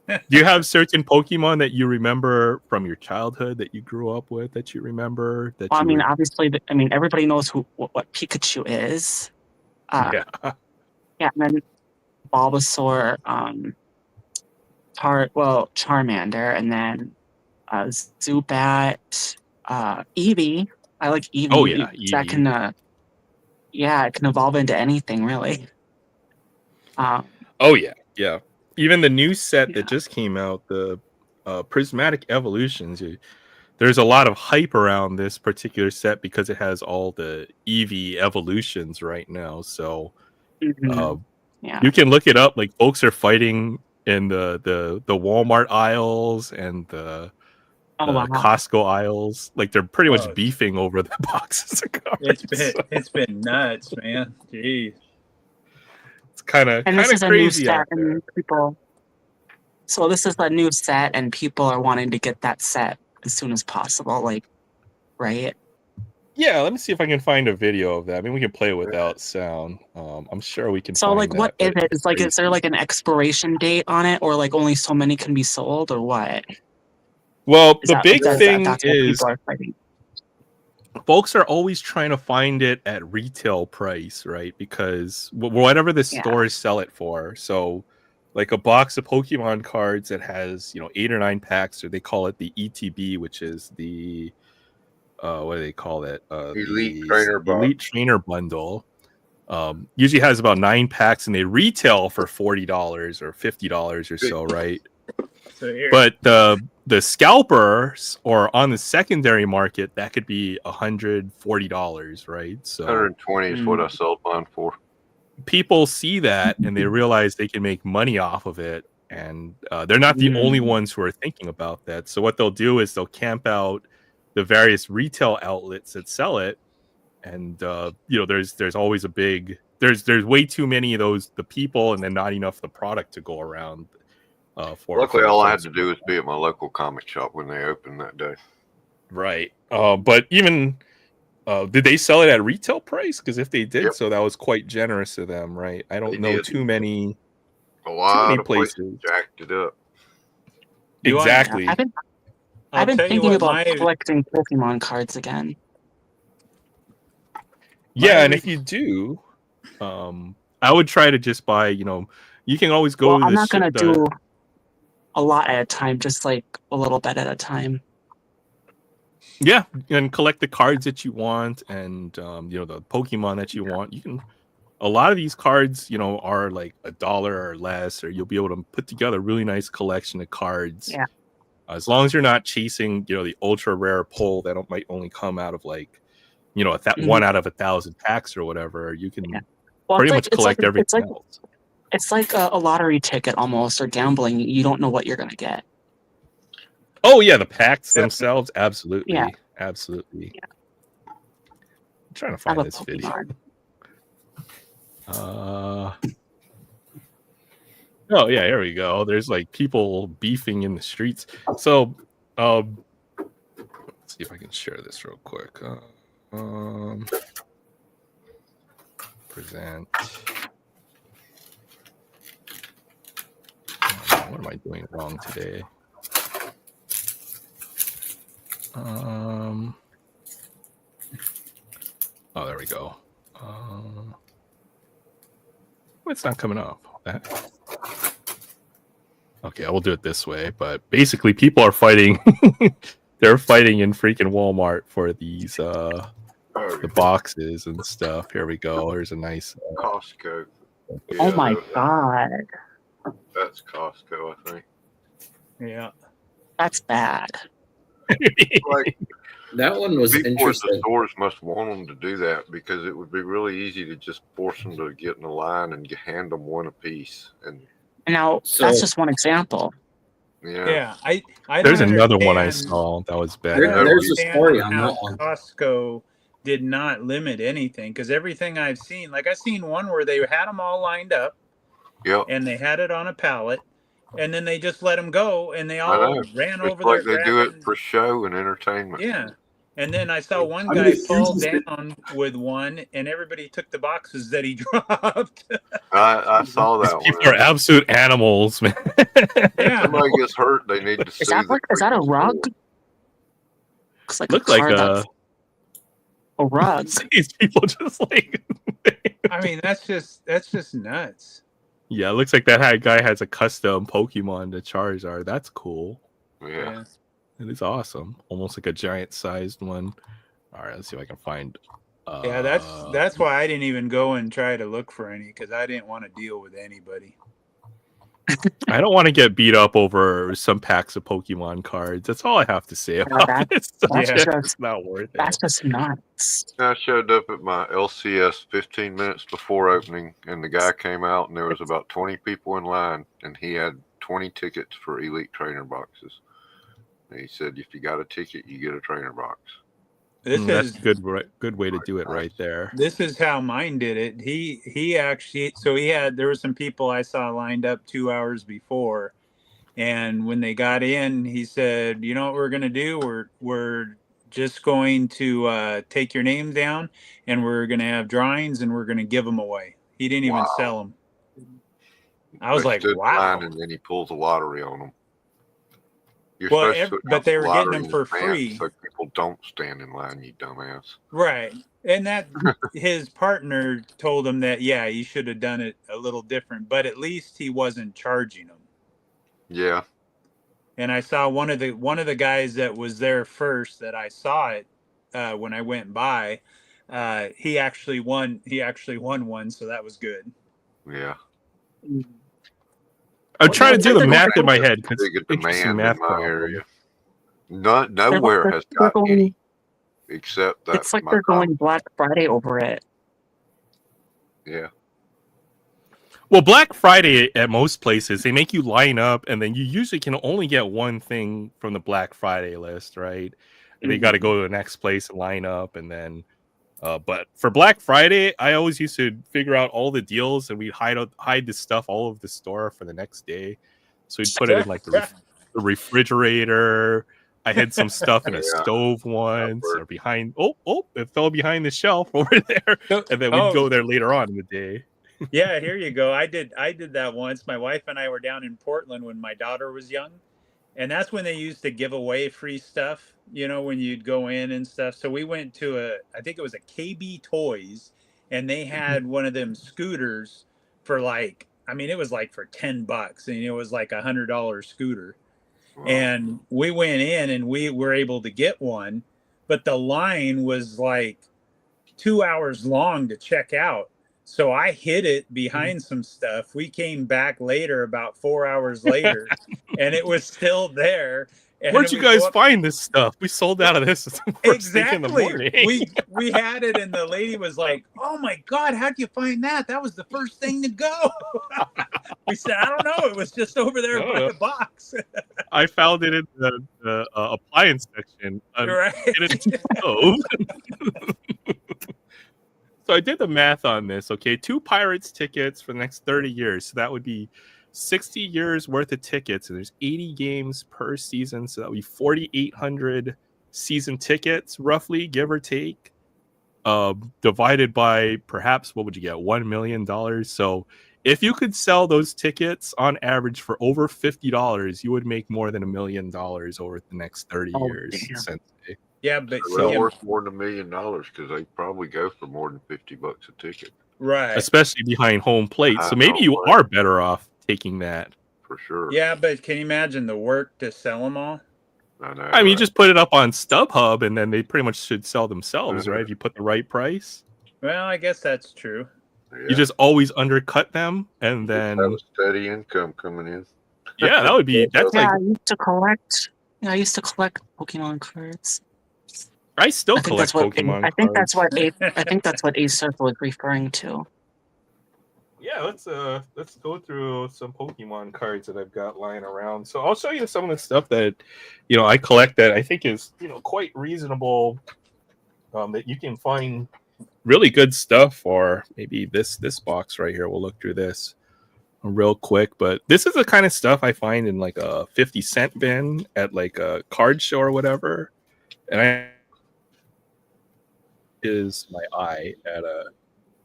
Do you have certain Pokemon that you remember from your childhood that you grew up with that you remember? Well, I mean, obviously, everybody knows what Pikachu is. Yeah, and then Bulbasaur, Charmander, and then Zubat, Eevee. I like Eevee. Oh yeah, Eevee. That can, it can evolve into anything really. Oh yeah. Even the new set that just came out, the Prismatic Evolutions, there's a lot of hype around this particular set because it has all the Eevee evolutions right now. So you can look it up. Like folks are fighting in the Walmart aisles and the Costco aisles. Like they're pretty much beefing over the boxes of cards. It's been nuts, man. Jeez. It's kind of crazy out there. So this is a new set, and people are wanting to get that set as soon as possible. Like, right? Yeah, let me see if I can find a video of that. I mean, we can play it without sound. I'm sure we can. So, find like, that, what is it? It's like, is there like an expiration date on it, or like only so many can be sold, or what? Well, the big thing is folks are always trying to find it at retail price, right? Because whatever the stores sell it for. So, like a box of Pokemon cards that has 8 or 9 packs, or they call it the ETB, which is the what do they call it? Elite Trainer Bundle. Usually has about 9 packs, and they retail for $40 or $50 or so, right? But the scalpers or on the secondary market, that could be $140, right? So 120 is what I sold mine for. People see that and they realize they can make money off of it, and they're not the only ones who are thinking about that. So what they'll do is they'll camp out the various retail outlets that sell it, and there's always there's way too many of the people, and then not enough of the product to go around. Luckily, all I had to do was be at my local comic shop when they opened that day. Right. But even did they sell it at retail price? Because if they did, so that was quite generous of them, right? I don't know too many. A lot of places jacked it up. Exactly. I've been thinking about collecting Pokemon cards again. Yeah, and if you do, I would try to just buy. You can always go. Well, I'm not gonna do a lot at a time, just like a little bit at a time. Yeah, and collect the cards that you want, and the Pokemon that you want. You can. A lot of these cards, are like $1 or less, or you'll be able to put together a really nice collection of cards. Yeah. As long as you're not chasing, the ultra rare pull that might only come out of like, one out of 1,000 packs or whatever, you can pretty much collect everything else. It's like a lottery ticket almost, or gambling. You don't know what you're gonna get. Oh yeah, the packs themselves, absolutely, Yeah. absolutely. Yeah. I'm trying to find this video. Oh yeah, here we go. There's like people beefing in the streets. So, let's see if I can share this real quick. Present. What am I doing wrong today? Oh, there we go. It's not coming up. Okay, I will do it this way. But basically, people are fighting. They're fighting in freaking Walmart for these the boxes and stuff. Here we go. There's a nice Costco. Yeah, oh my god, that's Costco, I think. Yeah, that's bad. Like, that one was people interesting. at the stores must want them to do that because it would be really easy to just force them to get in a line and hand them one apiece. And now that's just one example. Yeah. I There's don't another one I understand- saw that was I better. don't There's a understand story on how that one. Costco did not limit anything, because everything I've seen, like I seen one where they had them all lined up, Yep. and they had it on a pallet, and then they just let them go, and they I all know. ran It's over like there they do it grabbing. for show and entertainment. Yeah. And then I saw one I'm guy just fall interested. down with one, and everybody took the boxes that he dropped. I saw These that people one. are absolute animals, man. Yeah. Somebody gets hurt, they need to Is sue that the like is that a freaking rug? store. Looks like Look a like card that's a rug. these people just like. I mean, that's just nuts. Yeah, it looks like that guy has a custom Pokemon to Charizard. That's cool. Yeah. It is awesome. Almost like a giant sized one. All right, let's see if I can find. Yeah, that's why I didn't even go and try to look for any, because I didn't want to deal with anybody. I don't want to get beat up over some packs of Pokemon cards. That's all I have to say about this subject. It's not worth it. That's just nuts. I showed up at my LCS 15 minutes before opening, and the guy came out, and there was about 20 people in line, and he had 20 tickets for Elite Trainer boxes. And he said, if you got a ticket, you get a trainer box. That's a good way to do it right there. This is how mine did it. He actually, so there were some people I saw lined up 2 hours before, and when they got in, he said, "You know what we're gonna do? We're just going to take your name down, and we're gonna have drawings, and we're gonna give them away." He didn't even sell them. I was They like, stood in "Wow!" line, and then he pulls a lottery on them. You're Well, supposed to but they were getting lottery them in for advance free. so people don't stand in line, you dumbass. Right. And that his partner told him that, yeah, he should have done it a little different, but at least he wasn't charging them. Yeah. And I saw one of the guys that was there first that I saw it when I went by. He actually won one, so that was good. Yeah. I'm trying to do the math in my head because Big interesting demand math in my problem. area. Nowhere has got any, except that. It's like they're going Black Friday over it. Yeah. Well, Black Friday at most places, they make you line up, and then you usually can only get one thing from the Black Friday list, right? And they got to go to the next place and line up, and then. But for Black Friday, I always used to figure out all the deals, and we'd hide the stuff all over the store for the next day. So we'd put it in like the refrigerator. I had some stuff in a stove once, or behind. Oh! It fell behind the shelf over there, and then we'd go there later on in the day. Yeah, here you go. I did that once. My wife and I were down in Portland when my daughter was young, and that's when they used to give away free stuff, when you'd go in and stuff. So we went to I think it was a KB Toys, and they had one of them scooters for it was like for $10, and it was like $100 scooter. Wow. And we went in and we were able to get one, but the line was like 2 hours long to check out. So I hid it behind some stuff. We came back later, about 4 hours later, and it was still there. And Where'd you we go guys up. find this stuff? We sold out of this first thing in the morning. We had it, and the lady was like, "Oh my God, how'd you find that? That was the first thing to go." We said, "I don't know. It was just over there by the box." I found it in the appliance section Right. in a stove. So I did the math on this. Okay, 2 Pirates tickets for the next 30 years. So that would be 60 years worth of tickets, and there's 80 games per season. So that would be 4,800 season tickets, roughly, give or take. Divided by perhaps, what would you get, $1 million. So if you could sell those tickets on average for over $50, you would make more than $1 million over the next 30 years. Sensei. Yeah, but they're worth more than $1 million because they probably go for more than $50 a ticket, right? Especially behind home plate. So maybe you are better off taking that for sure. Yeah, but can you imagine the work to sell them all? I mean, you just put it up on StubHub, and then they pretty much should sell themselves, right? If you put the right price. Well, I guess that's true. Yeah. You just always undercut them, and then have a steady income coming in. Yeah, that would be. That's like I used to collect. Yeah, I used to collect Pokemon cards. I still collect Pokemon cards. I think that's what I think that's what Ace Circle is referring to. Yeah, let's go through some Pokemon cards that I've got lying around. So I'll show you some of the stuff that I collect that I think is quite reasonable. That you can find really good stuff for. Maybe this box right here. We'll look through this real quick, but this is the kind of stuff I find in like a 50-cent bin at like a card show or whatever. And is my eye at a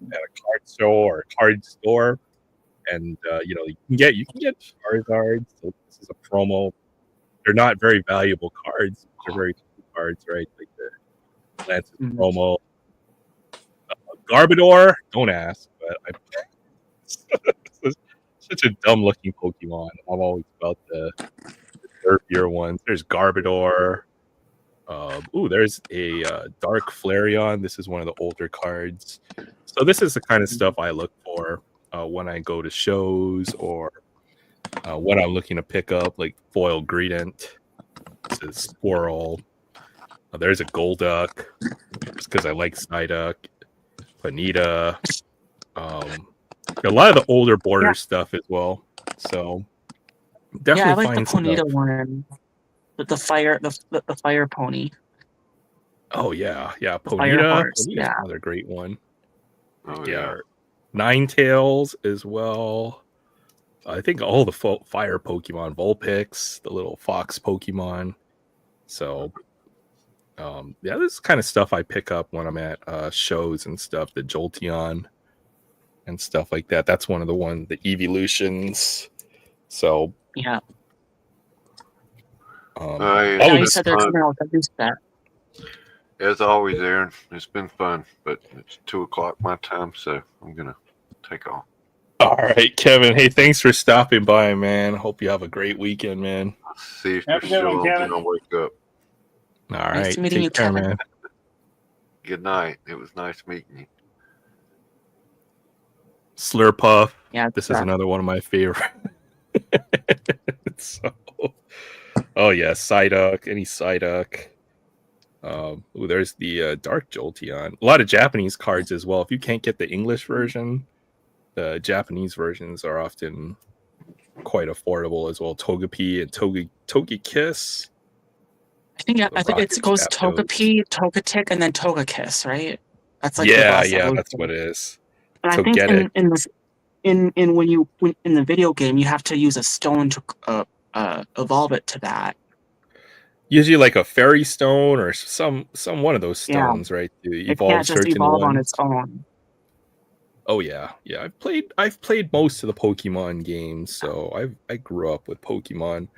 card show or a card store, and you can get Charizards. So this is a promo. They're not very valuable cards. They're very cool cards, right? Like the Lance's promo. Garbodor, don't ask, but such a dumb looking Pokemon. I'm always about the derpier ones. There's Garbodor. There's a Dark Flareon. This is one of the older cards. So this is the kind of stuff I look for when I go to shows or when I'm looking to pick up, like foil Greedent. This is Squirrel. There's a Golduck, just because I like Psyduck. Ponyta. A lot of the older border stuff as well. So definitely I like the Ponyta one. The fire pony. Oh yeah, Ponyta. Ponyta's another great one. Oh yeah. Ninetales as well. I think all the fire Pokemon, Vulpix, the little fox Pokemon. So, this is kind of stuff I pick up when I'm at shows and stuff. The Jolteon and stuff like that. That's one of the evolutions. So yeah. You said there's that. As always, Aaron, it's been fun, but it's 2:00 my time, so I'm gonna take off. All right, Kevin. Hey, thanks for stopping by, man. Hope you have a great weekend, man. I'll see if you're still on when I wake up. All right, nice meeting you, care, man. Good night. It was nice meeting you. Slurpuff. Yeah, this is another one of my favorite. Oh yeah, Psyduck. Any Psyduck. There's the Dark Jolteon. A lot of Japanese cards as well. If you can't get the English version, the Japanese versions are often quite affordable as well. Togepi and Togekiss. I think it goes Togepi, Togetic, and then Togekiss, right? That's like that's what it is. And I think in the video game you have to use a stone to evolve it to that. Usually like a fairy stone or some one of those stones, right? To evolve, it can't just evolve on its own. Oh yeah. I've played most of the Pokemon games, so I grew up with Pokemon.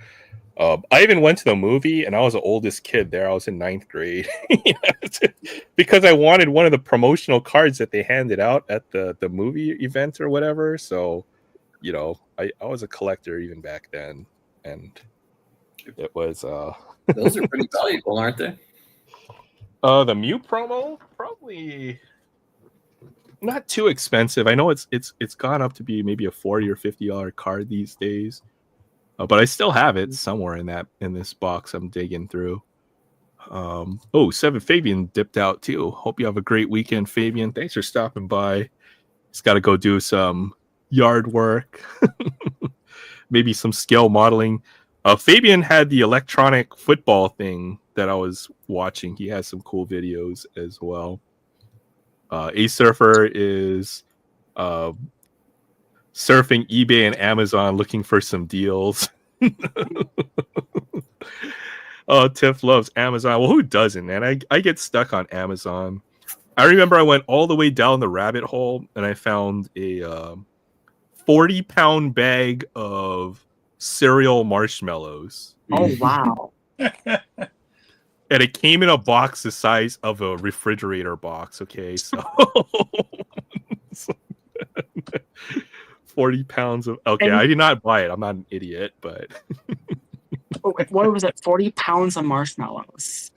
I even went to the movie, and I was the oldest kid there. I was in 9th grade because I wanted one of the promotional cards that they handed out at the movie event or whatever. So, I was a collector even back then, and it was. Those are pretty valuable, aren't they? The Mew promo, probably not too expensive. I know it's gone up to be maybe a $40 or $50 card these days, but I still have it somewhere in this box I'm digging through. Seven Fabian dipped out too. Hope you have a great weekend, Fabian. Thanks for stopping by. Just got to go do some yard work, maybe some scale modeling. Fabian had the electronic football thing that I was watching. He has some cool videos as well. A Surfer is surfing eBay and Amazon looking for some deals. Oh, Tiff loves Amazon. Well, who doesn't, man? I get stuck on Amazon. I remember I went all the way down the rabbit hole and I found a 40-pound bag of cereal marshmallows. Oh wow. And it came in a box the size of a refrigerator box. Okay, so 40 pounds of. Okay, And- I did not buy it. I'm not an idiot, but What was it? 40 pounds of marshmallows.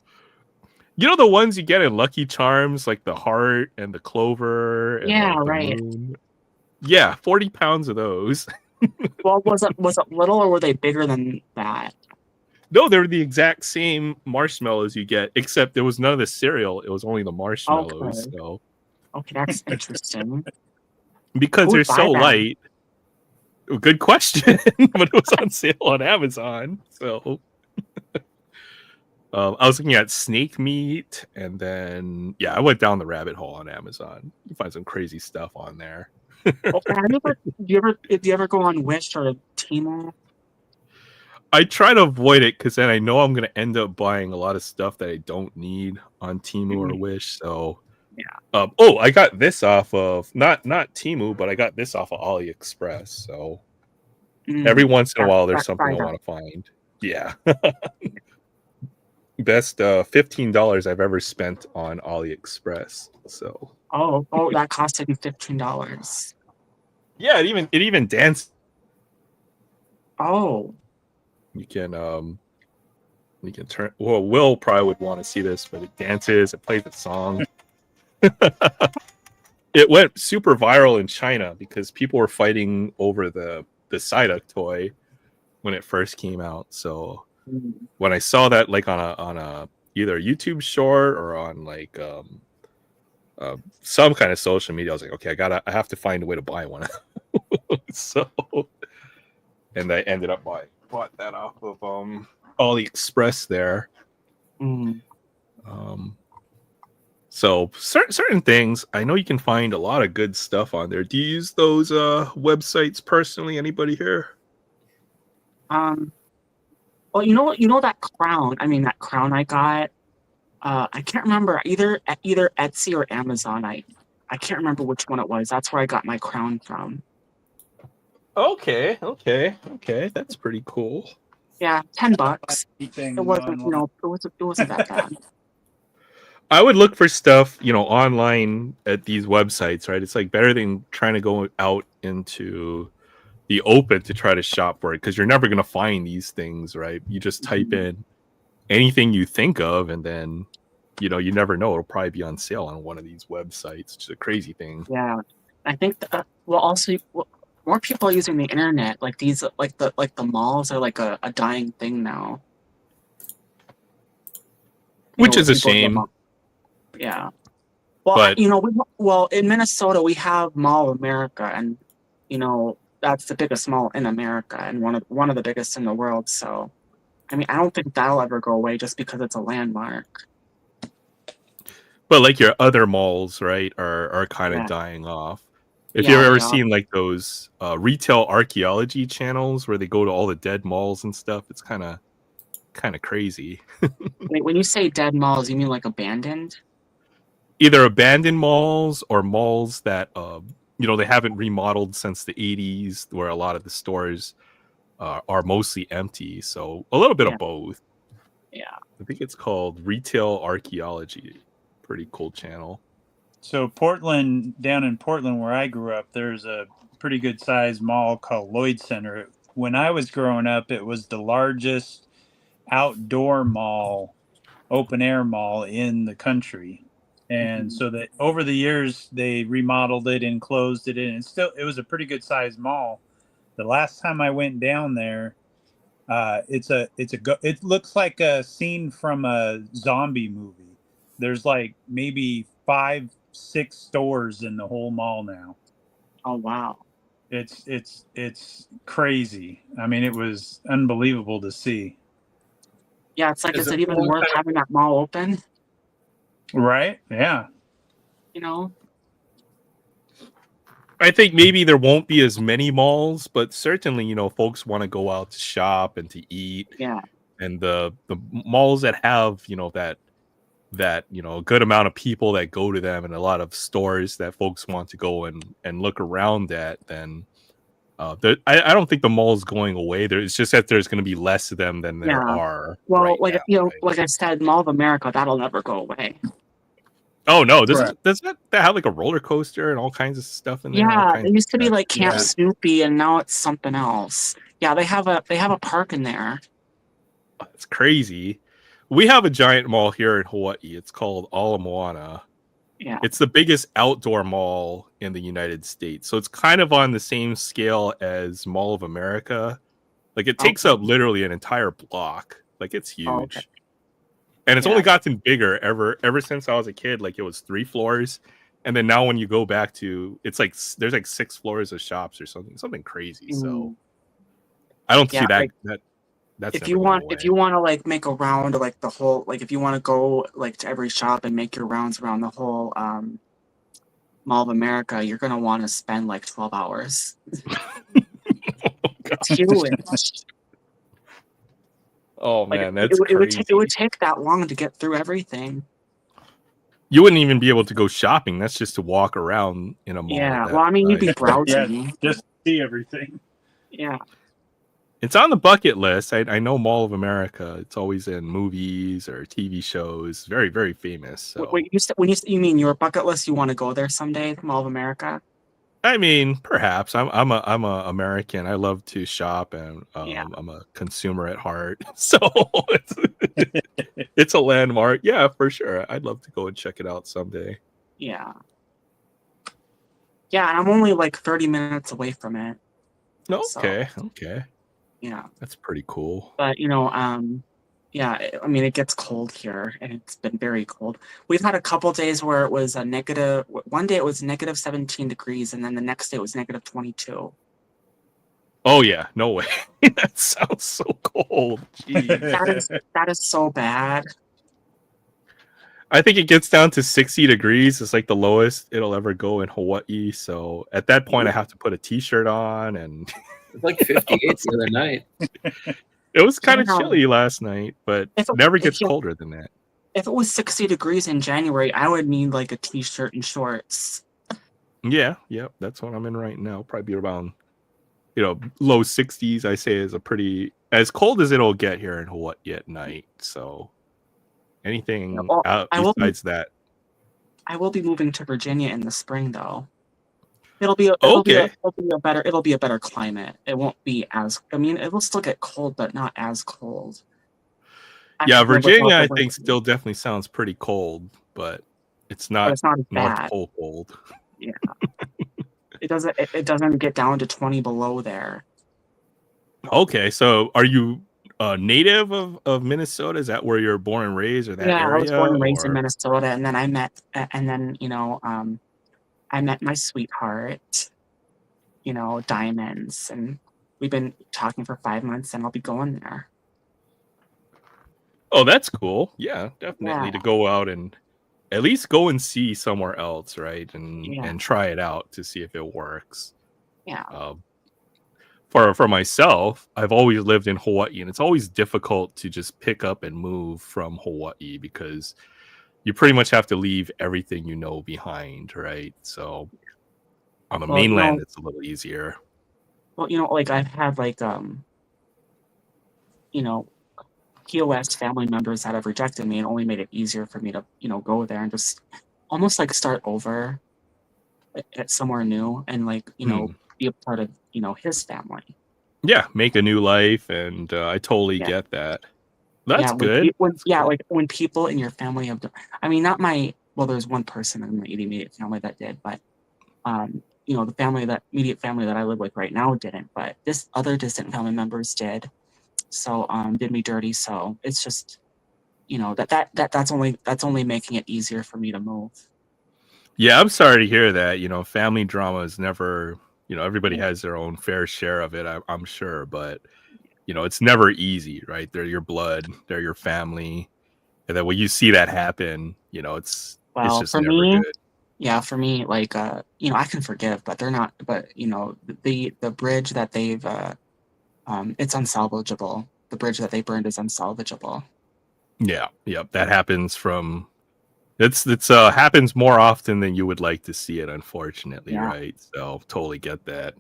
you know the ones you get in Lucky Charms, like the heart and the clover and Yeah, the right. moon. Yeah, 40 pounds of those. Well, was it little or were they bigger than that? No, they were the exact same marshmallows you get, except there was none of the cereal. It was only the marshmallows. Okay. So Okay, that's interesting. because Who they're would buy so them? light. Good question, but it was on sale on Amazon. So I was looking at snake meat, and then I went down the rabbit hole on Amazon. You find some crazy stuff on there. Okay, do you ever go on Wish or Temu? I try to avoid it because then I know I'm going to end up buying a lot of stuff that I don't need on Temu or Wish. So, I got this off of not Temu, but I got this off of AliExpress. So every once in a while, there's something I want to find. Yeah, best $15 I've ever spent on AliExpress. So That costed you $15. yeah, it even dances. Oh. You can turn. Well, Will probably would want to see this, but it dances. It plays a song. It went super viral in China because people were fighting over the Psyduck toy when it first came out. So when I saw that, like on a either a YouTube short or on like some kind of social media, I was like, okay, I have to find a way to buy one. So, and I ended up bought that off of AliExpress there. So certain things, I know you can find a lot of good stuff on there. Do you use those websites personally? Anybody here? Well, you know that crown. I mean, that crown I got. I can't remember either Etsy or Amazon. I can't remember which one it was. That's where I got my crown from. Okay, that's pretty cool. Yeah, $10. It wasn't, it wasn't that bad. I would look for stuff, online at these websites, right? It's like better than trying to go out into the open to try to shop for it because you're never going to find these things, right? You just type in anything you think of, and then, you never know. It'll probably be on sale on one of these websites, which is a crazy thing. Yeah, I think. More people are using the internet. Like the malls are like a dying thing now. Which is a shame. Yeah. Well, in Minnesota we have Mall of America, and that's the biggest mall in America and one of the biggest in the world. So, I mean, I don't think that'll ever go away just because it's a landmark. But like your other malls, right, are kind of dying off. If you've ever seen like those retail archaeology channels where they go to all the dead malls and stuff, it's kind of crazy. Wait, when you say dead malls, you mean like abandoned? Either abandoned malls or malls that they haven't remodeled since the 80s, where a lot of the stores are mostly empty. So a little bit of both. Yeah. I think it's called Retail Archaeology. Pretty cool channel. So down in Portland where I grew up, there's a pretty good sized mall called Lloyd Center. When I was growing up, it was the largest outdoor mall, open air mall in the country. And so that over the years they remodeled it and closed it, and it was a pretty good sized mall. The last time I went down there, it looks like a scene from a zombie movie. There's like maybe 5-6 stores in the whole mall now. Oh wow. It's crazy. I mean, it was unbelievable to see. Yeah, it's like, Is is it it even full worth time? having that mall open? Right? Yeah. You know? I think maybe there won't be as many malls, but certainly, folks want to go out to shop and to eat. Yeah. And the malls that have, that a good amount of people that go to them, and a lot of stores that folks want to go and look around at, then I don't think the mall's going away. It's just that there's going to be less of them than there Yeah. are Well, right like now. Right? like I said, Mall of America, that'll never go away. Oh no, Right. does that have like a roller coaster and all kinds of stuff in there? All Yeah, kinds it used to be of like Camp Yeah. Snoopy, and now it's something else. Yeah, they have a park in there. It's crazy. We have a giant mall here in Hawaii. It's called Ala Moana. Yeah. It's the biggest outdoor mall in the United States. So it's kind of on the same scale as Mall of America. Like it takes up literally an entire block. Like it's huge. Oh, okay. And it's Yeah. only gotten bigger ever since I was a kid. Like it was 3 floors. And then now when you go back to, it's like there's like 6 floors of shops or something crazy. So I don't see that like, that's if you want to like make a round, like the whole, like if you want to go like to every shop and make your rounds around the whole Mall of America, you're gonna want to spend like 12 hours. It's huge. Oh Like, man, that's it crazy. would take that long to get through everything. You wouldn't even be able to go shopping. That's just to walk around in a mall. Yeah, well, I mean, you'd be Yeah, browsing. just see everything. Yeah. It's on the bucket list. I know Mall of America. It's always in movies or TV shows. Very, very famous. So Wait, you mean your bucket list? You want to go there someday, the Mall of America? I mean, perhaps I'm a American. I love to shop, and Yeah. I'm a consumer at heart. So it's a landmark. Yeah, for sure. I'd love to go and check it out someday. Yeah. Yeah, and I'm only like 30 minutes away from it. Okay, okay. Yeah. That's pretty cool. But yeah, I mean, it gets cold here, and it's been very cold. We've had a couple days where it was a negative. One day it was negative 17 degrees, and then the next day it was negative 22. Oh yeah, no way. That sounds so cold. Jeez. That is so bad. I think it gets down to 60 degrees. It's like the lowest it'll ever go in Hawaii. So at that point, I have to put a t-shirt on, and It's like 58 the other night. it was kind of chilly last night, but it never gets colder than that. If it was 60 degrees in January, I would need like a t-shirt and shorts. Yeah, that's what I'm in right now. Probably around, low 60s. I say is a pretty as cold as it'll get here in Hawaii at night. So anything besides that. I will be moving to Virginia in the spring, though. It'll be a better climate. It won't be as. I mean, it will still get cold, but not as cold. Yeah, Virginia, I think still definitely sounds pretty cold, but it's not North Pole cold. Yeah, it doesn't get down to 20 below there. Okay, so are you native of Minnesota? Is that where you're born and raised, or that area? I was born and raised in Minnesota, and then I met my sweetheart, Diamonds, and we've been talking for 5 months, and I'll be going there. Oh, that's cool. Yeah, definitely to go out and at least go and see somewhere else, right? And try it out to see if it works. Yeah. For myself, I've always lived in Hawaii, and it's always difficult to just pick up and move from Hawaii because you pretty much have to leave everything behind, right? So on the mainland, it's a little easier. Well, like I've had POS family members that have rejected me, and only made it easier for me to, go there and just almost like start over at somewhere new and be a part of, his family. Yeah, make a new life, and I totally get that. That's good. When people in your family have, I mean, not my well, there's one person in my immediate family that did, but you know, the immediate family that I live with right now didn't, but this other distant family members did. So did me dirty. So it's just, you know, that's only making it easier for me to move. Yeah, I'm sorry to hear that. You know, family drama is never, you know, everybody has their own fair share of it, I'm sure, but you know, it's never easy, right? They're your blood, they're your family. And then when you see that happen, you know, it's Well, just for never me, good. yeah, for me, like you know, I can forgive, but they're not. But you know, the bridge that they've it's unsalvageable. The bridge that they burned is unsalvageable. Yeah, yep. That happens from it's happens more often than you would like to see it, unfortunately, Yeah. right? So totally get that.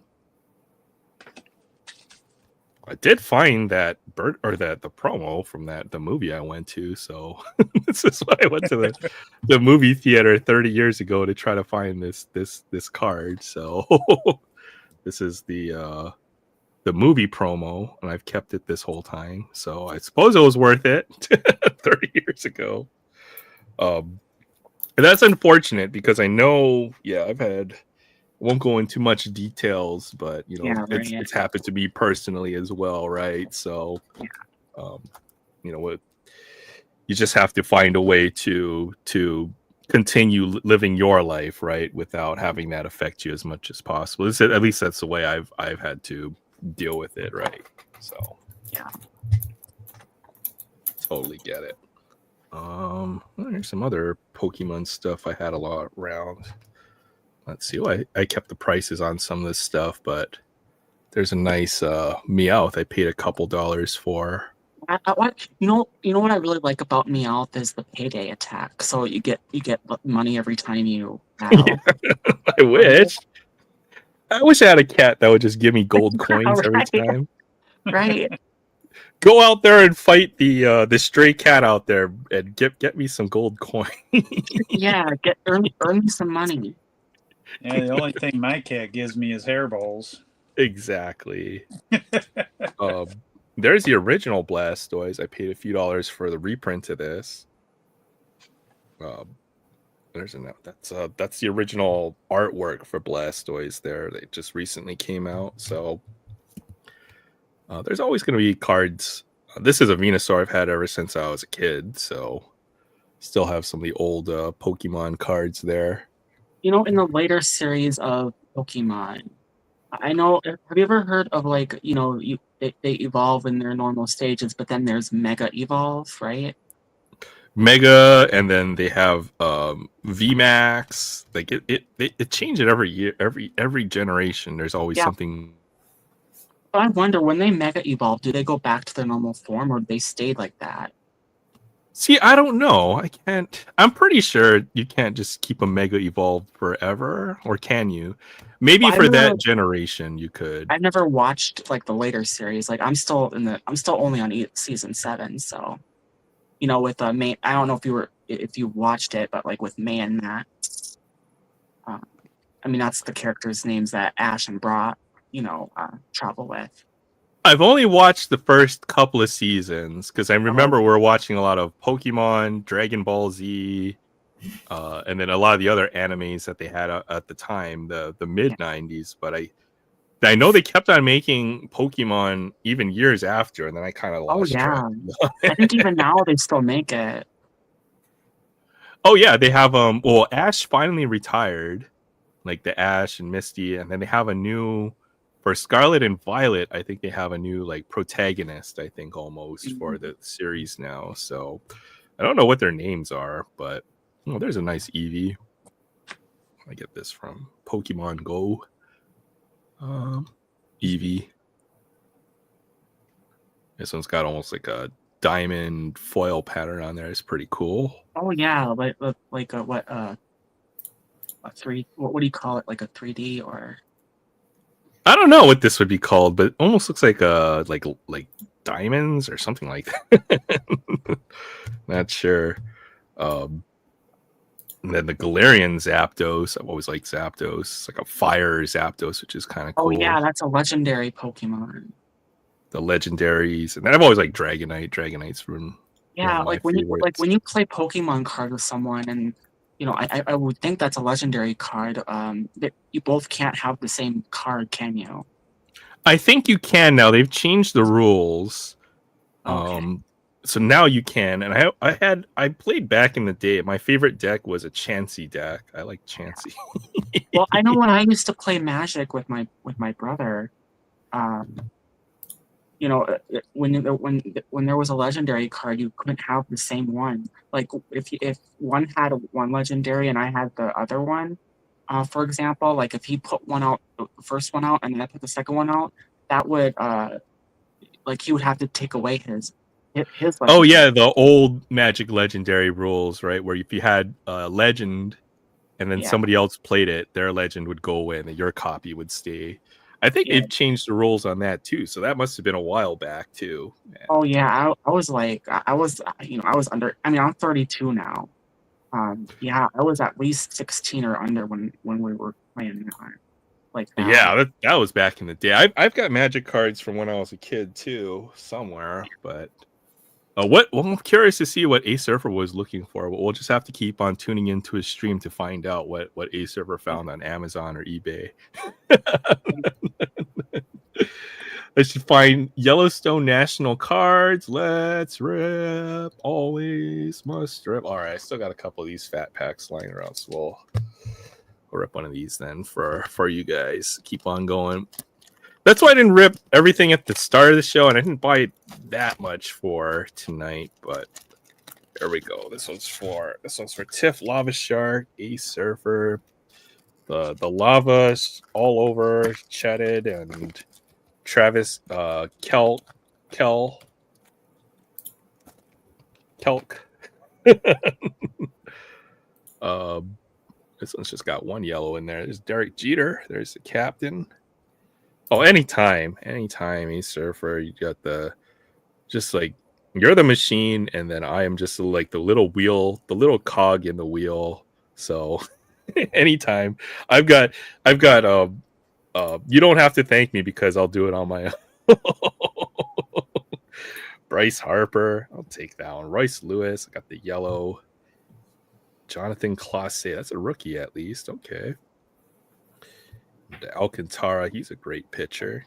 I did find that the promo from the movie I went to. So this is why I went to the movie theater 30 years ago to try to find this card. So this is the movie promo, and I've kept it this whole time. So I suppose it was worth it 30 years ago. And that's unfortunate because I know, yeah, I've had won't go into much details, but you know, Yeah, right. it's happened to me personally as well, right? So, you know, what you just have to find a way to continue living your life, right, without having that affect you as much as possible. At least that's the way I've had to deal with it, right? So, yeah, totally get it. There's some other Pokemon stuff I had a lot around. Let's see. Well, I kept the prices on some of this stuff, but there's a nice Meowth I paid a couple dollars for. what you know what I really like about Meowth is the payday attack. So you get money every time you battle. I wish. I wish I had a cat that would just give me gold coins every Right. time. Right. Go out there and fight the stray cat out there and get me some gold coin. Yeah, earn me some money. Yeah, the only thing my cat gives me is hairballs. Exactly. There's the original Blastoise. I paid a few dollars for the reprint of this. There's that's the original artwork for Blastoise there. They just recently came out, so there's always going to be cards. This is a Venusaur I've had ever since I was a kid, so still have some of the old Pokemon cards there. You know, in the later series of Pokemon, I know. Have you ever heard of, like, you know, they evolve in their normal stages, but then there's Mega Evolve, right? Mega, and then they have VMAX. Like it changes every year, every generation. There's always Yeah. something. But I wonder, when they Mega Evolve, do they go back to their normal form, or do they stay like that? See, I don't know. I can't. I'm pretty sure you can't just keep a Mega Evolved forever, or can you? Maybe Well, for that generation you could. I've never watched, like, the later series. Like, I'm still only on season 7, so you know, with May. I don't know if you watched it, but like with May and Max, I mean, that's the characters' names that Ash and Brock, you know, travel with. I've only watched the first couple of seasons because I remember we were watching a lot of Pokemon, Dragon Ball Z, and then a lot of the other animes that they had at the time, the mid '90s. But I know they kept on making Pokemon even years after, and then I kind of lost track. I think even now they still make it. Oh yeah, they have well, Ash finally retired, like the Ash and Misty, and then they have a new for Scarlet and Violet. I think they have a new like protagonist, I think almost for the series now. So I don't know what their names are, but there's a nice Eevee. I get this from Pokemon Go. Eevee. This one's got almost like a diamond foil pattern on there. It's pretty cool. Oh yeah, like a 3. What do you call it? Like a 3D or? I don't know what this would be called, but it almost looks like like diamonds or something like that. Not sure. And then the Galarian Zapdos. I've always liked Zapdos. It's like a fire Zapdos, which is kind of cool. Oh yeah, that's a legendary Pokemon. The legendaries, and then I've always liked Dragonite. Dragonite's from like when you play Pokemon card with someone, and I would think that's a legendary card. That you both can't have the same card, can you? I think you can now. They've changed the rules. Okay. So now you can. And I played back in the day. My favorite deck was a Chansey deck. I like Chansey. Well, I know when I used to play Magic with my brother, when there was a legendary card, you couldn't have the same one. Like if one had one legendary and I had the other one, for example, like if he put one out, the first one out, and then I put the second one out, that would like he would have to take away his Oh legendary. yeah, the old Magic legendary rules, right? Where if you had a legend and then Yeah. somebody else played it, their legend would go away and then your copy would stay. I think Yeah. they've changed the rules on that too. So that must have been a while back too. Yeah. Oh yeah, I was like, I was under. I mean, I'm 32 now. Yeah, I was at least 16 or under when we were playing like that. Yeah, that was back in the day. I've got Magic cards from when I was a kid too, somewhere. But well, I'm curious to see what A Surfer was looking for. But we'll just have to keep on tuning into his stream to find out what A Surfer found on Amazon or eBay. I should find Yellowstone National cards. Let's rip. Always must rip. All right, I still got a couple of these fat packs lying around, so we'll rip one of these then for you guys. Keep on going. That's why I didn't rip everything at the start of the show, and I didn't buy that much for tonight. But there we go. This one's for Tiff, Lava Shark, Ace Surfer, the lava all over chatted, and Travis Kelk. This one's just got one yellow in there. There's Derek Jeter. There's the captain. Oh, anytime, Ace Surfer. You got just like you're the machine, and then I am just like the little wheel, the little cog in the wheel. So anytime, I've got you don't have to thank me because I'll do it on my own. Bryce Harper, I'll take that one. Royce Lewis, I got the yellow. Jonathan Clase, that's a rookie at least. Okay. Alcantara, he's a great pitcher.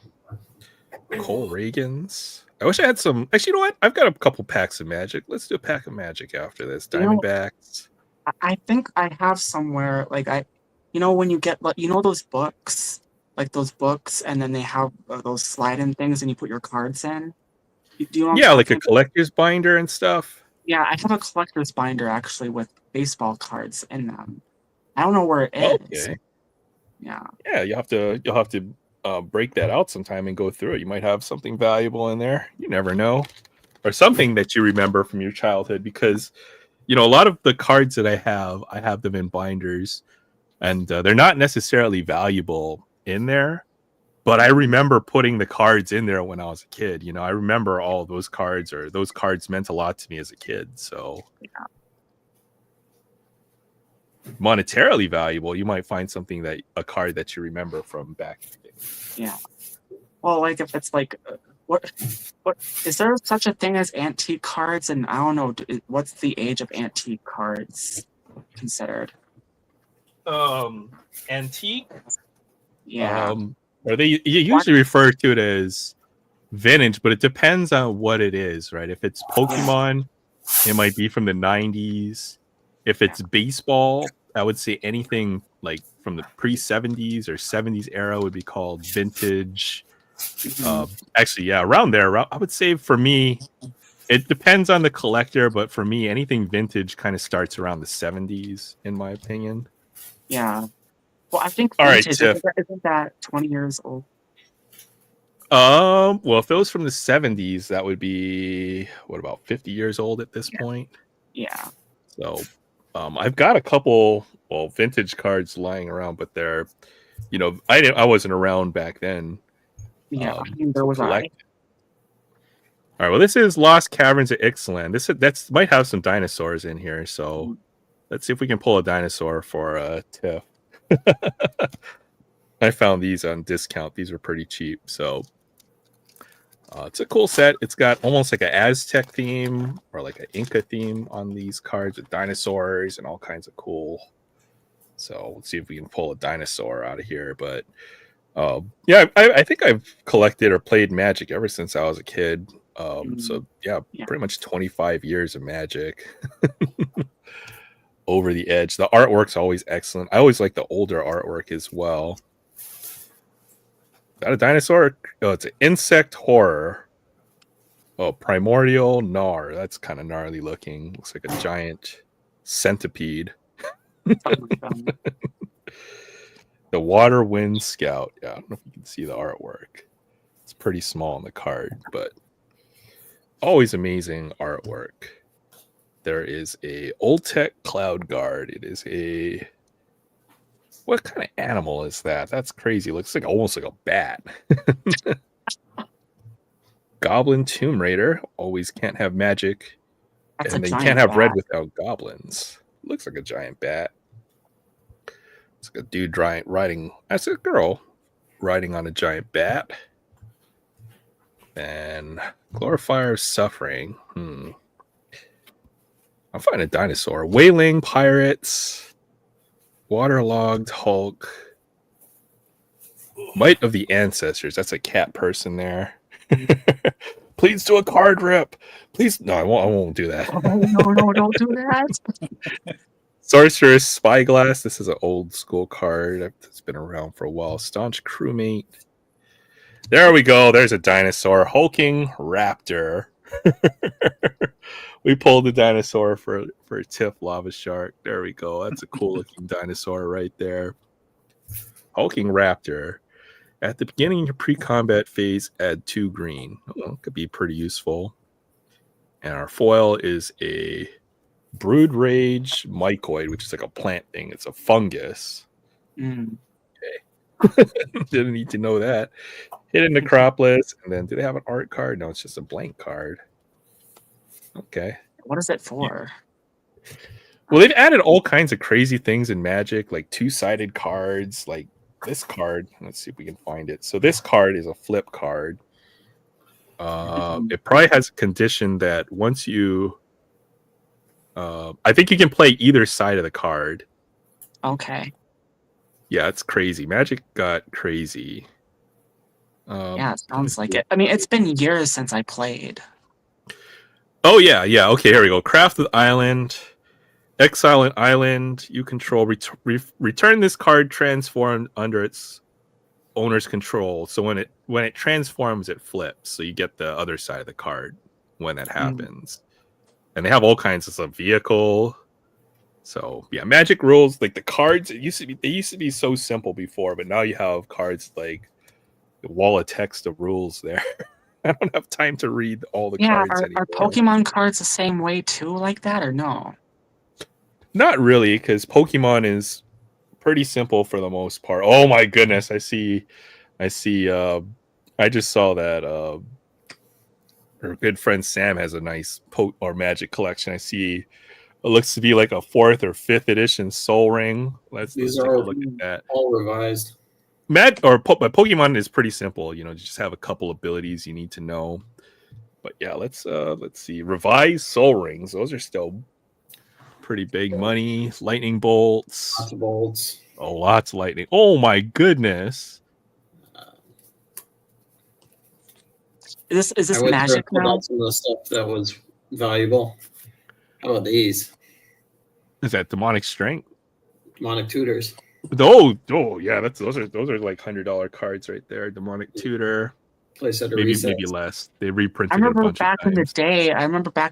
Cole Reagans. I wish I had some. Actually, you know what? I've got a couple packs of Magic. Let's do a pack of Magic after this. Diamondbacks. I think I have somewhere like when you get those books, and then they have those slide-in things, and you put your cards in. Do you know? Yeah, like a collector's binder and stuff. Yeah, I have a collector's binder actually with baseball cards in them. I don't know where it is. Okay. Yeah. Yeah, you'll have to break that out sometime and go through it. You might have something valuable in there. You never know, or something that you remember from your childhood. Because a lot of the cards that I have them in binders, and they're not necessarily valuable in there. But I remember putting the cards in there when I was a kid. I remember all of those cards, or those cards meant a lot to me as a kid. So, yeah. Monetarily valuable, you might find a card that you remember from back in the day. Yeah. Well, like if it's like, what is there such a thing as antique cards? And I don't know, what's the age of antique cards considered? Antique. Yeah. Or you usually refer to it as vintage, but it depends on what it is, right? If it's Pokemon, it might be from the 90s. If it's baseball, I would say anything like from the pre-70s or 70s era would be called vintage. Actually, yeah, around there. I would say for me, it depends on the collector, but for me, anything vintage kind of starts around the 70s, in my opinion. Yeah. Well, I think All right, Tiff. Isn't that 20 years old? Well, if it was from the 70s, that would be what, about 50 years old at this point? Yeah. So, I've got a couple vintage cards lying around, but they're, I wasn't around back then. Yeah, there was All right, well, this is Lost Caverns at Ixalan. That's might have some dinosaurs in here, so let's see if we can pull a dinosaur for Tiff. I found these on discount. These were pretty cheap, so It's a cool set. It's got almost like an Aztec theme or like an Inca theme on these cards with dinosaurs and all kinds of cool. So let's see if we can pull a dinosaur out of here. But yeah, I think I've collected or played Magic ever since I was a kid. So yeah, pretty much 25 years of Magic. Over the edge. The artwork's always excellent. I always like the older artwork as well. Is that a dinosaur? Oh, it's an insect horror. Oh, primordial gnar. That's kind of gnarly looking. Looks like a giant centipede. The water wind scout. Yeah, I don't know if you can see the artwork. It's pretty small on the card, but always amazing artwork. There is a Old Tech Cloud Guard. It is a... What kind of animal is that? That's crazy. Looks like almost like a bat. Goblin Tomb Raider. Always can't have magic. That's and a then you giant can't have bat. red without goblins. Looks like a giant bat. It's like a dude riding. That's a girl riding on a giant bat. And Glorifier of Suffering. I'll find a dinosaur. Whaling Pirates. Waterlogged Hulk. Might of the Ancestors. That's a cat person there. Please do a card rip. Please. No, I won't do that. Oh, no, don't do that. Sorceress Spyglass. This is an old school card. It's been around for a while. Staunch Crewmate. There we go. There's a dinosaur. Hulking Raptor. We pulled the dinosaur for Tiff Lava Shark. There we go. That's a cool looking dinosaur right there. Hulking Raptor. At the beginning of your pre-combat phase, add 2 green. Oh, could be pretty useful. And our foil is a Brood Rage Mycoid, which is like a plant thing. It's a fungus. Okay. Didn't need to know that. Hidden Necropolis. And then, do they have an art card? No, it's just a blank card. Okay. What is it for? Well, they've added all kinds of crazy things in Magic, like 2-sided cards, like this card. Let's see if we can find it. So this card is a flip card. It probably has a condition that once you... I think you can play either side of the card. Okay. Yeah, it's crazy. Magic got crazy. Yeah, it sounds like it. I mean, it's been years since I played. Oh, yeah. Okay, here we go. Crafted Island. Exile an island you control. Return this card transformed under its owner's control. So when it transforms, it flips. So you get the other side of the card when that happens. And they have all kinds of stuff. Vehicle. So yeah, Magic rules, like the cards, they used to be so simple before, but now you have cards like the wall of text of rules there. I don't have time to read all the cards anymore. Are Pokemon cards the same way too, like that, or no? Not really, because Pokemon is pretty simple for the most part. Oh my goodness, I see. I just saw that our good friend Sam has a nice Magic collection. I see it looks to be like a 4th or 5th edition Soul Ring. Let's take a look at that. All revised. Pokemon is pretty simple. You just have a couple abilities you need to know. But yeah, let's see. Revised Soul Rings. Those are still pretty big money. Lightning bolts. Lots of bolts. Oh, lots of lightning. Oh my goodness. Is this Magic now? Some of the stuff that was valuable. How about these? Is that Demonic Strength? Demonic Tutors. Oh yeah, those are like $100 cards right there. Demonic Tutor. Place at a maybe less. They reprinted. I remember it a bunch back of times.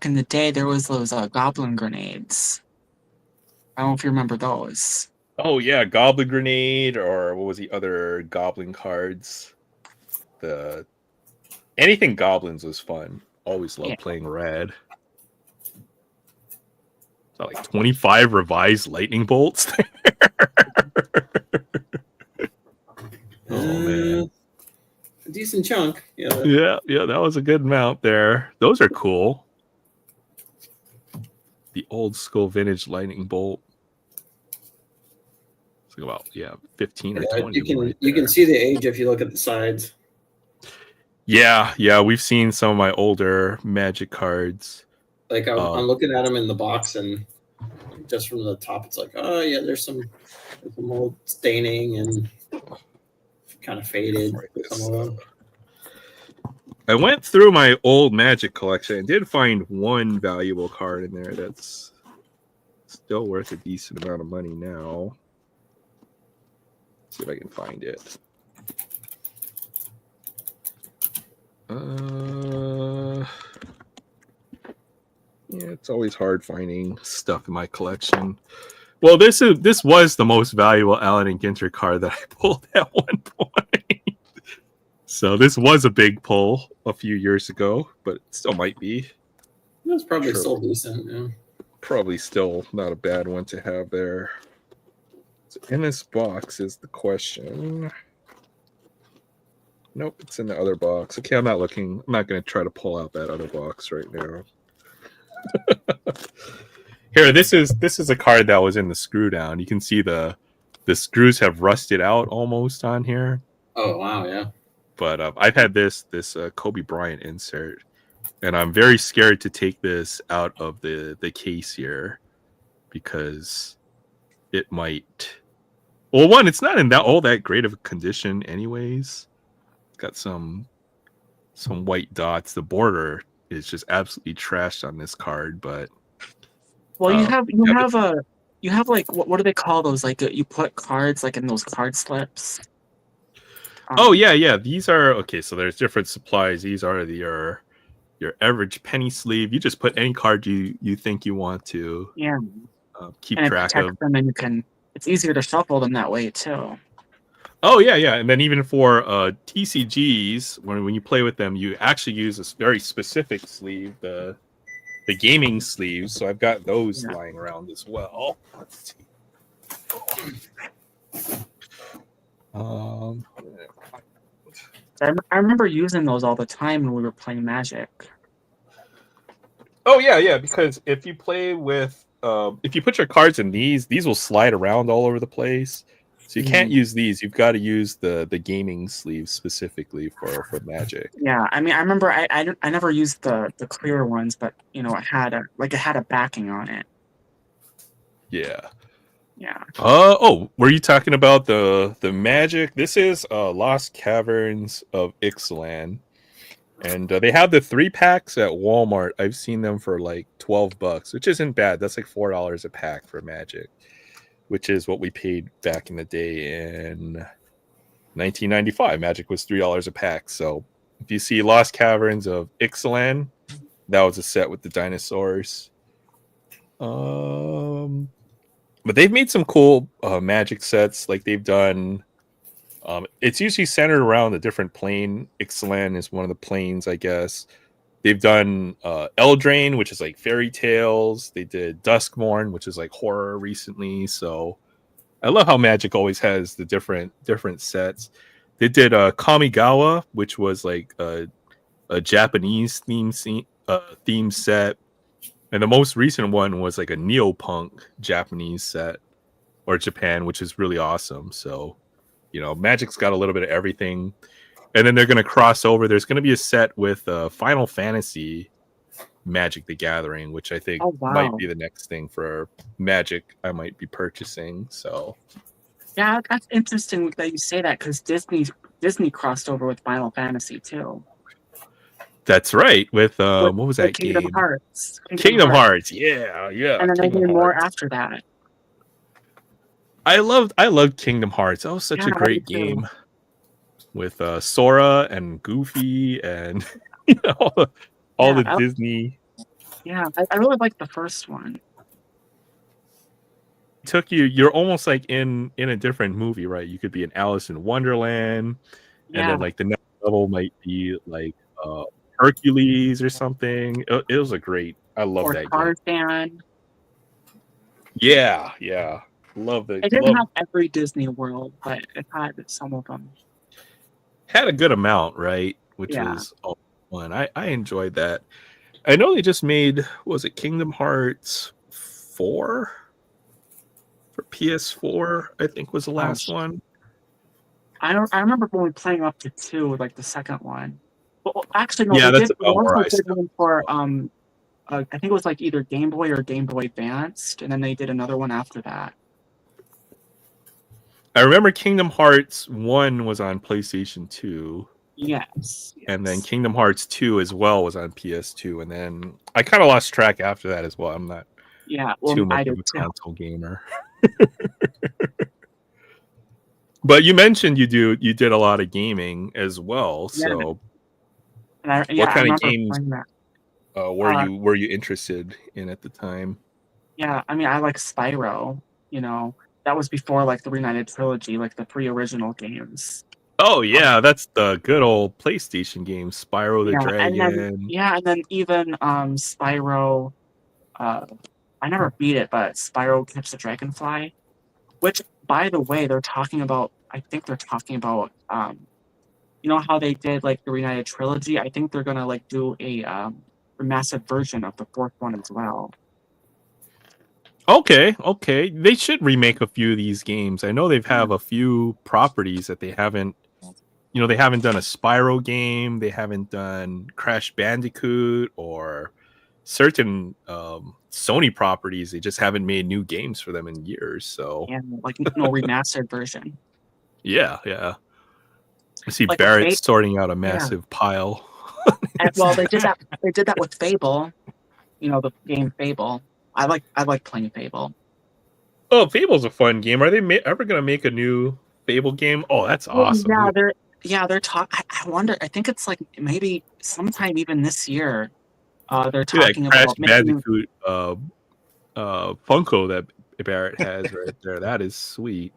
in the day there was those Goblin Grenades. I don't know if you remember those. Oh yeah, Goblin Grenade, or what was the other Goblin cards? Anything Goblins was fun. Always loved playing red. So like 25 revised lightning bolts there. Oh man. A decent chunk. Yeah, that was a good amount there. Those are cool. The old school vintage lightning bolt. It's like about 15 or 20. You can see the age if you look at the sides. Yeah, we've seen some of my older Magic cards. Like I'm looking at them in the box, and just from the top, it's like, oh yeah, there's some old staining and kind of faded with some of them. I went through my old Magic collection and did find one valuable card in there that's still worth a decent amount of money now. Let's see if I can find it. Yeah, it's always hard finding stuff in my collection. Well, this was the most valuable Allen and Ginter card that I pulled at one point. So this was a big pull a few years ago, but it still might be. That's probably still decent, yeah. Probably still not a bad one to have there. So in this box is the question. Nope, it's in the other box. Okay, I'm not looking. I'm not going to try to pull out that other box right now. Here, this is a card that was in the screw down. You can see the screws have rusted out almost on here. Oh wow, yeah. But I've had this Kobe Bryant insert, and I'm very scared to take this out of the case here because it might. Well, one, it's not in all that great of a condition, anyways. It's got some white dots. The border is just absolutely trashed on this card, but. Well, you have like what do they call those? Like you put cards like in those card slips. Oh yeah. These are okay. So there's different supplies. These are your average penny sleeve. You just put any card you think you want to. Yeah. Keep and track of them, and you can. It's easier to shuffle them that way too. Oh yeah, and then even for TCGs, when you play with them, you actually use a very specific sleeve, the gaming sleeves. So I've got those lying around as well. Let's see. I remember using those all the time when we were playing Magic. Oh yeah, because if you play with, if you put your cards in these will slide around all over the place. So you can't use these. You've got to use the gaming sleeves specifically for Magic. Yeah, I mean, I remember I never used the clear ones, but it had a backing on it. Yeah. Yeah. Were you talking about the Magic? This is Lost Caverns of Ixalan. And they have the 3-packs at Walmart. I've seen them for like $12, which isn't bad. That's like $4 a pack for Magic, which is what we paid back in the day in 1995. Magic was $3 a pack. So if you see Lost Caverns of Ixalan, that was a set with the dinosaurs. But they've made some cool Magic sets. Like they've done. It's usually centered around a different plane. Ixalan is one of the planes, I guess. They've done Eldraine, which is like fairy tales. They did Duskmourn, which is like horror recently. So I love how Magic always has the different sets. They did Kamigawa, which was like a Japanese theme set. And the most recent one was like a neopunk Japanese set, or Japan, which is really awesome. So, Magic's got a little bit of everything. And then they're going to cross over. There's going to be a set with Final Fantasy Magic the Gathering, which I think might be the next thing for Magic I might be purchasing. So, yeah, that's interesting that you say that because Disney crossed over with Final Fantasy too. That's right. With what was that Kingdom game? Hearts. Kingdom Hearts. Yeah. And then they did more after that. I loved Kingdom Hearts. That was such a great game with Sora and Goofy and all the Disney. Yeah, I really liked the first one. You're almost like in a different movie, right? You could be in Alice in Wonderland, and then like the next level might be like Hercules or something. It was I love that Tarzan. game. Yeah. Love it. It didn't have every Disney World, but it had some of them. Had a good amount, right? Which was all fun. I enjoyed that. I know they just made, was it Kingdom Hearts 4 for PS4? I think was the last one. I remember when we playing up to 2, like the second one. Well, actually, no, Yeah, they that's did. They about where also I did stopped. one for I think it was like either Game Boy or Game Boy Advanced, and then they did another one after that. I remember Kingdom Hearts 1 was on PlayStation 2. Yes. And then Kingdom Hearts 2 as well was on PS2. And then I kind of lost track after that as well. I'm not Well, too much I of did a too. console gamer. But you mentioned you did a lot of gaming as well. Yeah. So And I what kind of remember games playing that. were you interested in at the time? Yeah, I mean, I like Spyro. You know, that was before like the Reunited trilogy, like the 3 original games. Oh yeah, that's the good old PlayStation game, Spyro the Yeah, Dragon. and then even Spyro. I never beat it, but Spyro Catch the Dragonfly, which, by the way, they're talking about. I think they're talking about. You know how they did like the Reunited trilogy? I think they're gonna like do a remastered version of the 4th one as well. Okay. They should remake a few of these games. I know they've have a few properties that they haven't. They haven't done a Spyro game. They haven't done Crash Bandicoot or certain Sony properties. They just haven't made new games for them in years. So And like no remastered version. yeah. I see Like Barrett with sorting out a Yeah. massive pile. Well, they did that. They did that with Fable. You know the game Fable. I like playing Fable. Oh, Fable's a fun game. Are they ever going to make a new Fable game? Oh, that's Well, awesome. they're talking. I wonder. I think it's like maybe sometime even this year. They're Look at that talking Crash about making. Bandicoot Funko that Barrett has right there. That is sweet.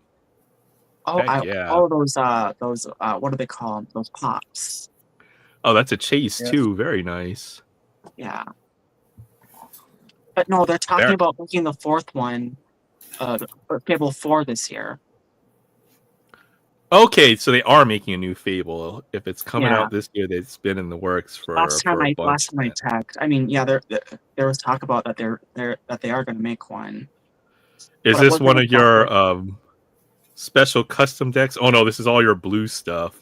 Heck yeah. All those what do they call them? Those pops. Oh, that's a chase Yes. too. Very nice. Yeah. But no, they're talking Barrett. about making the 4th one, Fable 4 this year. Okay, so they are making a new Fable. If it's coming Yeah. out this year, it's been in the works for Last time a I bunch. checked, I mean, yeah, there was talk about that they are going to make one. Is But it this wasn't one of your exactly- special custom decks? Oh no, this is all your blue stuff.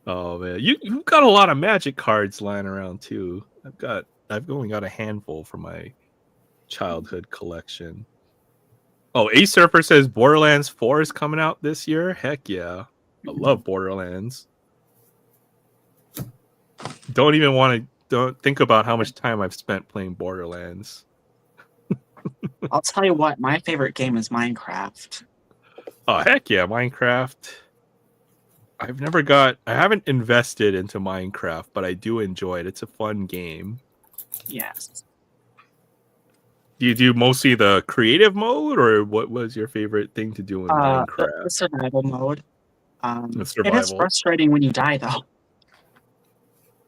Oh man, you've got a lot of Magic cards lying around too. I've only got a handful from my childhood collection. Oh, Ace Surfer says Borderlands 4 is coming out this year. Heck yeah, I love Borderlands. Don't think about how much time I've spent playing Borderlands. I'll tell you what, my favorite game is Minecraft. Oh heck yeah, Minecraft. I haven't invested into Minecraft, but I do enjoy it. It's a fun game. Yes. Do you do mostly the creative mode, or what was your favorite thing to do in Minecraft? The survival mode. The It is survival. frustrating when you die, though.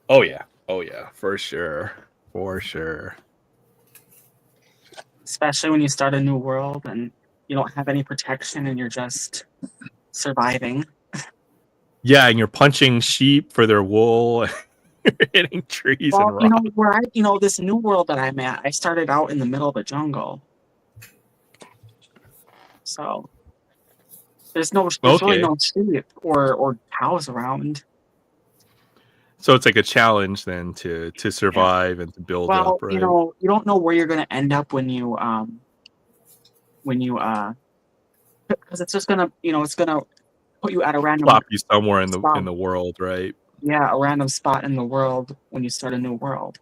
Oh yeah, for sure. Especially when you start a new world and you don't have any protection and you're just surviving. Yeah, and you're punching sheep for their wool, hitting trees and rocks. This new world that I'm at, I started out in the middle of a jungle. So there's really no sheep or cows around. So it's like a challenge then to survive and to build up, right? You don't know where you're gonna end up when you because it's just gonna it's gonna put you at a random Plop you somewhere in spot. the world, right? Yeah, a random spot in the world when you start a new world.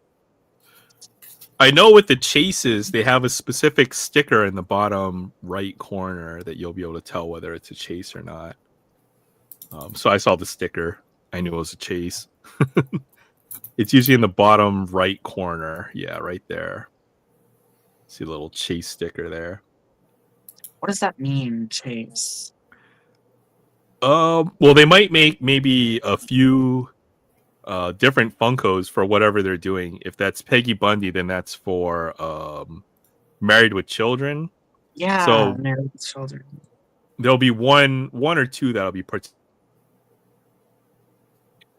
I know with the chases, they have a specific sticker in the bottom right corner that you'll be able to tell whether it's a chase or not. So I saw the sticker. I knew it was a chase. It's usually in the bottom right corner. Yeah, right there. See a little chase sticker there. What does that mean, chase? Well, they might make maybe a few different Funkos for whatever they're doing. If that's Peggy Bundy, then that's for Married with Children. Yeah, so Married with Children. There'll be one or two that'll be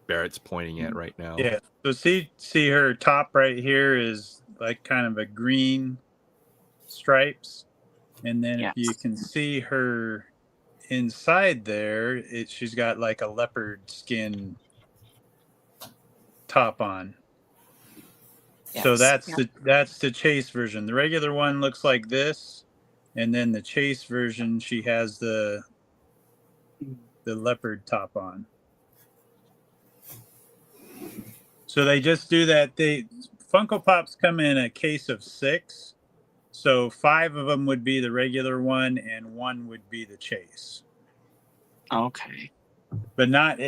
Barrett's pointing at right now. Yeah. So see her top right here is like kind of a green stripes, and then if you can see her inside there, she's got like a leopard skin top on. So Yes. that's the chase version. The regular one looks like this, and then the chase version, she has the leopard top on. So they just do that. Funko Pops come in a case of 6. So 5 of them would be the regular one, and 1 would be the chase. Okay. But not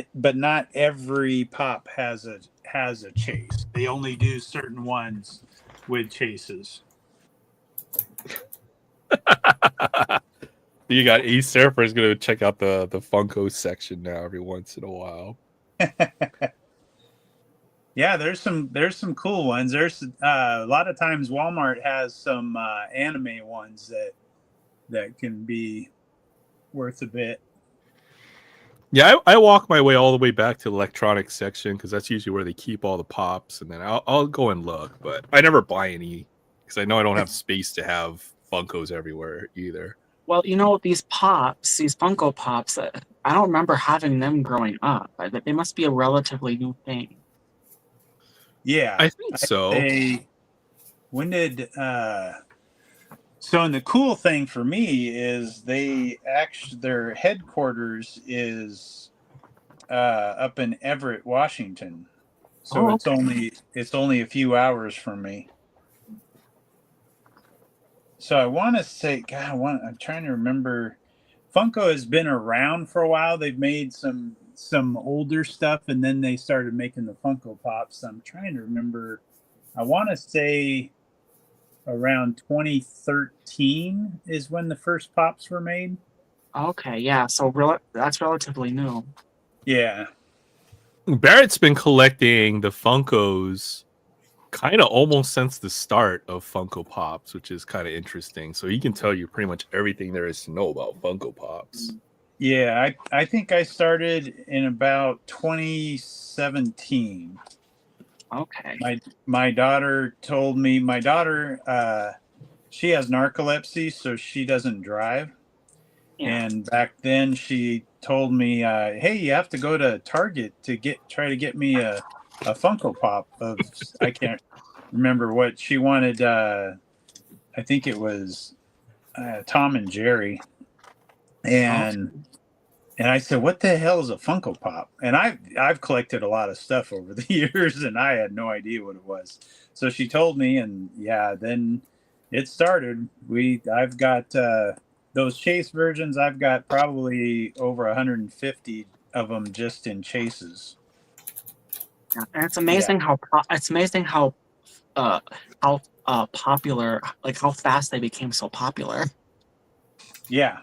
every pop has a chase. They only do certain ones with chases. You got Ace Surfer is going to check out the Funko section now every once in a while. Yeah, there's some cool ones. There's a lot of times Walmart has some anime ones that can be worth a bit. Yeah, I walk my way all the way back to the electronics section because that's usually where they keep all the pops, and then I'll go and look. But I never buy any because I know I don't have space to have Funkos everywhere either. Well, these Funko Pops, I don't remember having them growing up. They must be a relatively new thing. Yeah, I think so. When did so, and the cool thing for me is their headquarters is up in Everett, Washington. So it's only a few hours from me. So I want to say, God, I'm trying to remember. Funko has been around for a while. They've made some older stuff, and then they started making the Funko Pops. I'm trying to remember. I want to say around 2013 is when the first Pops were made. Okay, yeah. So that's relatively new. Yeah. Barrett's been collecting the Funkos kind of almost since the start of Funko Pops, which is kind of interesting. So he can tell you pretty much everything there is to know about Funko Pops. Yeah, I think I started in about 2017. Okay. My daughter told me, she has narcolepsy, so she doesn't drive. Yeah. And back then she told me, hey, you have to go to Target to try to get me a Funko Pop of, I can't remember what she wanted. I think it was Tom and Jerry. And I said, what the hell is a Funko Pop? And I've collected a lot of stuff over the years, and I had no idea what it was. So she told me, and yeah, then it started. I've got those chase versions. I've got probably over 150 of them just in chases. Yeah. And it's amazing how popular, like how fast they became so popular. Yeah.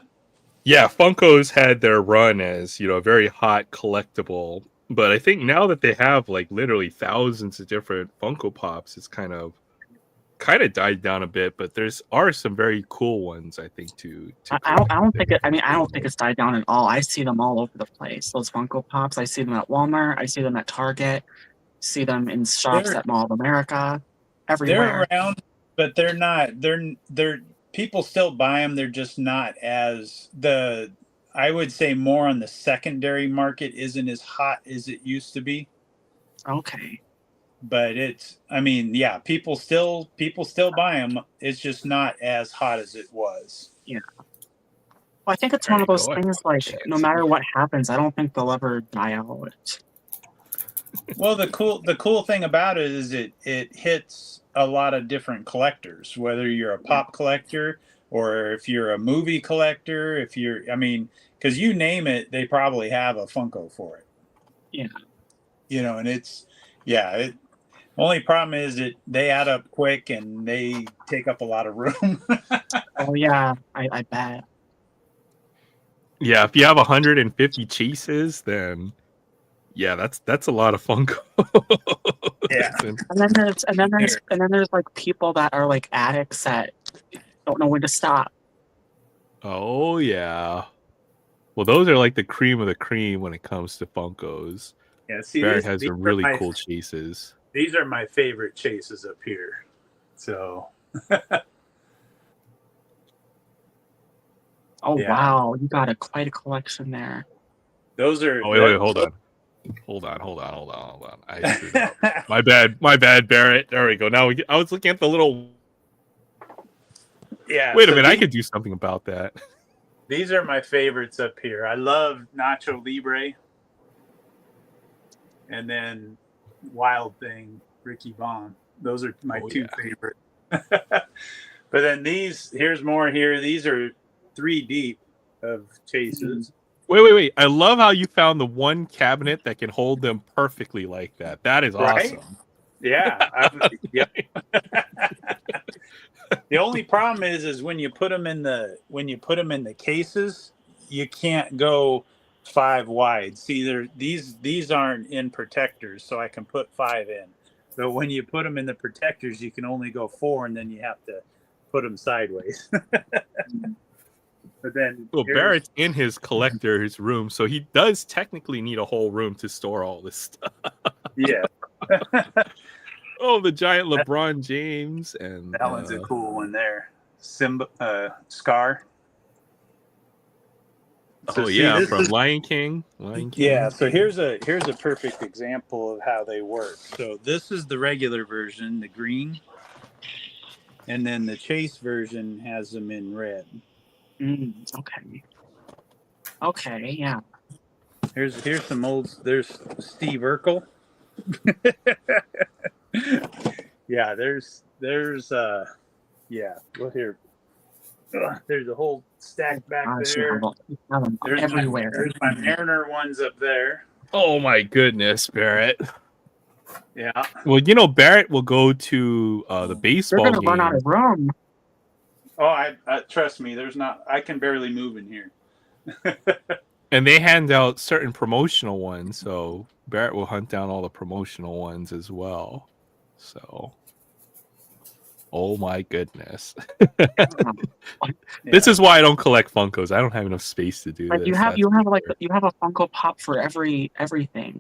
Yeah, Funkos had their run as, a very hot collectible. But I think now that they have like literally thousands of different Funko Pops, it's kind of died down a bit, but are some very cool ones, I think, to I don't think it. I mean, I don't think it's died down at all. I see them all over the place. Those Funko Pops. I see them at Walmart. I see them at Target. See them in shops at Mall of America. Everywhere. They're around, but they're not. They're people still buy them. They're just not as I would say more on the secondary market isn't as hot as it used to be. Okay. But people still buy them. It's just not as hot as it was. Yeah. Well, I think it's one of those things like no matter what happens, I don't think they'll ever die out. Well, the cool thing about it is it hits a lot of different collectors, whether you're a pop collector or if you're a movie collector, because you name it, they probably have a Funko for it. Yeah. And it's, only problem is that they add up quick and they take up a lot of room. Oh yeah, I bet. Yeah, if you have 150 chases, then yeah, that's a lot of Funko. Yeah. And then there's like people that are like addicts that don't know when to stop. Oh yeah. Well, those are like the cream of the cream when it comes to Funkos. Yeah, see, Barrett has some really cool chases. These are my favorite chases up here. So Oh Yeah. wow, you got quite a collection there. Those are. Oh wait, hold on. I screwed up. My bad, Barrett. There we go. Now I was looking at the little. Yeah. Wait a minute, I could do something about that. These are my favorites up here. I love Nacho Libre, and then Wild Thing, Ricky Vaughn. Those are my two favorite. But then here's more here. These are 3 deep of chases. Wait. I love how you found the one cabinet that can hold them perfectly like that. That is Right? awesome. Yeah. Yep. The only problem is when you put them in the cases, you can't go 5 wide. See, these aren't in protectors, so I can put 5 in. But when you put them in the protectors, you can only go 4, and then you have to put them sideways. But then, well, Barrett's in his collector's room, so he does technically need a whole room to store all this stuff. Yeah. Oh, the giant LeBron James, and that one's a cool one there. Scar. So, yeah, from Lion King. Yeah, so here's a perfect example of how they work. So this is the regular version, the green, and then the chase version has them in red. Okay, yeah. Here's some old. There's Steve Urkel. Yeah, there's yeah. Well, here. There's a whole stack back there. There's everywhere. There's my Mariner ones up there. Oh my goodness, Barrett. Yeah. Well, Barrett will go to the baseball They're gonna game. run out of room. Oh, I trust me. There's not. I can barely move in here. And they hand out certain promotional ones, so Barrett will hunt down all the promotional ones as well. So, oh my goodness. This is why I don't collect Funkos. I don't have enough space to do this. You have a Funko Pop for everything.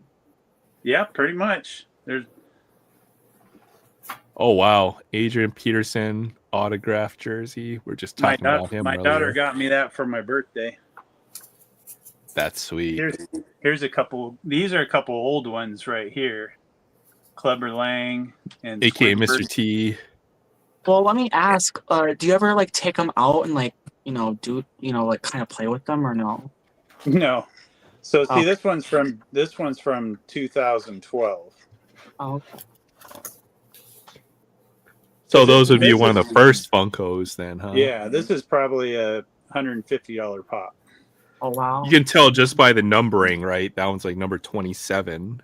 Yeah, pretty much. There's. Oh wow, Adrian Peterson autographed jersey. We're just talking about him. My daughter got me that for my birthday. That's sweet. Here's a couple. These are a couple old ones right here. Clubber Lang and AKA Mr. T. Well, let me ask. Do you ever take them out and kind of play with them or no? No. So see, this one's from 2012. Oh, okay. So those would be one of the first Funkos then, huh? Yeah, this is probably a $150 pop. Oh wow! You can tell just by the numbering, right? That one's like number 27.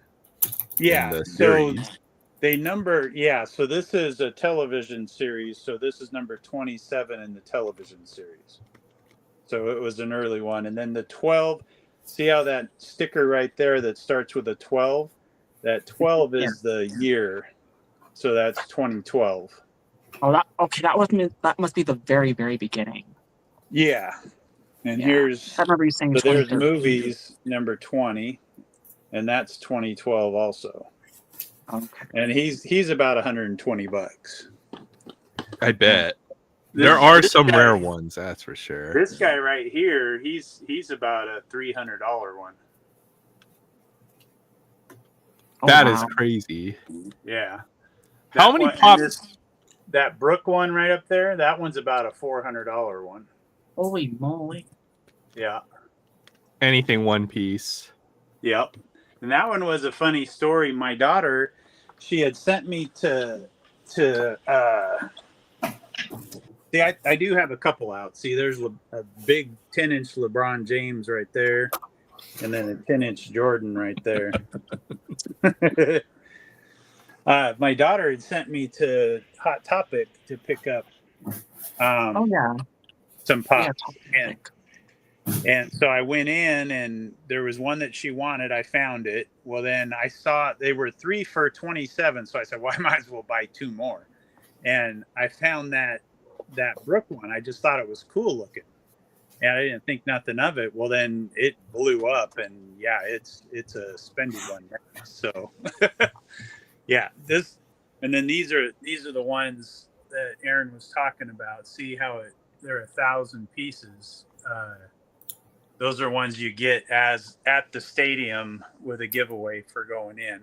Yeah. In the So series. they number. Yeah. So this is a television series. So this is number 27 in the television series. So it was an early one, and then the 12. See how that sticker right there that starts with a 12? That 12 is the year. So that's 2012. Oh, that must be the very, very beginning. Yeah. And I here's remember you saying. So there's movies number 20, and that's 2012 also. Okay. And he's about $120. I bet. There are some rare ones, that's for sure. This guy right here, he's about a $300 one. That is crazy. Yeah. How many pops? That Brook one right up there, that one's about a $400 one. Holy moly. Yeah. Anything one piece. Yep. And that one was a funny story. My daughter, she had sent me to see, I do have a couple out. See, there's a big 10-inch LeBron James right there, and then a 10-inch Jordan right there. My daughter had sent me to Hot Topic to pick up some pops. And so I went in, and there was one that she wanted. I found it. Well, then I saw they were 3 for $27. So I said, well, I might as well buy 2 more. And I found that Brook one. I just thought it was cool looking, and I didn't think nothing of it. Well, then it blew up, and yeah, it's a spendy one now. So yeah, and then these are the ones that Aaron was talking about. See how they're 1,000 pieces, those are ones you get as at the stadium with a giveaway for going in.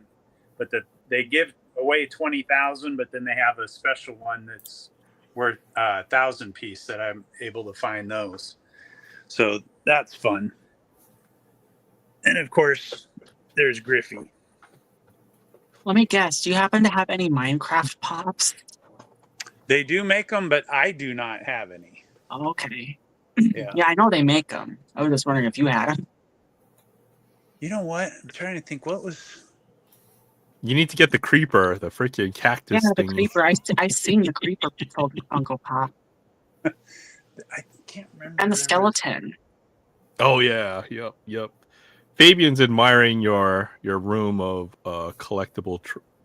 But they give away 20,000, but then they have a special one that's worth 1,000 piece that I'm able to find those. So that's fun. And of course, there's Griffey. Let me guess. Do you happen to have any Minecraft pops? They do make them, but I do not have any. Okay. Yeah. Yeah, I know they make them. I was just wondering if you had them. You know what? I'm trying to think. What was? You need to get the creeper, the freaking cactus Yeah, the thingy. creeper. I seen the creeper Funko Pop. I can't remember. And the skeleton. Oh yeah, yep. Fabian's admiring your room of collectible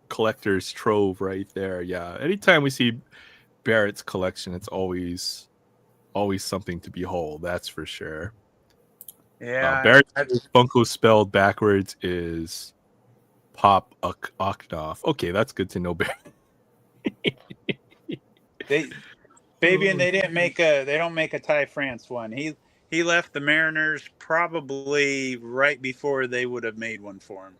collector's trove right there. Yeah, anytime we see Barrett's collection, it's always something to behold. That's for sure. Yeah, Barrett's Funko spelled backwards is Pop Oknoff. Okay, that's good to know, Barrett. Fabian, they don't make a Ty France one. He left the Mariners probably right before they would have made one for him.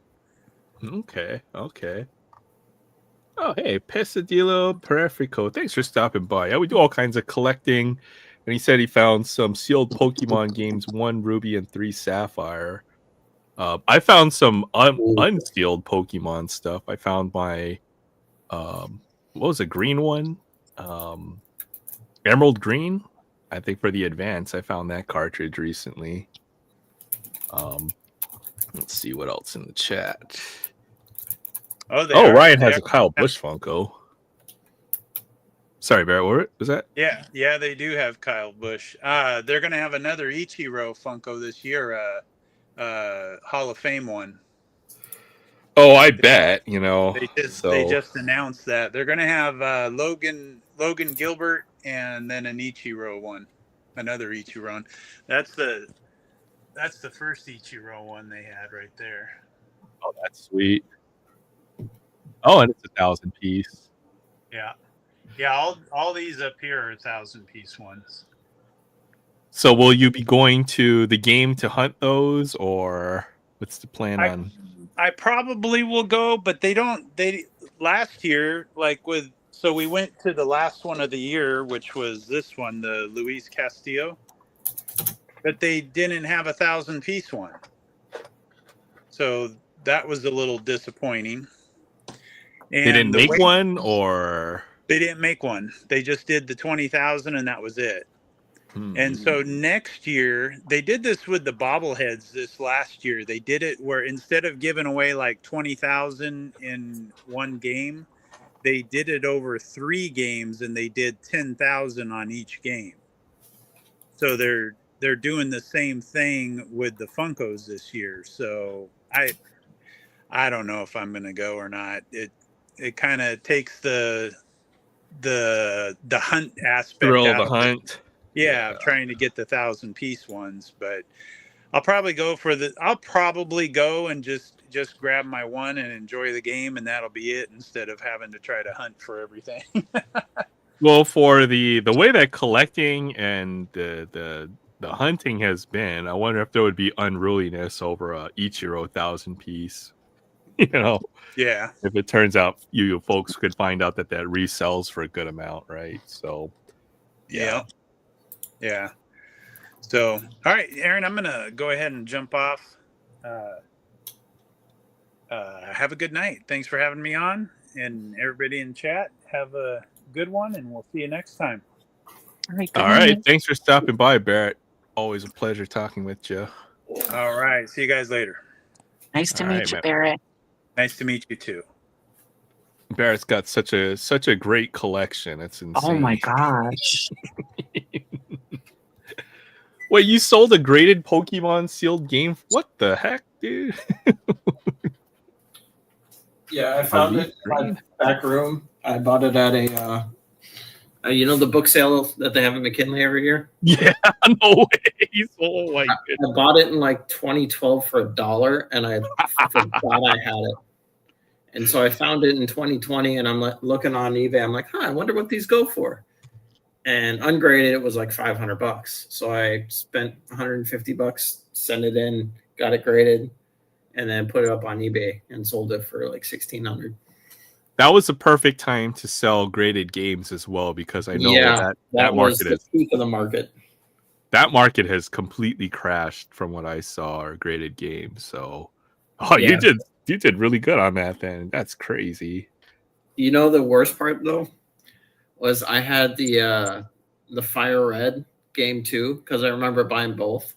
Okay. Oh, hey, Pesadillo Periferico. Thanks for stopping by. Yeah, we do all kinds of collecting. And he said he found some sealed Pokemon games, 1 Ruby and 3 Sapphire. I found some unsealed Pokemon stuff. I found my, what was a green one? Emerald Green, I think for the Advance. I found that cartridge recently. Let's see what else in the chat. Ryan has a Kyle Busch Funko. Sorry, Barrett, what was that? Yeah, they do have Kyle Busch. They're going to have another Ichiro Funko this year, Hall of Fame one. Oh, I bet, They just announced that. They're going to have Logan Gilbert and then an Ichiro one, another Ichiro one. That's the first Ichiro one they had right there. Oh, that's sweet. Oh, and it's 1,000 piece. Yeah. All these up here are 1,000 piece ones. So, will you be going to the game to hunt those, or what's the plan on? I probably will go, but they last year, so we went to the last one of the year, which was this one, the Luis Castillo, but they didn't have 1,000 piece one. So that was a little disappointing. And they didn't make one, or they didn't make one. They just did the 20,000 and that was it. And so next year, they did this with the bobbleheads this last year. They did it where instead of giving away like 20,000 in one game, they did it over 3 games and they did 10,000 on each game. So they're doing the same thing with the Funkos this year. So I don't know if I'm going to go or not. It kind of takes the hunt aspect thrill out of the hunt. Yeah, trying to get the 1,000 piece ones, but I'll probably go and just grab my one and enjoy the game, and that'll be it instead of having to try to hunt for everything. Well, for the way that collecting and the hunting has been, I wonder if there would be unruliness over a Ichiro 1,000 piece. Yeah. If it turns out you folks could find out that resells for a good amount, right? So, yeah. So, all right, Aaron, I'm gonna go ahead and jump off. Have a good night. Thanks for having me on, and everybody in chat, have a good one, and we'll see you next time. All right. Thanks for stopping by, Barrett. Always a pleasure talking with you. All right. See you guys later. Nice to meet you, Barrett. Nice to meet you too. Barrett's got such a great collection. It's insane. Oh my gosh. Wait, you sold a graded Pokemon sealed game? What the heck, dude? Yeah, I found it in my back room. I bought it at the book sale that they have in McKinley every year. Yeah, no way. Oh my goodness. I bought it in 2012 for $1, and I forgot I had it. And so I found it in 2020, and I'm looking on eBay. I'm like, I wonder what these go for. and ungraded it was like $500. So I spent $150, sent it in, got it graded, and then put it up on eBay and sold it for like $1,600. That was the perfect time to sell graded games as well, because I know Yeah, that that was market the is peak of the market. that market has completely crashed from what I saw, or graded games. So, oh, Yeah. you did really good on that then. That's crazy. You know the worst part though was I had the Fire Red game too, because I remember buying both.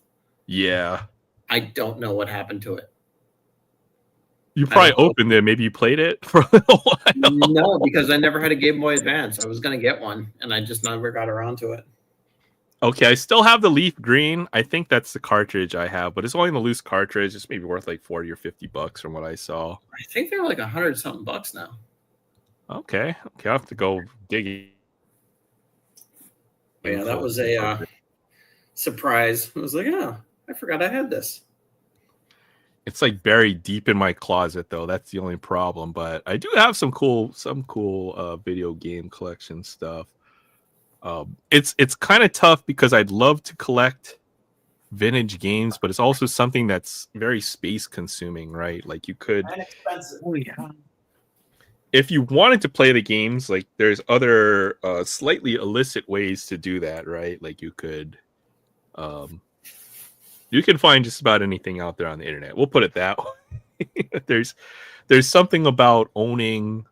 Yeah. I don't know what happened to it. You I probably don't know. opened it. Maybe you played it for a little while. No, because I never had a Game Boy Advance. I was gonna get one, and I just never got around to it. Okay, I still have the Leaf Green. I think that's the cartridge I have, but it's only the loose cartridge. It's maybe worth like $40 or $50 from what I saw. I think they're like $100-something now. Okay, I'll have to go digging. Yeah, that was a surprise. I was like, oh, I forgot I had this. It's like buried deep in my closet, though. That's the only problem. But I do have some cool video game collection stuff. It's kind of tough because I'd love to collect vintage games, but it's also something that's very space consuming, right? Like you could, And expensive. Oh yeah. if you wanted to play the games, like there's other slightly illicit ways to do that, right? Like you can find just about anything out there on the internet. We'll put it that way. There's something about owning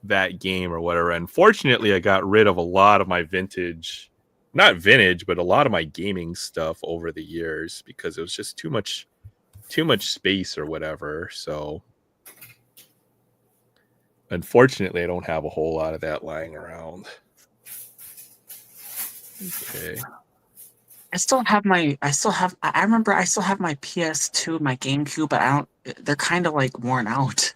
that game or whatever. Unfortunately, I got rid of a lot of my not vintage, but a lot of my gaming stuff over the years because it was just too much space or whatever. So unfortunately, I don't have a whole lot of that lying around. Okay. I remember I still have my PS2, my GameCube, but they're kind of like worn out.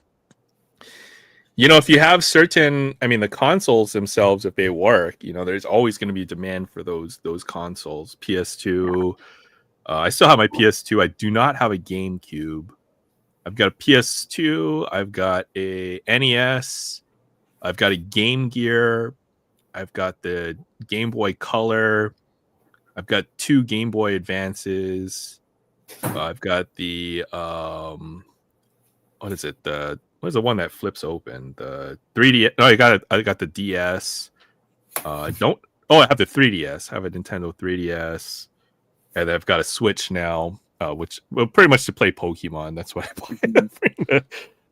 You know, if you have the consoles themselves, if they work, there's always going to be demand for those consoles. PS2. I still have my PS2. I do not have a GameCube. I've got a PS2. I've got a NES. I've got a Game Gear. I've got the Game Boy Color. I've got 2 Game Boy Advances. I've got the what is it? What is the one that flips open? The 3D. No, I got the DS. I have the 3DS. I have a Nintendo 3DS, and I've got a Switch now, which pretty much to play Pokemon. That's what I play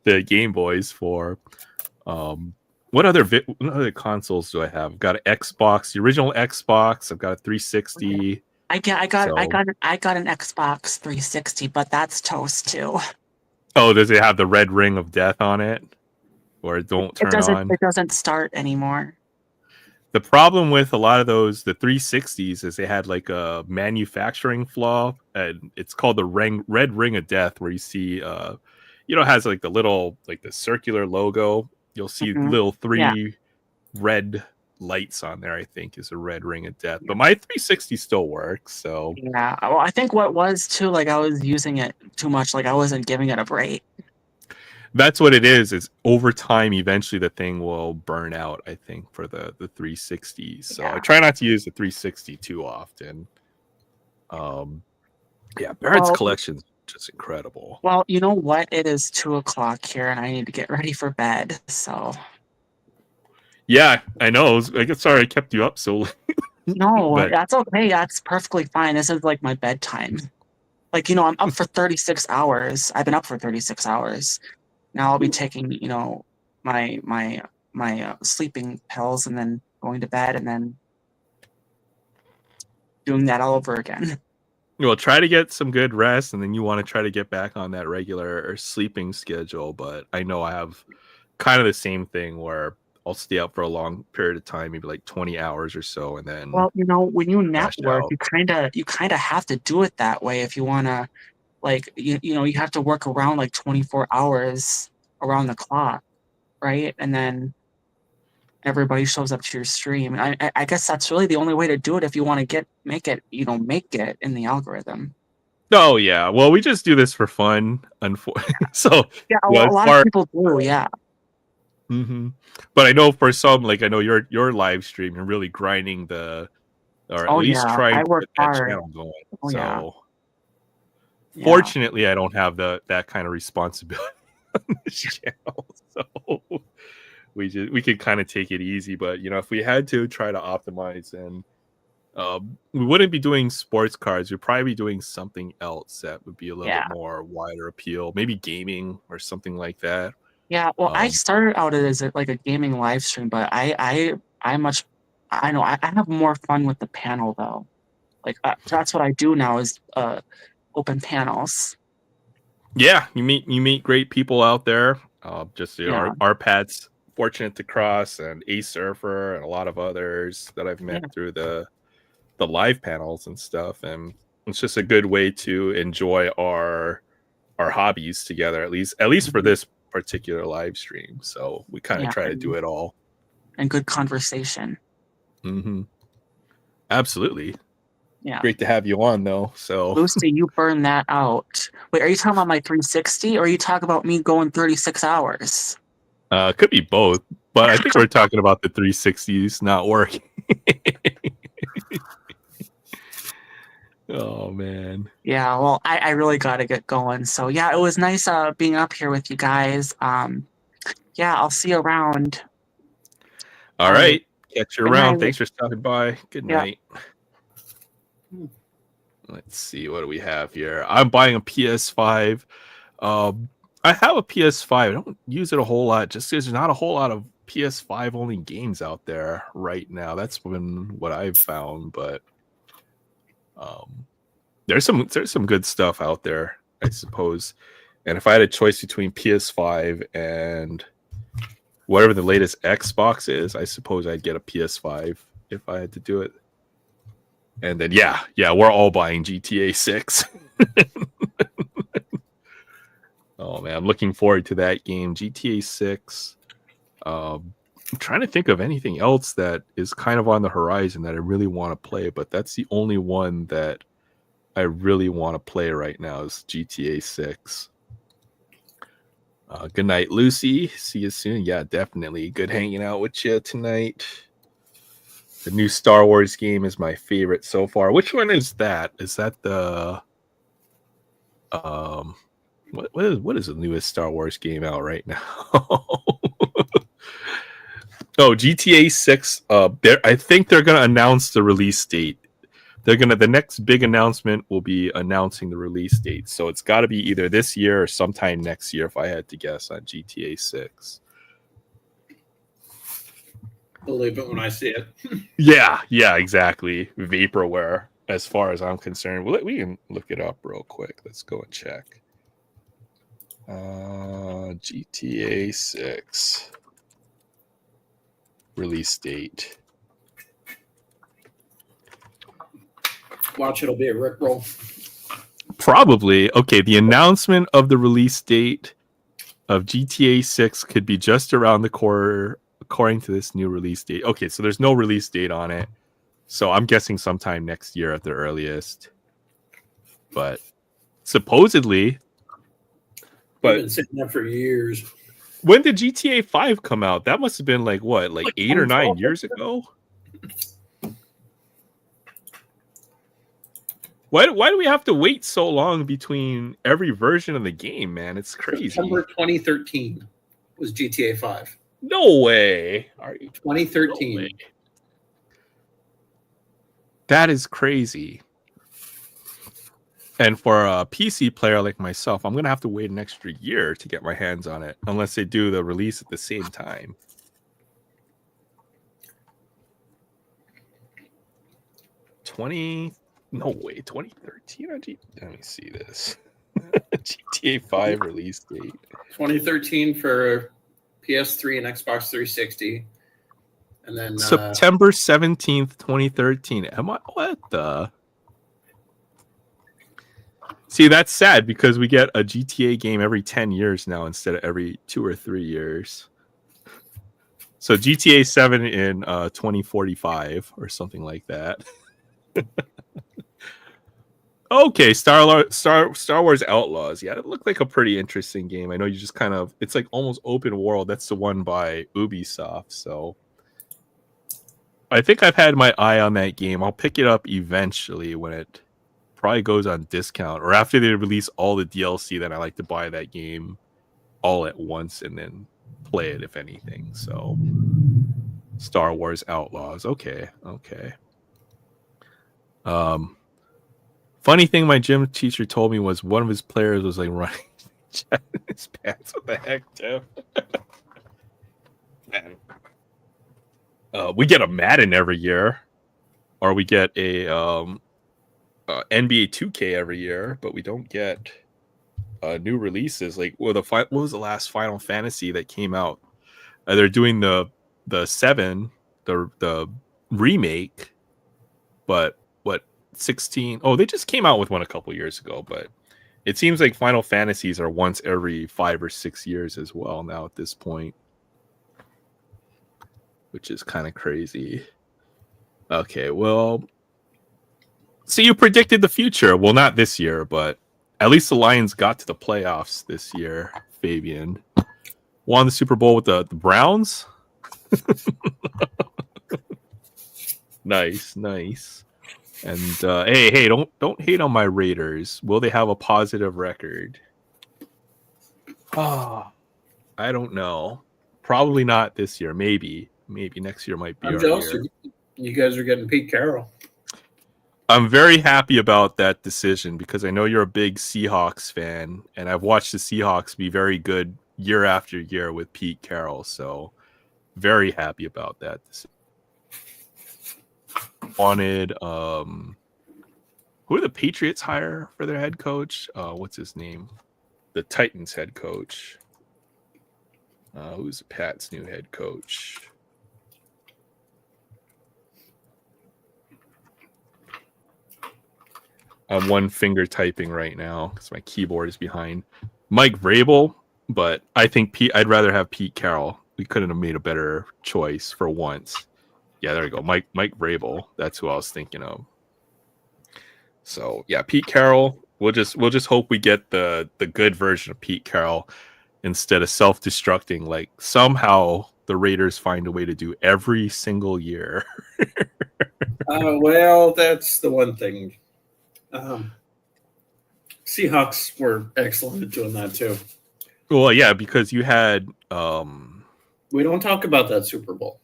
the Game Boys for. What other consoles do I have? I've got an Xbox, the original Xbox. I've got a 360. I got an Xbox 360, but that's toast too. Oh, does it have the red ring of death on it? Or it don't turn on? It doesn't start anymore. The problem with a lot of the 360s is they had like a manufacturing flaw, and it's called the red ring of death, where you see it has like the little, like the circular logo. You'll see little 3 red lights on there, I think, is a red ring of death. But my 360 still works, so yeah. Well, I think what was too, like, I was using it too much, like I wasn't giving it a break. that's what it is over time eventually the thing will burn out, I think, for the 360s. So I try not to use the 360 too often. Barrett's collection's just incredible. Well, you know what? It is 2:00 here, and I need to get ready for bed. So. Yeah, I know. Sorry I kept you up so late. No, that's okay. That's perfectly fine. This is like my bedtime. Like, I'm up for 36 hours. I've been up for 36 hours. Now I'll be taking, my sleeping pills and then going to bed and then doing that all over again. Well, try to get some good rest, and then you want to try to get back on that regular sleeping schedule. But I know I have kind of the same thing where I'll stay up for a long period of time, maybe like 20 hours or so, and then. Well, when you network, you kind of have to do it that way if you want to, like, you have to work around like 24 hours around the clock, right? And then everybody shows up to your stream. And I guess that's really the only way to do it if you want to make it in the algorithm. Oh yeah, well, we just do this for fun, so yeah, a lot of people do, yeah. Mm-hmm. But I know for some, like I know your live stream, you're really grinding or at Oh least yeah, trying I to work get that hard. channel going. Oh yeah, So yeah, fortunately, I don't have that kind of responsibility on this channel. So we can kind of take it easy. But if we had to try to optimize, and we wouldn't be doing sports cards. We'd probably be doing something else that would be a little yeah, bit more wider appeal, maybe gaming or something like that. yeah. Well, I Um, started out as like a gaming live stream, but I know I have more fun with the panel though. Like that's what I do now is open panels. Yeah, you meet great people out there. Just Yeah, our paths fortunate to cross, and A Surfer and a lot of others that I've yeah, met through the live panels and stuff, and it's just a good way to enjoy our hobbies together. At least for mhm, this particular live stream. So we kind of yeah, try to do it all. and good conversation. Hmm. Absolutely, Yeah. great to have you on though. So Lucy, you burn that out. Wait, are you talking about my 360 or are you talking about me going 36 hours? could be both, but I think we're talking about the 360s not working. Oh man. Yeah, well, I really got to get going. So, yeah, it was nice being up here with you guys. Yeah, I'll see you around. All All right. right. Catch you Good around. night. Thanks for stopping by. Good Yeah. night. Let's see. What do we have here? I'm buying a PS5. I have a PS5. I don't use it a whole lot just because there's not a whole lot of PS5 only games out there right now. That's been what I've found. But there's some good stuff out there, I suppose. And if I had a choice between PS5 and whatever the latest Xbox is, I suppose I'd get a PS5 if I had to do it. And then yeah, we're all buying GTA 6. Oh man, I'm looking forward to that game, GTA 6. I'm trying to think of anything else that is kind of on the horizon that I really want to play, but that's the only one that I really want to play right now is GTA 6. Good night, Lucy. See you soon. Yeah, definitely. Good hanging out with you tonight. The new Star Wars game is my favorite so far. Which one is that? Is that the what is the newest Star Wars game out right now? Oh, GTA 6. I think they're gonna announce the release date. The next big announcement will be announcing the release date. So it's got to be either this year or sometime next year, if I had to guess, on GTA 6. Believe it when I see it. Yeah, exactly. Vaporware, as far as I'm concerned. We can look it up real quick. Let's go and check. GTA 6 release date. Watch, it'll be a Rickroll. Probably. Okay, the announcement of the release date of GTA 6 could be just around the corner, according to this new release date. Okay, so there's no release date on it. So I'm guessing sometime next year at the earliest. But supposedly... But been sitting there for years. When did GTA 5 come out? That must have been like 8 or 9 years ago? Why do we have to wait so long between every version of the game, man? It's crazy. September 2013 was GTA 5. No way. 2013. No way. That is crazy. And for a PC player like myself, I'm going to have to wait an extra year to get my hands on it, unless they do the release at the same time. No way, 2013 on Let me see this. GTA 5 release date. 2013 for PS3 and Xbox 360. And then September 17th, 2013. What the? See, that's sad because we get a GTA game every 10 years now instead of every 2 or 3 years. So GTA 7 in 2045 or something like that. Okay, Star Wars Outlaws. Yeah, it looked like a pretty interesting game. I know you just kind of it's like almost open world. That's the one by Ubisoft. So I think I've had my eye on that game. I'll pick it up eventually when it probably goes on discount or after they release all the DLC. Then I like to buy that game all at once and then play it if anything. So Star Wars Outlaws. Okay. Funny thing my gym teacher told me was one of his players was like running in his pants. What the heck, Tim? Man. We get a Madden every year, or we get a NBA 2K every year, but we don't get new releases. Like, what was the last Final Fantasy that came out? They're doing the 7, the remake, but what 16? Oh, they just came out with one a couple years ago, but it seems like Final Fantasies are once every 5 or 6 years as well now at this point, which is kind of crazy. Okay, well, so you predicted the future. Well, not this year, but at least the Lions got to the playoffs this year, Fabian. Won the Super Bowl with the Browns. Nice. And hey, don't hate on my Raiders. Will they have a positive record? Oh, I don't know. Probably not this year. Maybe next year might be I'm our jealous. year. You guys are getting Pete Carroll. I'm very happy about that decision because I know you're a big Seahawks fan, and I've watched the Seahawks be very good year after year with Pete Carroll. So very happy about that. Wanted who are the Patriots hire for their head coach? What's his name? The Titans head coach. Who's Pat's new head coach? I'm one finger typing right now because my keyboard is behind. Mike Vrabel, but I think I'd rather have Pete Carroll. We couldn't have made a better choice for once. Yeah, there we go. Mike Vrabel. That's who I was thinking of. So yeah, Pete Carroll. We'll just hope we get the good version of Pete Carroll instead of self-destructing. Like somehow the Raiders find a way to do every single year. Well, that's the one thing. Seahawks were excellent at doing that too. Well, yeah, because you had we don't talk about that Super Bowl.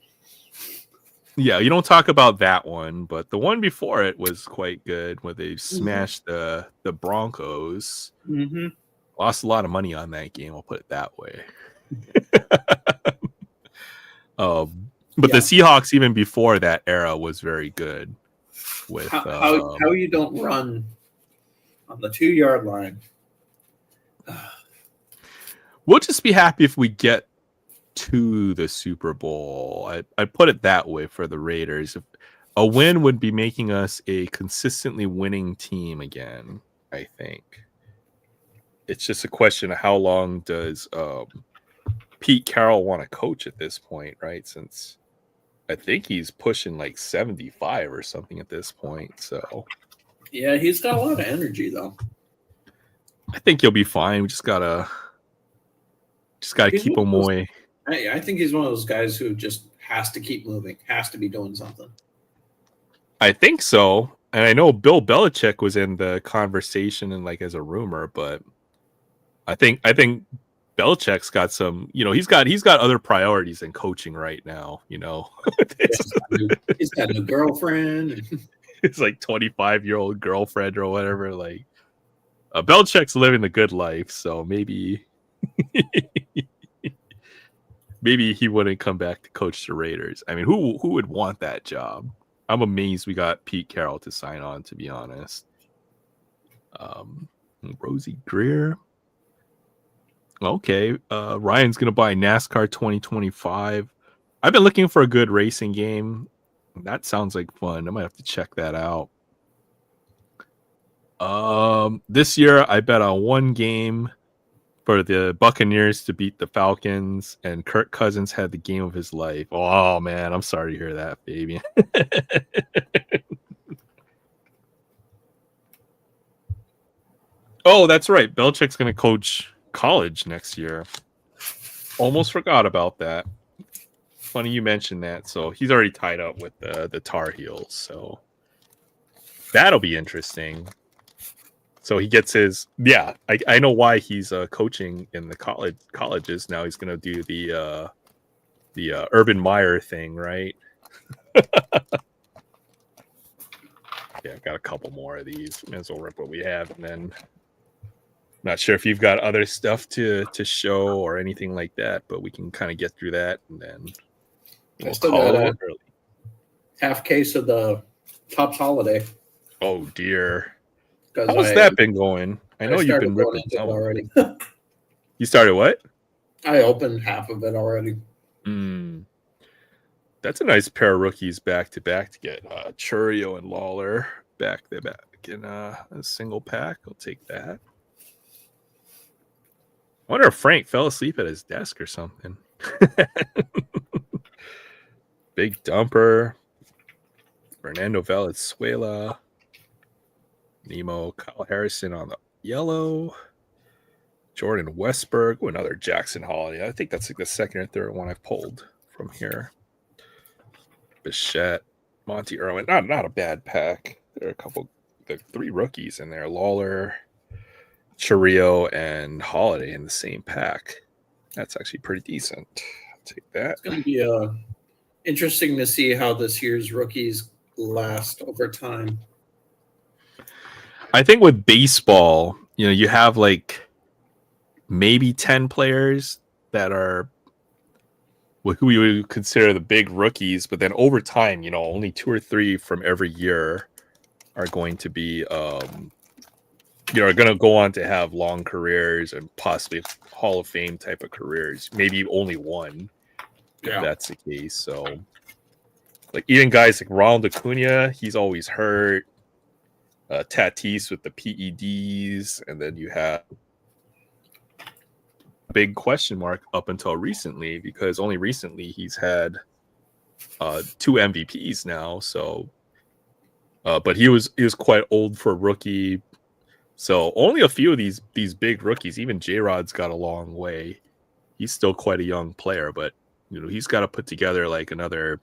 Yeah, you don't talk about that one, but the one before it was quite good where they smashed the Broncos. Mm-hmm. Lost a lot of money on that game, I'll put it that way. But the Seahawks even before that era was very good. With how you don't run on the 2-yard line. We'll just be happy if we get to the Super Bowl. I put it that way for the Raiders. If a win would be making us a consistently winning team again, I think. It's just a question of how long does Pete Carroll want to coach at this point, right? Since I think he's pushing like 75 or something at this point. So yeah, he's got a lot of energy though. I think he'll be fine. We just gotta keep him away. I think he's one of those guys who just has to keep moving, has to be doing something. I think so. And I know Bill Belichick was in the conversation and like as a rumor, but I think Belichick's got some, he's got other priorities than coaching right now, He's got a girlfriend. His like 25-year-old girlfriend or whatever. Like Belichick's living the good life, so maybe he wouldn't come back to coach the Raiders. I mean, who would want that job? I'm amazed we got Pete Carroll to sign on, to be honest. Rosie Greer. Okay. Ryan's going to buy NASCAR 2025. I've been looking for a good racing game. That sounds like fun. I might have to check that out. This year, I bet on one game for the Buccaneers to beat the Falcons, and Kirk Cousins had the game of his life. Oh, man, I'm sorry to hear that, Fabian. Oh, that's right. Belichick's going to coach college next year. Almost forgot about that. Funny you mentioned that. So he's already tied up with the Tar Heels. So that'll be interesting. So he gets his I know why he's coaching in the colleges now. He's going to do the Urban Meyer thing, right? Yeah, I've got a couple more of these. Might as well rip what we have, and then not sure if you've got other stuff to show or anything like that, but we can kind of get through that, and then I still got a half case of the Topps Holiday. Oh dear, Because how's that been going? I know you've been going ripping into it some already. You started what? I opened half of it already. That's a nice pair of rookies back to back to get Churio and Lawler back to back in a single pack. I'll take that. I wonder if Frank fell asleep at his desk or something. Big Dumper, Fernando Valenzuela, Nemo, Kyle Harrison on the yellow, Jordan Westberg, another Jackson Holiday. I think that's like the second or third one I've pulled from here. Bichette, Monty Irwin, not a bad pack. There are a couple, the three rookies in there: Lawler, Churio, and Holiday in the same pack. That's actually pretty decent. I'll take that. It's going to be interesting to see how this year's rookies last over time. I think with baseball, you have like maybe 10 players that are who we would consider the big rookies, but then over time, only 2 or 3 from every year are going to be are going to go on to have long careers and possibly Hall of Fame type of careers. Maybe only one, if that's the case. So, like even guys like Ronald Acuna, he's always hurt. Tatis with the PEDs, and then you have big question mark up until recently, because only recently he's had 2 MVPs now. So, but he was quite old for a rookie. So only a few of these big rookies. Even J-Rod's got a long way. He's still quite a young player, but he's got to put together like another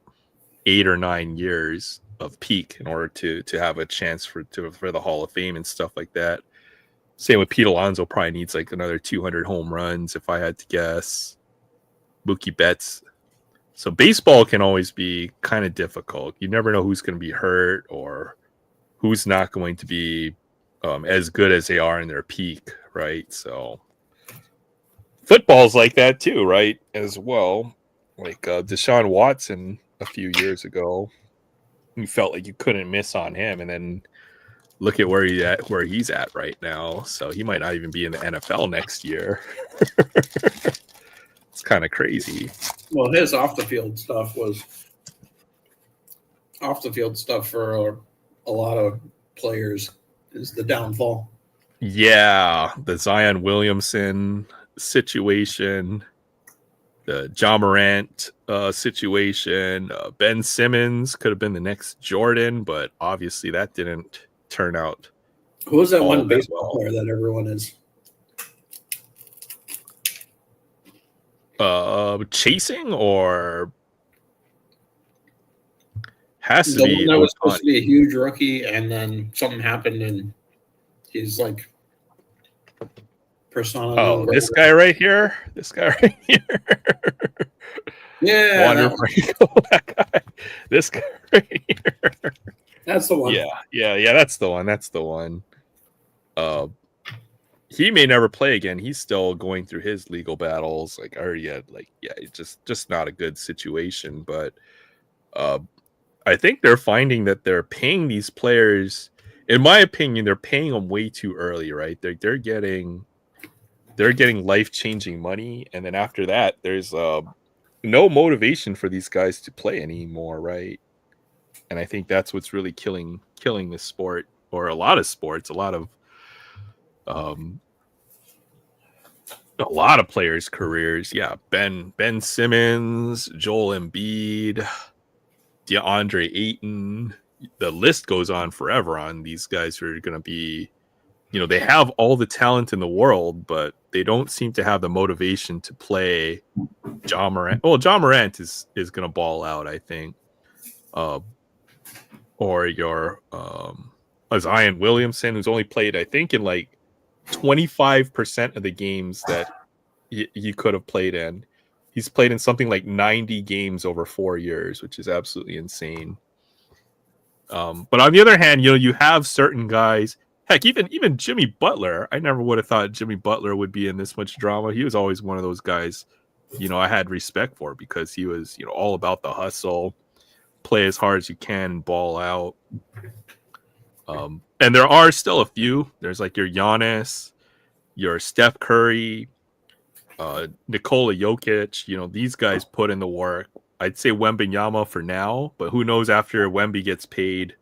8 or 9 years of peak in order to have a chance for the Hall of Fame and stuff like that. Same with Pete Alonso, probably needs like another 200 home runs if I had to guess. Mookie Betts. So baseball can always be kind of difficult. You never know who's going to be hurt or who's not going to be as good as they are in their peak, right? So football's like that too, right? As well. Like Deshaun Watson a few years ago, you felt like you couldn't miss on him, and then look at where he's at right now. So he might not even be in the NFL next year. It's kind of crazy. Well, his off the field stuff for a lot of players is the downfall. Yeah, the Zion Williamson situation, the John Morant situation. Ben Simmons could have been the next Jordan, but obviously that didn't turn out. Who was that one baseball player that everyone is chasing, or has to the be one that was supposed to be a huge rookie, and then something happened, and he's like persona. Oh, this guy right here. Yeah, that guy. This guy right here. That's the one. Yeah. That's the one. He may never play again. He's still going through his legal battles. Like I already had, it's just not a good situation. But I think they're finding that they're paying these players. In my opinion, they're paying them way too early. Right? They're getting life-changing money, and then after that, there's no motivation for these guys to play anymore. Right? And I think that's what's really killing this sport, or a lot of sports, a lot of players' careers. Yeah, Ben Simmons, Joel Embiid, DeAndre Ayton. The list goes on forever on these guys who are going to be they have all the talent in the world, but they don't seem to have the motivation to play Ja Morant. Well, Ja Morant is going to ball out, I think. Or your Zion Williamson, who's only played, I think, in like 25% of the games that he could have played in. He's played in something like 90 games over 4 years, which is absolutely insane. But on the other hand, you have certain guys. Heck, even Jimmy Butler. I never would have thought Jimmy Butler would be in this much drama. He was always one of those guys, I had respect for because he was, all about the hustle, play as hard as you can, ball out. And there are still a few. There's like your Giannis, your Steph Curry, Nikola Jokic. These guys put in the work. I'd say Wembanyama for now, but who knows after Wemby gets paid,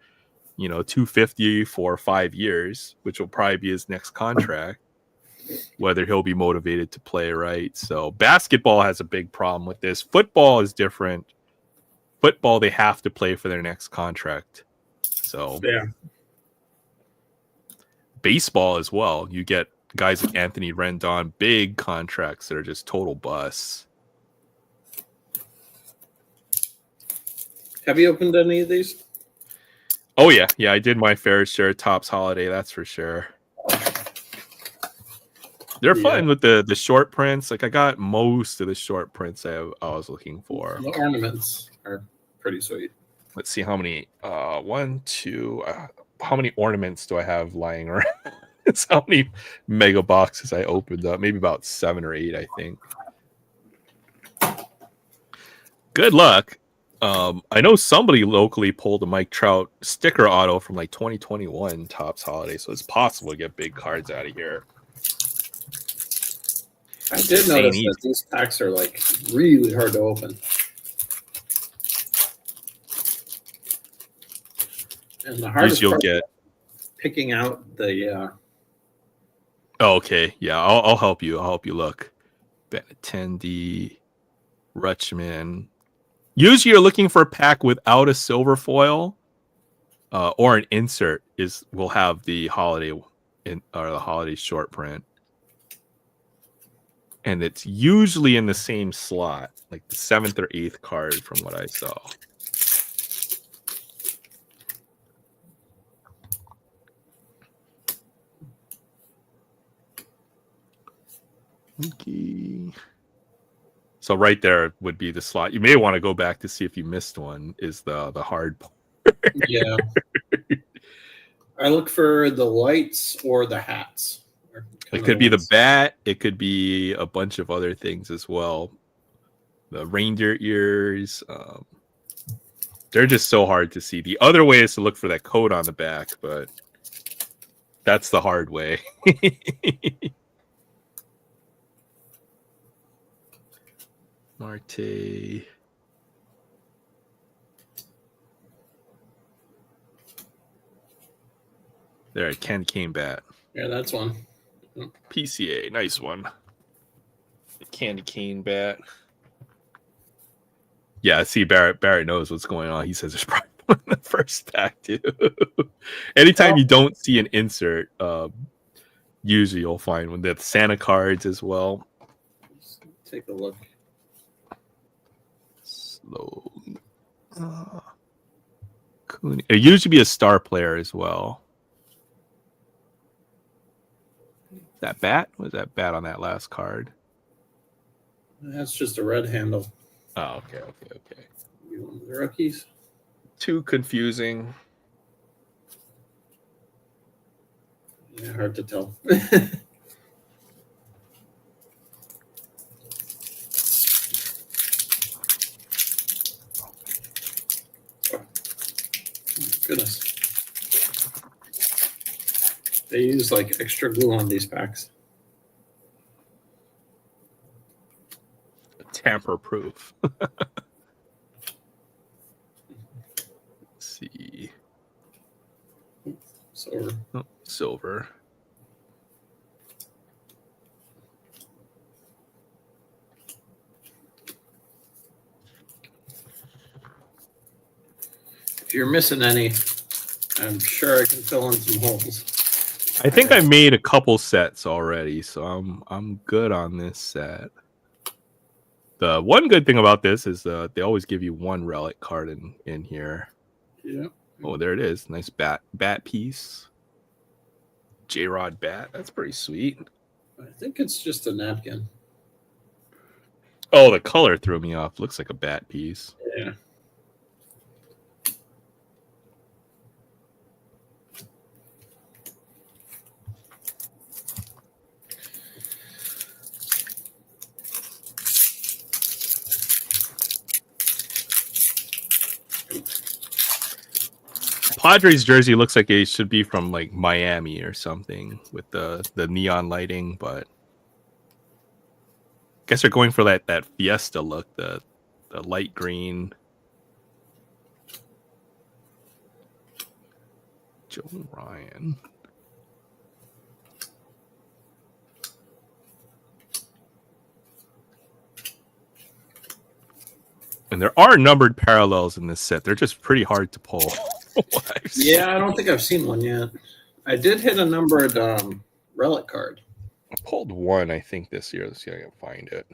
$250 for 5 years, which will probably be his next contract, whether he'll be motivated to play, right? So basketball has a big problem with this. Football is different. Football, they have to play for their next contract. So yeah. Baseball as well. You get guys like Anthony Rendon, big contracts that are just total busts. Have you opened any of these? Oh yeah, I did my fair share of Topps Holiday, that's for sure. They're fun with the short prints. Like I got most of the short prints I was looking for. The ornaments are pretty sweet. Let's see how many. One, two. How many ornaments do I have lying around? It's how many mega boxes I opened up. Maybe about 7 or 8, I think. Good luck. I know somebody locally pulled a Mike Trout sticker auto from like 2021 Topps Holiday, so it's possible to get big cards out of here. I did notice that these packs are like really hard to open. And the hardest you'll part get picking out the Oh, okay. Yeah, I'll help you. I'll help you look. Benintendi, Rutschman. Usually you're looking for a pack without a silver foil or an insert will have the holiday or the holiday short print. And it's usually in the same slot, like the 7th or 8th card from what I saw. Okay. So right there would be the slot. You may want to go back to see if you missed one. Is the hard part. Yeah. I look for the lights or the hats. It could be the bat. It could be a bunch of other things as well. The reindeer ears. They're just so hard to see. The other way is to look for that code on the back, but that's the hard way. Marte. There, Ken Kane bat. Yeah, that's one. PCA, nice one. The candy cane bat. Yeah, see, Barrett knows what's going on. He says there's probably one in the first pack too. Anytime you don't see an insert, usually you'll find one. They have Santa cards as well. Let's take a look. Slowly. It usually be a star player as well. That bat? Was that bat on that last card? That's just a red handle. Oh, okay. You want the rookies? Too confusing. Yeah, hard to tell. Goodness. They use like extra glue on these packs. Tamper proof. Let's see. Silver. Oh, silver. If you're missing any, I'm sure I can fill in some holes. I think I made a couple sets already, so I'm good on this set. The one good thing about this is they always give you one relic card in here. Yeah. Oh, there it is. Nice bat piece. J-Rod bat. That's pretty sweet. I think it's just a napkin. Oh, the color threw me off. Looks like a bat piece. Yeah. Padres jersey looks like it should be from like Miami or something with the neon lighting, but I guess they're going for that Fiesta look, the light green. Joe Ryan. And there are numbered parallels in this set. They're just pretty hard to pull. Yeah, I don't think I've seen one yet. I did hit a numbered relic card. I pulled one, I think, this year. Let's see if I can find it.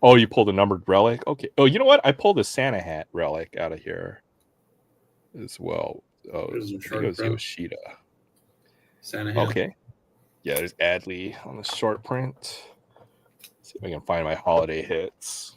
Oh, you pulled a numbered relic? Okay. Oh, you know what? I pulled a Santa hat relic out of here as well. Oh, it was Yoshida. Santa hat. Okay. Yeah, there's Adley on the short print. Let's see if I can find my holiday hits.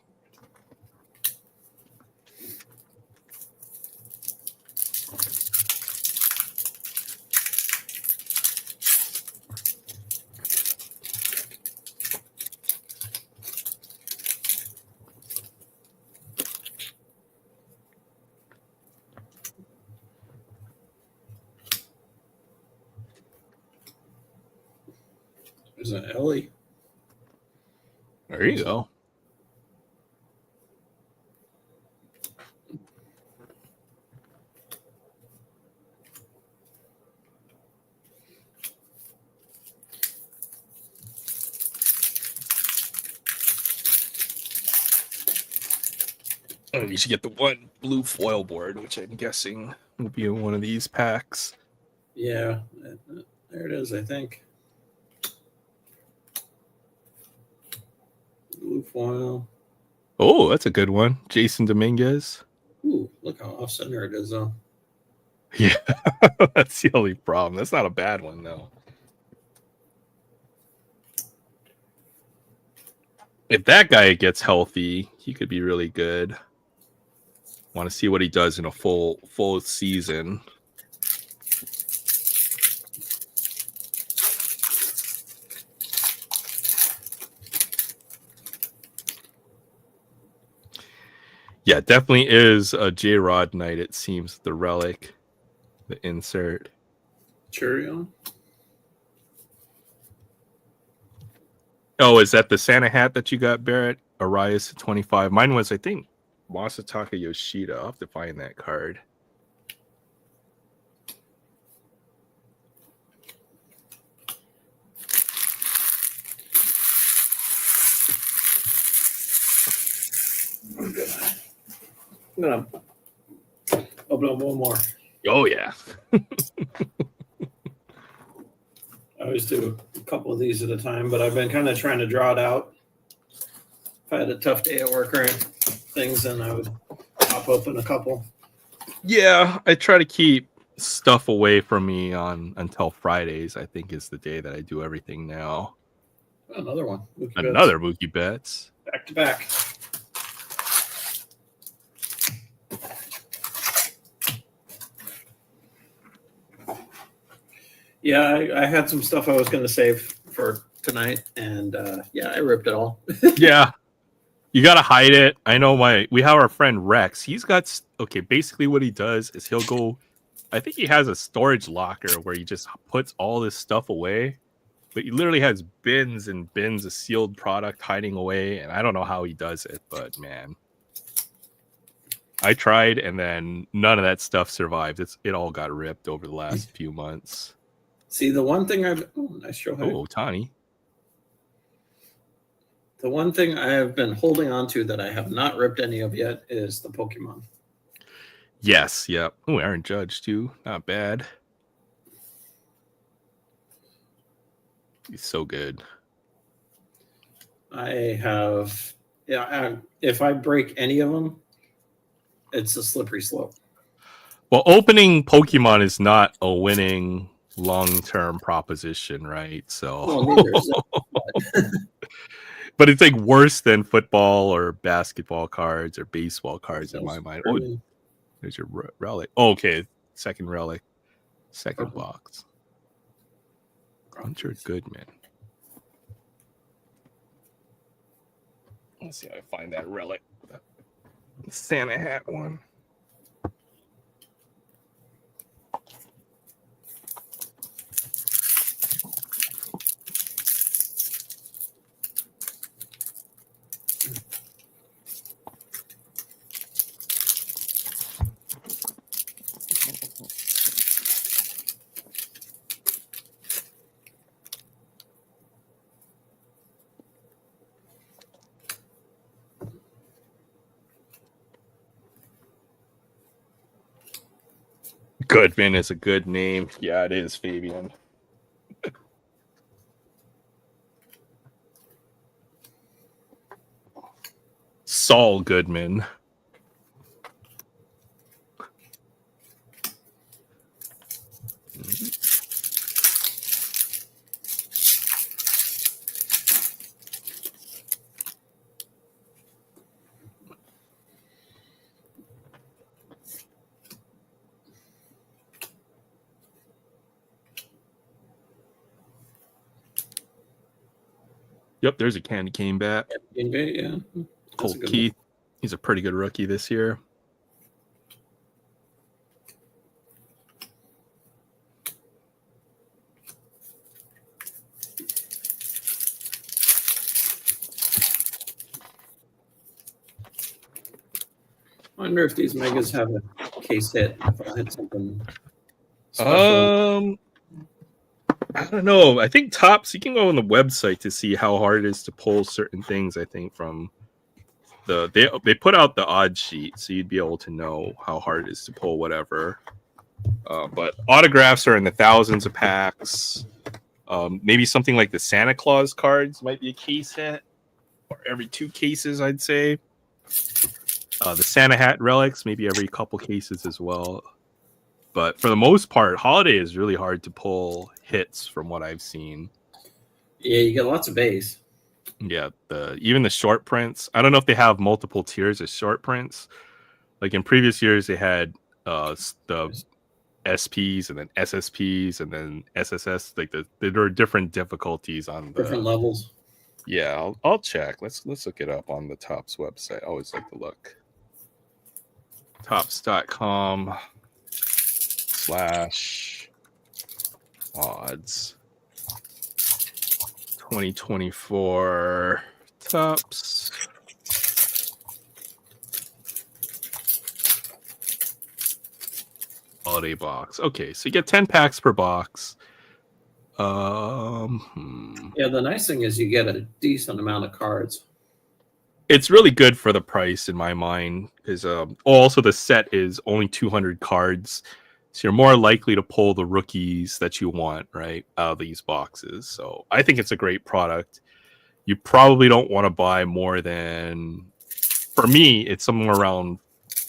There's an Ellie. There you go. Oh, you should get the one blue foil board, which I'm guessing will be in one of these packs. Yeah, there it is, I think. Blue foil. Oh, that's a good one. Jason Dominguez. Ooh, look how off center it is, though. Yeah, that's the only problem. That's not a bad one, though. If that guy gets healthy, he could be really good. Want to see what he does in a full season. Yeah, definitely is a J-Rod night, it seems. The relic, the insert. Cheerio. Oh, is that the Santa hat that you got, Barrett? Arias 25. Mine was, I think, Masataka Yoshida. I'll have to find that card. I'm gonna open up one more. Oh, yeah. I always do a couple of these at a time, but I've been kind of trying to draw it out. If I had a tough day at work or things, then I would pop open a couple. Yeah, I try to keep stuff away from me until Fridays, I think, is the day that I do everything now. Another one. Another Mookie Betts. Back to back. Yeah, I had some stuff I was going to save for tonight, and yeah, I ripped it all. Yeah, you got to hide it. I know we have our friend Rex. He's got, okay, basically what he does is he'll go, I think he has a storage locker where he just puts all this stuff away, but he literally has bins and bins of sealed product hiding away, and I don't know how he does it, but man. I tried, and then none of that stuff survived. It all got ripped over the last few months. See, the one thing nice show. Oh, Tani. The one thing I have been holding on to that I have not ripped any of yet is the Pokemon. Yes, yep. Oh, Aaron Judge too. Not bad. He's so good. I have, if I break any of them, it's a slippery slope. Well, opening Pokemon is not a winning long-term proposition, right? So, Well, neither is it. but it's like worse than football or basketball cards or baseball cards in my mind. Oh, there's your relic. Oh, okay, second relic, second box. Hunter Goodman. Let's see how I find that relic. Santa hat one. Goodman is a good name. Yeah, it is, Fabian. Saul Goodman. Yep, there's a candy cane bat. Yeah. Colt Keith. He's a pretty good rookie this year. I wonder if these megas have a case hit. If I hit something special. I don't know. I think Tops, you can go on the website to see how hard it is to pull certain things. I think from they put out the odd sheet, so you'd be able to know how hard it is to pull whatever. But autographs are in the thousands of packs. Maybe something like the Santa Claus cards might be a case hit, or every 2 cases, I'd say. The Santa hat relics, maybe every couple cases as well. But for the most part, holiday is really hard to pull hits from what I've seen. Yeah, you get lots of base. Yeah, even the short prints. I don't know if they have multiple tiers of short prints. Like in previous years, they had the SPs and then SSPs and then SSS. Like there are different difficulties on different levels. Yeah, I'll check. Let's look it up on the Topps website. I always like to look. Topps.com/odds 2024 Topps. Holiday box. Okay, so you get 10 packs per box. Yeah, the nice thing is you get a decent amount of cards. It's really good for the price in my mind because also the set is only 200 cards, so you're more likely to pull the rookies that you want right out of these boxes. So I think it's a great product. You probably don't want to buy more than, for me, it's somewhere around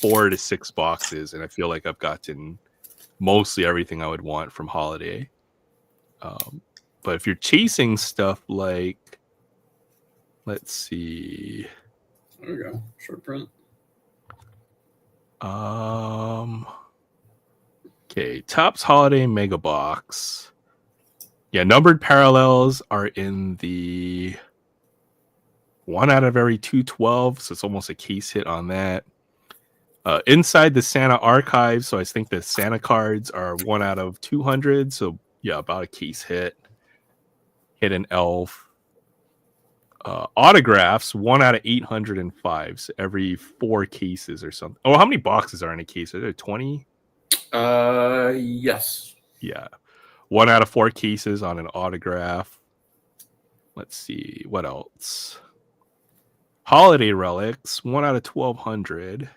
4 to 6 boxes, and I feel like I've gotten mostly everything I would want from holiday. But if you're chasing stuff like, let's see. There we go. Short print. Okay, Topps Holiday Mega Box. Yeah, numbered parallels are in the 1 out of every 212, so it's almost a case hit on that. Inside the Santa archive, so I think the Santa cards are 1 out of 200, so yeah, about a case hit. Hidden Elf. Autographs 1 out of 805, so every 4 cases or something. Oh, how many boxes are in a case? Are there 20? Yes. Yeah, 1 out of 4 cases on an autograph. Let's see what else. Holiday relics 1 out of 1200,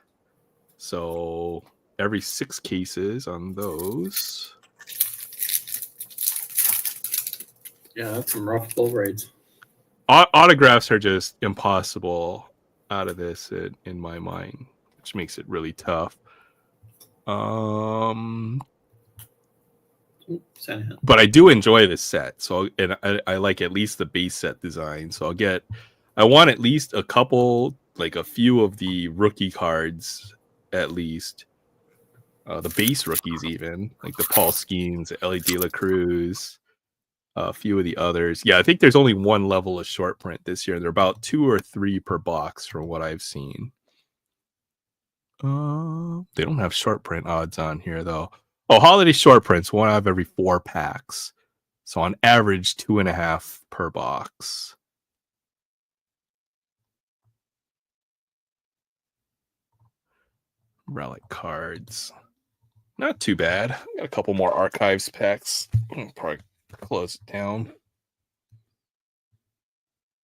so every 6 cases on those. Yeah, that's some rough bull raids. Autographs are just impossible out of this in my mind, which makes it really tough. But I do enjoy this set, so and I like at least the base set design. So I want at least a couple, like a few of the rookie cards, at least the base rookies, even like the Paul Skeens, the Ellie De La Cruz, a few of the others. Yeah, I think there's only one level of short print this year. They're about 2 or 3 per box from what I've seen. They don't have short print odds on here though. Oh, holiday short prints, 1 out of every 4 packs. So on average, 2.5 per box. Relic cards. Not too bad. Got a couple more archives packs. I'll probably close it down.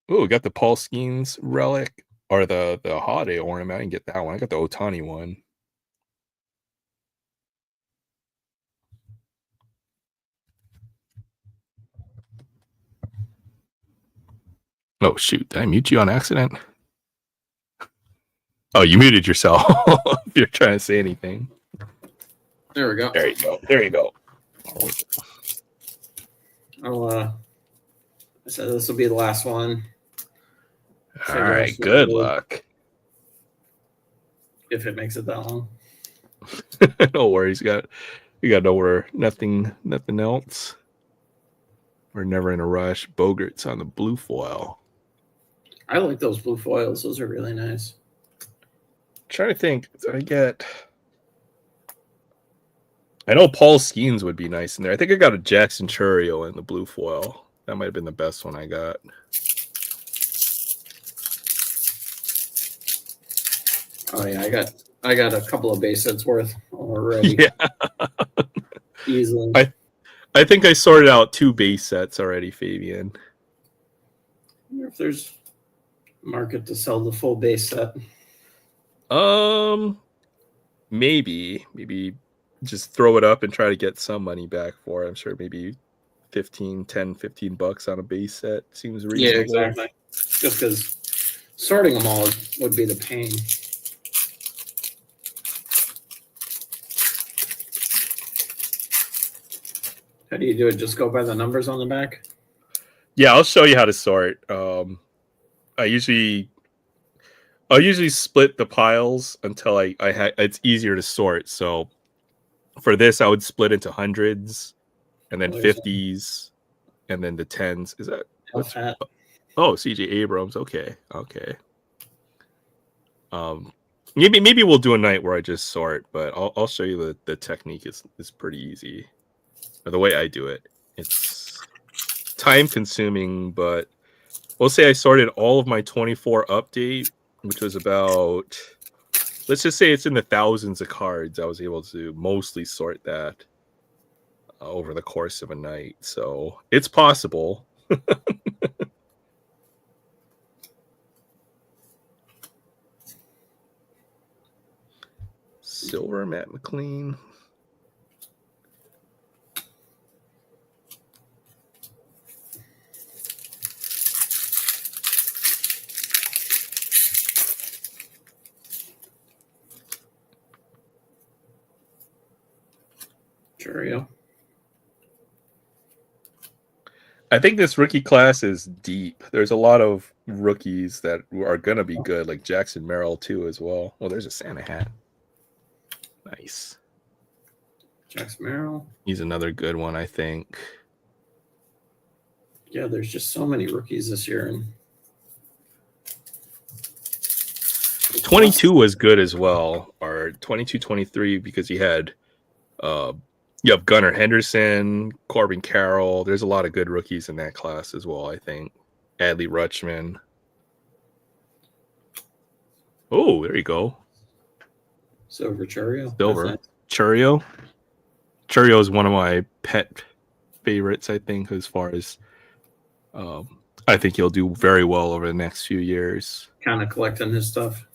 Oh, got the Paul Skeens relic or the holiday ornament. I can get that one. I got the Otani one. Oh shoot! Did I mute you on accident? Oh, you muted yourself. If you're trying to say anything. There we go. There you go. There you go. So this will be the last one. All right. Good luck. If it makes it that long. No worries. You got nowhere. Nothing else. We're never in a rush. Bogart's on the blue foil. I like those blue foils. Those are really nice. Trying to think. I know Paul Skeens would be nice in there. I think I got a Jackson Churio in the blue foil. That might have been the best one I got. Oh yeah, I got a couple of base sets worth already. Yeah. Easily. I think I sorted out 2 base sets already, Fabian. I wonder if there's a market to sell the full base set. Maybe just throw it up and try to get some money back for it. I'm sure maybe $15 on a base set seems reasonable. Yeah, exactly. Just because sorting them all would be the pain. How do you do it? Just go by the numbers on the back? Yeah, I'll show you how to sort. I'll usually split the piles until it's easier to sort. So for this, I would split into hundreds and then 50s and then the 10s. Is that what's that? Oh, CJ Abrams. Okay. Maybe we'll do a night where I just sort, but I'll show you the technique is pretty easy. Or the way I do it. It's time consuming, but we'll say I sorted all of my 24 update, which was about, let's just say it's in the thousands of cards. I was able to mostly sort that over the course of a night. So it's possible. Silver, Matt McLean. Churio. I think this rookie class is deep. There's a lot of rookies that are going to be good, like Jackson Merrill, too, as well. Oh, there's a Santa hat. Nice. Jackson Merrill. He's another good one, I think. Yeah, there's just so many rookies this year. And 22 was good as well, or 22-23, because he had you have Gunnar Henderson, Corbin Carroll. There's a lot of good rookies in that class as well, I think. Adley Rutschman. Oh, there you go. Silver Churio. Silver. Churio. Churio is one of my pet favorites, I think, as far as I think he'll do very well over the next few years. Kind of collecting his stuff.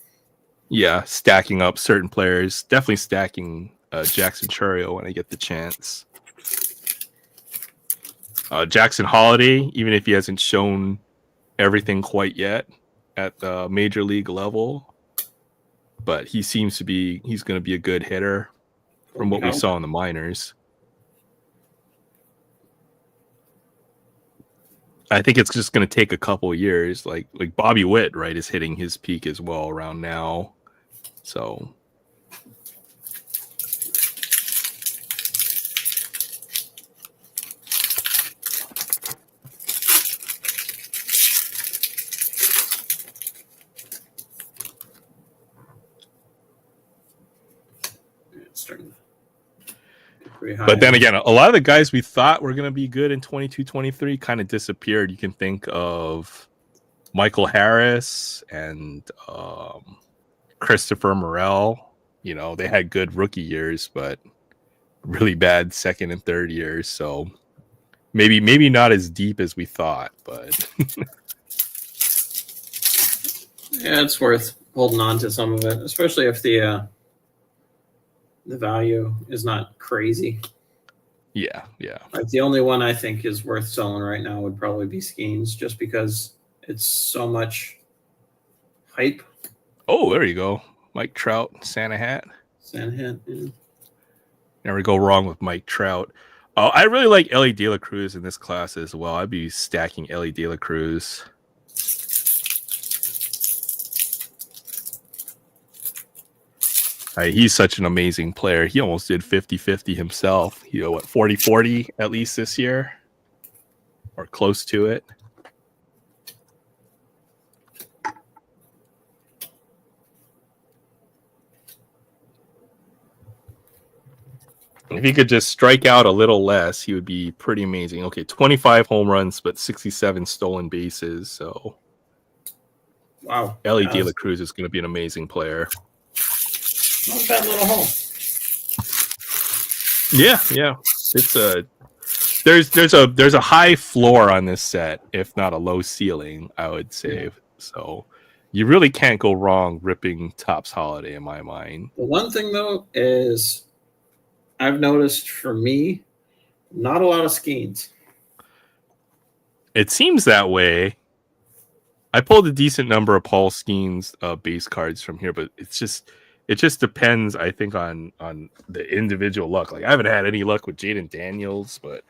Yeah, stacking up certain players. Definitely stacking Jackson Churio when I get the chance. Jackson Holiday, even if he hasn't shown everything quite yet at the major league level, but he seems to be, he's going to be a good hitter from what we saw in the minors. I think it's just going to take a couple of years. Like Bobby Witt, right, is hitting his peak as well around now. So but then again, a lot of the guys we thought were going to be good in 22-23 kind of disappeared. You can think of Michael Harris and Christopher Morel. You know, they had good rookie years, but really bad second and third years. So maybe not as deep as we thought, but yeah, it's worth holding on to some of it, especially if the value is not crazy. Yeah. Like the only one I think is worth selling right now would probably be Skeens, just because it's so much hype. Oh, there you go. Mike Trout, Santa hat. Santa hat, yeah. Never go wrong with Mike Trout. I really like Ellie De La Cruz in this class as well. I'd be stacking Ellie De La Cruz. He's such an amazing player. He almost did 50-50 himself. You know what, 40-40 at least this year, or close to it. If he could just strike out a little less, he would be pretty amazing. Okay, 25 home runs, but 67 stolen bases. So, wow, Ellie De La Cruz is going to be an amazing player. Not a bad little hole. Yeah. It's there's a high floor on this set, if not a low ceiling, I would say. Yeah. So you really can't go wrong ripping Topps Holiday in my mind. The one thing though is I've noticed for me, not a lot of Skeens. It seems that way. I pulled a decent number of Paul Skeens base cards from here, but it just depends, I think, on the individual luck. Like I haven't had any luck with Jaden Daniels, but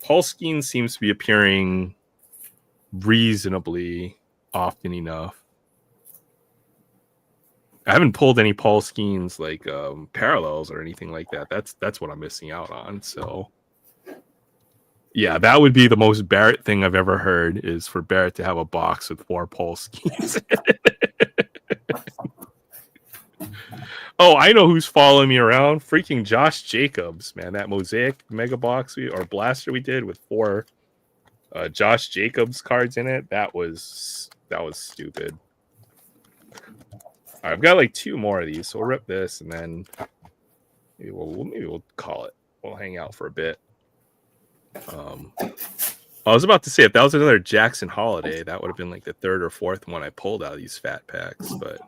Paul Skeens seems to be appearing reasonably often enough. I haven't pulled any Paul Skeens like parallels or anything like that. That's what I'm missing out on. So yeah, that would be the most Barrett thing I've ever heard, is for Barrett to have a box with 4 Paul Skeens. Oh, I know who's following me around. Freaking Josh Jacobs, man. That Mosaic Mega Box or Blaster we did with 4 Josh Jacobs cards in it. That was stupid. All right, I've got like 2 more of these, so we'll rip this and then maybe we'll call it. We'll hang out for a bit. I was about to say, if that was another Jackson Holiday, that would have been like the 3rd or 4th one I pulled out of these fat packs, but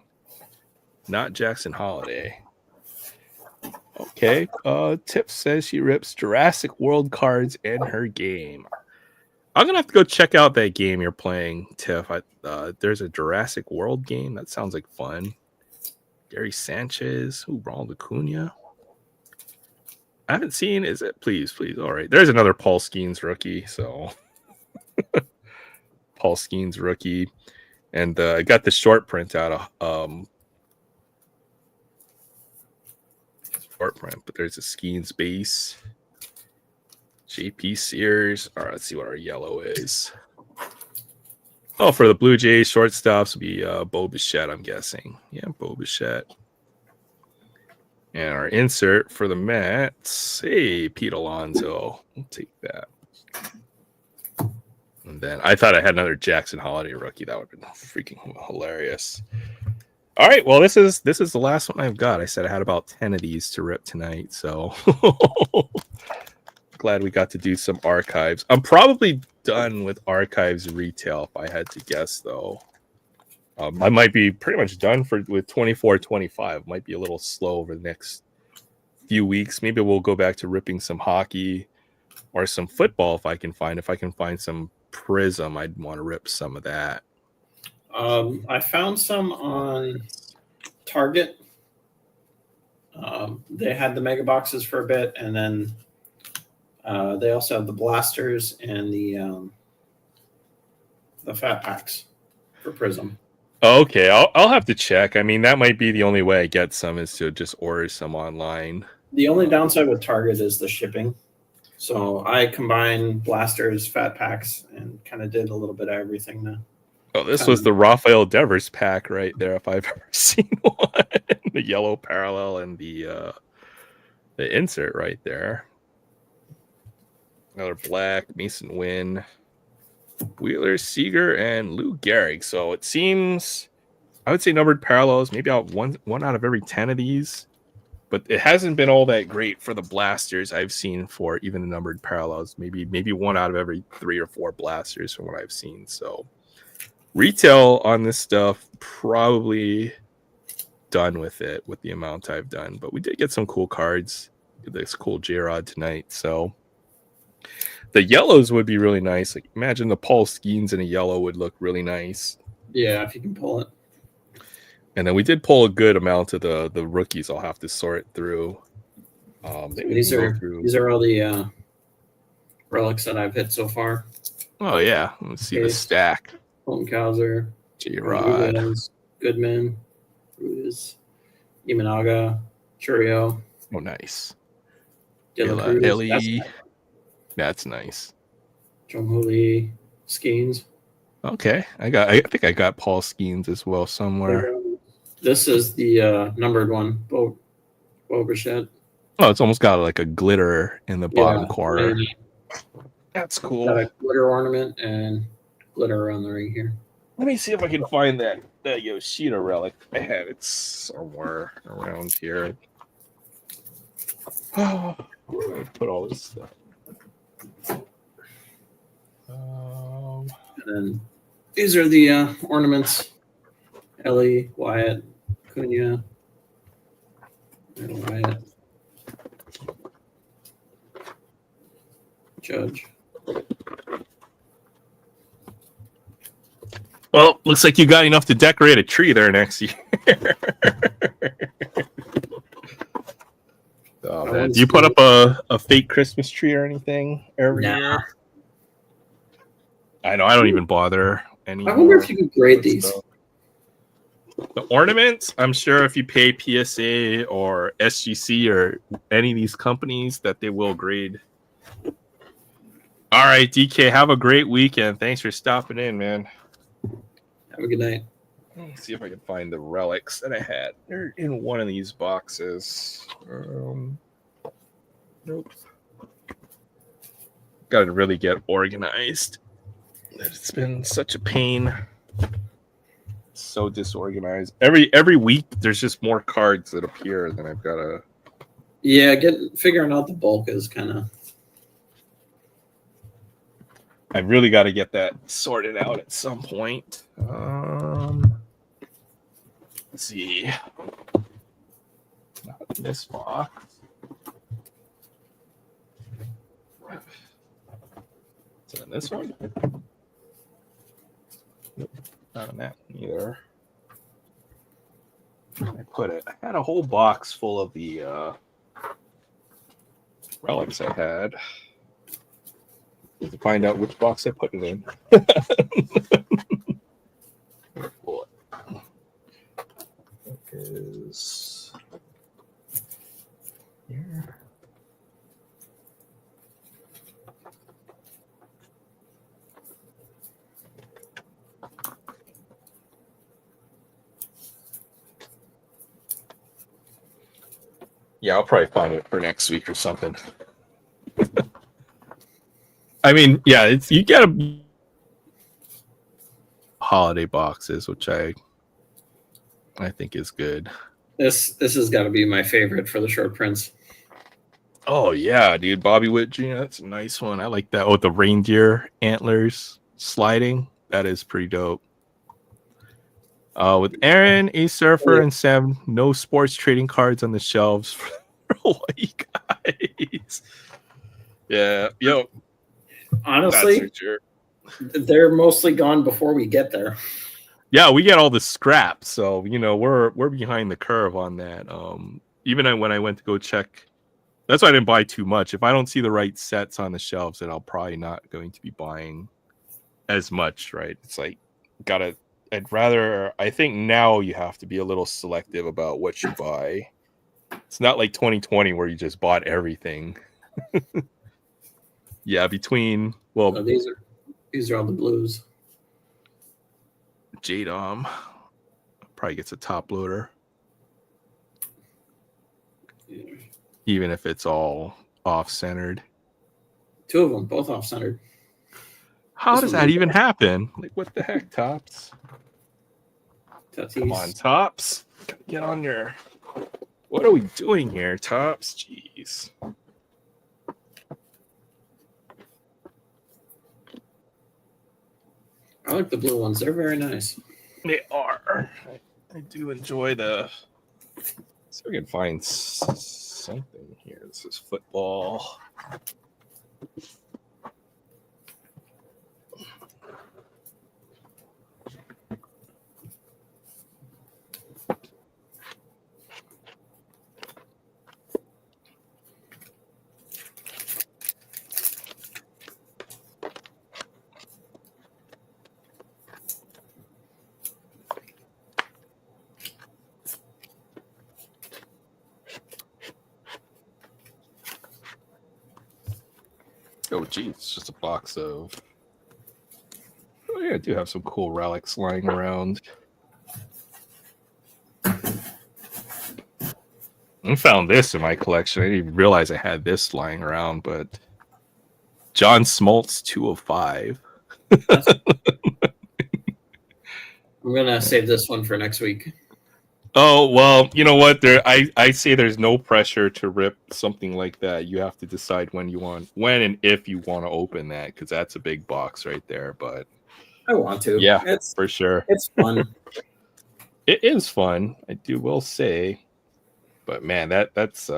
not Jackson Holiday. Okay. Tip says she rips Jurassic World cards in her game. I'm gonna have to go check out that game you're playing, Tiff. There's a Jurassic World game. That sounds like fun. Gary Sanchez. Ronald Acuna. I haven't seen. Is it? Please. All right. There's another Paul Skeens rookie. So Paul Skeens rookie, and I got the short print out of short print, but there's a Skeens base. JP Sears. All right, let's see what our yellow is. Oh, for the Blue Jays, shortstops will be Bo Bichette, I'm guessing. Yeah, Bo Bichette. And our insert for the Mets, hey, Pete Alonso. We'll take that. And then I thought I had another Jackson Holiday rookie. That would have been freaking hilarious. All right, well, this is the last one I've got. I said I had about 10 of these to rip tonight, so glad we got to do some archives. I'm probably done with archives retail if I had to guess, though. I might be pretty much done with 24-25. Might be a little slow over the next few weeks. Maybe we'll go back to ripping some hockey. or some football if I can find. If I can find some Prism, I'd want to rip some of that. I found some on Target. They had the mega boxes for a bit, and then they also have the blasters and the fat packs for Prism. Okay, I'll have to check. I mean, that might be the only way I get some is to just order some online. The only downside with Target is the shipping. So I combine blasters, fat packs, and kind of did a little bit of everything now. Oh, this was the Rafael Devers pack right there, if I've ever seen one. The yellow parallel and the insert right there. Another black, Mason Wynn, Wheeler, Seager, and Lou Gehrig. So it seems, I would say numbered parallels, maybe out one out of every 10 of these. But it hasn't been all that great for the blasters I've seen for even the numbered parallels. Maybe one out of every 3 or 4 blasters from what I've seen. So retail on this stuff, probably done with it with the amount I've done. But we did get some cool cards. This cool J-Rod tonight. So the yellows would be really nice. Like imagine the Paul Skeens in a yellow would look really nice. Yeah, if you can pull it. And then we did pull a good amount of the rookies. I'll have to sort through. These are all the relics that I've hit so far. Oh yeah, let's see the stack. Holmenkauser, J-Rod, Goodman, Ruiz, Imanaga, Churio. Oh nice. Ellie. That's nice. Jomhuli, Skeens. Okay, I think I got Paul Skeens as well somewhere. This is the numbered one, Bobershett. Oh, it's almost got like a glitter in the bottom corner. That's cool. Got a glitter ornament and glitter around the ring here. Let me see if I can find that Yoshida relic. I had it somewhere around here. Oh, where did I put all this stuff? And then these are the ornaments. Ellie, Wyatt, Cunha, Wyatt, Judge. Well, looks like you got enough to decorate a tree there next year. Oh, man. Do you put up a fake Christmas tree or anything every year? I know, I don't even bother anymore. I wonder if you can grade these. Stuff. The ornaments, I'm sure if you pay PSA or SGC or any of these companies that they will grade. All right, DK, have a great weekend. Thanks for stopping in, man. Have a good night. Let me see if I can find the relics that I had. They're in one of these boxes. Nope. Got to really get organized. It's been such a pain. So disorganized. Every week there's just more cards that appear, and then I've got to. Yeah, figuring out the bulk is kind of. I really got to get that sorted out at some point. Let's see. Not in this box. Is it in this one? Nope, not in that one either. Where did I put it? I had a whole box full of the relics I had. To find out which box I put it in. It is here. Yeah, I'll probably find it for next week or something. I mean, yeah, you get a holiday boxes, which I think is good. This has got to be my favorite for the short prints. Oh yeah, dude, Bobby Witt Jr. That's a nice one. I like that. Oh, the reindeer antlers sliding. That is pretty dope. With Aaron, A Surfer, and Sam, no sports trading cards on the shelves for Hawaii guys. Yeah, yo, Honestly, that's for sure. they're mostly gone before we get there. Yeah, we get all the scrap, so we're behind the curve on that. Even when I went to go check, that's why I didn't buy too much. If I don't see the right sets on the shelves, then I'll probably not going to be buying as much. Right? It's like I think now you have to be a little selective about what you buy. It's not like 2020 where you just bought everything. Yeah, So these are all the blues. Jadom probably gets a top loader. Yeah. Even if it's all off-centered. 2 of them, both off-centered. How This does one that did even happen? Like, what the heck, Tops? Come on, Tatis. Tops. Get on your... What are we doing here, Tops? Jeez. I like the blue ones. They're very nice. They are. I do enjoy the... So we can find something here. This is football. Oh, geez, it's just a box of... Oh, yeah, I do have some cool relics lying around. I found this in my collection. I didn't even realize I had this lying around, but... John Smoltz, 205. I'm going to save this one for next week. Oh, well, you know what? I say there's no pressure to rip something like that. You have to decide when and if you want to open that, because that's a big box right there. But I want to. Yeah, for sure. It's fun. It is fun, I will say. But man, that's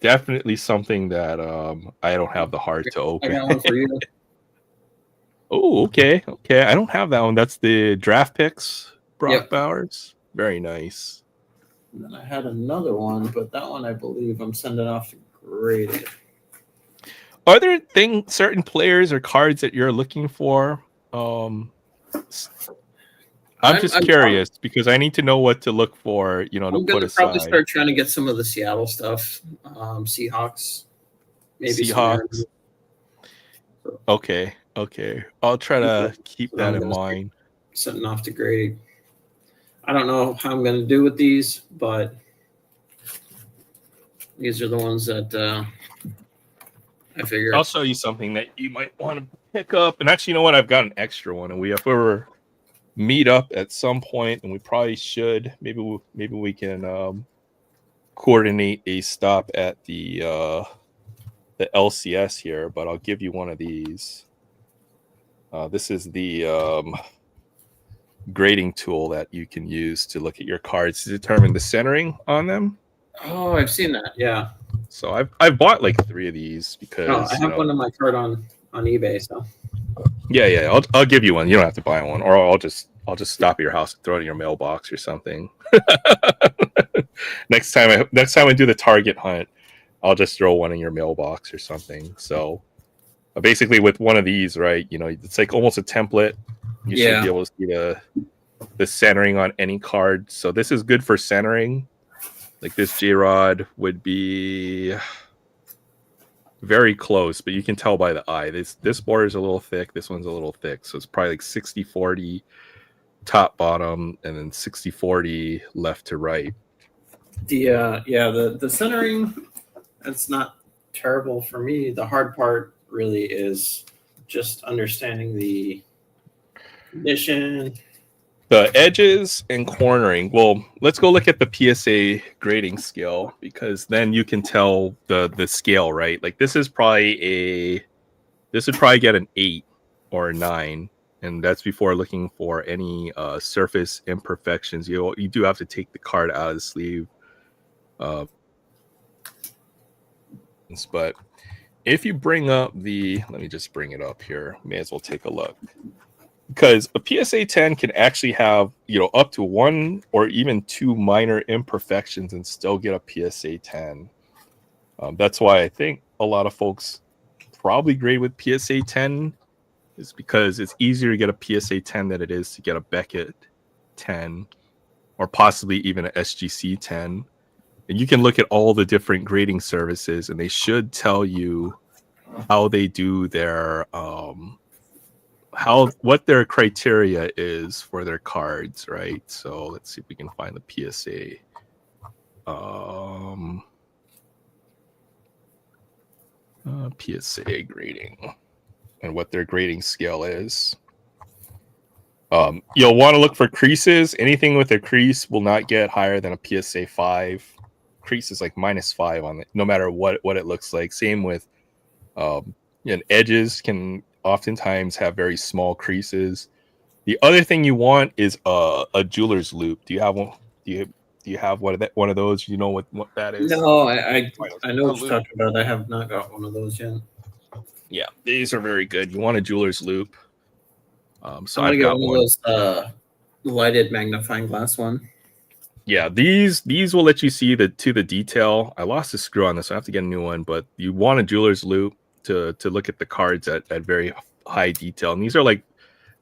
definitely something that I don't have the heart to open. I got one for you. Oh, okay. I don't have that one. That's the draft picks, Brock Yep. Bowers. Very nice. And then I had another one, but that one I believe I'm sending off to graded. Are there certain players or cards that you're looking for? I'm just curious because I need to know what to look for, to put aside. Probably start trying to get some of the Seattle stuff. Seahawks. Maybe Seahawks. Okay. I'll try to keep that in mind. Sending off to grade. I don't know how I'm going to do with these, but these are the ones that I figured. I'll show you something that you might want to pick up. And actually, you know what? I've got an extra one, and if we ever meet up at some point, and we probably should, maybe we can coordinate a stop at the LCS here. But I'll give you one of these. This is the grading tool that you can use to look at your cards to determine the centering on them. Oh, I've seen that. Yeah. So I've bought like 3 of these because I have one in my card on eBay. So yeah, I'll give you one. You don't have to buy one, or I'll just stop at your house and throw it in your mailbox or something. next time I do the Target hunt, I'll just throw one in your mailbox or something. So basically, with one of these, right? It's like almost a template. You should be able to see the centering on any card. So this is good for centering. Like this J-Rod would be very close, but you can tell by the eye. This border is a little thick. This one's a little thick. So it's probably like 60-40 top, bottom, and then 60-40 left to right. The centering, that's not terrible for me. The hard part really is just understanding the condition, the edges and cornering. Well, let's go look at the PSA grading scale, because then you can tell the scale, right? Like this would probably get an 8 or a 9, and that's before looking for any surface imperfections. You do have to take the card out of the sleeve, but if you bring up let me just bring it up here. May as well take a look. Because a PSA 10 can actually have, up to 1 or even 2 minor imperfections and still get a PSA 10. That's why I think a lot of folks probably grade with PSA 10 is because it's easier to get a PSA 10 than it is to get a Beckett 10 or possibly even an SGC 10. And you can look at all the different grading services and they should tell you how they do their what their criteria is for their cards, right? So let's see if we can find the PSA PSA grading and what their grading scale is. You'll want to look for creases. Anything with a crease will not get higher than a PSA 5. Crease is like -5 on it, no matter what it looks like. Same with edges can oftentimes have very small creases. The other thing you want is a jeweler's loop. Do you have one? Do you have one of those? You know what that is? No, I know what you're talking about. I have not got one of those yet. Yeah, these are very good. You want a jeweler's loop. So I've got one of those lighted magnifying glass one. Yeah, these will let you see the detail. I lost a screw on this, so I have to get a new one. But you want a jeweler's loop to look at the cards at very high detail. And these are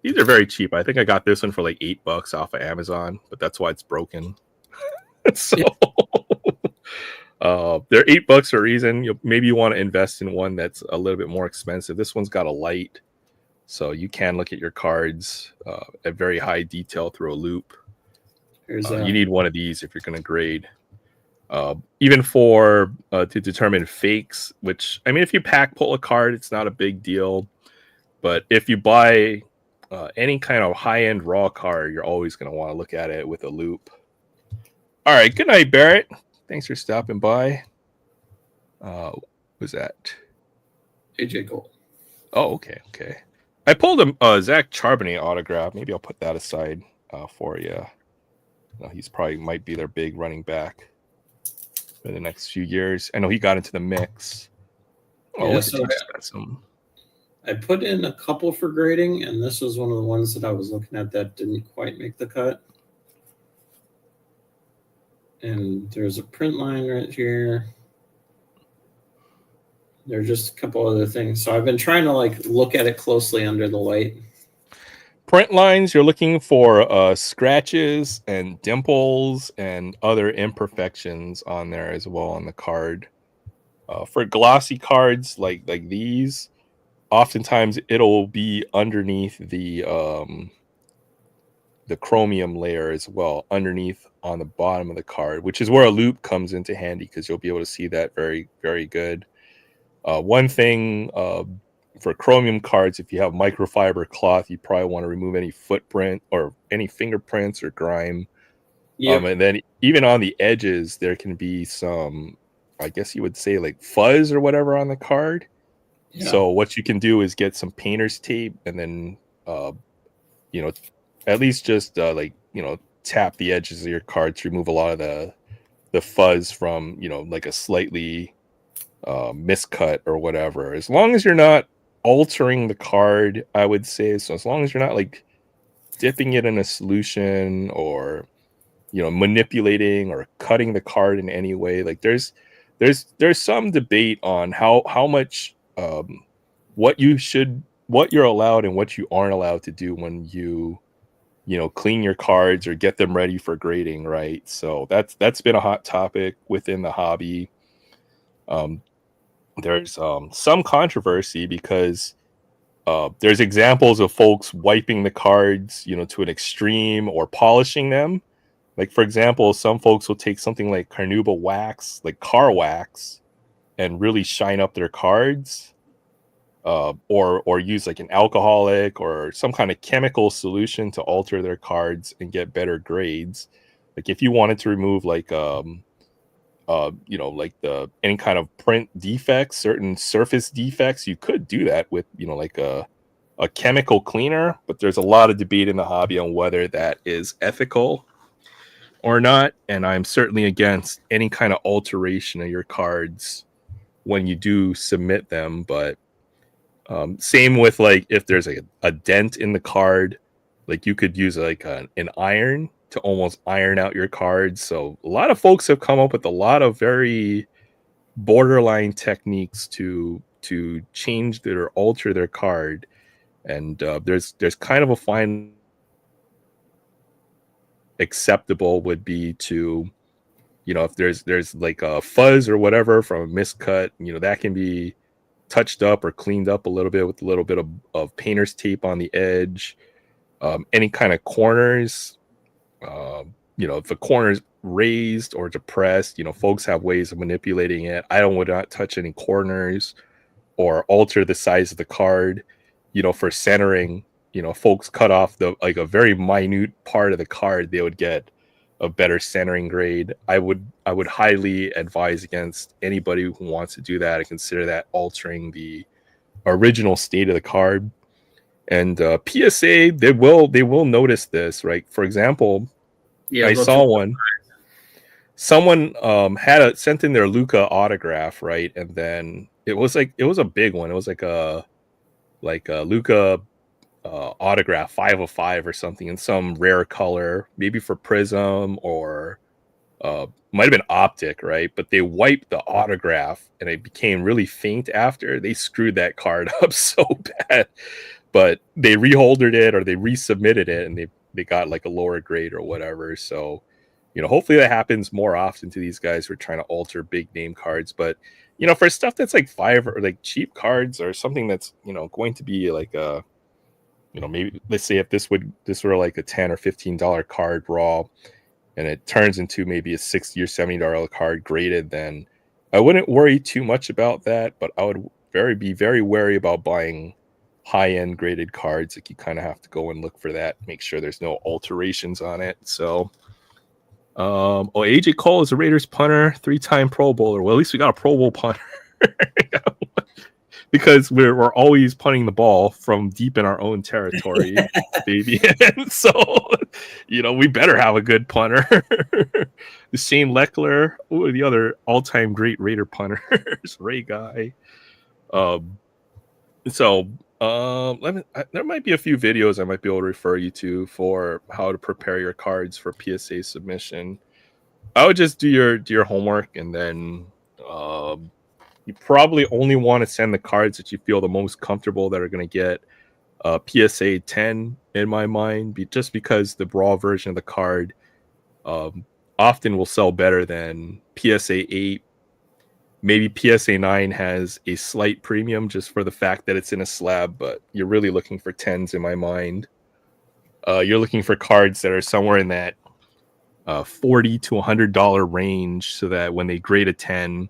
very cheap. I think I got this one for like $8 off of Amazon, but that's why it's broken. So they're $8 for a reason. Maybe you want to invest in one that's a little bit more expensive. This one's got a light, so you can look at your cards at very high detail through a loop. You need one of these if you're going to grade. Even for to determine fakes, which I mean, if you pull a card, it's not a big deal. But if you buy any kind of high-end raw card, you're always going to want to look at it with a loop. All right, good night, Barrett. Thanks for stopping by. Who's that? AJ Gold. Oh, okay. I pulled a Zach Charbonnet autograph. Maybe I'll put that aside for you. He's probably might be their big running back for the next few years. I know he got into the mix. Oh, yeah, so I put in a couple for grading, and this was one of the ones that I was looking at that didn't quite make the cut. And there's a print line right here. There's just a couple other things. So I've been trying to look at it closely under the light. Print lines, you're looking for scratches and dimples and other imperfections on there as well on the card. For glossy cards like these, oftentimes it'll be underneath the chromium layer as well, underneath on the bottom of the card, which is where a loop comes into handy because you'll be able to see that very, very good. One thing for chromium cards, if you have microfiber cloth, you probably want to remove any footprint or any fingerprints or grime. Yep. And then even on the edges, there can be some, I guess you would say, like fuzz or whatever on the card. Yeah. So what you can do is get some painter's tape and then, at least just tap the edges of your card to remove a lot of the fuzz from, like a slightly miscut or whatever. As long as you're not altering the card, I would say. So as long as you're not dipping it in a solution or manipulating or cutting the card in any way, there's some debate on how much what you're allowed and what you aren't allowed to do when you clean your cards or get them ready for grading, right? So that's been a hot topic within the hobby. There's some controversy because there's examples of folks wiping the cards, to an extreme or polishing them. Like, for example, some folks will take something like carnauba wax, like car wax, and really shine up their cards, or use like an alcoholic or some kind of chemical solution to alter their cards and get better grades. Like if you wanted to remove any kind of print defects, certain surface defects, you could do that with a chemical cleaner. But there's a lot of debate in the hobby on whether that is ethical or not, and I'm certainly against any kind of alteration of your cards when you do submit them. But same with like if there's a dent in the card, like you could use like an iron to almost iron out your cards. So a lot of folks have come up with a lot of very borderline techniques to change or alter their card, and there's kind of a fine. Acceptable would be to, if there's like a fuzz or whatever from a miscut, that can be touched up or cleaned up a little bit with a little bit of painter's tape on the edge. Any kind of corners, if the corner's raised or depressed, folks have ways of manipulating it. I would not touch any corners or alter the size of the card. For centering, folks cut off a very minute part of the card, they would get a better centering grade. I would highly advise against anybody who wants to do that and consider that altering the original state of the card. And PSA, they will notice this, right? For example, I saw one. Someone sent in their Luca autograph, right? And then it was a big one. It was like a Luca autograph 5 of 5 or something in some rare color, maybe for Prism or might have been Optic, right? But they wiped the autograph and it became really faint after. They screwed that card up so bad, but they reholdered it or they resubmitted it and they got like a lower grade or whatever. So hopefully that happens more often to these guys who are trying to alter big name cards. But for stuff that's like 5 or like cheap cards or something that's going to be like a maybe let's say if this were like a $10 or $15 card raw and it turns into maybe a $60 or $70 card graded, then I wouldn't worry too much about that. But I would be very wary about buying high-end graded cards. Like you kind of have to go and look for that, make sure there's no alterations on it. So AJ Cole is a Raiders punter, 3-time Pro Bowler. Well, at least we got a Pro Bowl punter. Because we're always punting the ball from deep in our own territory, baby. And so, we better have a good punter. The Shane Leckler, the other all-time great Raider punters, Ray Guy. There might be a few videos I might be able to refer you to for how to prepare your cards for PSA submission. I would just do your homework, and then you probably only want to send the cards that you feel the most comfortable that are going to get PSA 10 in my mind, just because the raw version of the card often will sell better than PSA 8. Maybe PSA 9 has a slight premium just for the fact that it's in a slab, but you're really looking for 10s in my mind. You're looking for cards that are somewhere in that $40 to $100 range, so that when they grade a 10,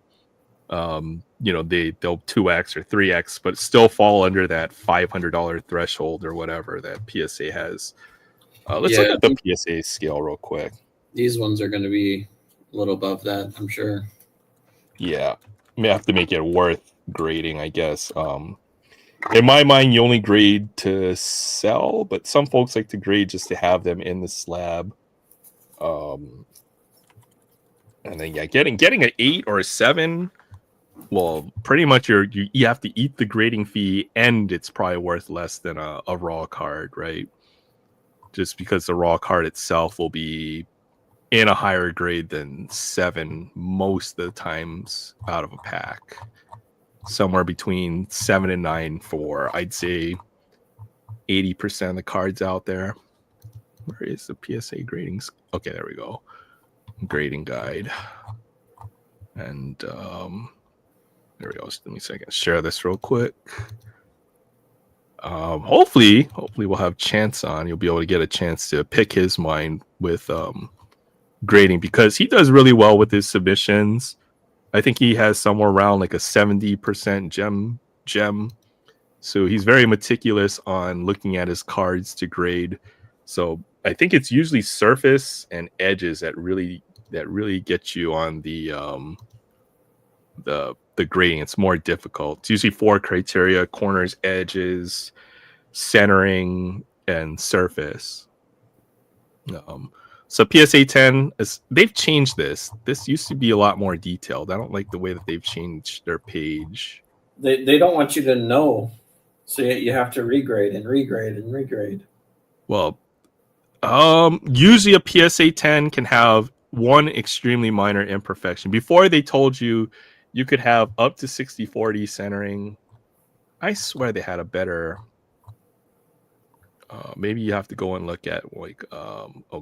they'll 2x or 3x, but still fall under that $500 threshold or whatever that PSA has. Let's look at the PSA scale real quick. These ones are going to be a little above that, I'm sure. Yeah, may have to make it worth grading, I guess. In my mind, you only grade to sell, but some folks like to grade just to have them in the slab. And then getting an 8 or a 7. Well, pretty much you have to eat the grading fee, and it's probably worth less than a raw card, right? Just because the raw card itself will be in a higher grade than 7 most of the times out of a pack. Somewhere between 7 and 9 for, I'd say, 80% of the cards out there. Where is the PSA grading? Okay, there we go. Grading guide. And there we go. Just let me a second. Share this real quick. Hopefully we'll have Chance on. You'll be able to get a chance to pick his mind with grading, because he does really well with his submissions. I think he has somewhere around like a 70% gem. So he's very meticulous on looking at his cards to grade. So I think it's usually surface and edges that really get you on the grading. It's more difficult. It's usually 4 criteria: corners, edges, centering, and surface. So PSA 10 is they've changed this. This used to be a lot more detailed. I don't like the way that they've changed their page. They don't want you to know, so you have to regrade and regrade and regrade. Well, usually a PSA 10 can have one extremely minor imperfection. Before they told you you could have up to 60/40 centering. I swear they had a better. Maybe you have to go and look at like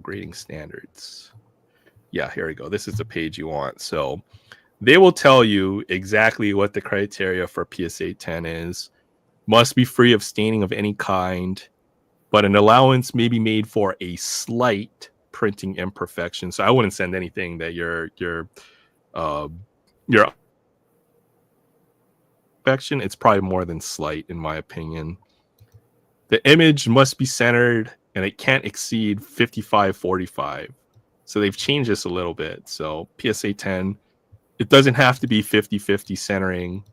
grading standards. Yeah, here we go. This is the page you want. So they will tell you exactly what the criteria for PSA 10 is. Must be free of staining of any kind, but an allowance may be made for a slight printing imperfection. So I wouldn't send anything that your imperfection. It's probably more than slight, in my opinion. The image must be centered and it can't exceed 55/45. So they've changed this a little bit. So PSA 10, it doesn't have to be 50/50 centering,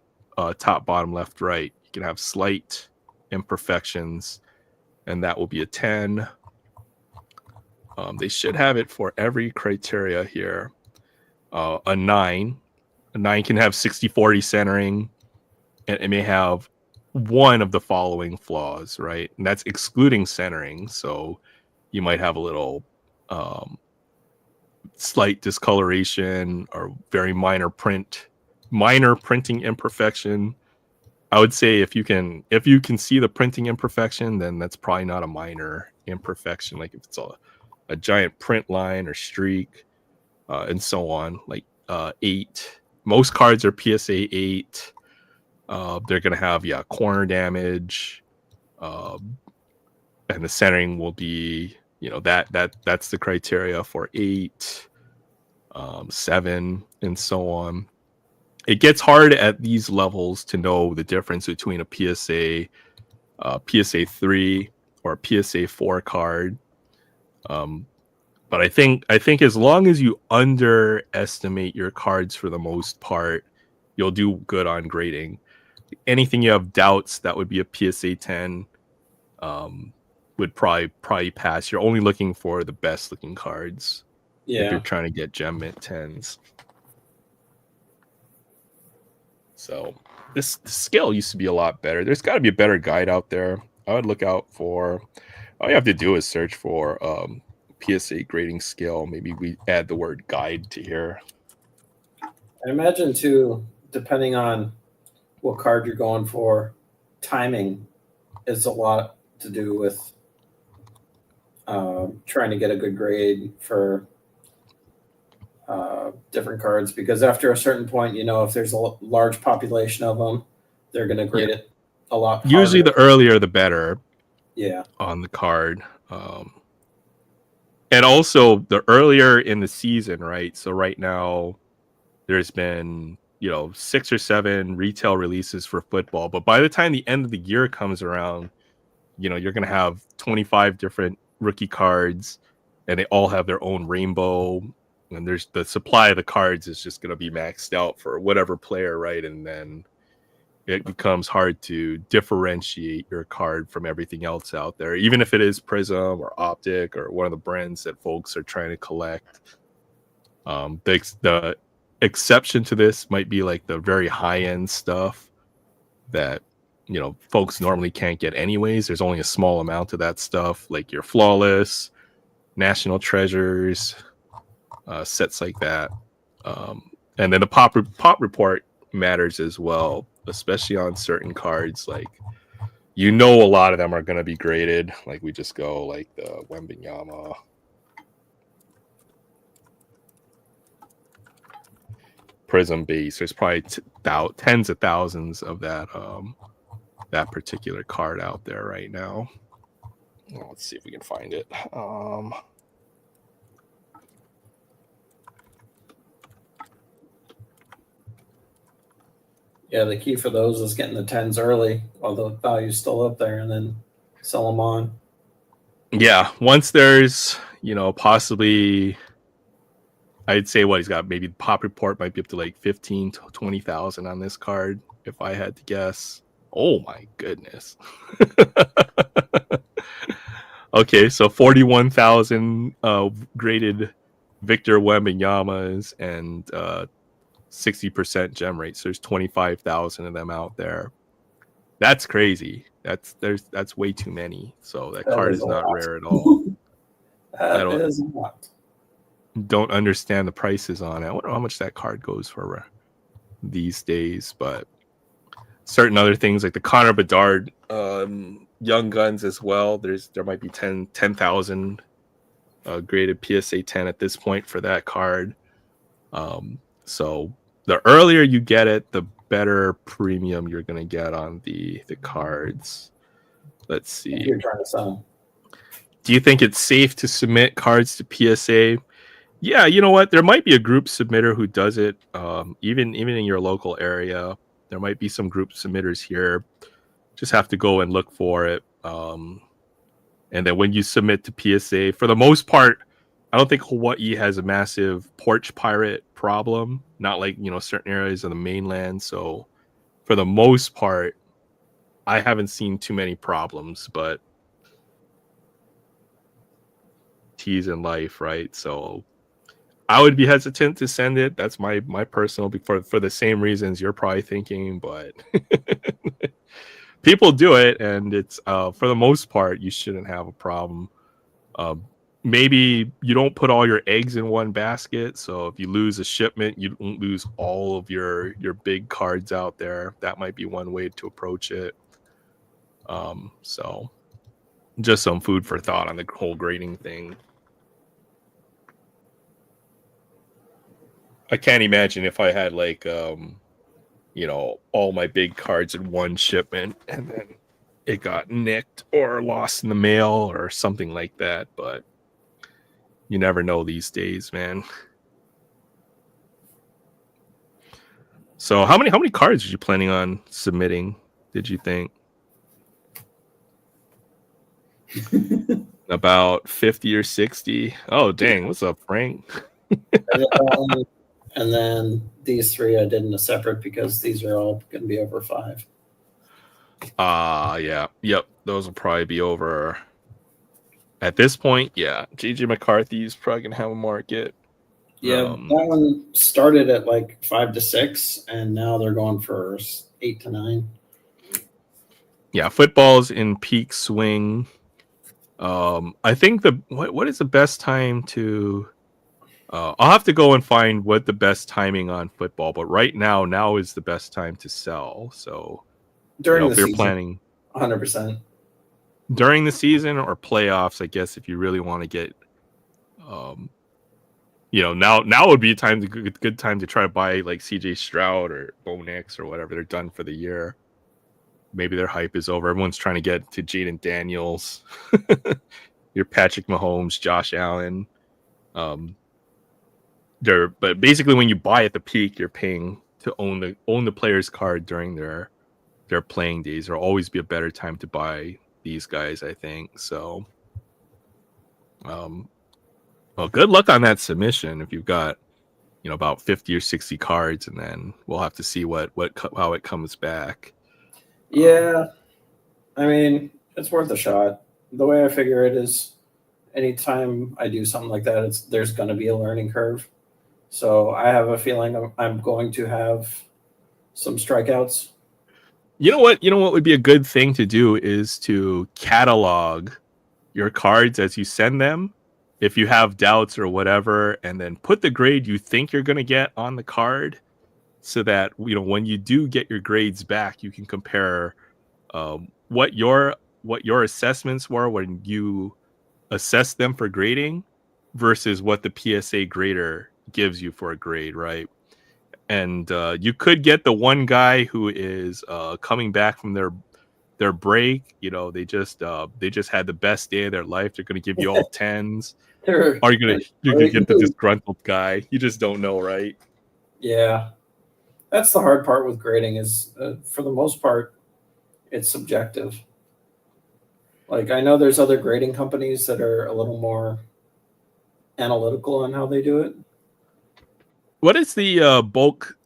top, bottom, left, right. You can have slight imperfections, and that will be a 10. They should have it for every criteria here. A 9. A 9 can have 60/40 centering, and it may have one of the following flaws, right? And that's excluding centering. So you might have a little slight discoloration or very minor printing imperfection. I would say if you can see the printing imperfection, then that's probably not a minor imperfection. Like if it's a giant print line or streak, and so on. Like 8. Most cards are PSA 8. They're gonna have corner damage, and the centering will be that's the criteria for 8, 7, and so on. It gets hard at these levels to know the difference between a PSA 3 or a PSA 4 card. But I think as long as you underestimate your cards for the most part, you'll do good on grading. Anything you have doubts, that would be a PSA 10. Would probably pass. You're only looking for the best looking cards if you're trying to get gem mint 10s. So this scale used to be a lot better. There's got to be a better guide out there. I would look out for. All you have to do is search for PSA grading scale. Maybe we add the word guide to here. I imagine too, depending on what card you're going for, timing is a lot to do with trying to get a good grade for different cards, because after a certain point, if there's a large population of them, they're going to grade it a lot harder. Usually the earlier the better. Yeah. On the card. And also the earlier in the season, right? So right now there's been 6 or 7 retail releases for football, but by the time the end of the year comes around, you're going to have 25 different rookie cards, and they all have their own rainbow, and there's the supply of the cards is just going to be maxed out for whatever player, right? And then it becomes hard to differentiate your card from everything else out there, even if it is Prism or Optic or one of the brands that folks are trying to collect. The exception to this might be like the very high-end stuff that folks normally can't get anyways. There's only a small amount of that stuff, like your Flawless, National Treasures, sets like that. And then the pop report matters as well, especially on certain cards. Like a lot of them are going to be graded. Like we just go like the Wembenyama, Prism base. There's probably tens of thousands of that particular card out there right now. Well, let's see if we can find it. Yeah, the key for those is getting the 10s early while the value's still up there, and then sell them on. Yeah, once there's possibly, I'd say he's got maybe pop report might be up to like 15 to 20,000 on this card if I had to guess. Oh my goodness. Okay, so 41,000 graded Victor Wembanyama's and 60% gem rate. So there's 25,000 of them out there. That's crazy. That's way too many. So that card is not rare at all. That is a lot. Don't understand the prices on it. I wonder how much that card goes for these days, but certain other things like the Connor Bedard Young Guns as well. There might be 10,000 graded PSA 10 at this point for that card. So the earlier you get it, the better premium you're going to get on the cards. Let's see. You're trying to sell. Do you think it's safe to submit cards to PSA? Yeah, you know what? There might be a group submitter who does it. Even in your local area, there might be some group submitters here. Just have to go and look for it. And then when you submit to PSA, for the most part, I don't think Hawaii has a massive porch pirate problem. Not like, certain areas of the mainland. So for the most part, I haven't seen too many problems, but T's in life, right? So I would be hesitant to send it. That's my personal, for the same reasons you're probably thinking, but people do it, and it's for the most part you shouldn't have a problem. Maybe you don't put all your eggs in one basket, so if you lose a shipment, you don't lose all of your big cards out there. That might be one way to approach it. So just some food for thought on the whole grading thing. I can't imagine if I had like all my big cards in one shipment and then it got nicked or lost in the mail or something like that, but you never know these days, man. So how many cards are you planning on submitting, did you think? About 50 or 60? Oh, dang. What's up, Frank? And then these three I did in a separate because these are all going to be over 5. Yeah. Yep. Those will probably be over at this point. Yeah. JJ McCarthy's probably going to have a market. Yeah. That one started at like 5 to 6, and now they're going for 8 to 9. Yeah. Football's in peak swing. I think what is the best time to... I'll have to go and find what the best timing on football, but right now is the best time to sell. So during the if you're season, planning 100% during the season or playoffs, I guess if you really want to get, now would be a good time to try to buy like CJ Stroud or Bo Nix or whatever. They're done for the year. Maybe their hype is over. Everyone's trying to get to Jaden Daniels, your Patrick Mahomes, Josh Allen. But basically when you buy at the peak, you're paying to own the player's card during their playing days. There'll always be a better time to buy these guys, I think. So well, good luck on that submission if you've got about 50 or 60 cards, and then we'll have to see how it comes back. Yeah, I mean, it's worth a shot. The way I figure it is, anytime I do something like that, there's going to be a learning curve. So I have a feeling I'm going to have some strikeouts. You know what would be a good thing to do is to catalog your cards as you send them, if you have doubts or whatever, and then put the grade you think you're going to get on the card, so that when you do get your grades back, you can compare what your assessments were when you assess them for grading versus what the PSA grader gives you for a grade, right? And you could get the one guy who is coming back from their break. They just had the best day of their life. They're going to give you all 10s. Or you're gonna get the disgruntled guy. You just don't know, right? Yeah, that's the hard part with grading. Is for the most part, it's subjective. Like, I know there's other grading companies that are a little more analytical on how they do it. What is the bulk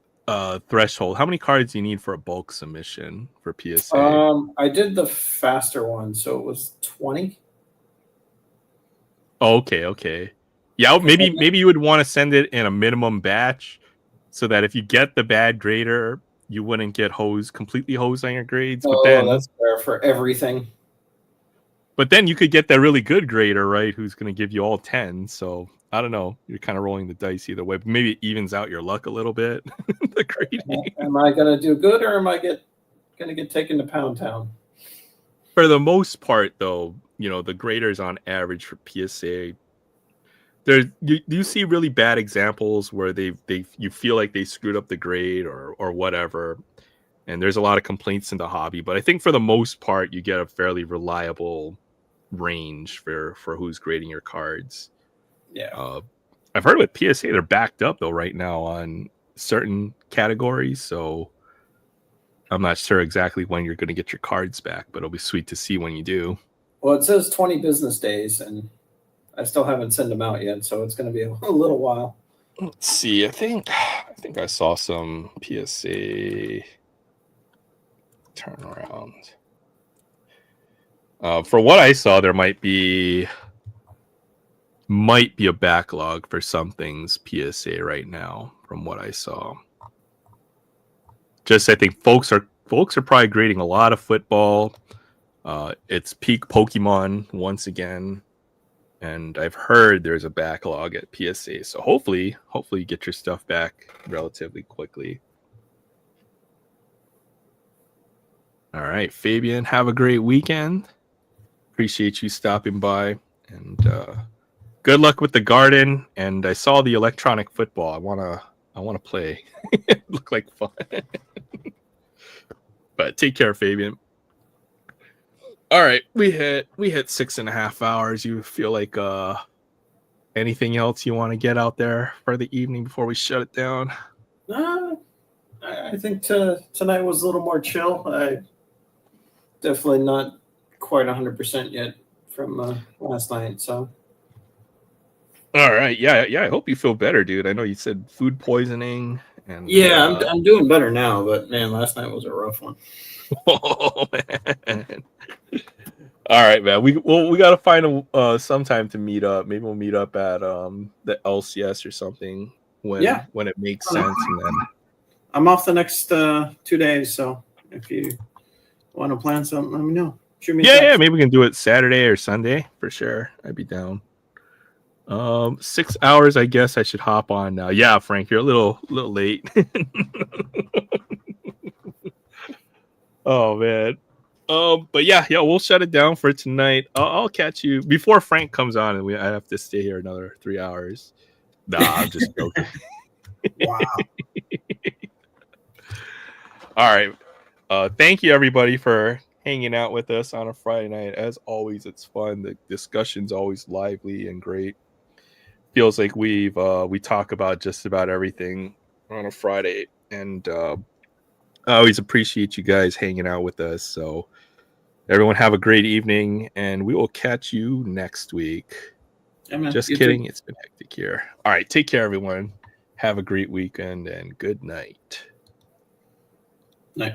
threshold? How many cards do you need for a bulk submission for PSA? I did the faster one, so it was 20. Oh, okay. Yeah, maybe you would want to send it in a minimum batch, so that if you get the bad grader, you wouldn't get completely hosed on your grades. Oh, that's fair for everything. But then you could get that really good grader, right? Who's going to give you all 10. So I don't know. You're kind of rolling the dice either way. But maybe it evens out your luck a little bit. The grading. Am I gonna do good, or am I gonna get taken to Pound Town? For the most part, though, the graders on average for PSA, you see really bad examples where you feel like they screwed up the grade or whatever. And there's a lot of complaints in the hobby. But I think for the most part, you get a fairly reliable range for who's grading your cards. Yeah. I've heard with PSA they're backed up though right now on certain categories, so I'm not sure exactly when you're going to get your cards back, but it'll be sweet to see when you do. Well, it says 20 business days, and I still haven't sent them out yet, so it's going to be a little while. Let's see. I think I saw some PSA turnaround. For what I saw, there might be a backlog for some things PSA right now. From what I saw, I think folks are probably grading a lot of football. It's peak Pokemon once again, and I've heard there's a backlog at PSA. So hopefully you get your stuff back relatively quickly. All right, Fabian, have a great weekend. Appreciate you stopping by, and good luck with the garden. And I saw the electronic football. I wanna play. It looked like fun. But take care, Fabian. All right, we hit 6.5 hours. You feel like anything else you want to get out there for the evening before we shut it down? I think tonight was a little more chill. I definitely not quite 100% yet from last night. So. All right, yeah. I hope you feel better, dude. I know you said food poisoning, and yeah, I'm doing better now. But man, last night was a rough one. Oh man. All right, man. We got to find some time to meet up. Maybe we'll meet up at the LCS or something when it makes sense. And then I'm off the next 2 days, so if you want to plan something, let me know. Shoot me a text. Maybe we can do it Saturday or Sunday for sure. I'd be down. 6 hours, I guess I should hop on now. Yeah, Frank, you're a little late. Oh man. But yeah, we'll shut it down for tonight. I'll catch you before Frank comes on, and I have to stay here another 3 hours. Nah, I'm just joking. Wow. All right. Thank you everybody for hanging out with us on a Friday night. As always, it's fun. The discussion's always lively and great. Feels like we talk about just about everything on a Friday, and I always appreciate you guys hanging out with us. So everyone have a great evening, and we will catch you next week. Yeah, just kidding. It's been hectic here. All right. Take care, everyone. Have a great weekend, and good night. Night.